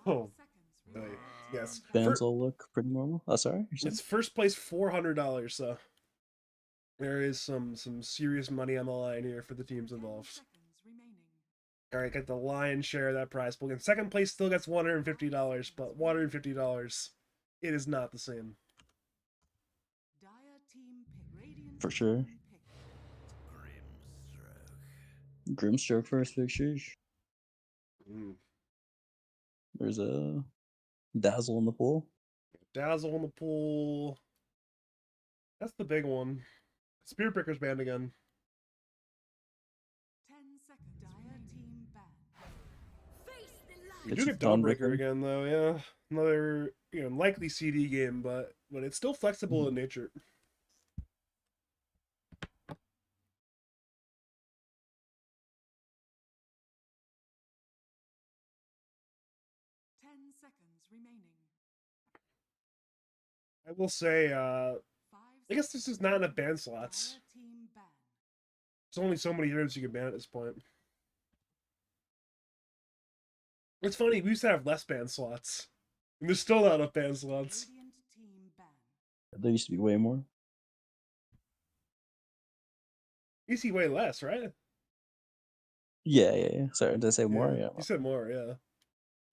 Oh, yes. Bands all look pretty normal. Oh, sorry. you're saying? It's first place $400, so there is some serious money on the line here for the teams involved. All right, get the lion's share of that prize pool. And second place still gets $150, but $150, it is not the same. For sure. Grimstroke first pictures. There's a Dazzle in the pool. Dazzle in the pool. That's the big one. Spirit Breaker's banned again. 10 seconds. Dire team ban. You Gets do you get Dawnbreaker Dawnbreaker. again, though, yeah. Another, likely CD game, but it's still flexible in nature. I will say, I guess this is not enough ban slots. There's only so many heroes you can ban at this point. It's funny, we used to have less ban slots. And there's still not enough ban slots. There used to be way more. You see way less, right? Yeah. Sorry, did I say more? Yeah. You said more, yeah.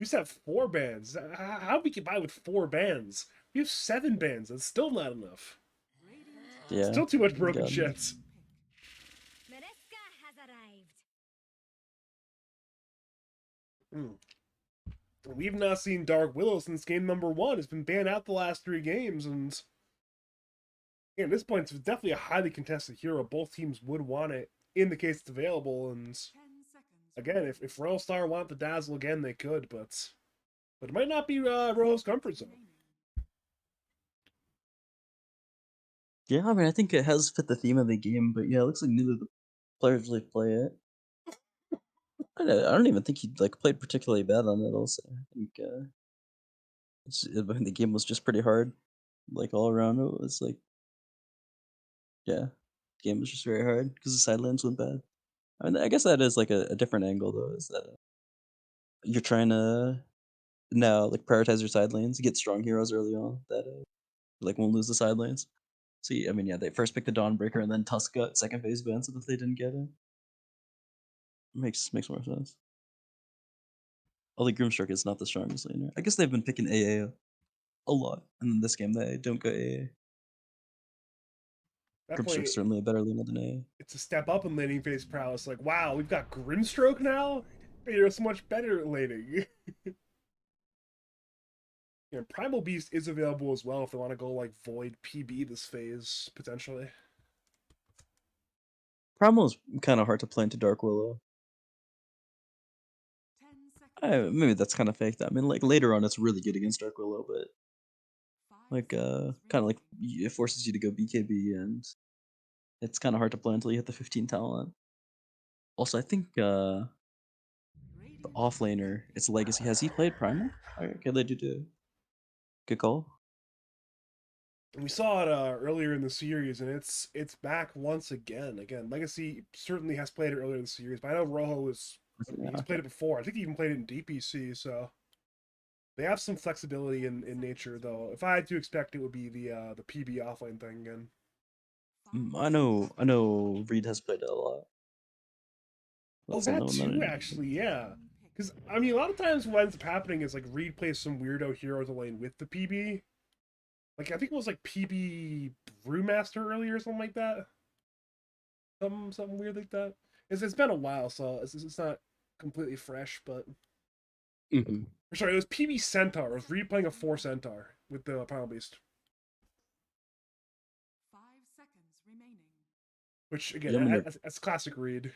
We used to have 4 bans. How we get by with 4 bans? We have 7 bans. That's still not enough. Yeah. Still too much broken God. shit. Mareska has arrived. We've not seen Dark Willow since game number 1. It's been banned out the last 3 games, and at this point, it's definitely a highly contested hero. Both teams would want it in the case it's available, and again, if Royal Star want the Dazzle again, they could, but it might not be Royal's comfort zone. Yeah, I mean, I think it has fit the theme of the game, but yeah, it looks like neither of the players really play it. I don't even think he played particularly bad on it. Also, I think the game was just pretty hard, all around. It was yeah, the game was just very hard because the side lanes went bad. I mean, I guess that is a different angle though. Is that you're trying to now prioritize your side lanes, get strong heroes early on that won't lose the side lanes. So I mean, yeah, they first picked the Dawnbreaker and then Tusk got second phase ban so that they didn't get it. Makes more sense. Although Grimstroke is not the strongest laner. I guess they've been picking AA a lot, and in this game they don't go AA. That Grimstroke's point, certainly a better laner than AA. it's a step up in laning phase prowess. Like, wow, we've got Grimstroke now? You're so much better at laning. Primal Beast is available as well if they want to go Void PB this phase, potentially. Primal is kind of hard to play into Dark Willow. Maybe that's kind of fake. I mean, later on, it's really good against Dark Willow, but it forces you to go BKB, and it's kind of hard to play until you hit the 15 talent. Also, I think the offlaner, it's Legacy. Has he played Primal? Okay, they do. Good call. And we saw it earlier in the series, and it's back once again. Again, Legacy certainly has played it earlier in the series, but I know Rojo he's played it before. I think he even played it in DPC, so they have some flexibility in nature, though. If I had to expect, it would be the PB offlane thing again. I know Reed has played it a lot. That too, actually, yeah. Because, I mean, a lot of times what ends up happening is, Reed plays some weirdo hero to lane with the PB. Like I think it was like PB Brewmaster earlier or something like that. Something weird like that. It's been a while, so it's not completely fresh, but Hmm. or sorry, it was PB Centaur. I was replaying a 4 Centaur with the Primal Beast. 5 seconds remaining. Which Yeah, I'm again, gonna that's classic Reed.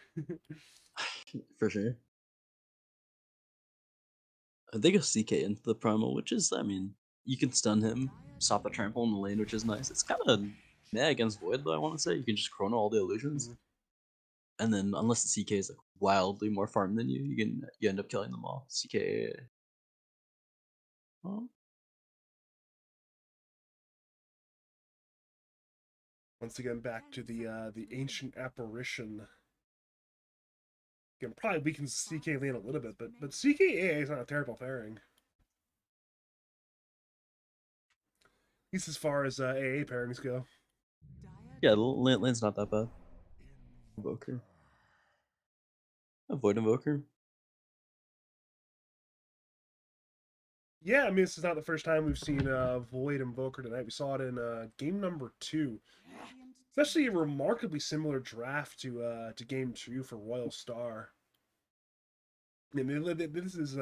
for sure. They go CK into the primal, which is, I mean, you can stun him, stop the trample in the lane, which is nice. It's kind of meh against Void, though, I want to say. You can just chrono all the illusions. Mhm. And then, unless the CK is like wildly more farm than you end up killing them all. CK. Oh, Once again, back to the ancient apparition. Again, probably weakens CK lane a little bit, but CK AA is not a terrible pairing. At least as far as AA pairings go. yeah, the lane's not that bad. Invoker. Avoid Invoker. Yeah, I mean, this is not the first time we've seen Void Invoker tonight. We saw it in game number 2. It's actually a remarkably similar draft to game 2 for Royal Star. I mean, this is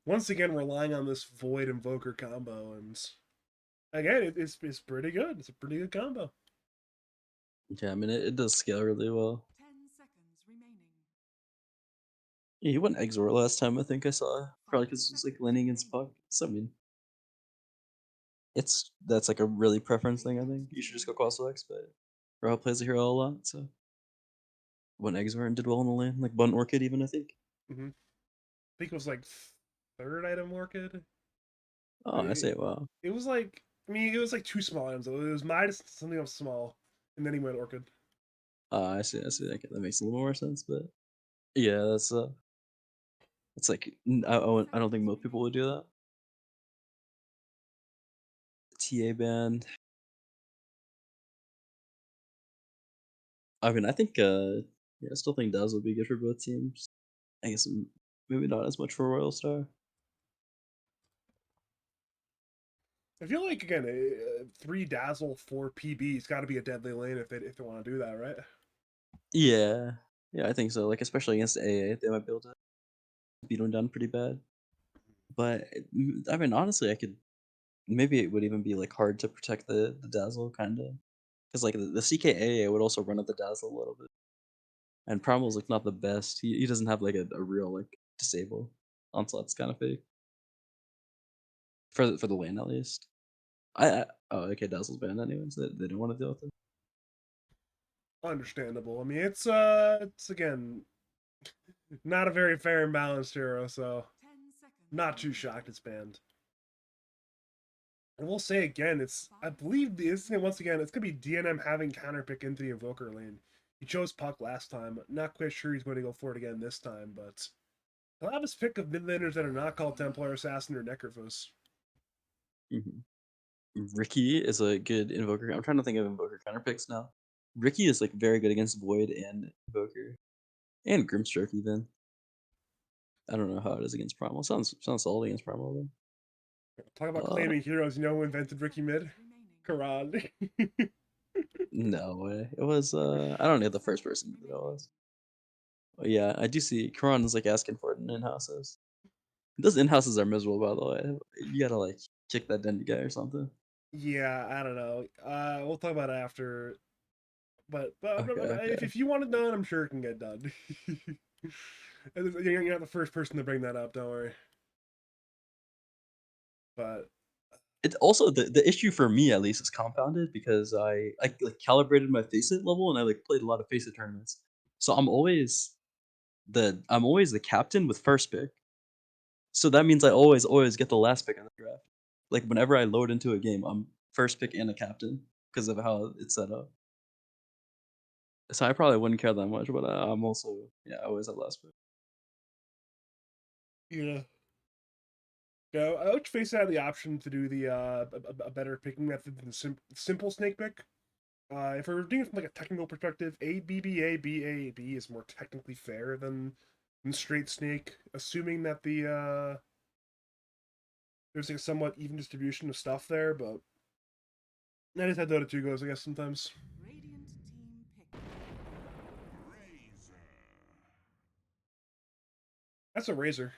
once again relying on this Void Invoker combo, and again, it's pretty good. It's a pretty good combo. Yeah, I mean, it does scale really well. 10 seconds remaining. Yeah, he went Exort last time, I think I saw. Probably because it was like laning against Puck. So, I mean, that's like a really preference thing, I think. You should just go Quasar but Rob plays the hero a lot, so went Exort and did well in the lane. Like Bun Orchid, even, I think. I think it was like third item Orchid. Oh, I It, say, wow. it was like, I mean, it was like 2 small items. It was Midas, something else small, and then he went Orchid. I see, I see. Okay, that makes a little more sense, but yeah, that's it's like I don't think most people would do that. TA band. I mean, I think yeah, I still think Daz would be good for both teams. I guess maybe not as much for Royal Star. I feel like again, 3 Dazzle, 4 PB's got to be a deadly lane if they want to do that, right? Yeah, yeah, I think so. Like especially against AA, they might be able to beat them down pretty bad. But I mean, honestly, I could maybe it would even be like hard to protect the Dazzle kind of because like the CKAA would also run at the Dazzle a little bit. And Primal's like not the best. He doesn't have like a real like disable. Onslaught's kind of fake for the lane at least. I oh okay, Dazzle's banned anyways. They don't want to deal with it. Understandable. I mean, it's again not a very fair and balanced hero, so 10 seconds. not too shocked it's banned. And we'll say again, I believe this once again it's gonna be DNM having counterpick into the Invoker lane. He chose Puck last time. Not quite sure he's going to go for it again this time, but he'll have his pick of mid laners that are not called Templar Assassin or Necrophos. Hmm. Ricky is a good invoker. I'm trying to think of invoker counterpicks now. Ricky is like very good against Void and Invoker, and Grimstroke even. I don't know how it is against Primal. Sounds solid against Primal though. Talk about Uh, claiming heroes. You know who invented Ricky Mid? Remaining. Karan. no way. It was I don't know the first person that it was. But yeah, I do see Karan is like asking for it in in-houses. Those in-houses are miserable, by the way. You gotta like kick that Dendy guy or something. Yeah, I don't know. We'll talk about it after. Okay, But okay. if you want it done, I'm sure it can get done. You're not the first person to bring that up. Don't worry. But It's also the issue for me at least is compounded because I like calibrated my Faceit level and I like played a lot of Faceit tournaments. So I'm always the captain with first pick. So that means I always get the last pick in the draft. Like whenever I load into a game, I'm first pick and a captain because of how it's set up. So I probably wouldn't care that much, but I'm also yeah, I always have last pick. yeah, yeah. I would face had the option to do the a better picking method than simple snake pick. If we're doing it from like a technical perspective, ABBA is more technically fair than straight snake, assuming that there's like a somewhat even distribution of stuff there, but that is how Dota 2 goes, I guess, sometimes. Radiant team pick. That's a Razor.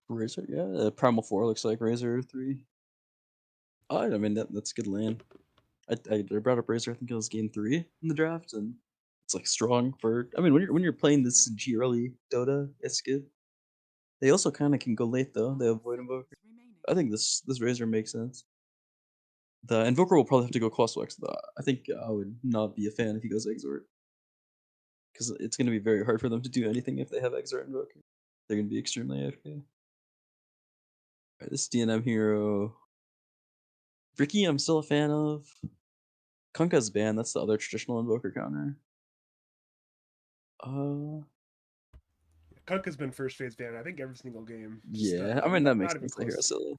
Razor, yeah. Primal 4 looks like Razor 3. Oh, I mean, that's a good lane. I brought up Razor, I think it was game 3 in the draft, and it's like strong for. I mean, when you're playing this G early Dota, it's good. They also kind of can go late though. They have Void Invoker. Remaining. I think this Razor makes sense. The Invoker will probably have to go Crosswalks though. I think I would not be a fan if he goes Exort. Because it's going to be very hard for them to do anything if they have Exort Invoker. They're going to be extremely AFK. Alright, this DNM hero. Ricky, I'm still a fan of. Kunkka's banned, that's the other traditional Invoker counter. Kunkka's been first phase banned, I think, every single game. Yeah, I mean, that makes not even sense. The hero close. silly.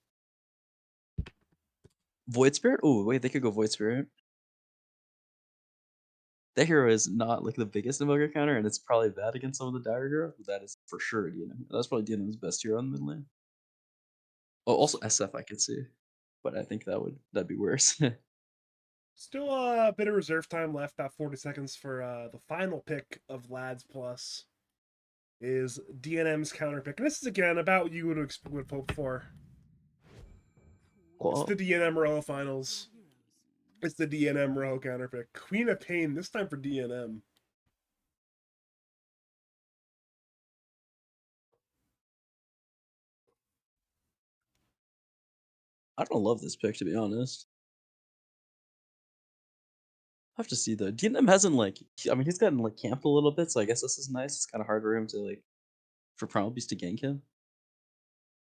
Void Spirit? Oh, wait, they could go Void Spirit. That hero is not like the biggest Invoker counter, and it's probably bad against some of the Dire heroes, but that is for sure a DNM. That's probably DNM's best hero on the mid lane. Oh, also SF I could see, but I think that'd be worse. Still a bit of reserve time left, about 40 seconds for the final pick of Lads Plus is DNM's counter pick. And this is again about what you would hope for. Well, It's the DNM Rojo finals. Heroes. It's the DNM Rojo counter pick. Queen of Pain, this time for DNM. I don't love this pick to be honest. I have to see though. DNM hasn't like, I mean, he's gotten like camped a little bit, so I guess this is nice. It's kind of hard for him to like, for Primal Beast to gank him.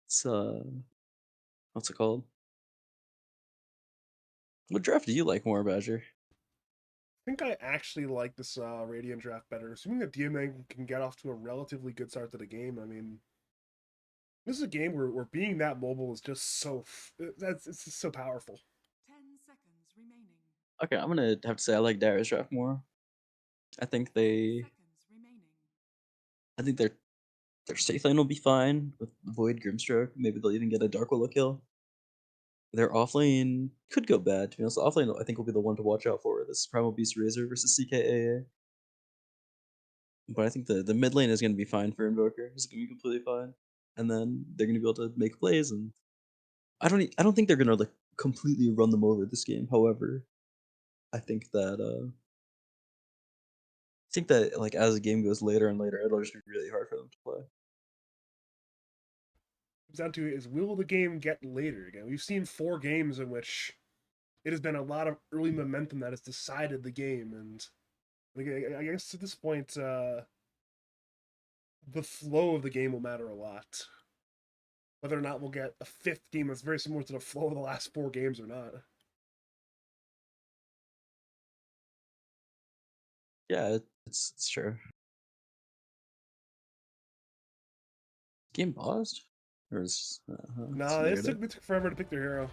It's what's it called? What draft do you like more, Badger? I think I actually like this Radiant draft better. Assuming that DNM can get off to a relatively good start to the game, I mean, this is a game where being that mobile is just so it's just so powerful. 10 seconds remaining. Okay, I'm gonna have to say I like Dire's draft more. I think Seconds remaining. I think their safe lane will be fine with Void Grimstroke. Maybe they'll even get a Dark Willow kill. Their offlane could go bad, to be honest. Offlane, I think, will be the one to watch out for. This is Primal Beast Razor versus CKAA. But I think the mid lane is going to be fine for Invoker. It's going to be completely fine. And then they're going to be able to make plays. And I don't think they're going to like completely run them over this game. However, I think that like as the game goes later and later, it'll just be really hard for them to play. Comes down to is will the game get later again? We've seen 4 games in which it has been a lot of early momentum that has decided the game, and like, I guess at this point, the flow of the game will matter a lot. Whether or not we'll get a 5th game that's very similar to the flow of the last 4 games or not. Yeah, it's true. Game paused? Or is Nah, they took forever to pick their hero.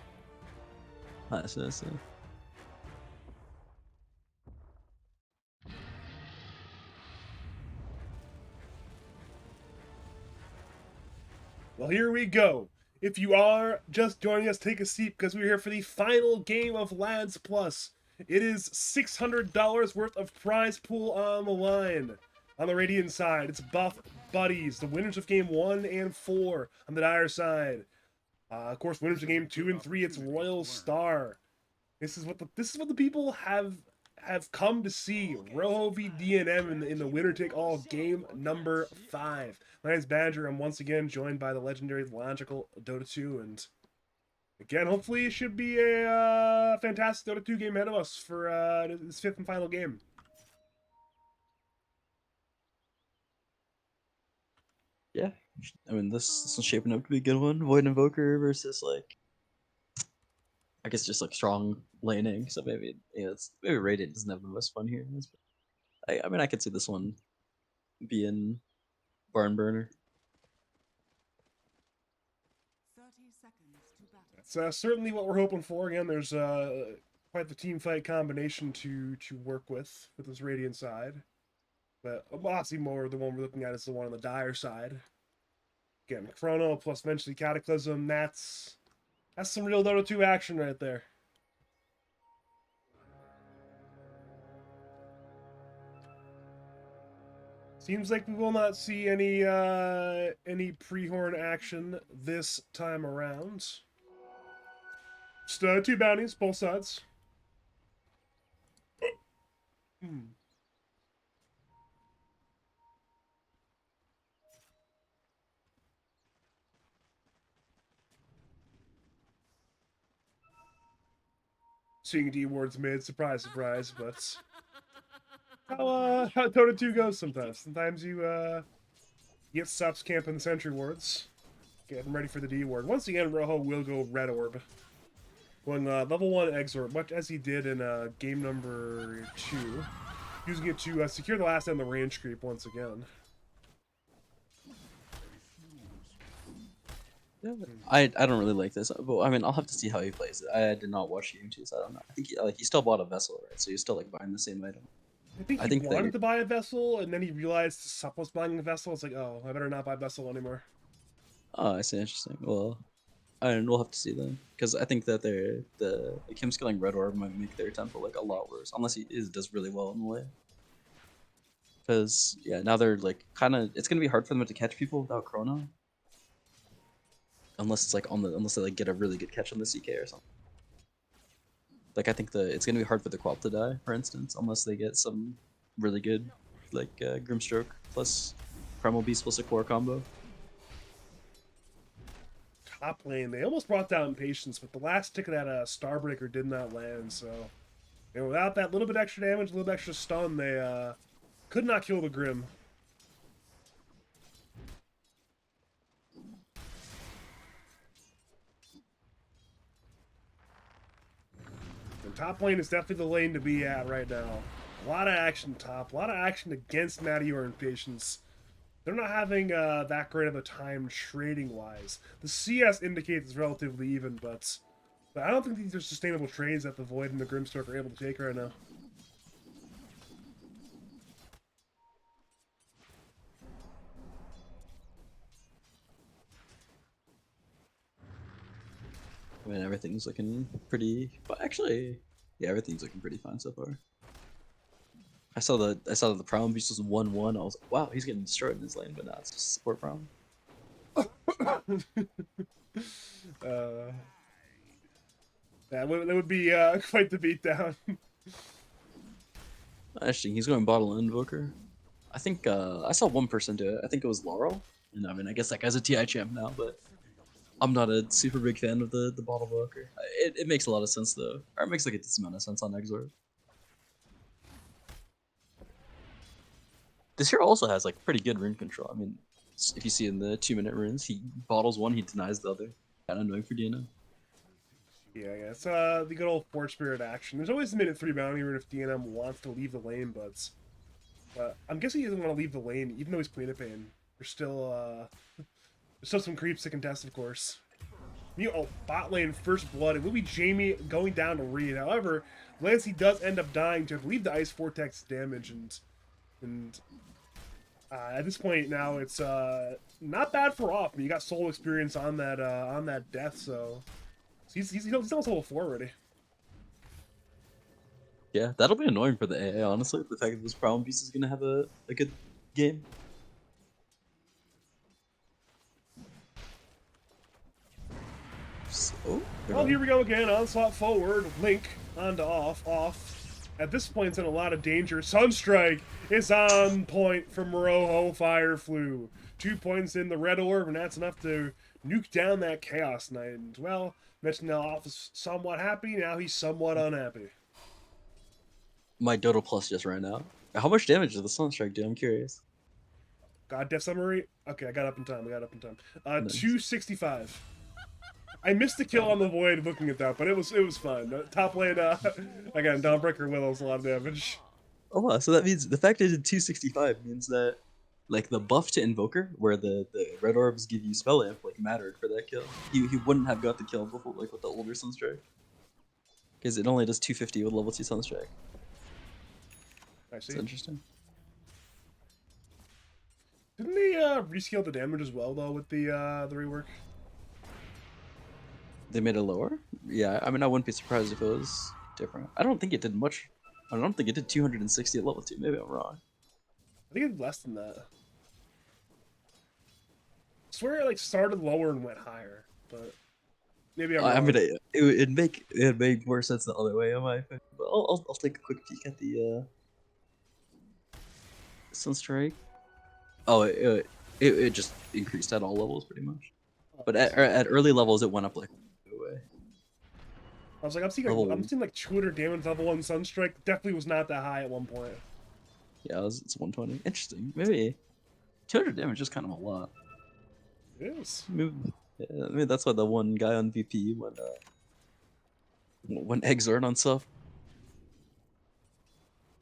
I see. Well, here we go. If you are just joining us, take a seat because we're here for the final game of Lads Plus. It is $600 worth of prize pool on the line. On the Radiant side, it's Buff Buddies, the winners of game 1 and 4 on the Dire side. Of course, winners of game 2 and 3, it's Royal Star. This is what the people have come to see. Rojo v DNM in the winner take all game number 5. My name's Badger. I'm once again joined by the legendary logical Dota 2, and again, hopefully it should be a fantastic Dota 2 game ahead of us for this 5th and final game. Yeah, I mean this is shaping up to be a good one. Void Invoker versus like, I guess just like strong laning. So maybe maybe Radiant doesn't have the most fun here. I mean I could see this one being barn burner. 30 seconds to battle. That's certainly what we're hoping for. Again, there's quite the team fight combination to work with this Radiant side. But obviously more the one we're looking at is the one on the Dire side. Again, Chrono plus eventually Cataclysm. That's some real Dota 2 action right there. Seems like we will not see any pre-horn action this time around. Just 2 bounties, both sides. Seeing D wards mid, surprise, surprise, but how Dota 2 goes sometimes. Sometimes you get subs camping the sentry wards. Getting ready for the D ward. Once again, Rojo will go red orb. Going level 1 exort, much as he did in game number 2. Using it to secure the last end of the range creep once again. Yeah, I don't really like this, but I mean, I'll have to see how he plays it. I did not watch game 2, so I don't know. I think he still bought a vessel, right? So he's still like buying the same item. I think he wanted to buy a vessel, and then he realized Sup was buying a vessel. It's like, oh, I better not buy a vessel anymore. Oh, I see. Interesting. Well, we'll have to see then, because I think that him skilling Red Orb might make their tempo like a lot worse, unless he does really well in the way. Because yeah, now they're like it's gonna be hard for them to catch people without Chrono. Unless it's like unless they like get a really good catch on the CK or something. Like I think it's gonna be hard for the Quap to die, for instance, unless they get some really good like Grimstroke plus Primal Beast plus a core combo. Top lane, they almost brought down Patience, but the last tick of that Starbreaker did not land. So without that little bit extra damage, a little bit extra stun, they could not kill the Grim. Top lane is definitely the lane to be at right now. A lot of action top, a lot of action against Meteor and Patience. They're not having that great of a time trading-wise. The CS indicates it's relatively even, but I don't think these are sustainable trades that the Void and the Grimstroke are able to take right now. I mean, everything's looking pretty. But actually, yeah, everything's looking pretty fine so far. I saw that the Primal Beast was 1-1. I was like, wow, he's getting destroyed in his lane, but now it's just support Primal. That would be quite the beatdown. Interesting. He's going bottle Invoker. I think I saw one person do it. I think it was Laurel. And I mean, I guess that guy's a TI champ now, but I'm not a super big fan of the bottle Invoker. It makes a lot of sense though. Or it makes like a decent amount of sense on Exort. This hero also has like pretty good rune control. I mean, if you see in the 2-minute runes, he bottles one, he denies the other. Kind of annoying for DNM. Yeah, it's the good old Forge Spirit action. There's always a minute 3 bounty rune if DNM wants to leave the lane, but I'm guessing he doesn't want to leave the lane, even though he's Queen of Pain. There's still some creeps to contest, of course. Bot lane first blood. It will be Jamie going down to Reed. However, Lancey does end up dying to, I believe, the Ice Vortex damage, and at this point now it's not bad for off. I mean, you got soul experience on that death, so he's almost level 4 already. Yeah, that'll be annoying for the AA, honestly. The fact that this Primal Beast is gonna have a good game. So, Well, here we go again. Onslaught forward. Link onto off. At this point, it's in a lot of danger. Sunstrike is on point from Rojo Fireflu. 2 points in the red orb, and that's enough to nuke down that Chaos Knight. And, well, Metchnell is somewhat happy. Now he's somewhat unhappy. My Dodo Plus just ran out. How much damage did the Sunstrike do? I'm curious. God, Death Summary? Okay, I got up in time. Nice. 265. I missed the kill on the Void looking at that, but it was fun. Top lane, again, Dawnbreaker Willow's a lot of damage. Oh wow, so that means the fact that it did 265 means that like the buff to Invoker, where the red orbs give you spell amp, like mattered for that kill. He wouldn't have got the kill before like with the older Sunstrike. Because it only does 250 with level 2 Sunstrike. I see. It's interesting. Didn't they rescale the damage as well though with the rework? They made it lower? Yeah, I mean, I wouldn't be surprised if it was different. I don't think it did much. I don't think it did 260 at level 2. Maybe I'm wrong. I think it's less than that. I swear it like started lower and went higher, but maybe I'm wrong. I mean, it'd make more sense the other way, in my opinion. But I'll take a quick peek at the Sunstrike. Oh, it just increased at all levels pretty much. But at early levels, it went up like way. I was like, I'm seeing like 200 damage level 1 Sunstrike. Definitely was not that high at one point. Yeah, it's 120. Interesting. Maybe 200 damage is kind of a lot. It is. I mean that's why the one guy on VP when Exort on stuff.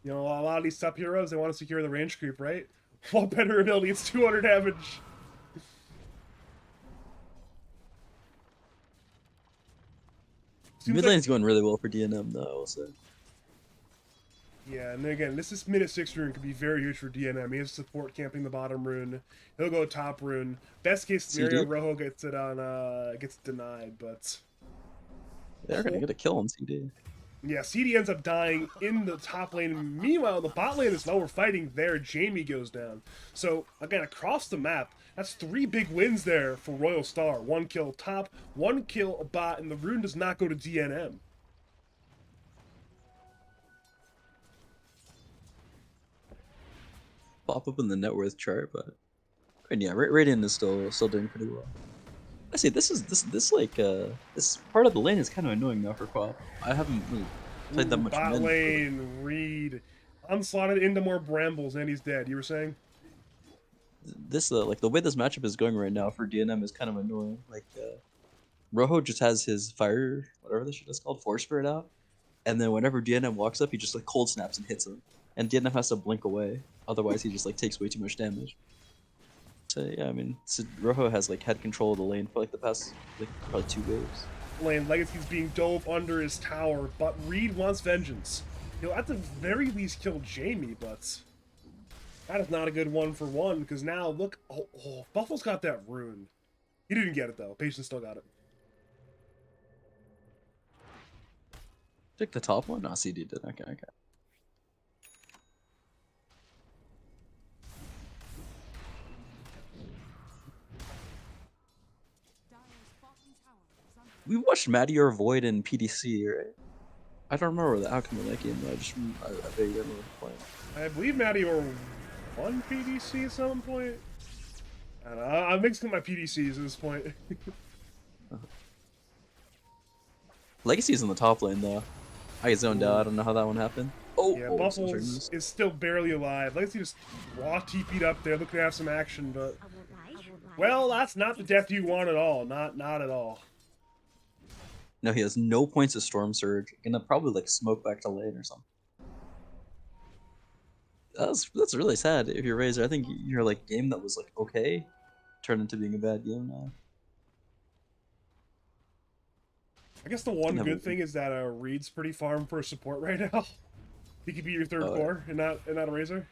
You know, a lot of these sub heroes, they want to secure the range creep, right? What better ability? It's 200 damage. Mid lane's going really well for DNM though, I will say. Yeah, and then again, this minute 6 rune could be very huge for DNM. He has support camping the bottom rune. He'll go top rune. Best case scenario, Rojo gets it on gets denied, but they're gonna get a kill on CD. yeah, CD ends up dying in the top lane. Meanwhile, the bot lane is low. We're fighting there. Jamie goes down. So again, across the map, that's 3 big wins there for Royal Star. 1 kill top, 1 kill bot, and the rune does not go to DNM. Pop up in the net worth chart, but and yeah, Radiant is still doing pretty well. I see this part of the lane is kind of annoying now for Quap. I haven't really played that much. Bot mid. lane, Reed, unslotted into more brambles, and he's dead. You were saying? This like the way this matchup is going right now for DNM is kind of annoying. Like Rojo just has his fire, whatever this shit is called, Force Spirit out, and then whenever DNM walks up, he just like cold snaps and hits him, and DNM has to blink away. Otherwise, he just like takes way too much damage. So yeah, I mean, Rojo has like had control of the lane for like the past like probably 2 waves. Lane Legacy's being dove under his tower, but Reed wants vengeance. He'll at the very least kill Jamie, but that is not a good 1-for-1 because now look, Buffalo's got that rune. He didn't get it though. Patience still got it. Pick the top one. No, CD did. Okay. We watched Mattior Void in PDC, right? I don't remember the outcome of that game, though. I vaguely remember playing. I believe Mattior won PDC at some point. I don't know. I'm mixing my PDCs at this point. Legacy's in the top lane, though. I zoned out. I don't know how that one happened. Oh, yeah, oh, Buffalo's is still barely alive. Legacy just raw TP'd up there, looking to have some action, but well, that's not the death you want at all. Not at all. No, he has no points of Storm Surge. Gonna probably like smoke back to lane or something. That's really sad if you're Razor. I think your like game that was like okay turned into being a bad game now. I guess the one good thing is that Reed's pretty farm for support right now. He could be your third core and not a Razor.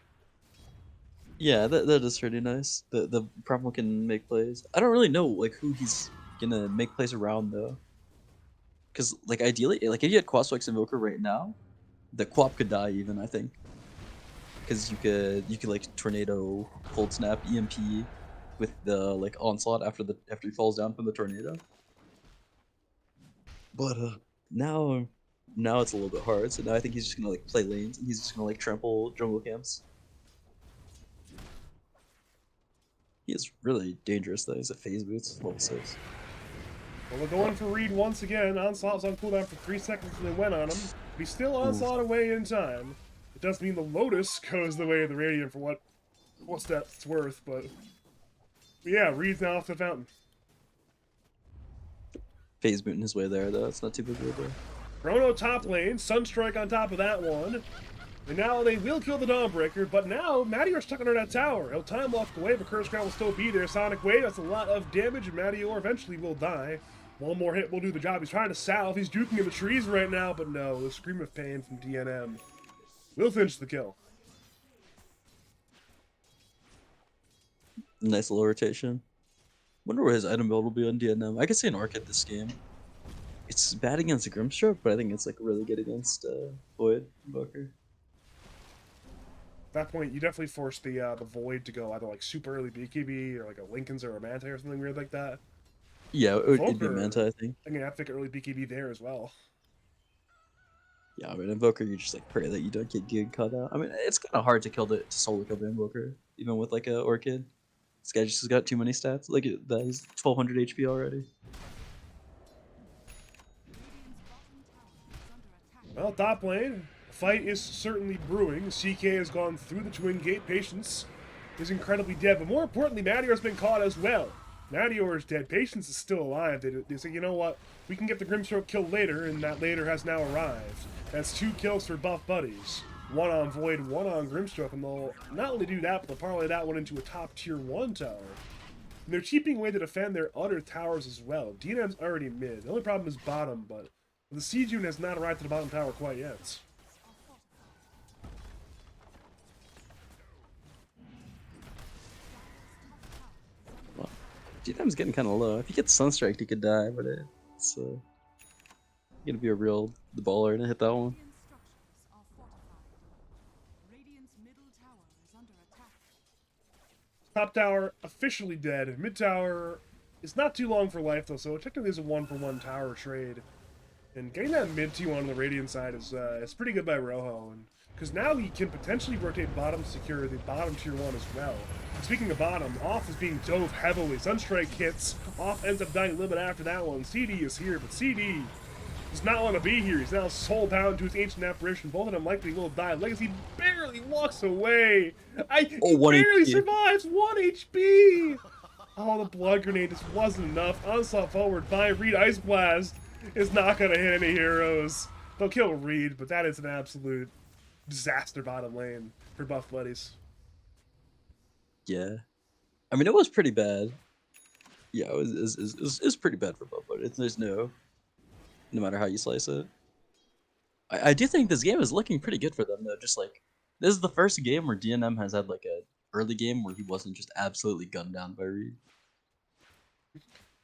Yeah, that is pretty nice. The problem can make plays. I don't really know like who he's gonna make plays around though. Because like ideally, like if you had Quaswex Invoker right now, the Quap could die even, I think. Because you could like tornado, cold snap, EMP with the like onslaught after he falls down from the tornado. But now it's a little bit hard. So now I think he's just gonna like play lanes and he's just gonna like trample jungle camps. He is really dangerous though. He's a phase boots level 6. Well, we're going for Reed once again. Onslaught was on cooldown for 3 seconds and they went on him. But he's still onslaught away in time. It does mean the Lotus goes the way of the Radiant for what's that's worth, but yeah, Reed's now off the fountain. Phase booting his way there though. It's not too big of a deal. Chrono top lane, Sunstrike on top of that one. And now they will kill the Dawnbreaker, but now Mattior's stuck under that tower. He'll time lock the wave, but Curse Crown will still be there. Sonic Wave, that's a lot of damage, and Mattior eventually will die. One more hit will do the job. He's trying to salve. He's juking in the trees right now, but no. The Scream of Pain from DNM will finish the kill. Nice little rotation. Wonder where his item build will be on DNM. I could see an Orchid this game. It's bad against Grimstroke, but I think it's like really good against Void Invoker. At that point, you definitely force the Void to go either like super early BKB or like a Lincoln's or a Manta or something weird like that. Yeah, it'd be Invoker, Manta, I think. I mean, I think early BKB there as well. Yeah, I mean, Invoker, you just like pray that you don't get Gig caught out. I mean, it's kind of hard to solo kill the Invoker, even with like a Orchid. This guy just got too many stats. Like that, he's 1200 HP already. Well, top lane, fight is certainly brewing. CK has gone through the Twin Gate. Patience is incredibly dead, but more importantly, Madior's been caught as well. Madior is dead. Patience is still alive. They say, you know what? We can get the Grimstroke kill later, and that later has now arrived. That's 2 kills for Buff Buddies. 1 on Void, 1 on Grimstroke, and they'll not only do that, but they'll parlay that one into a top tier 1 tower. And they're cheaping away to defend their other towers as well. DNM's already mid. The only problem is bottom, but the Siege unit has not arrived to the bottom tower quite yet. Well, GTM's getting kind of low. If he gets Sunstrike, he could die, but it's gonna be a real baller to hit that one. Top tower officially dead. Mid tower is not too long for life though, so technically there's a 1-for-1 tower trade. And getting that mid T1 on the Radiant side is pretty good by Rojo, and because now he can potentially rotate bottom to secure the bottom tier 1 as well. Speaking of bottom, Off is being dove heavily. Sunstrike hits. Off ends up dying a little bit after that one. CD is here, but CD does not want to be here. He's now soul bound to his ancient apparition. Both of them likely will die. Legacy barely walks away. He barely HP. survives. 1 HP. Oh, the blood grenade just wasn't enough. Onslaught forward by Reed. Ice Blast is not going to hit any heroes. They'll kill Reed, but that is an absolute disaster bottom lane for Buff Buddies. Yeah, I mean, it was pretty bad. Yeah, it was pretty bad for Buff Buddies. There's no matter how you slice it. I do think this game is looking pretty good for them though. Just like this is the first game where DNM has had like a early game where he wasn't just absolutely gunned down by Reed.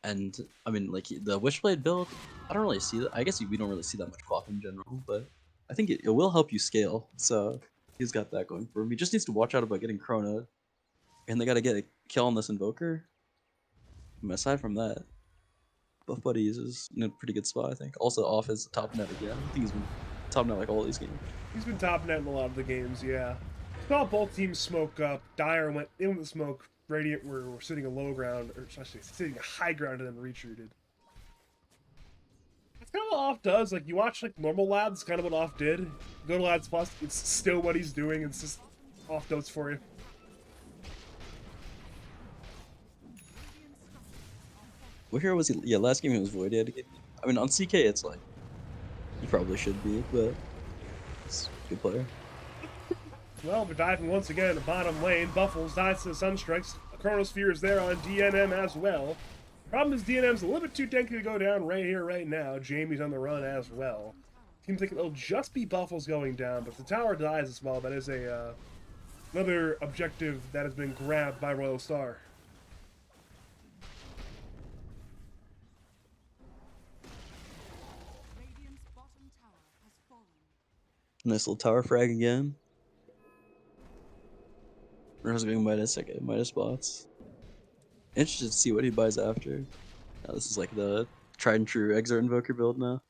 And I mean, like the Witchblade build, I don't really see that. I guess we don't really see that much Quaff in general, but I think it will help you scale. So he's got that going for him. He just needs to watch out about getting Chrono, and they got to get a kill on this Invoker. I mean, aside from that, Buff Buddies is in a pretty good spot, I think. Also, Off is top net again. I think he's been top net like all these games. He's been top net in a lot of the games, yeah. Saw both teams smoke up. Dire went in with the smoke. Radiant were sitting a low ground, or actually sitting a high ground and then retreated. That's kind of what Off does. Like, you watch like normal Lads, kind of what Off did. Go to Lads Plus, it's still what he's doing. It's just Off does for you. What hero was he? Yeah, last game he was Void. He had to get. I mean, on CK it's like he probably should be, but he's a good player. Well, we're diving once again in the bottom lane. Buffles dies to the Sunstrikes. Chronosphere is there on DNM as well. Problem is DNM's a little bit too tanky to go down right here, right now. Jamie's on the run as well. Seems like it'll just be Buffles going down, but if the tower dies as well, that is a another objective that has been grabbed by Royal Star. Nice little tower frag again. Ro's going Midas bots. Interested to see what he buys after. Now, this is like the tried and true Exort Invoker build now.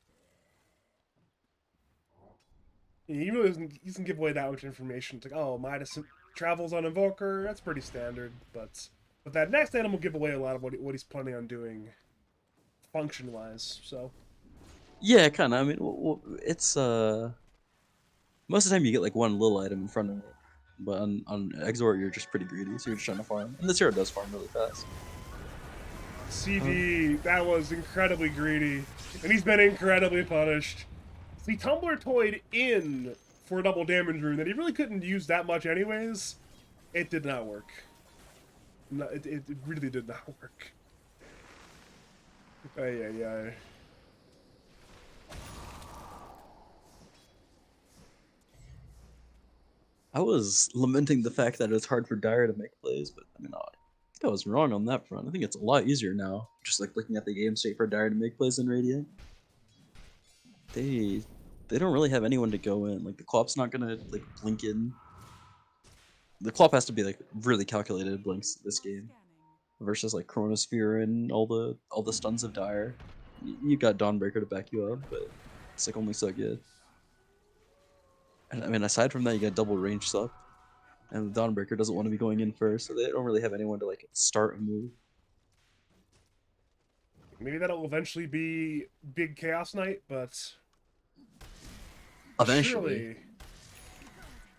Yeah, he really doesn't give away that much information. It's like, oh, Midas travels on Invoker. That's pretty standard, but that next item will give away a lot of what he's planning on doing, function-wise. So. Yeah, kind of. I mean, it's most of the time you get like one little item in front of it, but on Exort you're just pretty greedy, so you're just trying to farm. And this hero does farm really fast. CD, that was incredibly greedy, and he's been incredibly punished. See, Tumbler toyed in for a double damage rune that he really couldn't use that much anyways. It did not work. No, it really did not work. Ay. I was lamenting the fact that it's hard for Dire to make plays, but I mean, I was wrong on that front. I think it's a lot easier now. Just like looking at the game state for Dire to make plays in Radiant. They don't really have anyone to go in. Like the Klopp's not gonna like blink in. The Klopp has to be like really calculated blinks this game versus like Chronosphere and all the stuns of Dire. You got Dawnbreaker to back you up, but it's like only so good. And I mean, aside from that, you got double range sup, and the Dawnbreaker doesn't want to be going in first, so they don't really have anyone to like start a move. Maybe that'll eventually be big Chaos Knight, but Eventually, surely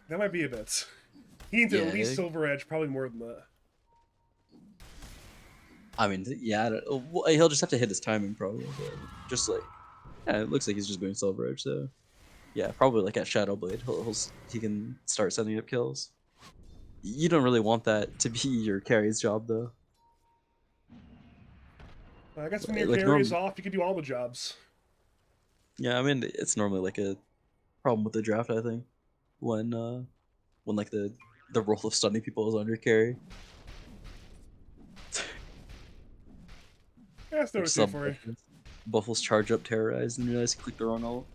that might be a bit. He needs at least Yeah. Silver Edge, probably more than that. I mean, yeah, well, he'll just have to hit his timing probably. But just like, yeah, it looks like he's just going Silver Edge, so yeah, probably like at Shadowblade, he can start setting up kills. You don't really want that to be your carry's job though. I guess when your Like, carry is off, you can do all the jobs. Yeah, I mean, it's normally like a problem with the draft, I think, when like the role of stunning people is on your carry. Yeah, that's no Like issue for you. Buffles charge up Terrorize and you realize you click the wrong ult.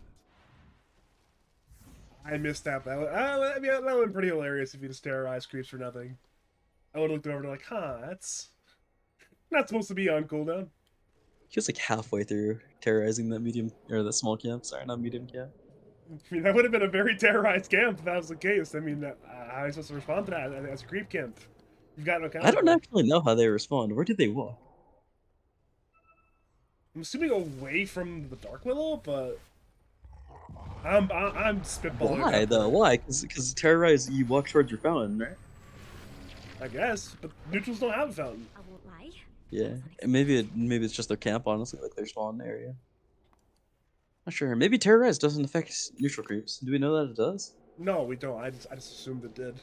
I missed that. That would have been pretty hilarious if you just terrorize creeps for nothing. I would have looked over and like, huh, that's not supposed to be on cooldown. He was like halfway through terrorizing that medium or that small camp. Sorry, not medium camp. I mean, that would have been a very terrorized camp if that was the case. I mean, how are you supposed to respond to that as a creep camp? You've got no counter. I don't actually know how they respond. Where did they walk? I'm assuming away from the Dark Willow, but I'm spitballing. Why though? Why? Because terrorize, you walk towards your fountain, right? I guess, but neutrals don't have a fountain. I won't lie. Yeah, and maybe it's just their camp, honestly, like their spawn area. Not sure. Maybe terrorize doesn't affect neutral creeps. Do we know that it does? No, we don't. I just assumed it did.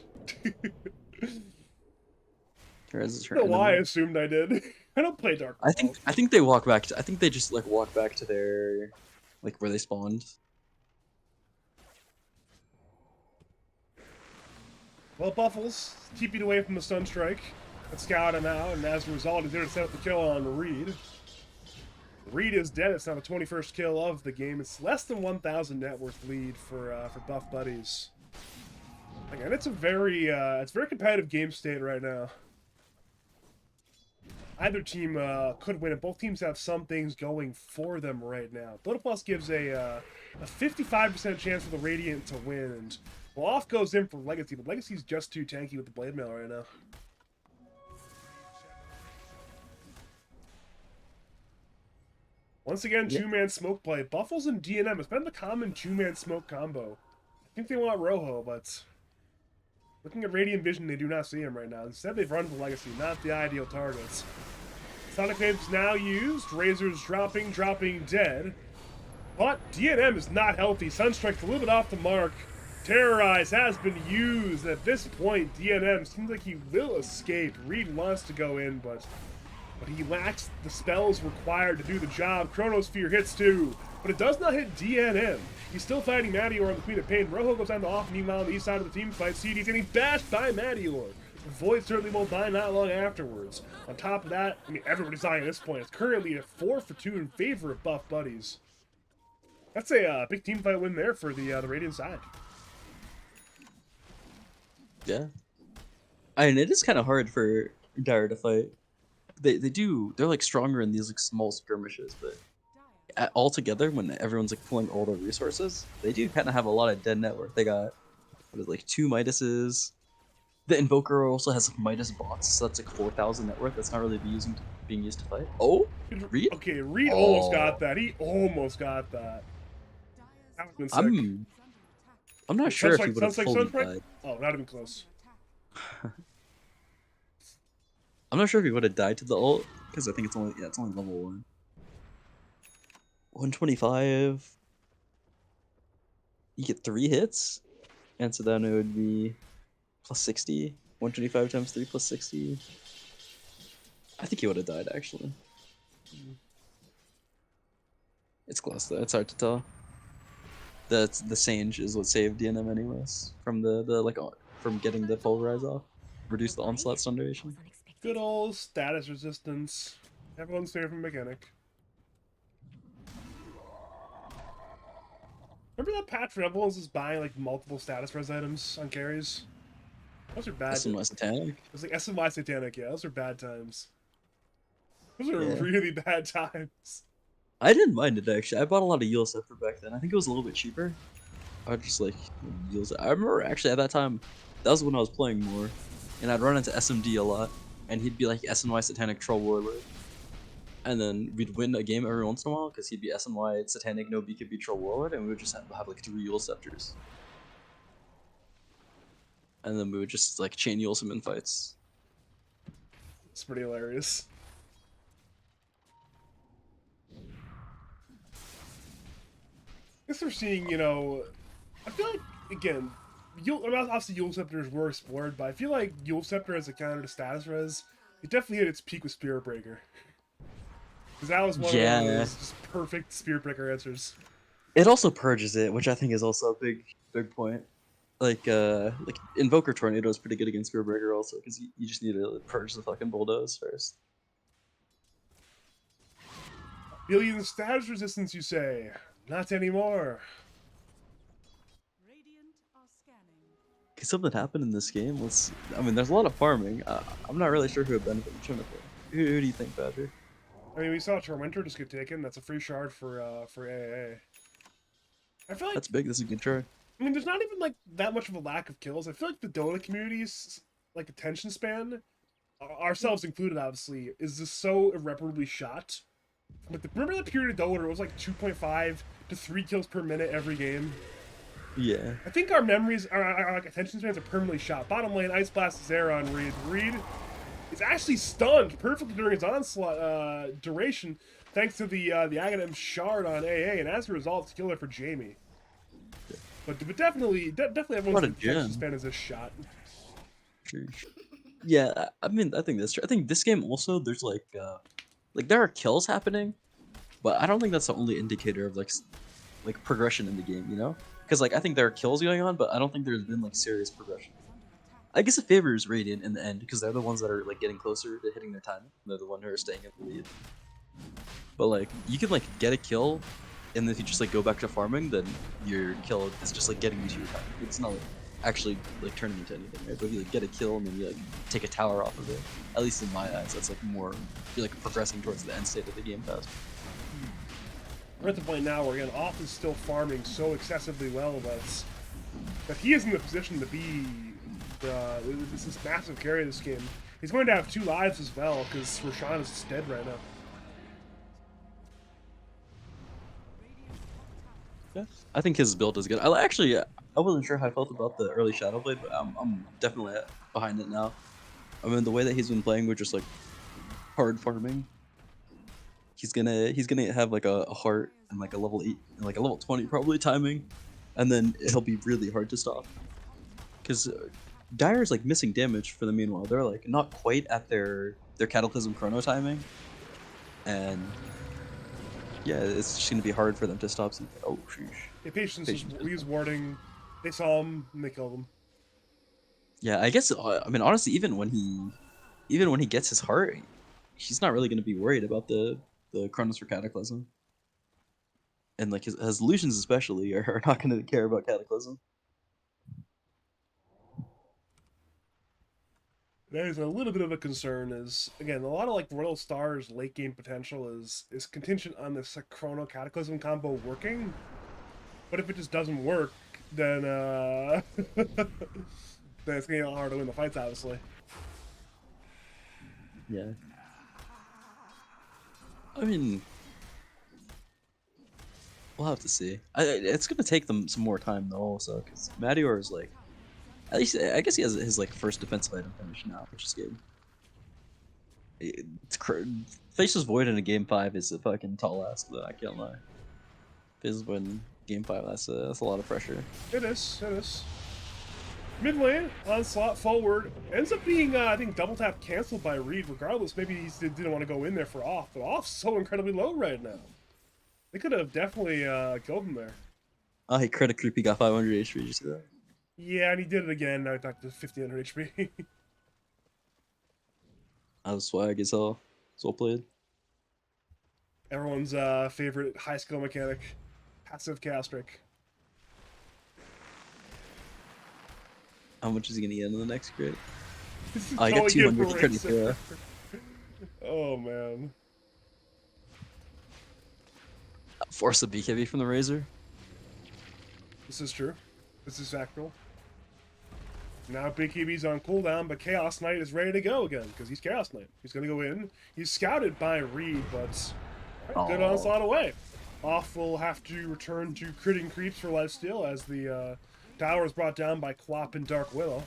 Terrorize is I don't know why I random. assumed I did. I don't play Dark I Willow. think they walk back. I think they just like walk back to their like where they spawned. Well, Buffles, keeping away from the Sunstrike. Let's scout him out, and as a result, he's there to set up the kill on Reed. Reed is dead. It's now the 21st kill of the game. It's less than 1,000 net worth lead for Buff Buddies. Again, it's a very competitive game state right now. Either team could win it. Both teams have some things going for them right now. Dota Plus gives a 55% chance for the Radiant to win, and Loft goes in for Legacy, but Legacy's just too tanky with the Blade Mail right now. Once again, two-man smoke play. Buffles and DNM. It's been the common two-man smoke combo. I think they want Rojo, but looking at Radiant Vision, they do not see him right now. Instead, they've run for Legacy, not the ideal targets. Sonic Wave's now used. Razor's dropping dead. But DNM is not healthy. Sunstrike's a little bit off the mark. Terrorize has been used. At this point, DNM seems like he will escape. Reed wants to go in, but he lacks the spells required to do the job. Chronosphere hits too, but it does not hit DNM. He's still fighting Madior on the Queen of Pain. Rojo goes down to off. Meanwhile, on the east side of the team fight, CD's getting bashed by Madior. Void certainly will die not long afterwards. On top of that, I mean, everybody's dying at this point. It's currently a 4-for-2 in favor of Buff Buddies. That's a big team fight win there for the Radiant side. Yeah. I mean, it is kind of hard for Dire to fight. They're like stronger in these like small skirmishes, but all together, when everyone's like pulling all their resources, they do kind of have a lot of dead network. They got like 2 Midases. The Invoker also has Midas bots, so that's like 4,000 net worth. That's not really being used to fight. Oh, Reed? Okay, Reed almost got that. He almost got that. That would've been sick. I'm not sure if he Sunstrike- would have Sunstrike- fully Sunstrike? died. Oh, not even close. I'm not sure if he would have died to the ult because I think it's only level 1. 125. You get 3 hits, and so then it would be plus 60. 125 times 3 plus 60. I think he would have died actually. It's close though. It's hard to tell. The Sange is what saved DNM anyways from from getting the pulverize off. Reduce the onslaught stun duration. Good old status resistance. Everyone's favorite mechanic. Remember that patch when everyone was just buying like multiple status res items on carries? Those are bad. SNY Satanic. It was like SNY Satanic, yeah. Those are bad times. Those are Yeah. really bad times. I didn't mind it actually. I bought a lot of Yule Scepter back then. I think it was a little bit cheaper. I would just like Yule. I remember actually at that time, that was when I was playing more, and I'd run into SMD a lot, and he'd be like SNY Satanic Troll Warlord, and then we'd win a game every once in a while because he'd be SNY Satanic no BKB Troll Warlord, and we would just have like 3 Yule Scepters, and then we would just like chain Yule Summon fights. It's pretty hilarious. I guess we're seeing, you know, I feel like, again, obviously Yule Scepters were explored, but I feel like Yule Scepter as a counter to status res, it definitely hit its peak with Spirit Breaker. Because that was one of those just perfect Spirit Breaker answers. It also purges it, which I think is also a big point. Like Invoker Tornado is pretty good against Spirit Breaker also, because you just need to purge the fucking bulldoze first. Billion status resistance, you say? Not anymore. Radiant are scanning. Could something happen in this game? I mean, there's a lot of farming. I'm not really sure who would benefit from Trinity. Who do you think, Badger? I mean, we saw Tormentor just get taken. That's a free shard for AA. I feel like That's big. This is a good try. I mean, there's not even like that much of a lack of kills. I feel like the Dota community's like attention span, ourselves included, obviously, is just so irreparably shot. Like, remember that period of Dota where it was like 2.5 to 3 kills per minute every game? Yeah. I think our memories, our like, attention spans are permanently shot. Bottom lane, Ice Blast is there on Reed. Reed is actually stunned perfectly during his onslaught duration, thanks to the Aghanim shard on AA, and as a result, it's killer for Jamie. But definitely everyone's What a attention gem. span is a shot. Yeah, I mean, I think that's true. I think this game also, there's like there are kills happening, but I don't think that's the only indicator of like progression in the game, you know? Because like I think there are kills going on, but I don't think there's been like serious progression. I guess it favors Radiant in the end because they're the ones that are like getting closer to hitting their time. They're the one who are staying in the lead. But like you can like get a kill, and if you just like go back to farming, then your kill is just like getting you to your time. It's not like actually like turning into anything, right? But if you like get a kill and then you like take a tower off of it, at least in my eyes, that's like more you're like progressing towards the end state of the game fast. We're at the point now where again, Off is still farming so excessively well that he is in the position to be this massive carry of this game. He's going to have 2 lives as well because Roshan is just dead right now. Yeah, I think his build is good. I wasn't sure how I felt about the early Shadowblade, but I'm definitely behind it now. I mean, the way that he's been playing with just like hard farming, he's gonna have like a heart and like a level 8 and like a level 20 probably timing, and then he'll be really hard to stop. Because Dire's like missing damage for the meanwhile. They're like not quite at their Cataclysm chrono timing, and yeah, it's just gonna be hard for them to stop. Oh, sheesh. Yeah, Patience was warding. They saw him and they killed him. Yeah, I guess. I mean, honestly, even when he gets his heart, he's not really gonna be worried about the Chronos for Cataclysm, and like his illusions especially are not gonna care about Cataclysm. There's a little bit of a concern is again a lot of like Royal Star's late game potential is contingent on this Chrono Cataclysm combo working, but if it just doesn't work, then then it's gonna be a lot hard to win the fights, obviously. Yeah. I mean, we'll have to see. It's gonna take them some more time though, also, because Madior is like, at least I guess he has his like first defensive item finish now, which is good. Faceless Void in a game 5 is a fucking tall ask, though. I can't lie. Faceless Void in game 5, that's a lot of pressure. It is. It is. Mid lane, onslaught, forward. Ends up being, I think, double tap canceled by Reed. Regardless, maybe he didn't want to go in there for Off, but Off's so incredibly low right now. They could have definitely killed him there. Oh, he crit a creepy, got 500 HP. Did you see that? Yeah, and he did it again. Now he talked to 1500 HP. Out of swag is all. It's well played. Everyone's favorite high skill mechanic, passive Castric. How much is he gonna get in the next crit? This is Oh, I got all you get 200 for credit Razor. for Oh man. force a BKB from the Razor. This is true. This is factual. Now BKB's on cooldown, but Chaos Knight is ready to go again, because he's Chaos Knight. He's going to go in. He's scouted by Reed, but good Aw. onslaught away. Off will have to return to critting creeps for lifesteal as the tower is brought down by Clop and Dark Willow.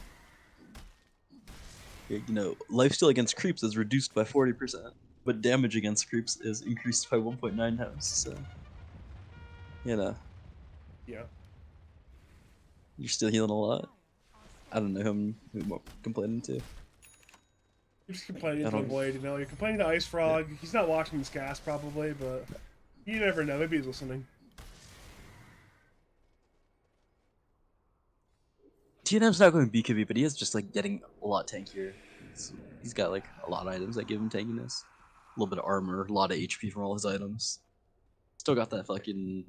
You know, lifesteal against creeps is reduced by 40%, but damage against creeps is increased by 1.9 times. So, you know, Yeah. you're still healing a lot. I don't know who I'm complaining to. You're just complaining I to don't- Avoid, you know? You're complaining to Ice Frog. He's not watching this cast, probably, but you never know. Maybe he's listening. TNM's not going BKB, but he is just like getting a lot tankier. He's got like a lot of items that give him tankiness. A little bit of armor, a lot of HP from all his items. Still got that fucking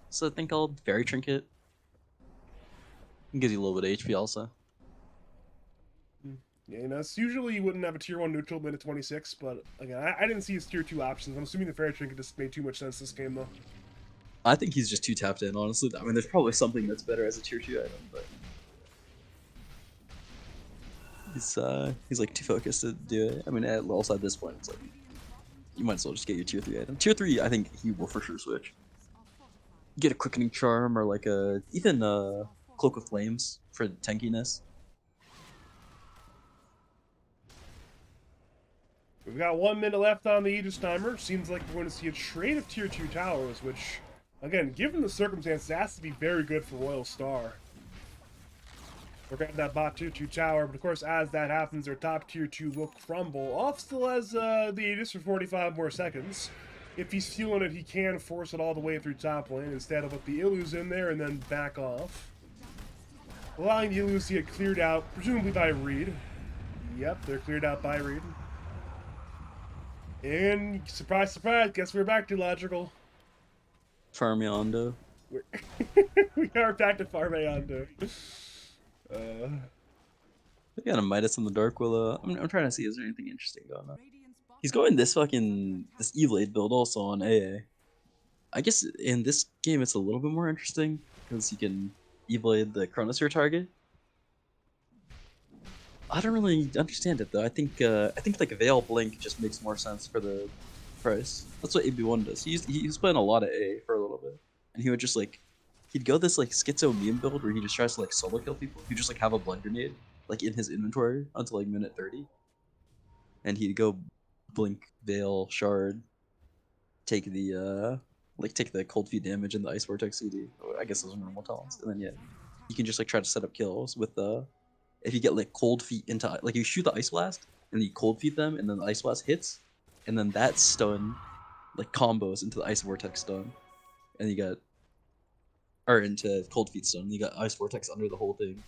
what's that thing called? Fairy Trinket. It gives you a little bit of HP also. Yeah, you know, it's usually you wouldn't have a tier 1 neutral mid at 26, but again, I didn't see his tier 2 options. I'm assuming the Fairy Trinket just made too much sense this game, though. I think he's just too tapped in, honestly. I mean, there's probably something that's better as a tier 2 item, but he's like too focused to do it. I mean, also at this point, it's like you might as well just get your tier 3 item. Tier 3, I think he will for sure switch. Get a quickening charm or like even Cloak of Flames for tankiness. We've got 1 minute left on the Aegis timer. Seems like we're going to see a trade of tier 2 towers, which, again, given the circumstances, has to be very good for Royal Star. We're getting that bot tier 2 tower, but of course, as that happens, their top tier 2 will crumble. Off still has the Aegis for 45 more seconds. If he's feeling it, he can force it all the way through top lane instead of put the Illus in there and then back off. Allowing the Illus to get cleared out, presumably by Reed. Yep, they're cleared out by Reed. And surprise, surprise, guess we're back to logical. Farmiondo. We are back to Farmeando. I got a Midas on the Dark Willow. I'm trying to see, is there anything interesting going on? He's going this E-Blade build also on AA. I guess in this game it's a little bit more interesting because you can E-Blade the Chronosphere target. I don't really understand it though. I think like Veil Blink just makes more sense for the price. That's what AB1 does. He was playing a lot of A for a little bit, and he would just like he'd go this like schizo meme build where he just tries to like solo kill people. He'd just like have a blood grenade like in his inventory until like minute 30, and he'd go Blink, Veil, Shard, take the cold feet damage and the Ice Vortex CD. I guess those are normal talents, and then yeah, you can just like try to set up kills with if you get like cold feet into like you shoot the Ice Blast and you cold feet them and then the Ice Blast hits, and then that stun like combos into the Ice Vortex stun, and you got or into cold feet stun. And you got Ice Vortex under the whole thing.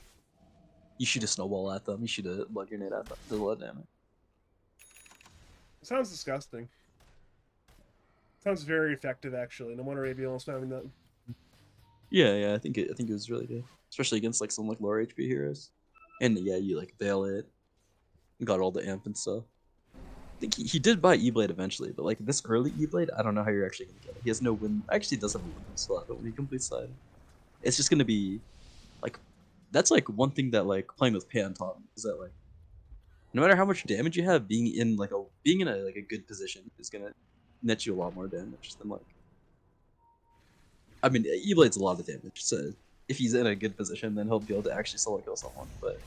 You shoot a snowball at them. You shoot a blood grenade at them. Does a lot of damage. Sounds disgusting. Sounds very effective, actually. No wonder AB almost having that. Yeah, I think it was really good, especially against like some like lower HP heroes. And yeah, you like Veil it, you got all the amp and stuff. I think he did buy E-Blade eventually, but like this early E-Blade, I don't know how you're actually gonna get it. He has no win. Actually, he does have a win slot, but when he completes side, it's just gonna be like that's like one thing that like playing with Pan taught me is that like no matter how much damage you have, being in a good position is gonna net you a lot more damage than like. I mean, E-Blade's a lot of damage, so if he's in a good position, then he'll be able to actually solo kill someone. But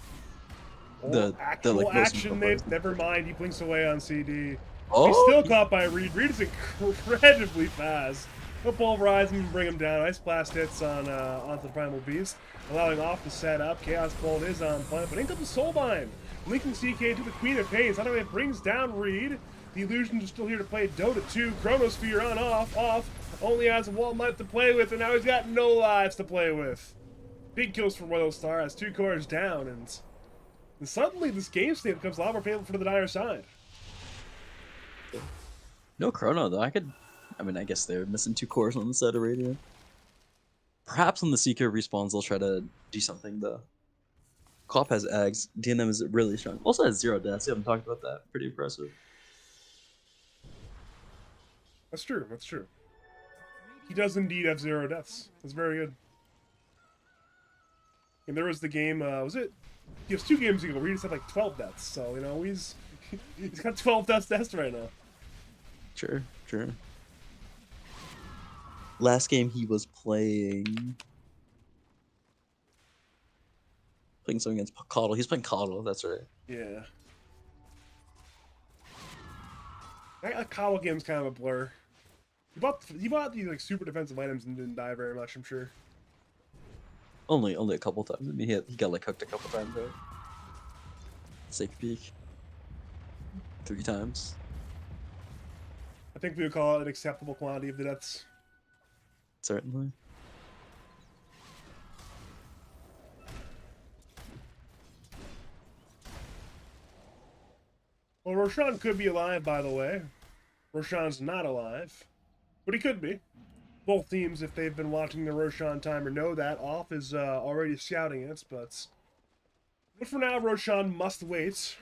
Actual like, most action, people Nate. Never mind. He blinks away on CD. He's oh, still caught by Reed. Reed is incredibly fast. He'll pulverize him and bring him down. Ice Blast hits on onto the Primal Beast, allowing off to set up. Chaos Bolt is on point, but in comes the Soulbind. Linking CK to the Queen of Pain. Suddenly it brings down Reed. The Illusions are still here to play Dota 2. Chronosphere on off. Only has one life to play with, and now he's got no lives to play with. Big kills from Royal Star has 2 cores down, and suddenly this game state becomes a lot more painful for the dire side. No Chrono though. I mean, I guess they're missing 2 cores on the side of Radiant. Perhaps when the Seeker respawns, they'll try to do something though. Cop has Ags. DNM is really strong. Also has 0 deaths. We haven't talked about that. Pretty impressive. That's true. That's true. He does indeed have 0 deaths. That's very good. And there was the game. Was it? He has 2 games ago where he just had like 12 deaths. So you know he's got 12 deaths right now. Sure, sure. Last game he was playing something against Coddle. He's playing Coddle, that's right. Yeah. That Kawa game's kind of a blur. He bought these like super defensive items and didn't die very much, I'm sure. Only a couple times. I mean, he got like hooked a couple times, right? Safe peek. 3 times. I think we would call it an acceptable quantity of the deaths. Certainly. Well, Roshan could be alive, by the way. Roshan's not alive, but he could be. Both teams, if they've been watching the Roshan timer, know that. Off is already scouting it, but for now, Roshan must wait.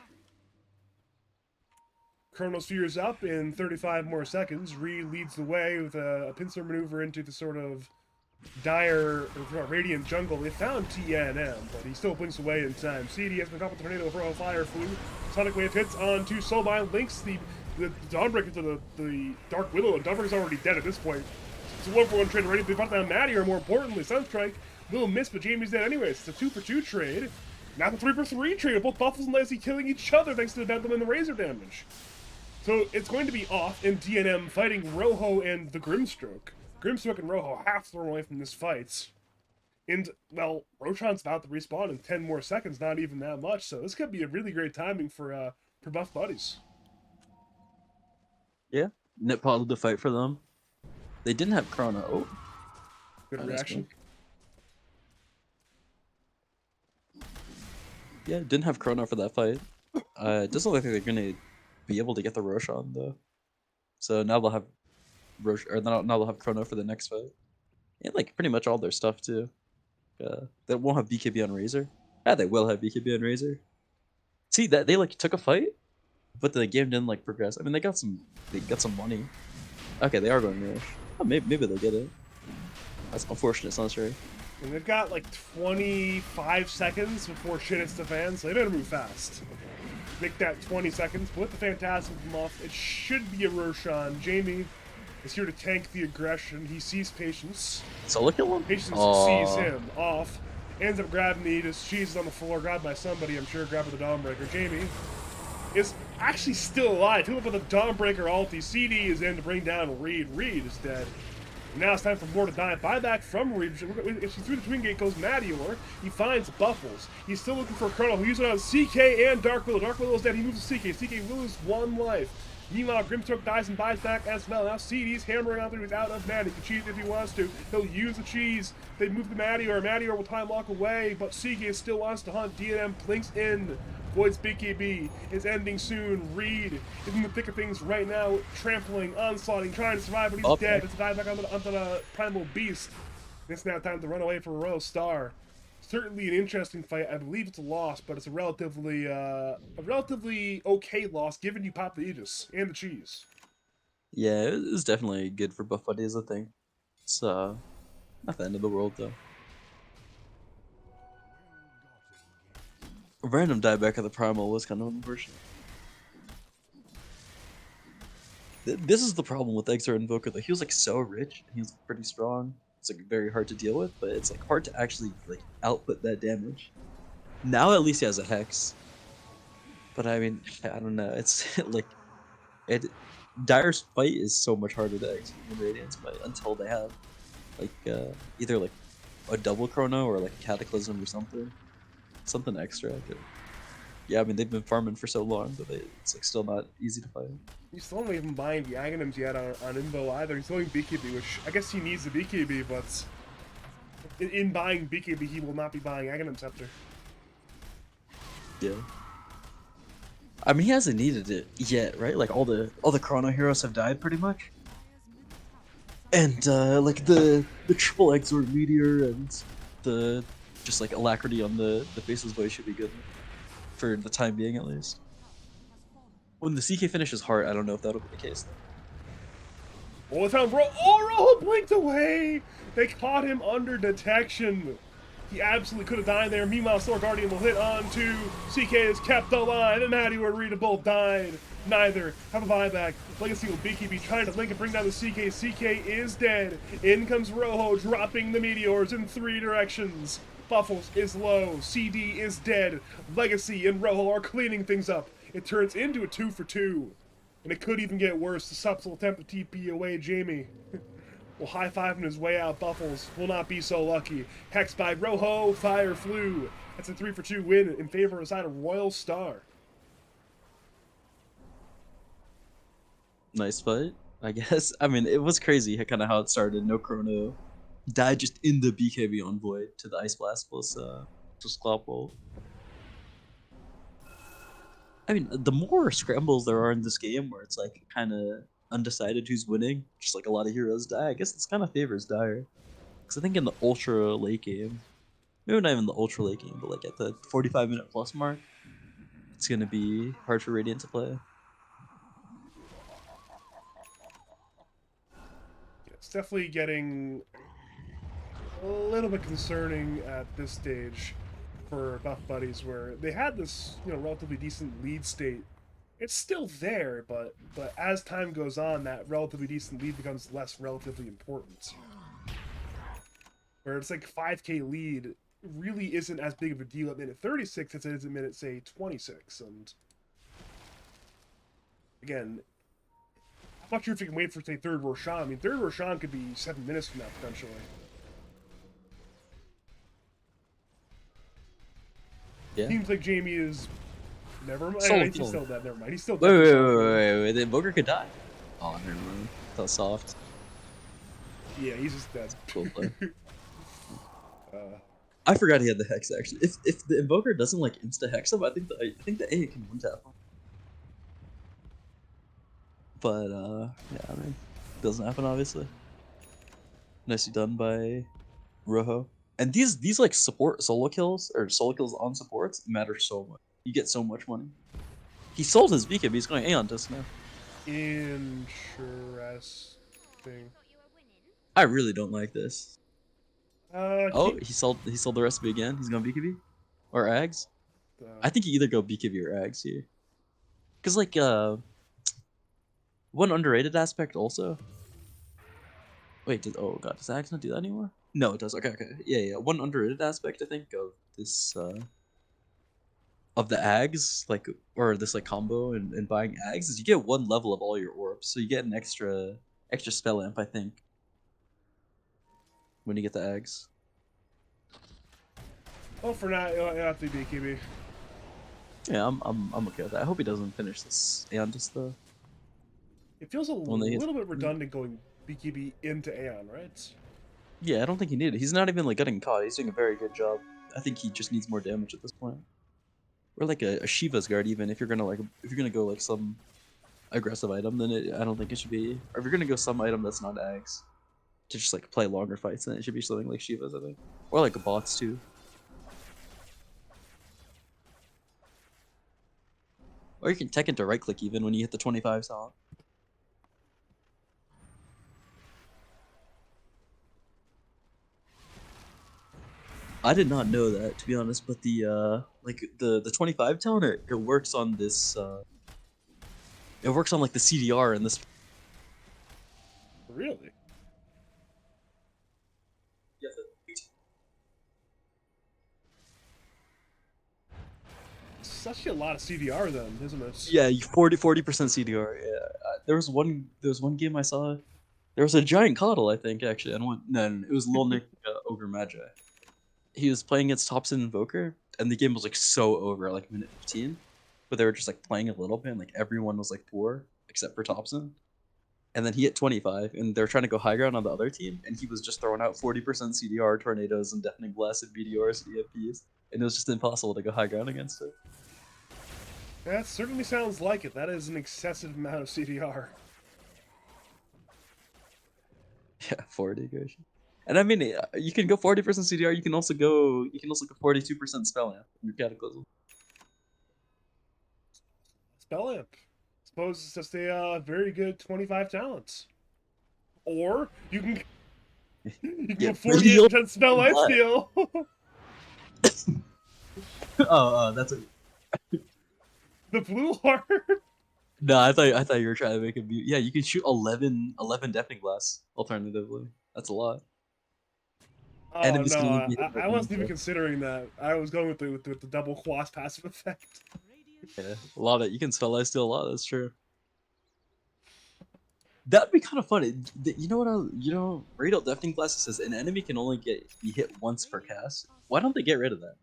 Chronosphere is up in 35 more seconds. Reed leads the way with a pincer maneuver into the sort of dire radiant jungle. They found TNM, but he still blinks away in time. CD has been caught with the tornado for a fire flu. Sonic Wave hits onto Soulbind, links the Dawnbreaker to the Dark Willow, and Dawnbreaker's already dead at this point. It's a 1-for-1 trade ready to be brought down Maddie, or more importantly, Sunstrike. Little miss, but Jamie's dead anyways. It's a 2-for-2 trade. Now the 3-for-3 trade of both Buffles and Lazy killing each other thanks to the Bedlam and the Razor damage. So it's going to be off in DNM fighting Rojo and the Grimstroke. Grimstroke and Rojo half thrown away from this fight. And, well, Roshan's about to respawn in 10 more seconds, not even that much, so this could be a really great timing for buff buddies. Yeah. Net positive fight for them. They didn't have Chrono. Oh. Good Nice reaction. Yeah, didn't have Chrono for that fight. It doesn't look like they're gonna be able to get the Roshan though. So now they'll have now they'll have Chrono for the next fight. And like pretty much all their stuff too. They won't have BKB on Razor. Yeah, they will have BKB on Razor. See that they like took a fight, but the game didn't like progress. I mean they got some money. Okay, they are going Rush. Oh, maybe they'll get it. That's unfortunate, Sunstrike. And they've got like 25 seconds before shit hits the fan, so they better move fast. Make that 20 seconds, put the Phantasm from off. It should be a Roshan. Jamie is here to tank the aggression. He sees Patience. Solo kill him? Patience sees him off. Ends up grabbing the Aegis. Cheese is on the floor, grabbed by somebody, I'm sure, grabbed by the Dawnbreaker. Jamie is actually still alive. He went for the Dawnbreaker ulti. CD is in to bring down Reed. Reed is dead. Now it's time for more to die. Buyback from Reed. If she through the Twin Gate goes Mattior. He finds Buffles. He's still looking for Chrono, who uses it on CK and Dark Willow. Dark Willow is dead. He moves to CK. CK will lose 1 life. Meanwhile, Grimstroke dies and buys back as well. Now CD's hammering out there. He's out of mana. He can cheese if he wants to. He'll use the cheese. They move to Mattior. Mattior will time lock away, but CK still wants to hunt. DNM blinks in. Void's BKB is ending soon. Reed is in the thick of things right now, trampling, onslaughting, trying to survive, but he's dead. It's a dive back onto the Primal Beast. It's now time to run away for Royal Star. Certainly an interesting fight. I believe it's a loss, but it's a relatively okay loss given you pop the Aegis and the cheese. Yeah, it was definitely good for buff buddies, I think. It's not the end of the world though. A random dieback of the Primal was kind of unfortunate. This is the problem with Exar Invoker though. He was like so rich and he was pretty strong. It's like very hard to deal with, but it's like hard to actually like output that damage. Now at least he has a Hex. But I mean, I don't know. It's like Dire's fight is so much harder to execute in Radiance, but until they have like either like a double Chrono or like a Cataclysm or something extra. Yeah, I mean they've been farming for so long, but it's like still not easy to fight. He's still not even buying the Aghanims yet on Invo either. He's going BKB, which I guess he needs the BKB, but in buying BKB, he will not be buying Aghanim Scepter. Yeah. I mean, he hasn't needed it yet, right? Like all the Chrono heroes have died pretty much, and like the triple Exort Meteor and the just like alacrity on the Faceless Voice should be good for the time being at least. When the CK finishes Heart, I don't know if that'll be the case though. Oh, they found Rojo blinked away! They caught him under detection. He absolutely could have died there. Meanwhile, Sword Guardian will hit on to CK is kept alive, and Maddie or Rita both died. Neither have a buyback. Legacy will BKB trying to link and bring down the CK. CK is dead. In comes Rojo, dropping the meteors in 3 directions. Buffles is low. CD is dead. Legacy and Rojo are cleaning things up. It turns into a 2 for 2. And it could even get worse. The Sups will attempt to TP away Jamie. Will high-five on his way out. Buffles will not be so lucky. Hex by Rojo, Fire flew. That's a 3 for 2 win in favor of the side of Royal Star. Nice fight, I guess. I mean, it was crazy kind of how it started. No Chrono died just in the BKB on Void to the Ice Blast plus Cloudbolt. I mean, the more scrambles there are in this game where it's like kind of undecided who's winning, just like a lot of heroes die, I guess this kind of favors Dire. Because I think in the ultra late game, maybe not even the ultra late game, but like at the 45-minute plus mark, it's going to be hard for Radiant to play. It's definitely getting a little bit concerning at this stage for Buff Buddies, where they had this, relatively decent lead state. It's still there, but as time goes on, that relatively decent lead becomes less relatively important. Where it's like 5k lead really isn't as big of a deal at minute 36 as it is at minute, say, 26. And again, I'm not sure if you can wait for, say, third Roshan. I mean, third Roshan could be 7 minutes from now, potentially. Yeah. Seems like Jamie is... Never mind. Solo He's kill. still dead. Never mind. He's still Wait, dead. wait. The Invoker could die. Oh, never mind. That was soft. Yeah, he's just dead. Cool play. I forgot he had the Hex, actually. If the Invoker doesn't, like, insta-Hex him, I think the A can one-tap him. But, yeah, I mean, doesn't happen, obviously. Nicely done by Rojo. And these like support solo kills or solo kills on supports matter so much. You get so much money. He sold his BKB. He's going Aeon disc now. Interesting. I really don't like this. Oh, Keep, he sold the recipe again. He's going BKB or Ags. I think you either go BKB or Ags here. Cause like one underrated aspect also. Wait, oh god, does Ags not do that anymore? No, it does. Okay. Yeah. One underrated aspect I think of this of the Ags, like, or this like combo and buying Ags is you get 1 level of all your orbs, so you get an extra spell amp, I think, when you get the Ags. well, for now, it'll have to be BKB. Yeah, I'm okay with that. I hope he doesn't finish this Aeon just though. It feels a Well, they- little bit redundant going BKB into Aeon, right? Yeah, I don't think he needed it. He's not even like getting caught. He's doing a very good job. I think he just needs more damage at this point. Or like a Shiva's Guard even. If you're gonna go like some aggressive item, then I don't think it should be. Or if you're gonna go some item that's not Ags, to just like play longer fights, then it should be something like Shiva's, I think, or like bots too. Or you can tech into right click even when you hit the 25 slot. I did not know that, to be honest, but the like the 25 tone it works on this it works on like the CDR and this. Really? It's actually a lot of CDR then, isn't it? Yeah, 40% CDR. Yeah, there was one game I saw. There was a giant coddle, I think, actually. No, it was Lil Nick Ogre Magi. He was playing against Thompson Invoker, and the game was like so over at like minute 15. But they were just like playing a little bit, and like everyone was like poor except for Thompson. And then he hit 25, and they were trying to go high ground on the other team, and he was just throwing out 40% CDR, tornadoes, and deafening blasts, and meteors, and EFPs, and it was just impossible to go high ground against it. That certainly sounds like it. That is an excessive amount of CDR. Yeah, 40 Goshen. And I mean, you can go 40% CDR. You can also go 42% spell amp in your Cataclysm. Spell Imp. Suppose it's just a very good 25 talents. Or you can you can Yeah, go 48% spell life Black. steal. That's a The blue heart. no. I thought you were trying to make a yeah. You can shoot 11 deafening blasts. Alternatively, that's a lot. Oh Enemies no, can only be hit by I one wasn't even shot. considering that. I was going with the double quas passive effect. Yeah, a lot of you can spell life steal a lot. That's true. That'd be kind of funny. You know what? Radial Deafening Blast says an enemy can only be hit once per cast. Why don't they get rid of that?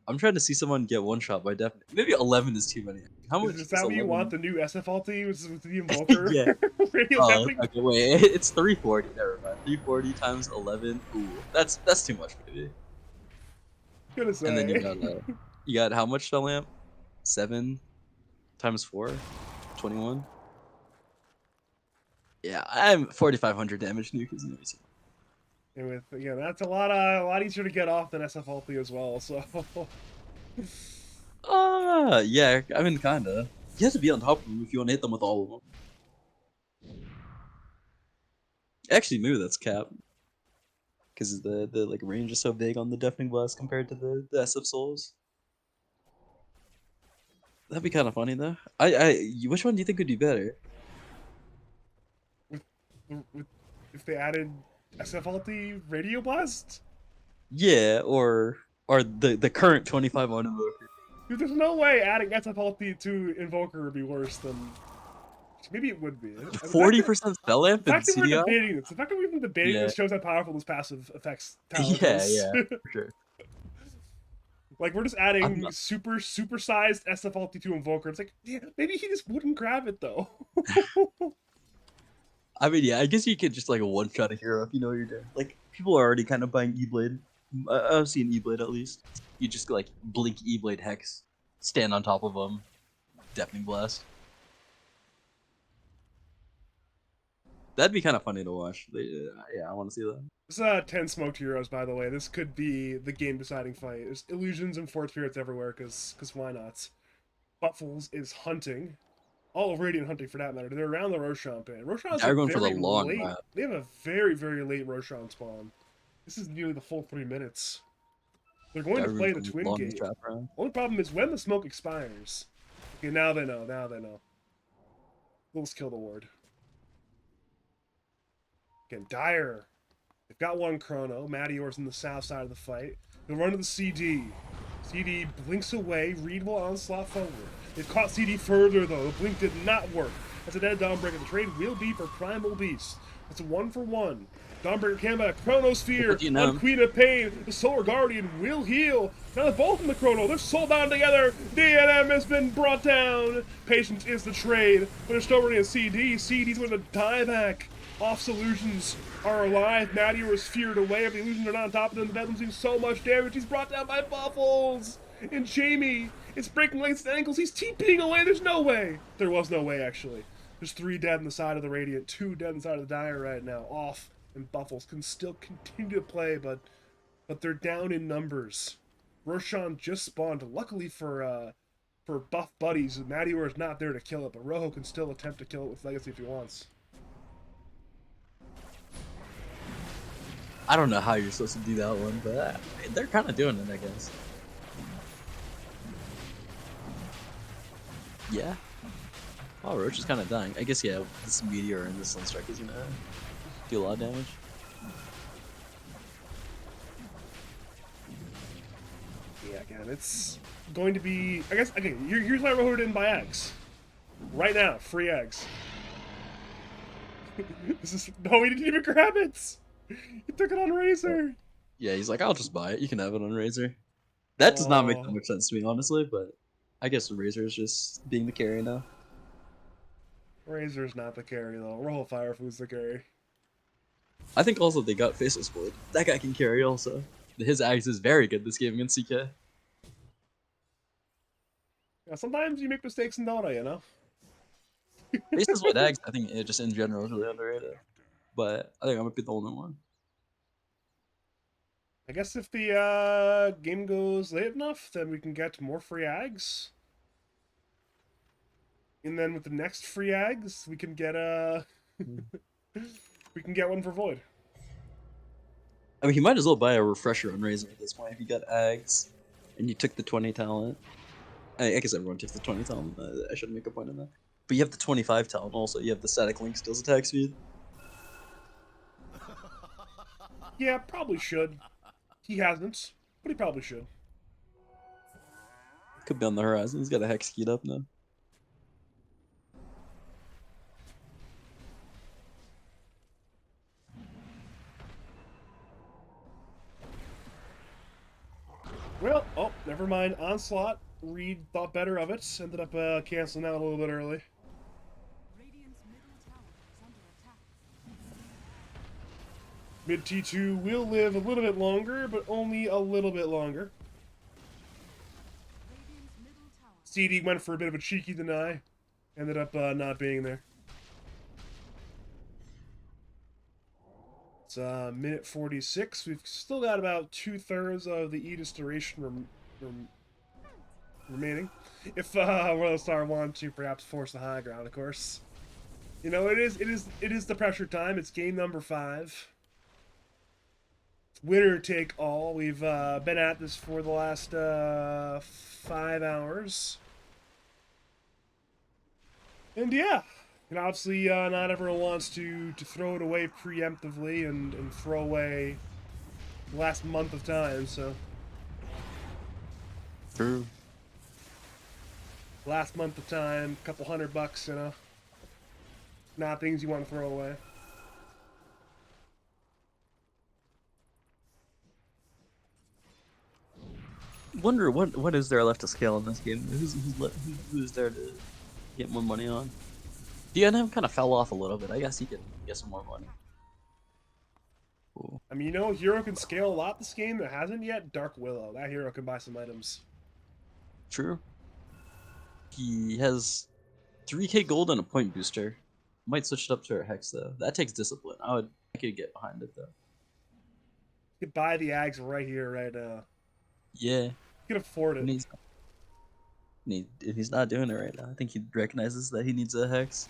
I'm trying to see someone get one shot by deafening. Maybe 11 is too many. How much Is is that what you want? 11? The new SF ulti with the Invoker? Yeah. Radio Oh, deafening? okay. Wait, it's 340. Never mind. 340 times 11. Ooh, that's too much, maybe. Gonna And then say. you got how much spell lamp? 7 times 4, 21. Yeah, I'm 4,500 damage nuke is gonna be too. And with again, that's a lot easier to get off than SF ulti as well. So Yeah, I mean, kinda. You have to be on top of them if you want to hit them with all of them. Actually, maybe that's cap. Because the like range is so big on the Deafening Blast compared to the SF Souls. That'd be kind of funny though. Which one do you think would be better? with, if they added SF ulti Radio Blast, Yeah, or the current 25 on Invoker. dude, there's no way adding SF ulti to Invoker would be worse than. Maybe it would be. 40% spell amp The in fact that we're CDR? debating this, the fact that we've been debating Yeah. this shows how powerful this passive effects talent Yeah, is. yeah, for sure. Like we're just I'm adding not- super sized SF ulti to Invoker. It's like, yeah, maybe he just wouldn't grab it though. I mean, yeah, I guess you could just like one shot a hero if you know what you're doing. Like people are already kind of buying E-Blade. I've seen E-Blade at least. You just like blink E-Blade Hex, stand on top of them, Deafening Blast. That'd be kind of funny to watch. Yeah, I want to see that. This 10 smoked heroes, by the way. This could be the game deciding fight. There's illusions and fort spirits everywhere, cause why not? Buffles is hunting. All of Radiant hunting for that matter. They're around the Roshan pit. Roshan's They're a going for the very long late. map. They have a very, very late Roshan spawn. This is nearly the full 3 minutes. They're going to They're play going the for twin long gate. trap round. Only problem is when the smoke expires. Okay, now they know. Now they know. Let's kill the ward. Again, Dire. They've got one chrono. Mattior's in the south side of the fight. They'll run to the CD. CD blinks away. Reed will onslaught forward. They've caught CD further though. The blink did not work. That's a dead Dawnbreaker. The trade will be for Primal Beast. It's a 1-for-1. Dawnbreaker can by a Chronosphere on Queen of Pain. The Solar Guardian will heal. Now they're both in the Chrono. They're soulbound together. DNM has been brought down. Patience is the trade. But they're still running a CD. CD's going to die back. Off's illusions are alive. Mattior is feared away. If the illusions are not on top of them, the Bedlam's doing so much damage. He's brought down by Buffles. And Jamie is breaking legs and ankles. He's TPing away. There's no way. There was no way, actually. There's 3 dead on the side of the Radiant, 2 dead on the side of the Dire right now. Off and Buffles can still continue to play, but they're down in numbers. Roshan just spawned. Luckily for buff buddies, Mattior is not there to kill it, but Rojo can still attempt to kill it with Legacy if he wants. I don't know how you're supposed to do that one, but they're kind of doing it, I guess. Yeah. Oh, Roach is kind of dying. I guess, yeah, this Meteor and this Sunstrike is gonna do a lot of damage. Yeah, again, it's going to be... I guess, again, here's why Rojo didn't buy eggs. Right now, free eggs. This is... No, he didn't even grab it! He took it on Razor! Yeah, he's like, I'll just buy it. You can have it on Razor. That does not make that Oh. much sense to me, honestly, but I guess Razor is just being the carry now. Razor's not the carry, though. Rojo Firefood's the carry. I think also they got Faceless Void. That guy can carry also. His axe is very good this game against CK. Sometimes you make mistakes in Dota, you know? Faces with eggs, I think it just in general is really underrated. But I think I might be the only one. I guess if the game goes late enough, then we can get more free ags. And then with the next free ags, we can get we can get one for Void. I mean, he might as well buy a refresher on Razor at this point if you got Ags and you took the 20 talent. I guess everyone took the 20 talent. I shouldn't make a point of that. But you have the 25 talent also. You have the static link steals attack speed. Yeah, probably should. He hasn't, but he probably should. Could be on the horizon. He's got a hex keyed up now. Well, oh, never mind. Onslaught. Reed thought better of it. Ended up canceling out a little bit early. Radiant's middle tower is under attack. Mid T2 will live a little bit longer, but only a little bit longer. Radiant's middle tower. CD went for a bit of a cheeky deny. Ended up not being there. It's minute 46. We've still got about 2/3 of the Aegis duration remaining. If Royal Star wanted to perhaps force the high ground, of course. You know, it is the pressure time. It's game number 5. Winner take all. We've been at this for the last 5 hours. And yeah, and obviously not everyone wants to throw it away preemptively and throw away the last month of time, so True. last month of time, couple $100, you know. Not things you want to throw away. Wonder what is there left to scale in this game? Who's there to get more money on? DNM kind of fell off a little bit. I guess he can get some more money. Cool. I mean, you know, hero can scale a lot this game that hasn't yet. Dark Willow. That hero can buy some items. True. He has 3k gold and a point booster. Might switch it up to a hex though. That takes discipline. I could get behind it though. You could buy the Ags right here, right now. Yeah. You can afford And it. he's not doing it right now. I think he recognizes that he needs a hex.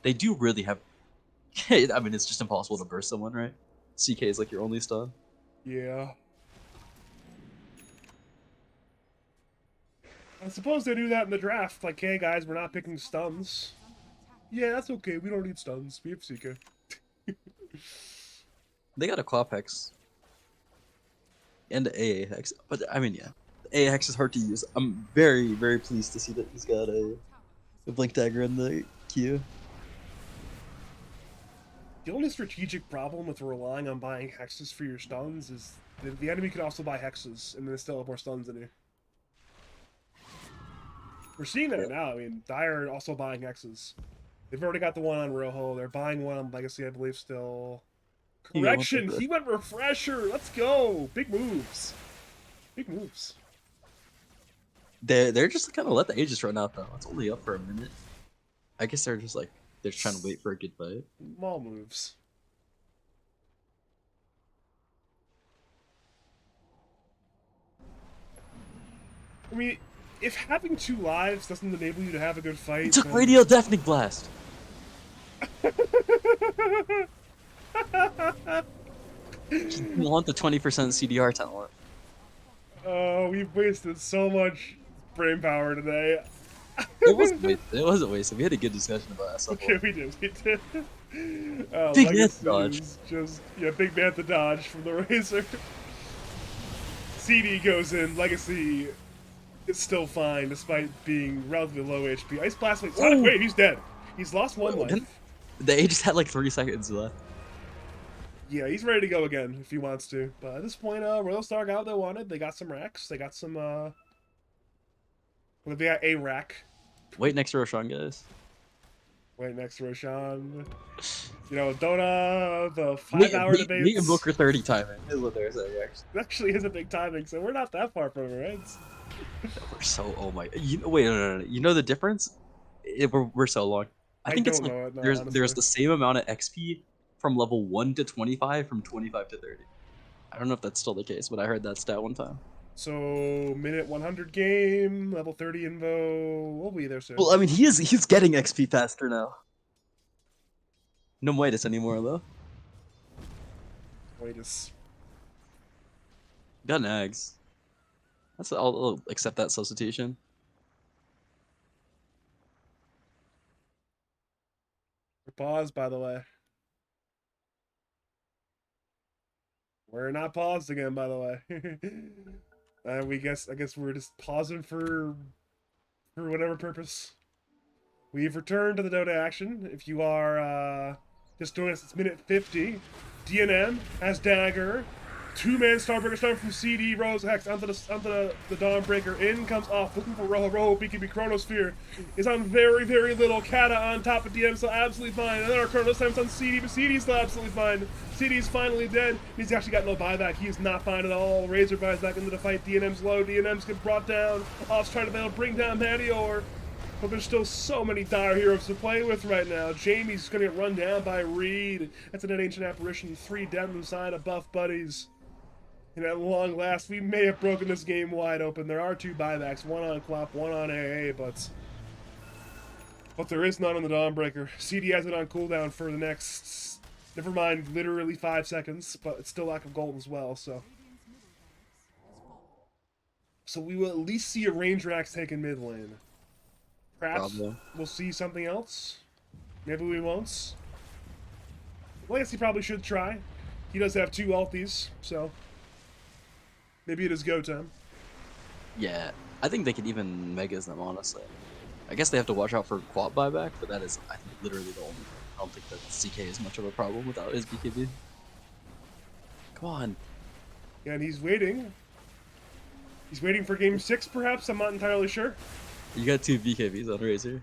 They do really have. I mean, it's just impossible to burst someone, right? CK is like your only stun. Yeah. I suppose they do that in the draft. Like, hey guys, we're not picking stuns. Yeah, that's okay. We don't need stuns. We have CK. They got a Clop hex. And an AA hex. But, I mean, yeah. The AA hex is hard to use. I'm very, very pleased to see that he's got a Blink Dagger in the queue. The only strategic problem with relying on buying hexes for your stuns is the enemy could also buy hexes, and then they still have more stuns than you. We're seeing that now. I mean, Dire also buying hexes. They've already got the one on Rojo. They're buying one on Legacy, I believe, still. Correction! He went Refresher! Let's go! Big moves. Big moves. They're just kind of let the Aegis run out, though. It's only up for a minute. I guess they're just like, they're trying to wait for a good fight. Small moves. I mean, if having 2 lives doesn't enable you to have a good fight, He took then... Radio Deafening Blast! You want the 20% CDR talent. Oh, we've wasted so much brain power today. It wasn't wasted. It wasn't wasted. We had a good discussion about that stuff. Okay, we did. We did. Big Legacy Mantha dodge. is just Big Mantha dodge from the Razor. CD goes in. Legacy is still fine despite being relatively low HP. Ice Blast. Wait, Sonic Wave. He's dead. He's lost 1 life. The Aegis had like 3 seconds left. Yeah, he's ready to go again if he wants to. But at this point, Royal Star got what they wanted. They got some racks. They got some. Well, they got a rack. Wait next to Roshan, guys. Wait, next Roshan. You know, Dota, the Me, 5-hour me, debates. me and Booker 30 timing is what they're saying. Actually, It actually is a big timing, so we're not that far from it, right? we're so oh my. You wait, no. You know the difference? We're so long. I I think it's don't like know it, no, there's honestly. the same amount of XP from level 1 to 25 from 25 to 30. I don't know if that's still the case, but I heard that stat one time. So, minute 100 game, level 30 invo. We'll be there soon. Well, I mean, he's getting XP faster now. No Midas anymore though. Wait, is Got nags. I'll accept that substitution. pause, by the way. We're not paused again, by the way. I guess we're just pausing for whatever purpose. We've returned to the Dota action. If you are just joining us, it's minute 50. DNM has Dagger. Two-man Starbreaker starting from CD, Rose Hex onto the Dawnbreaker. In comes off, looking for Rojo. Rojo, BKB Chronosphere is on very, very little. Kata on top of DM, still absolutely fine. And then our Chronos time's on CD, but CD's still absolutely fine. CD's finally dead. He's actually got no buyback. He is not fine at all. Razor buys back into the fight. DNM's low. DNM's get brought down. Off's trying to bring down Meteor. But there's still so many dire heroes to play with right now. Jamie's going to get run down by Reed. That's an ancient apparition. 3 down inside of buff buddies. And at long last, we may have broken this game wide open. There are 2 buybacks, one on Clop, one on AA, but there is none on the Dawnbreaker. CD has it on cooldown for the next, never mind, literally 5 seconds, but it's still lack of gold as well, so. So we will at least see a range Rax taken mid lane. Perhaps Probably. we'll see something else. Maybe we won't. Well, I guess he probably should try. He does have 2 ultis, so maybe it is go time. Yeah, I think they could even megas them, honestly. I guess they have to watch out for quad buyback, but that is, I think, literally the only. I don't think that CK is much of a problem without his BKB. Come on. Yeah, and he's waiting. He's waiting for game 6, perhaps? I'm not entirely sure. You got 2 BKBs on Razor.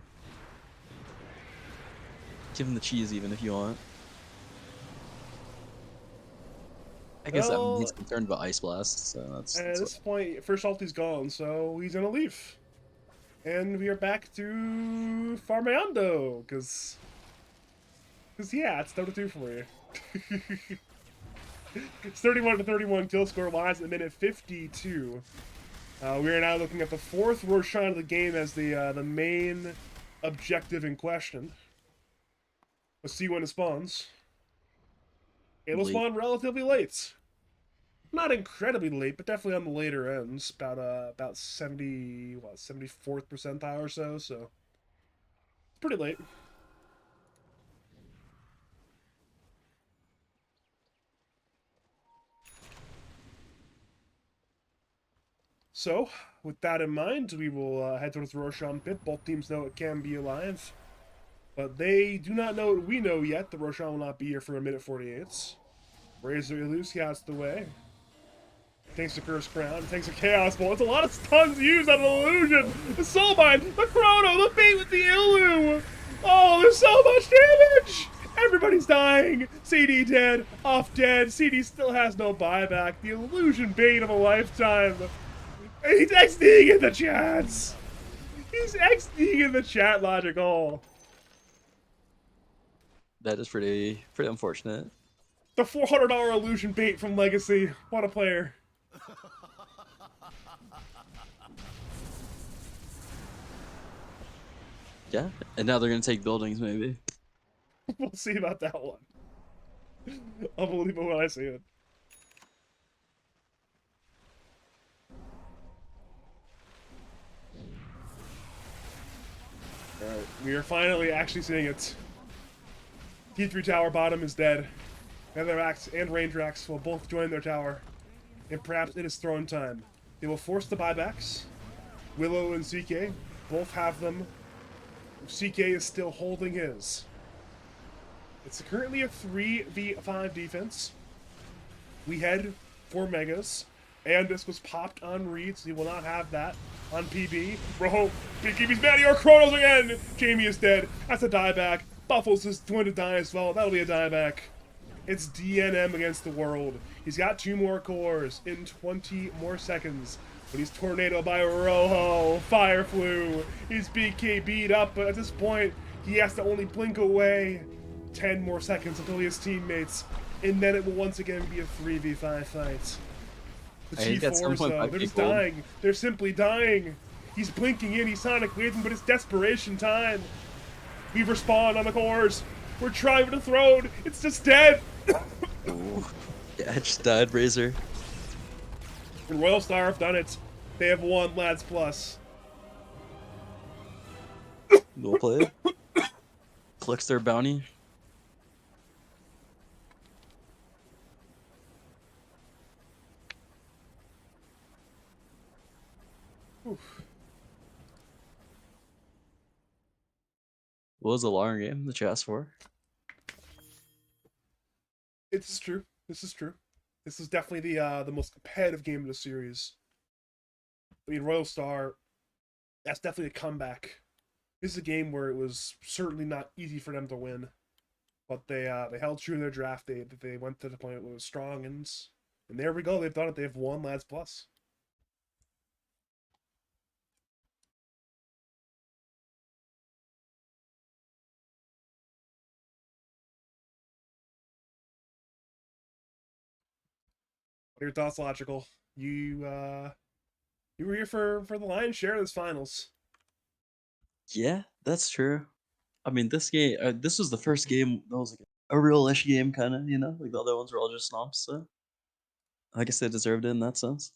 Give him the cheese even if you want. I guess Well, he's concerned about Ice Blast, so that's At this point, first ulti's gone, so he's gonna leave. And we are back to Farmeando, because yeah, it's Dota 2 for you. It's 31 to 31 kill score wise at minute 52. We are now looking at the 4th Roshan of the game as the main objective in question. Let's see when it spawns. It'll Late. spawn relatively late. Not incredibly late, but definitely on the later ends. About 74th percentile or so. So it's pretty late. So, with that in mind, we will head towards the Roshan pit. Both teams know it can be alive. But they do not know what we know yet. The Roshan will not be here for a minute 48. Razor Illusi out the way. Thanks to Curse Crown. Thanks to Chaos Bolt. It's a lot of stuns used on the Illusion. The Soulbind, the Chrono, the bait with the Illu. Oh, there's so much damage. Everybody's dying. CD dead. Off dead. CD still has no buyback. The Illusion bait of a lifetime. He's XDing in the chats. He's XDing in the chat, Logical. That is pretty unfortunate. The $400 Illusion bait from Legacy. What a player. Yeah, and now they're gonna take buildings maybe. We'll see about that one. I'll believe it when I see it. Alright, we are finally actually seeing it. T3 tower bottom is dead. Netherrax and Rangeраx will both join their tower. And perhaps it is throne time. They will force the buybacks. Willow and CK both have them. CK is still holding his. It's currently a 3v5 defense. We head for Megas. Andis was popped on Reed, so he will not have that on PB. Rojo, BKB's Manny or Chronos again! Jamie is dead. That's a dieback. Buffles is going to die as well. That'll be a dieback. It's DNM against the world. He's got 2 more cores in 20 more seconds. But he's tornadoed by Rojo. Fire flu. He's BKB'd up, but at this point, he has to only blink away. 10 more seconds until he has teammates. And then it will once again be a 3v5 fight. The I think at some G4s, point though, might they're be just gold. dying. They're simply dying. He's blinking in, he's Sonic waiting, but it's desperation time. We've respawned on the cores. We're trying to throne. It's just dead. Ooh. Yeah, I just died, Razor. And Royal Star have done it. They have won Lads Plus. Well played. Collects their bounty. Oof. What was the long game that you asked for? This is true. This is true. This is definitely the most competitive game of the series. I mean, Royal Star, that's definitely a comeback. This is a game where it was certainly not easy for them to win, but they held true to their draft. They went to the point where it was strong, and there we go. They've done it. They've won Lads Plus. What are your thoughts, Logical? You were here for the lion's share of this finals. Yeah, that's true. I mean, this game, this was the first game that was like a real-ish game, kind of, you know? Like the other ones were all just stomps, so I guess they deserved it in that sense.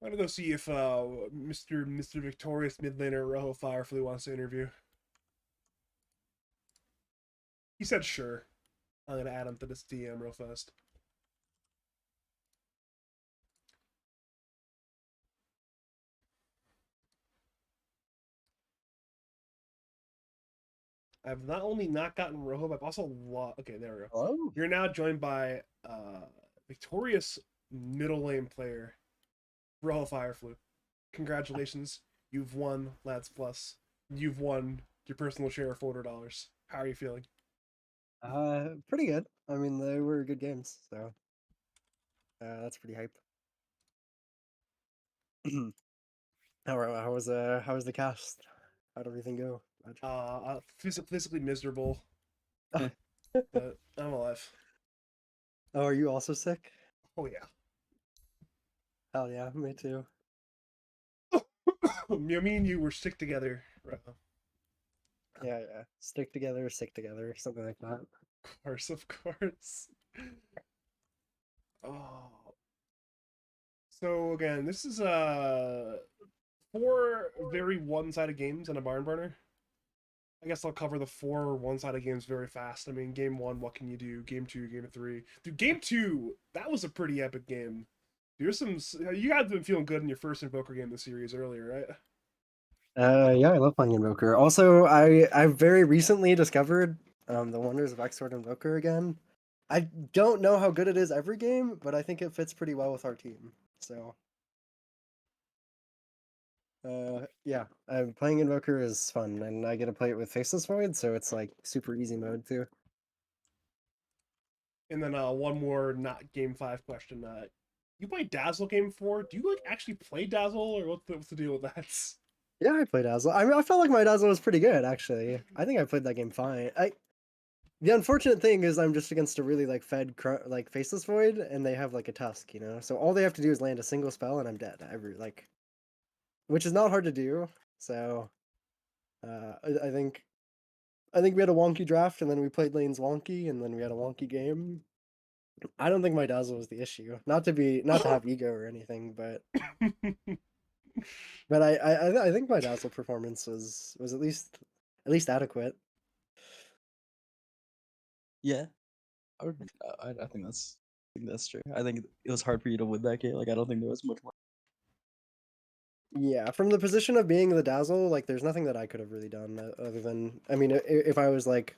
I'm gonna go see if Mr. Victorious mid laner Rojo Firefly wants to interview. He said sure. I'm gonna add him to this DM real fast. I've not only not gotten Rojo, but I've also lost. Okay, there we go. Hello? You're now joined by Victorious middle lane player Rojo Firefly. Congratulations, you've won Lads Plus. You've won your personal share of $400. How are you feeling? Pretty good. I mean, they were good games, so that's pretty hype. How was the cast? How'd everything go? Physically miserable, Oh. but I'm alive. Oh, are you also sick? Oh yeah. Hell yeah, me too. Me and you were stick together. Rojo. Yeah, yeah. Stick together, sick together, something like that. Of course. Oh. So again, this is 4 very one-sided games and a barn burner. I guess I'll cover the 4 one-sided games very fast. I mean, game 1, what can you do? Game 2, game 3. Dude, game 2, that was a pretty epic game. There's some. You guys have been feeling good in your first Invoker game of the series earlier, right? Yeah, I love playing Invoker. Also, I very recently discovered the wonders of Xrd Invoker again. I don't know how good it is every game, but I think it fits pretty well with our team. So, yeah, playing Invoker is fun, and I get to play it with Faceless Void, so it's like super easy mode too. And then one more not game 5 question. You play Dazzle game 4? Do you like actually play Dazzle, or what's the deal with that? Yeah, I play Dazzle. I mean, I felt like my Dazzle was pretty good actually. I think I played that game fine. The unfortunate thing is I'm just against a really like like Faceless Void, and they have like a Tusk, you know. So all they have to do is land a single spell, and I'm dead. Which is not hard to do. So, I think we had a wonky draft, and then we played lanes wonky, and then we had a wonky game. I don't think my Dazzle was the issue. Not to have ego or anything, but I think my Dazzle performance was at least adequate. Yeah, I think that's true. I think it was hard for you to win that game. Like, I don't think there was much more. Yeah, from the position of being the Dazzle, like there's nothing that I could have really done other than, I mean, if I was like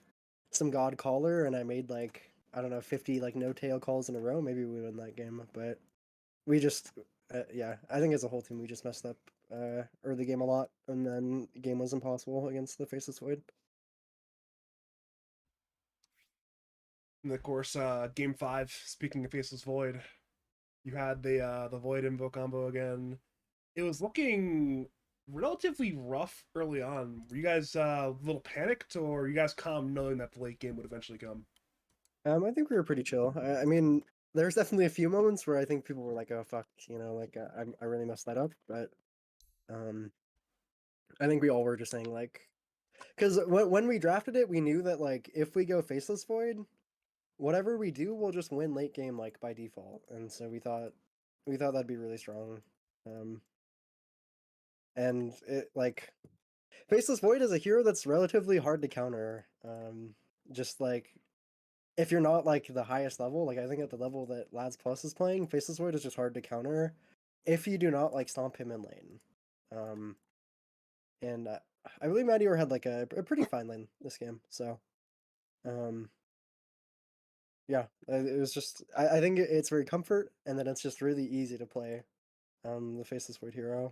some god caller and I made like I don't know 50 like no tail calls in a row, maybe we win that game. But we just yeah, I think as a whole team we just messed up early game a lot, and then the game was impossible against the Faceless Void. And of course, game 5. Speaking of Faceless Void, you had the Void Invo combo again. It was looking relatively rough early on. Were you guys a little panicked, or were you guys calm knowing that the late game would eventually come? I think we were pretty chill. I mean, there's definitely a few moments where I think people were like, "Oh fuck," you know, like I really messed that up. But um, I think we all were just saying like, because when we drafted it, we knew that like if we go Faceless Void, whatever we do, we'll just win late game like by default. And so we thought that'd be really strong. Um, and it like Faceless Void is a hero that's relatively hard to counter. Just like if you're not like the highest level, like I think at the level that Lads Plus is playing, Faceless Void is just hard to counter if you do not like stomp him in lane. And I believe Meteor had like a pretty fine lane this game, so yeah, it was just I think it's very comfort, and then it's just really easy to play the Faceless Void hero,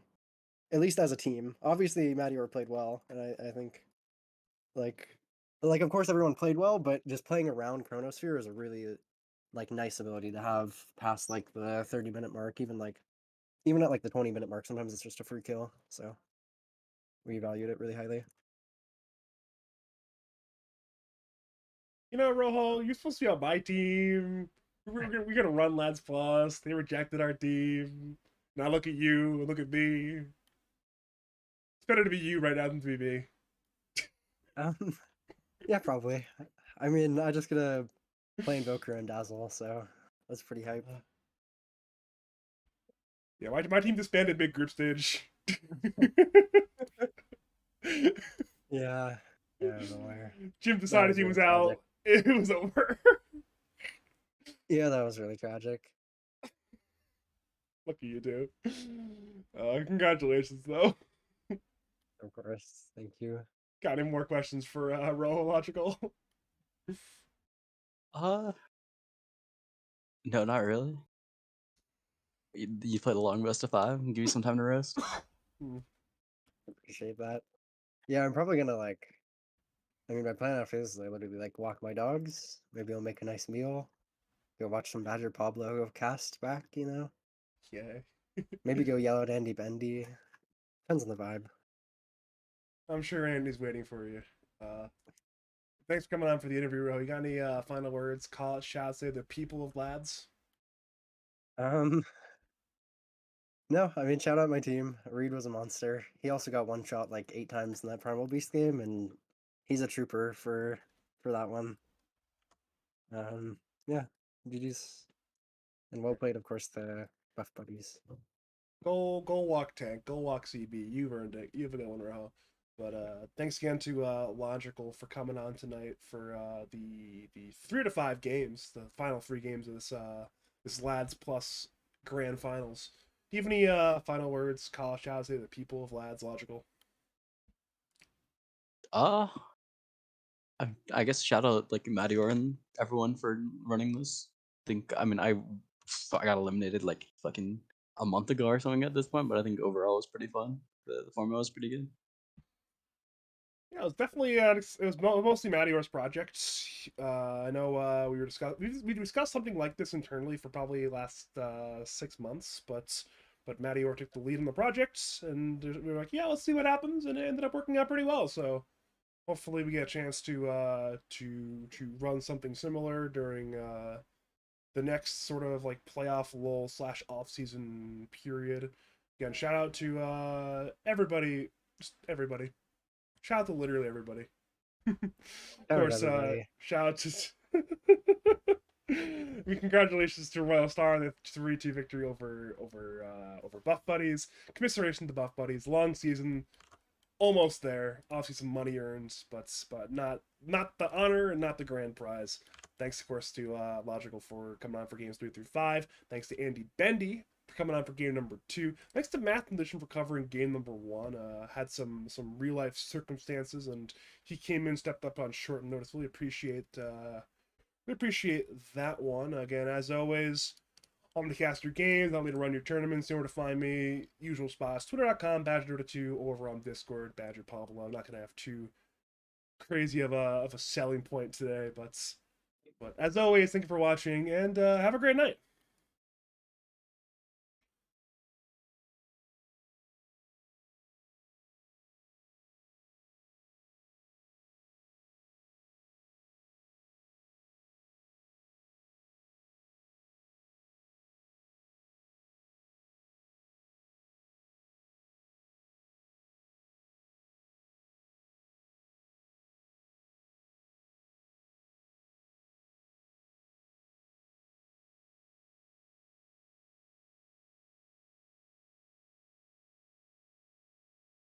at least as a team. Obviously, Meteor played well, and I think like of course everyone played well, but just playing around Chronosphere is a really like nice ability to have past like the 30-minute mark, even at like the 20-minute mark. Sometimes it's just a free kill, so we valued it really highly. You know, Rojo, you're supposed to be on my team. We're gonna run Lads Plus. They rejected our team. Now look at you. Look at me. It's better to be you right now than to be me. Um, yeah, probably. I mean, I just gonna play Invoker and Dazzle, so that's pretty hype. Yeah, my team disbanded mid group stage. Yeah, yeah, I don't know where. Jim That decided was he really was out. tragic. It was over. Yeah, that was really tragic. Look at you, dude. Congratulations, though. Of course, thank you. Got any more questions for Rojo Logical? Uh, no, not really. You play the long best of 5 and give you some time to rest. Appreciate that. Yeah, I'm probably gonna like. I mean, my plan after this is I literally like walk my dogs. Maybe I'll make a nice meal. Go watch some Badger Pablo cast back. You know, Yeah. maybe go yell at Andy Bendy. Depends on the vibe. I'm sure Andy's waiting for you. Thanks for coming on for the interview, Ro. You got any final words, call it, shout, say the people of Lads? Um, no, I mean, shout out my team. Reed was a monster. He also got one shot like 8 times in that Primal Beast game, and he's a trooper for that one. Yeah, GG's, and well played, of course, the Buff Buddies. Go walk tank, go walk CB. You've earned it. You've got one, Ro. But thanks again to Logical for coming on tonight for the 3 to 5 games, the final 3 games of this Lads Plus Grand Finals. Do you have any final words, call shout to the people of Lads Logical? Uh, I guess shout out like Madior and everyone for running this. I mean, I got eliminated like fucking a month ago or something at this point, but I think overall it was pretty fun. The format was pretty good. Yeah, it was definitely it was mostly Madior's project. I know we discussed something like this internally for probably the last 6 months, but Madior took the lead on the project, and we were like, yeah, let's see what happens, and it ended up working out pretty well. So hopefully we get a chance to run something similar during the next sort of like playoff lull / off season period. Again, shout out to everybody, just everybody. Shout out to literally everybody. Of Shout out course, everybody. shout out to. Congratulations to Royal Star on the 3-2 victory over Buff Buddies. Commiseration to Buff Buddies. Long season, almost there. Obviously, some money earned, but not the honor and not the grand prize. Thanks, of course, to Logical for coming on for games 3 through 5. Thanks to Andy Bendy for coming on for game number 2. Thanks to Math Condition for covering game number 1. Had some real life circumstances, and he came in, stepped up on short notice. Really appreciate We appreciate that one. Again, as always, on the Caster Games, allow me to run your tournaments. You know where to find me. Usual spots, twitter.com, Badger2, or over on Discord, Badger Pablo. I'm not going to have too crazy of a selling point today, but as always, thank you for watching, and have a great night.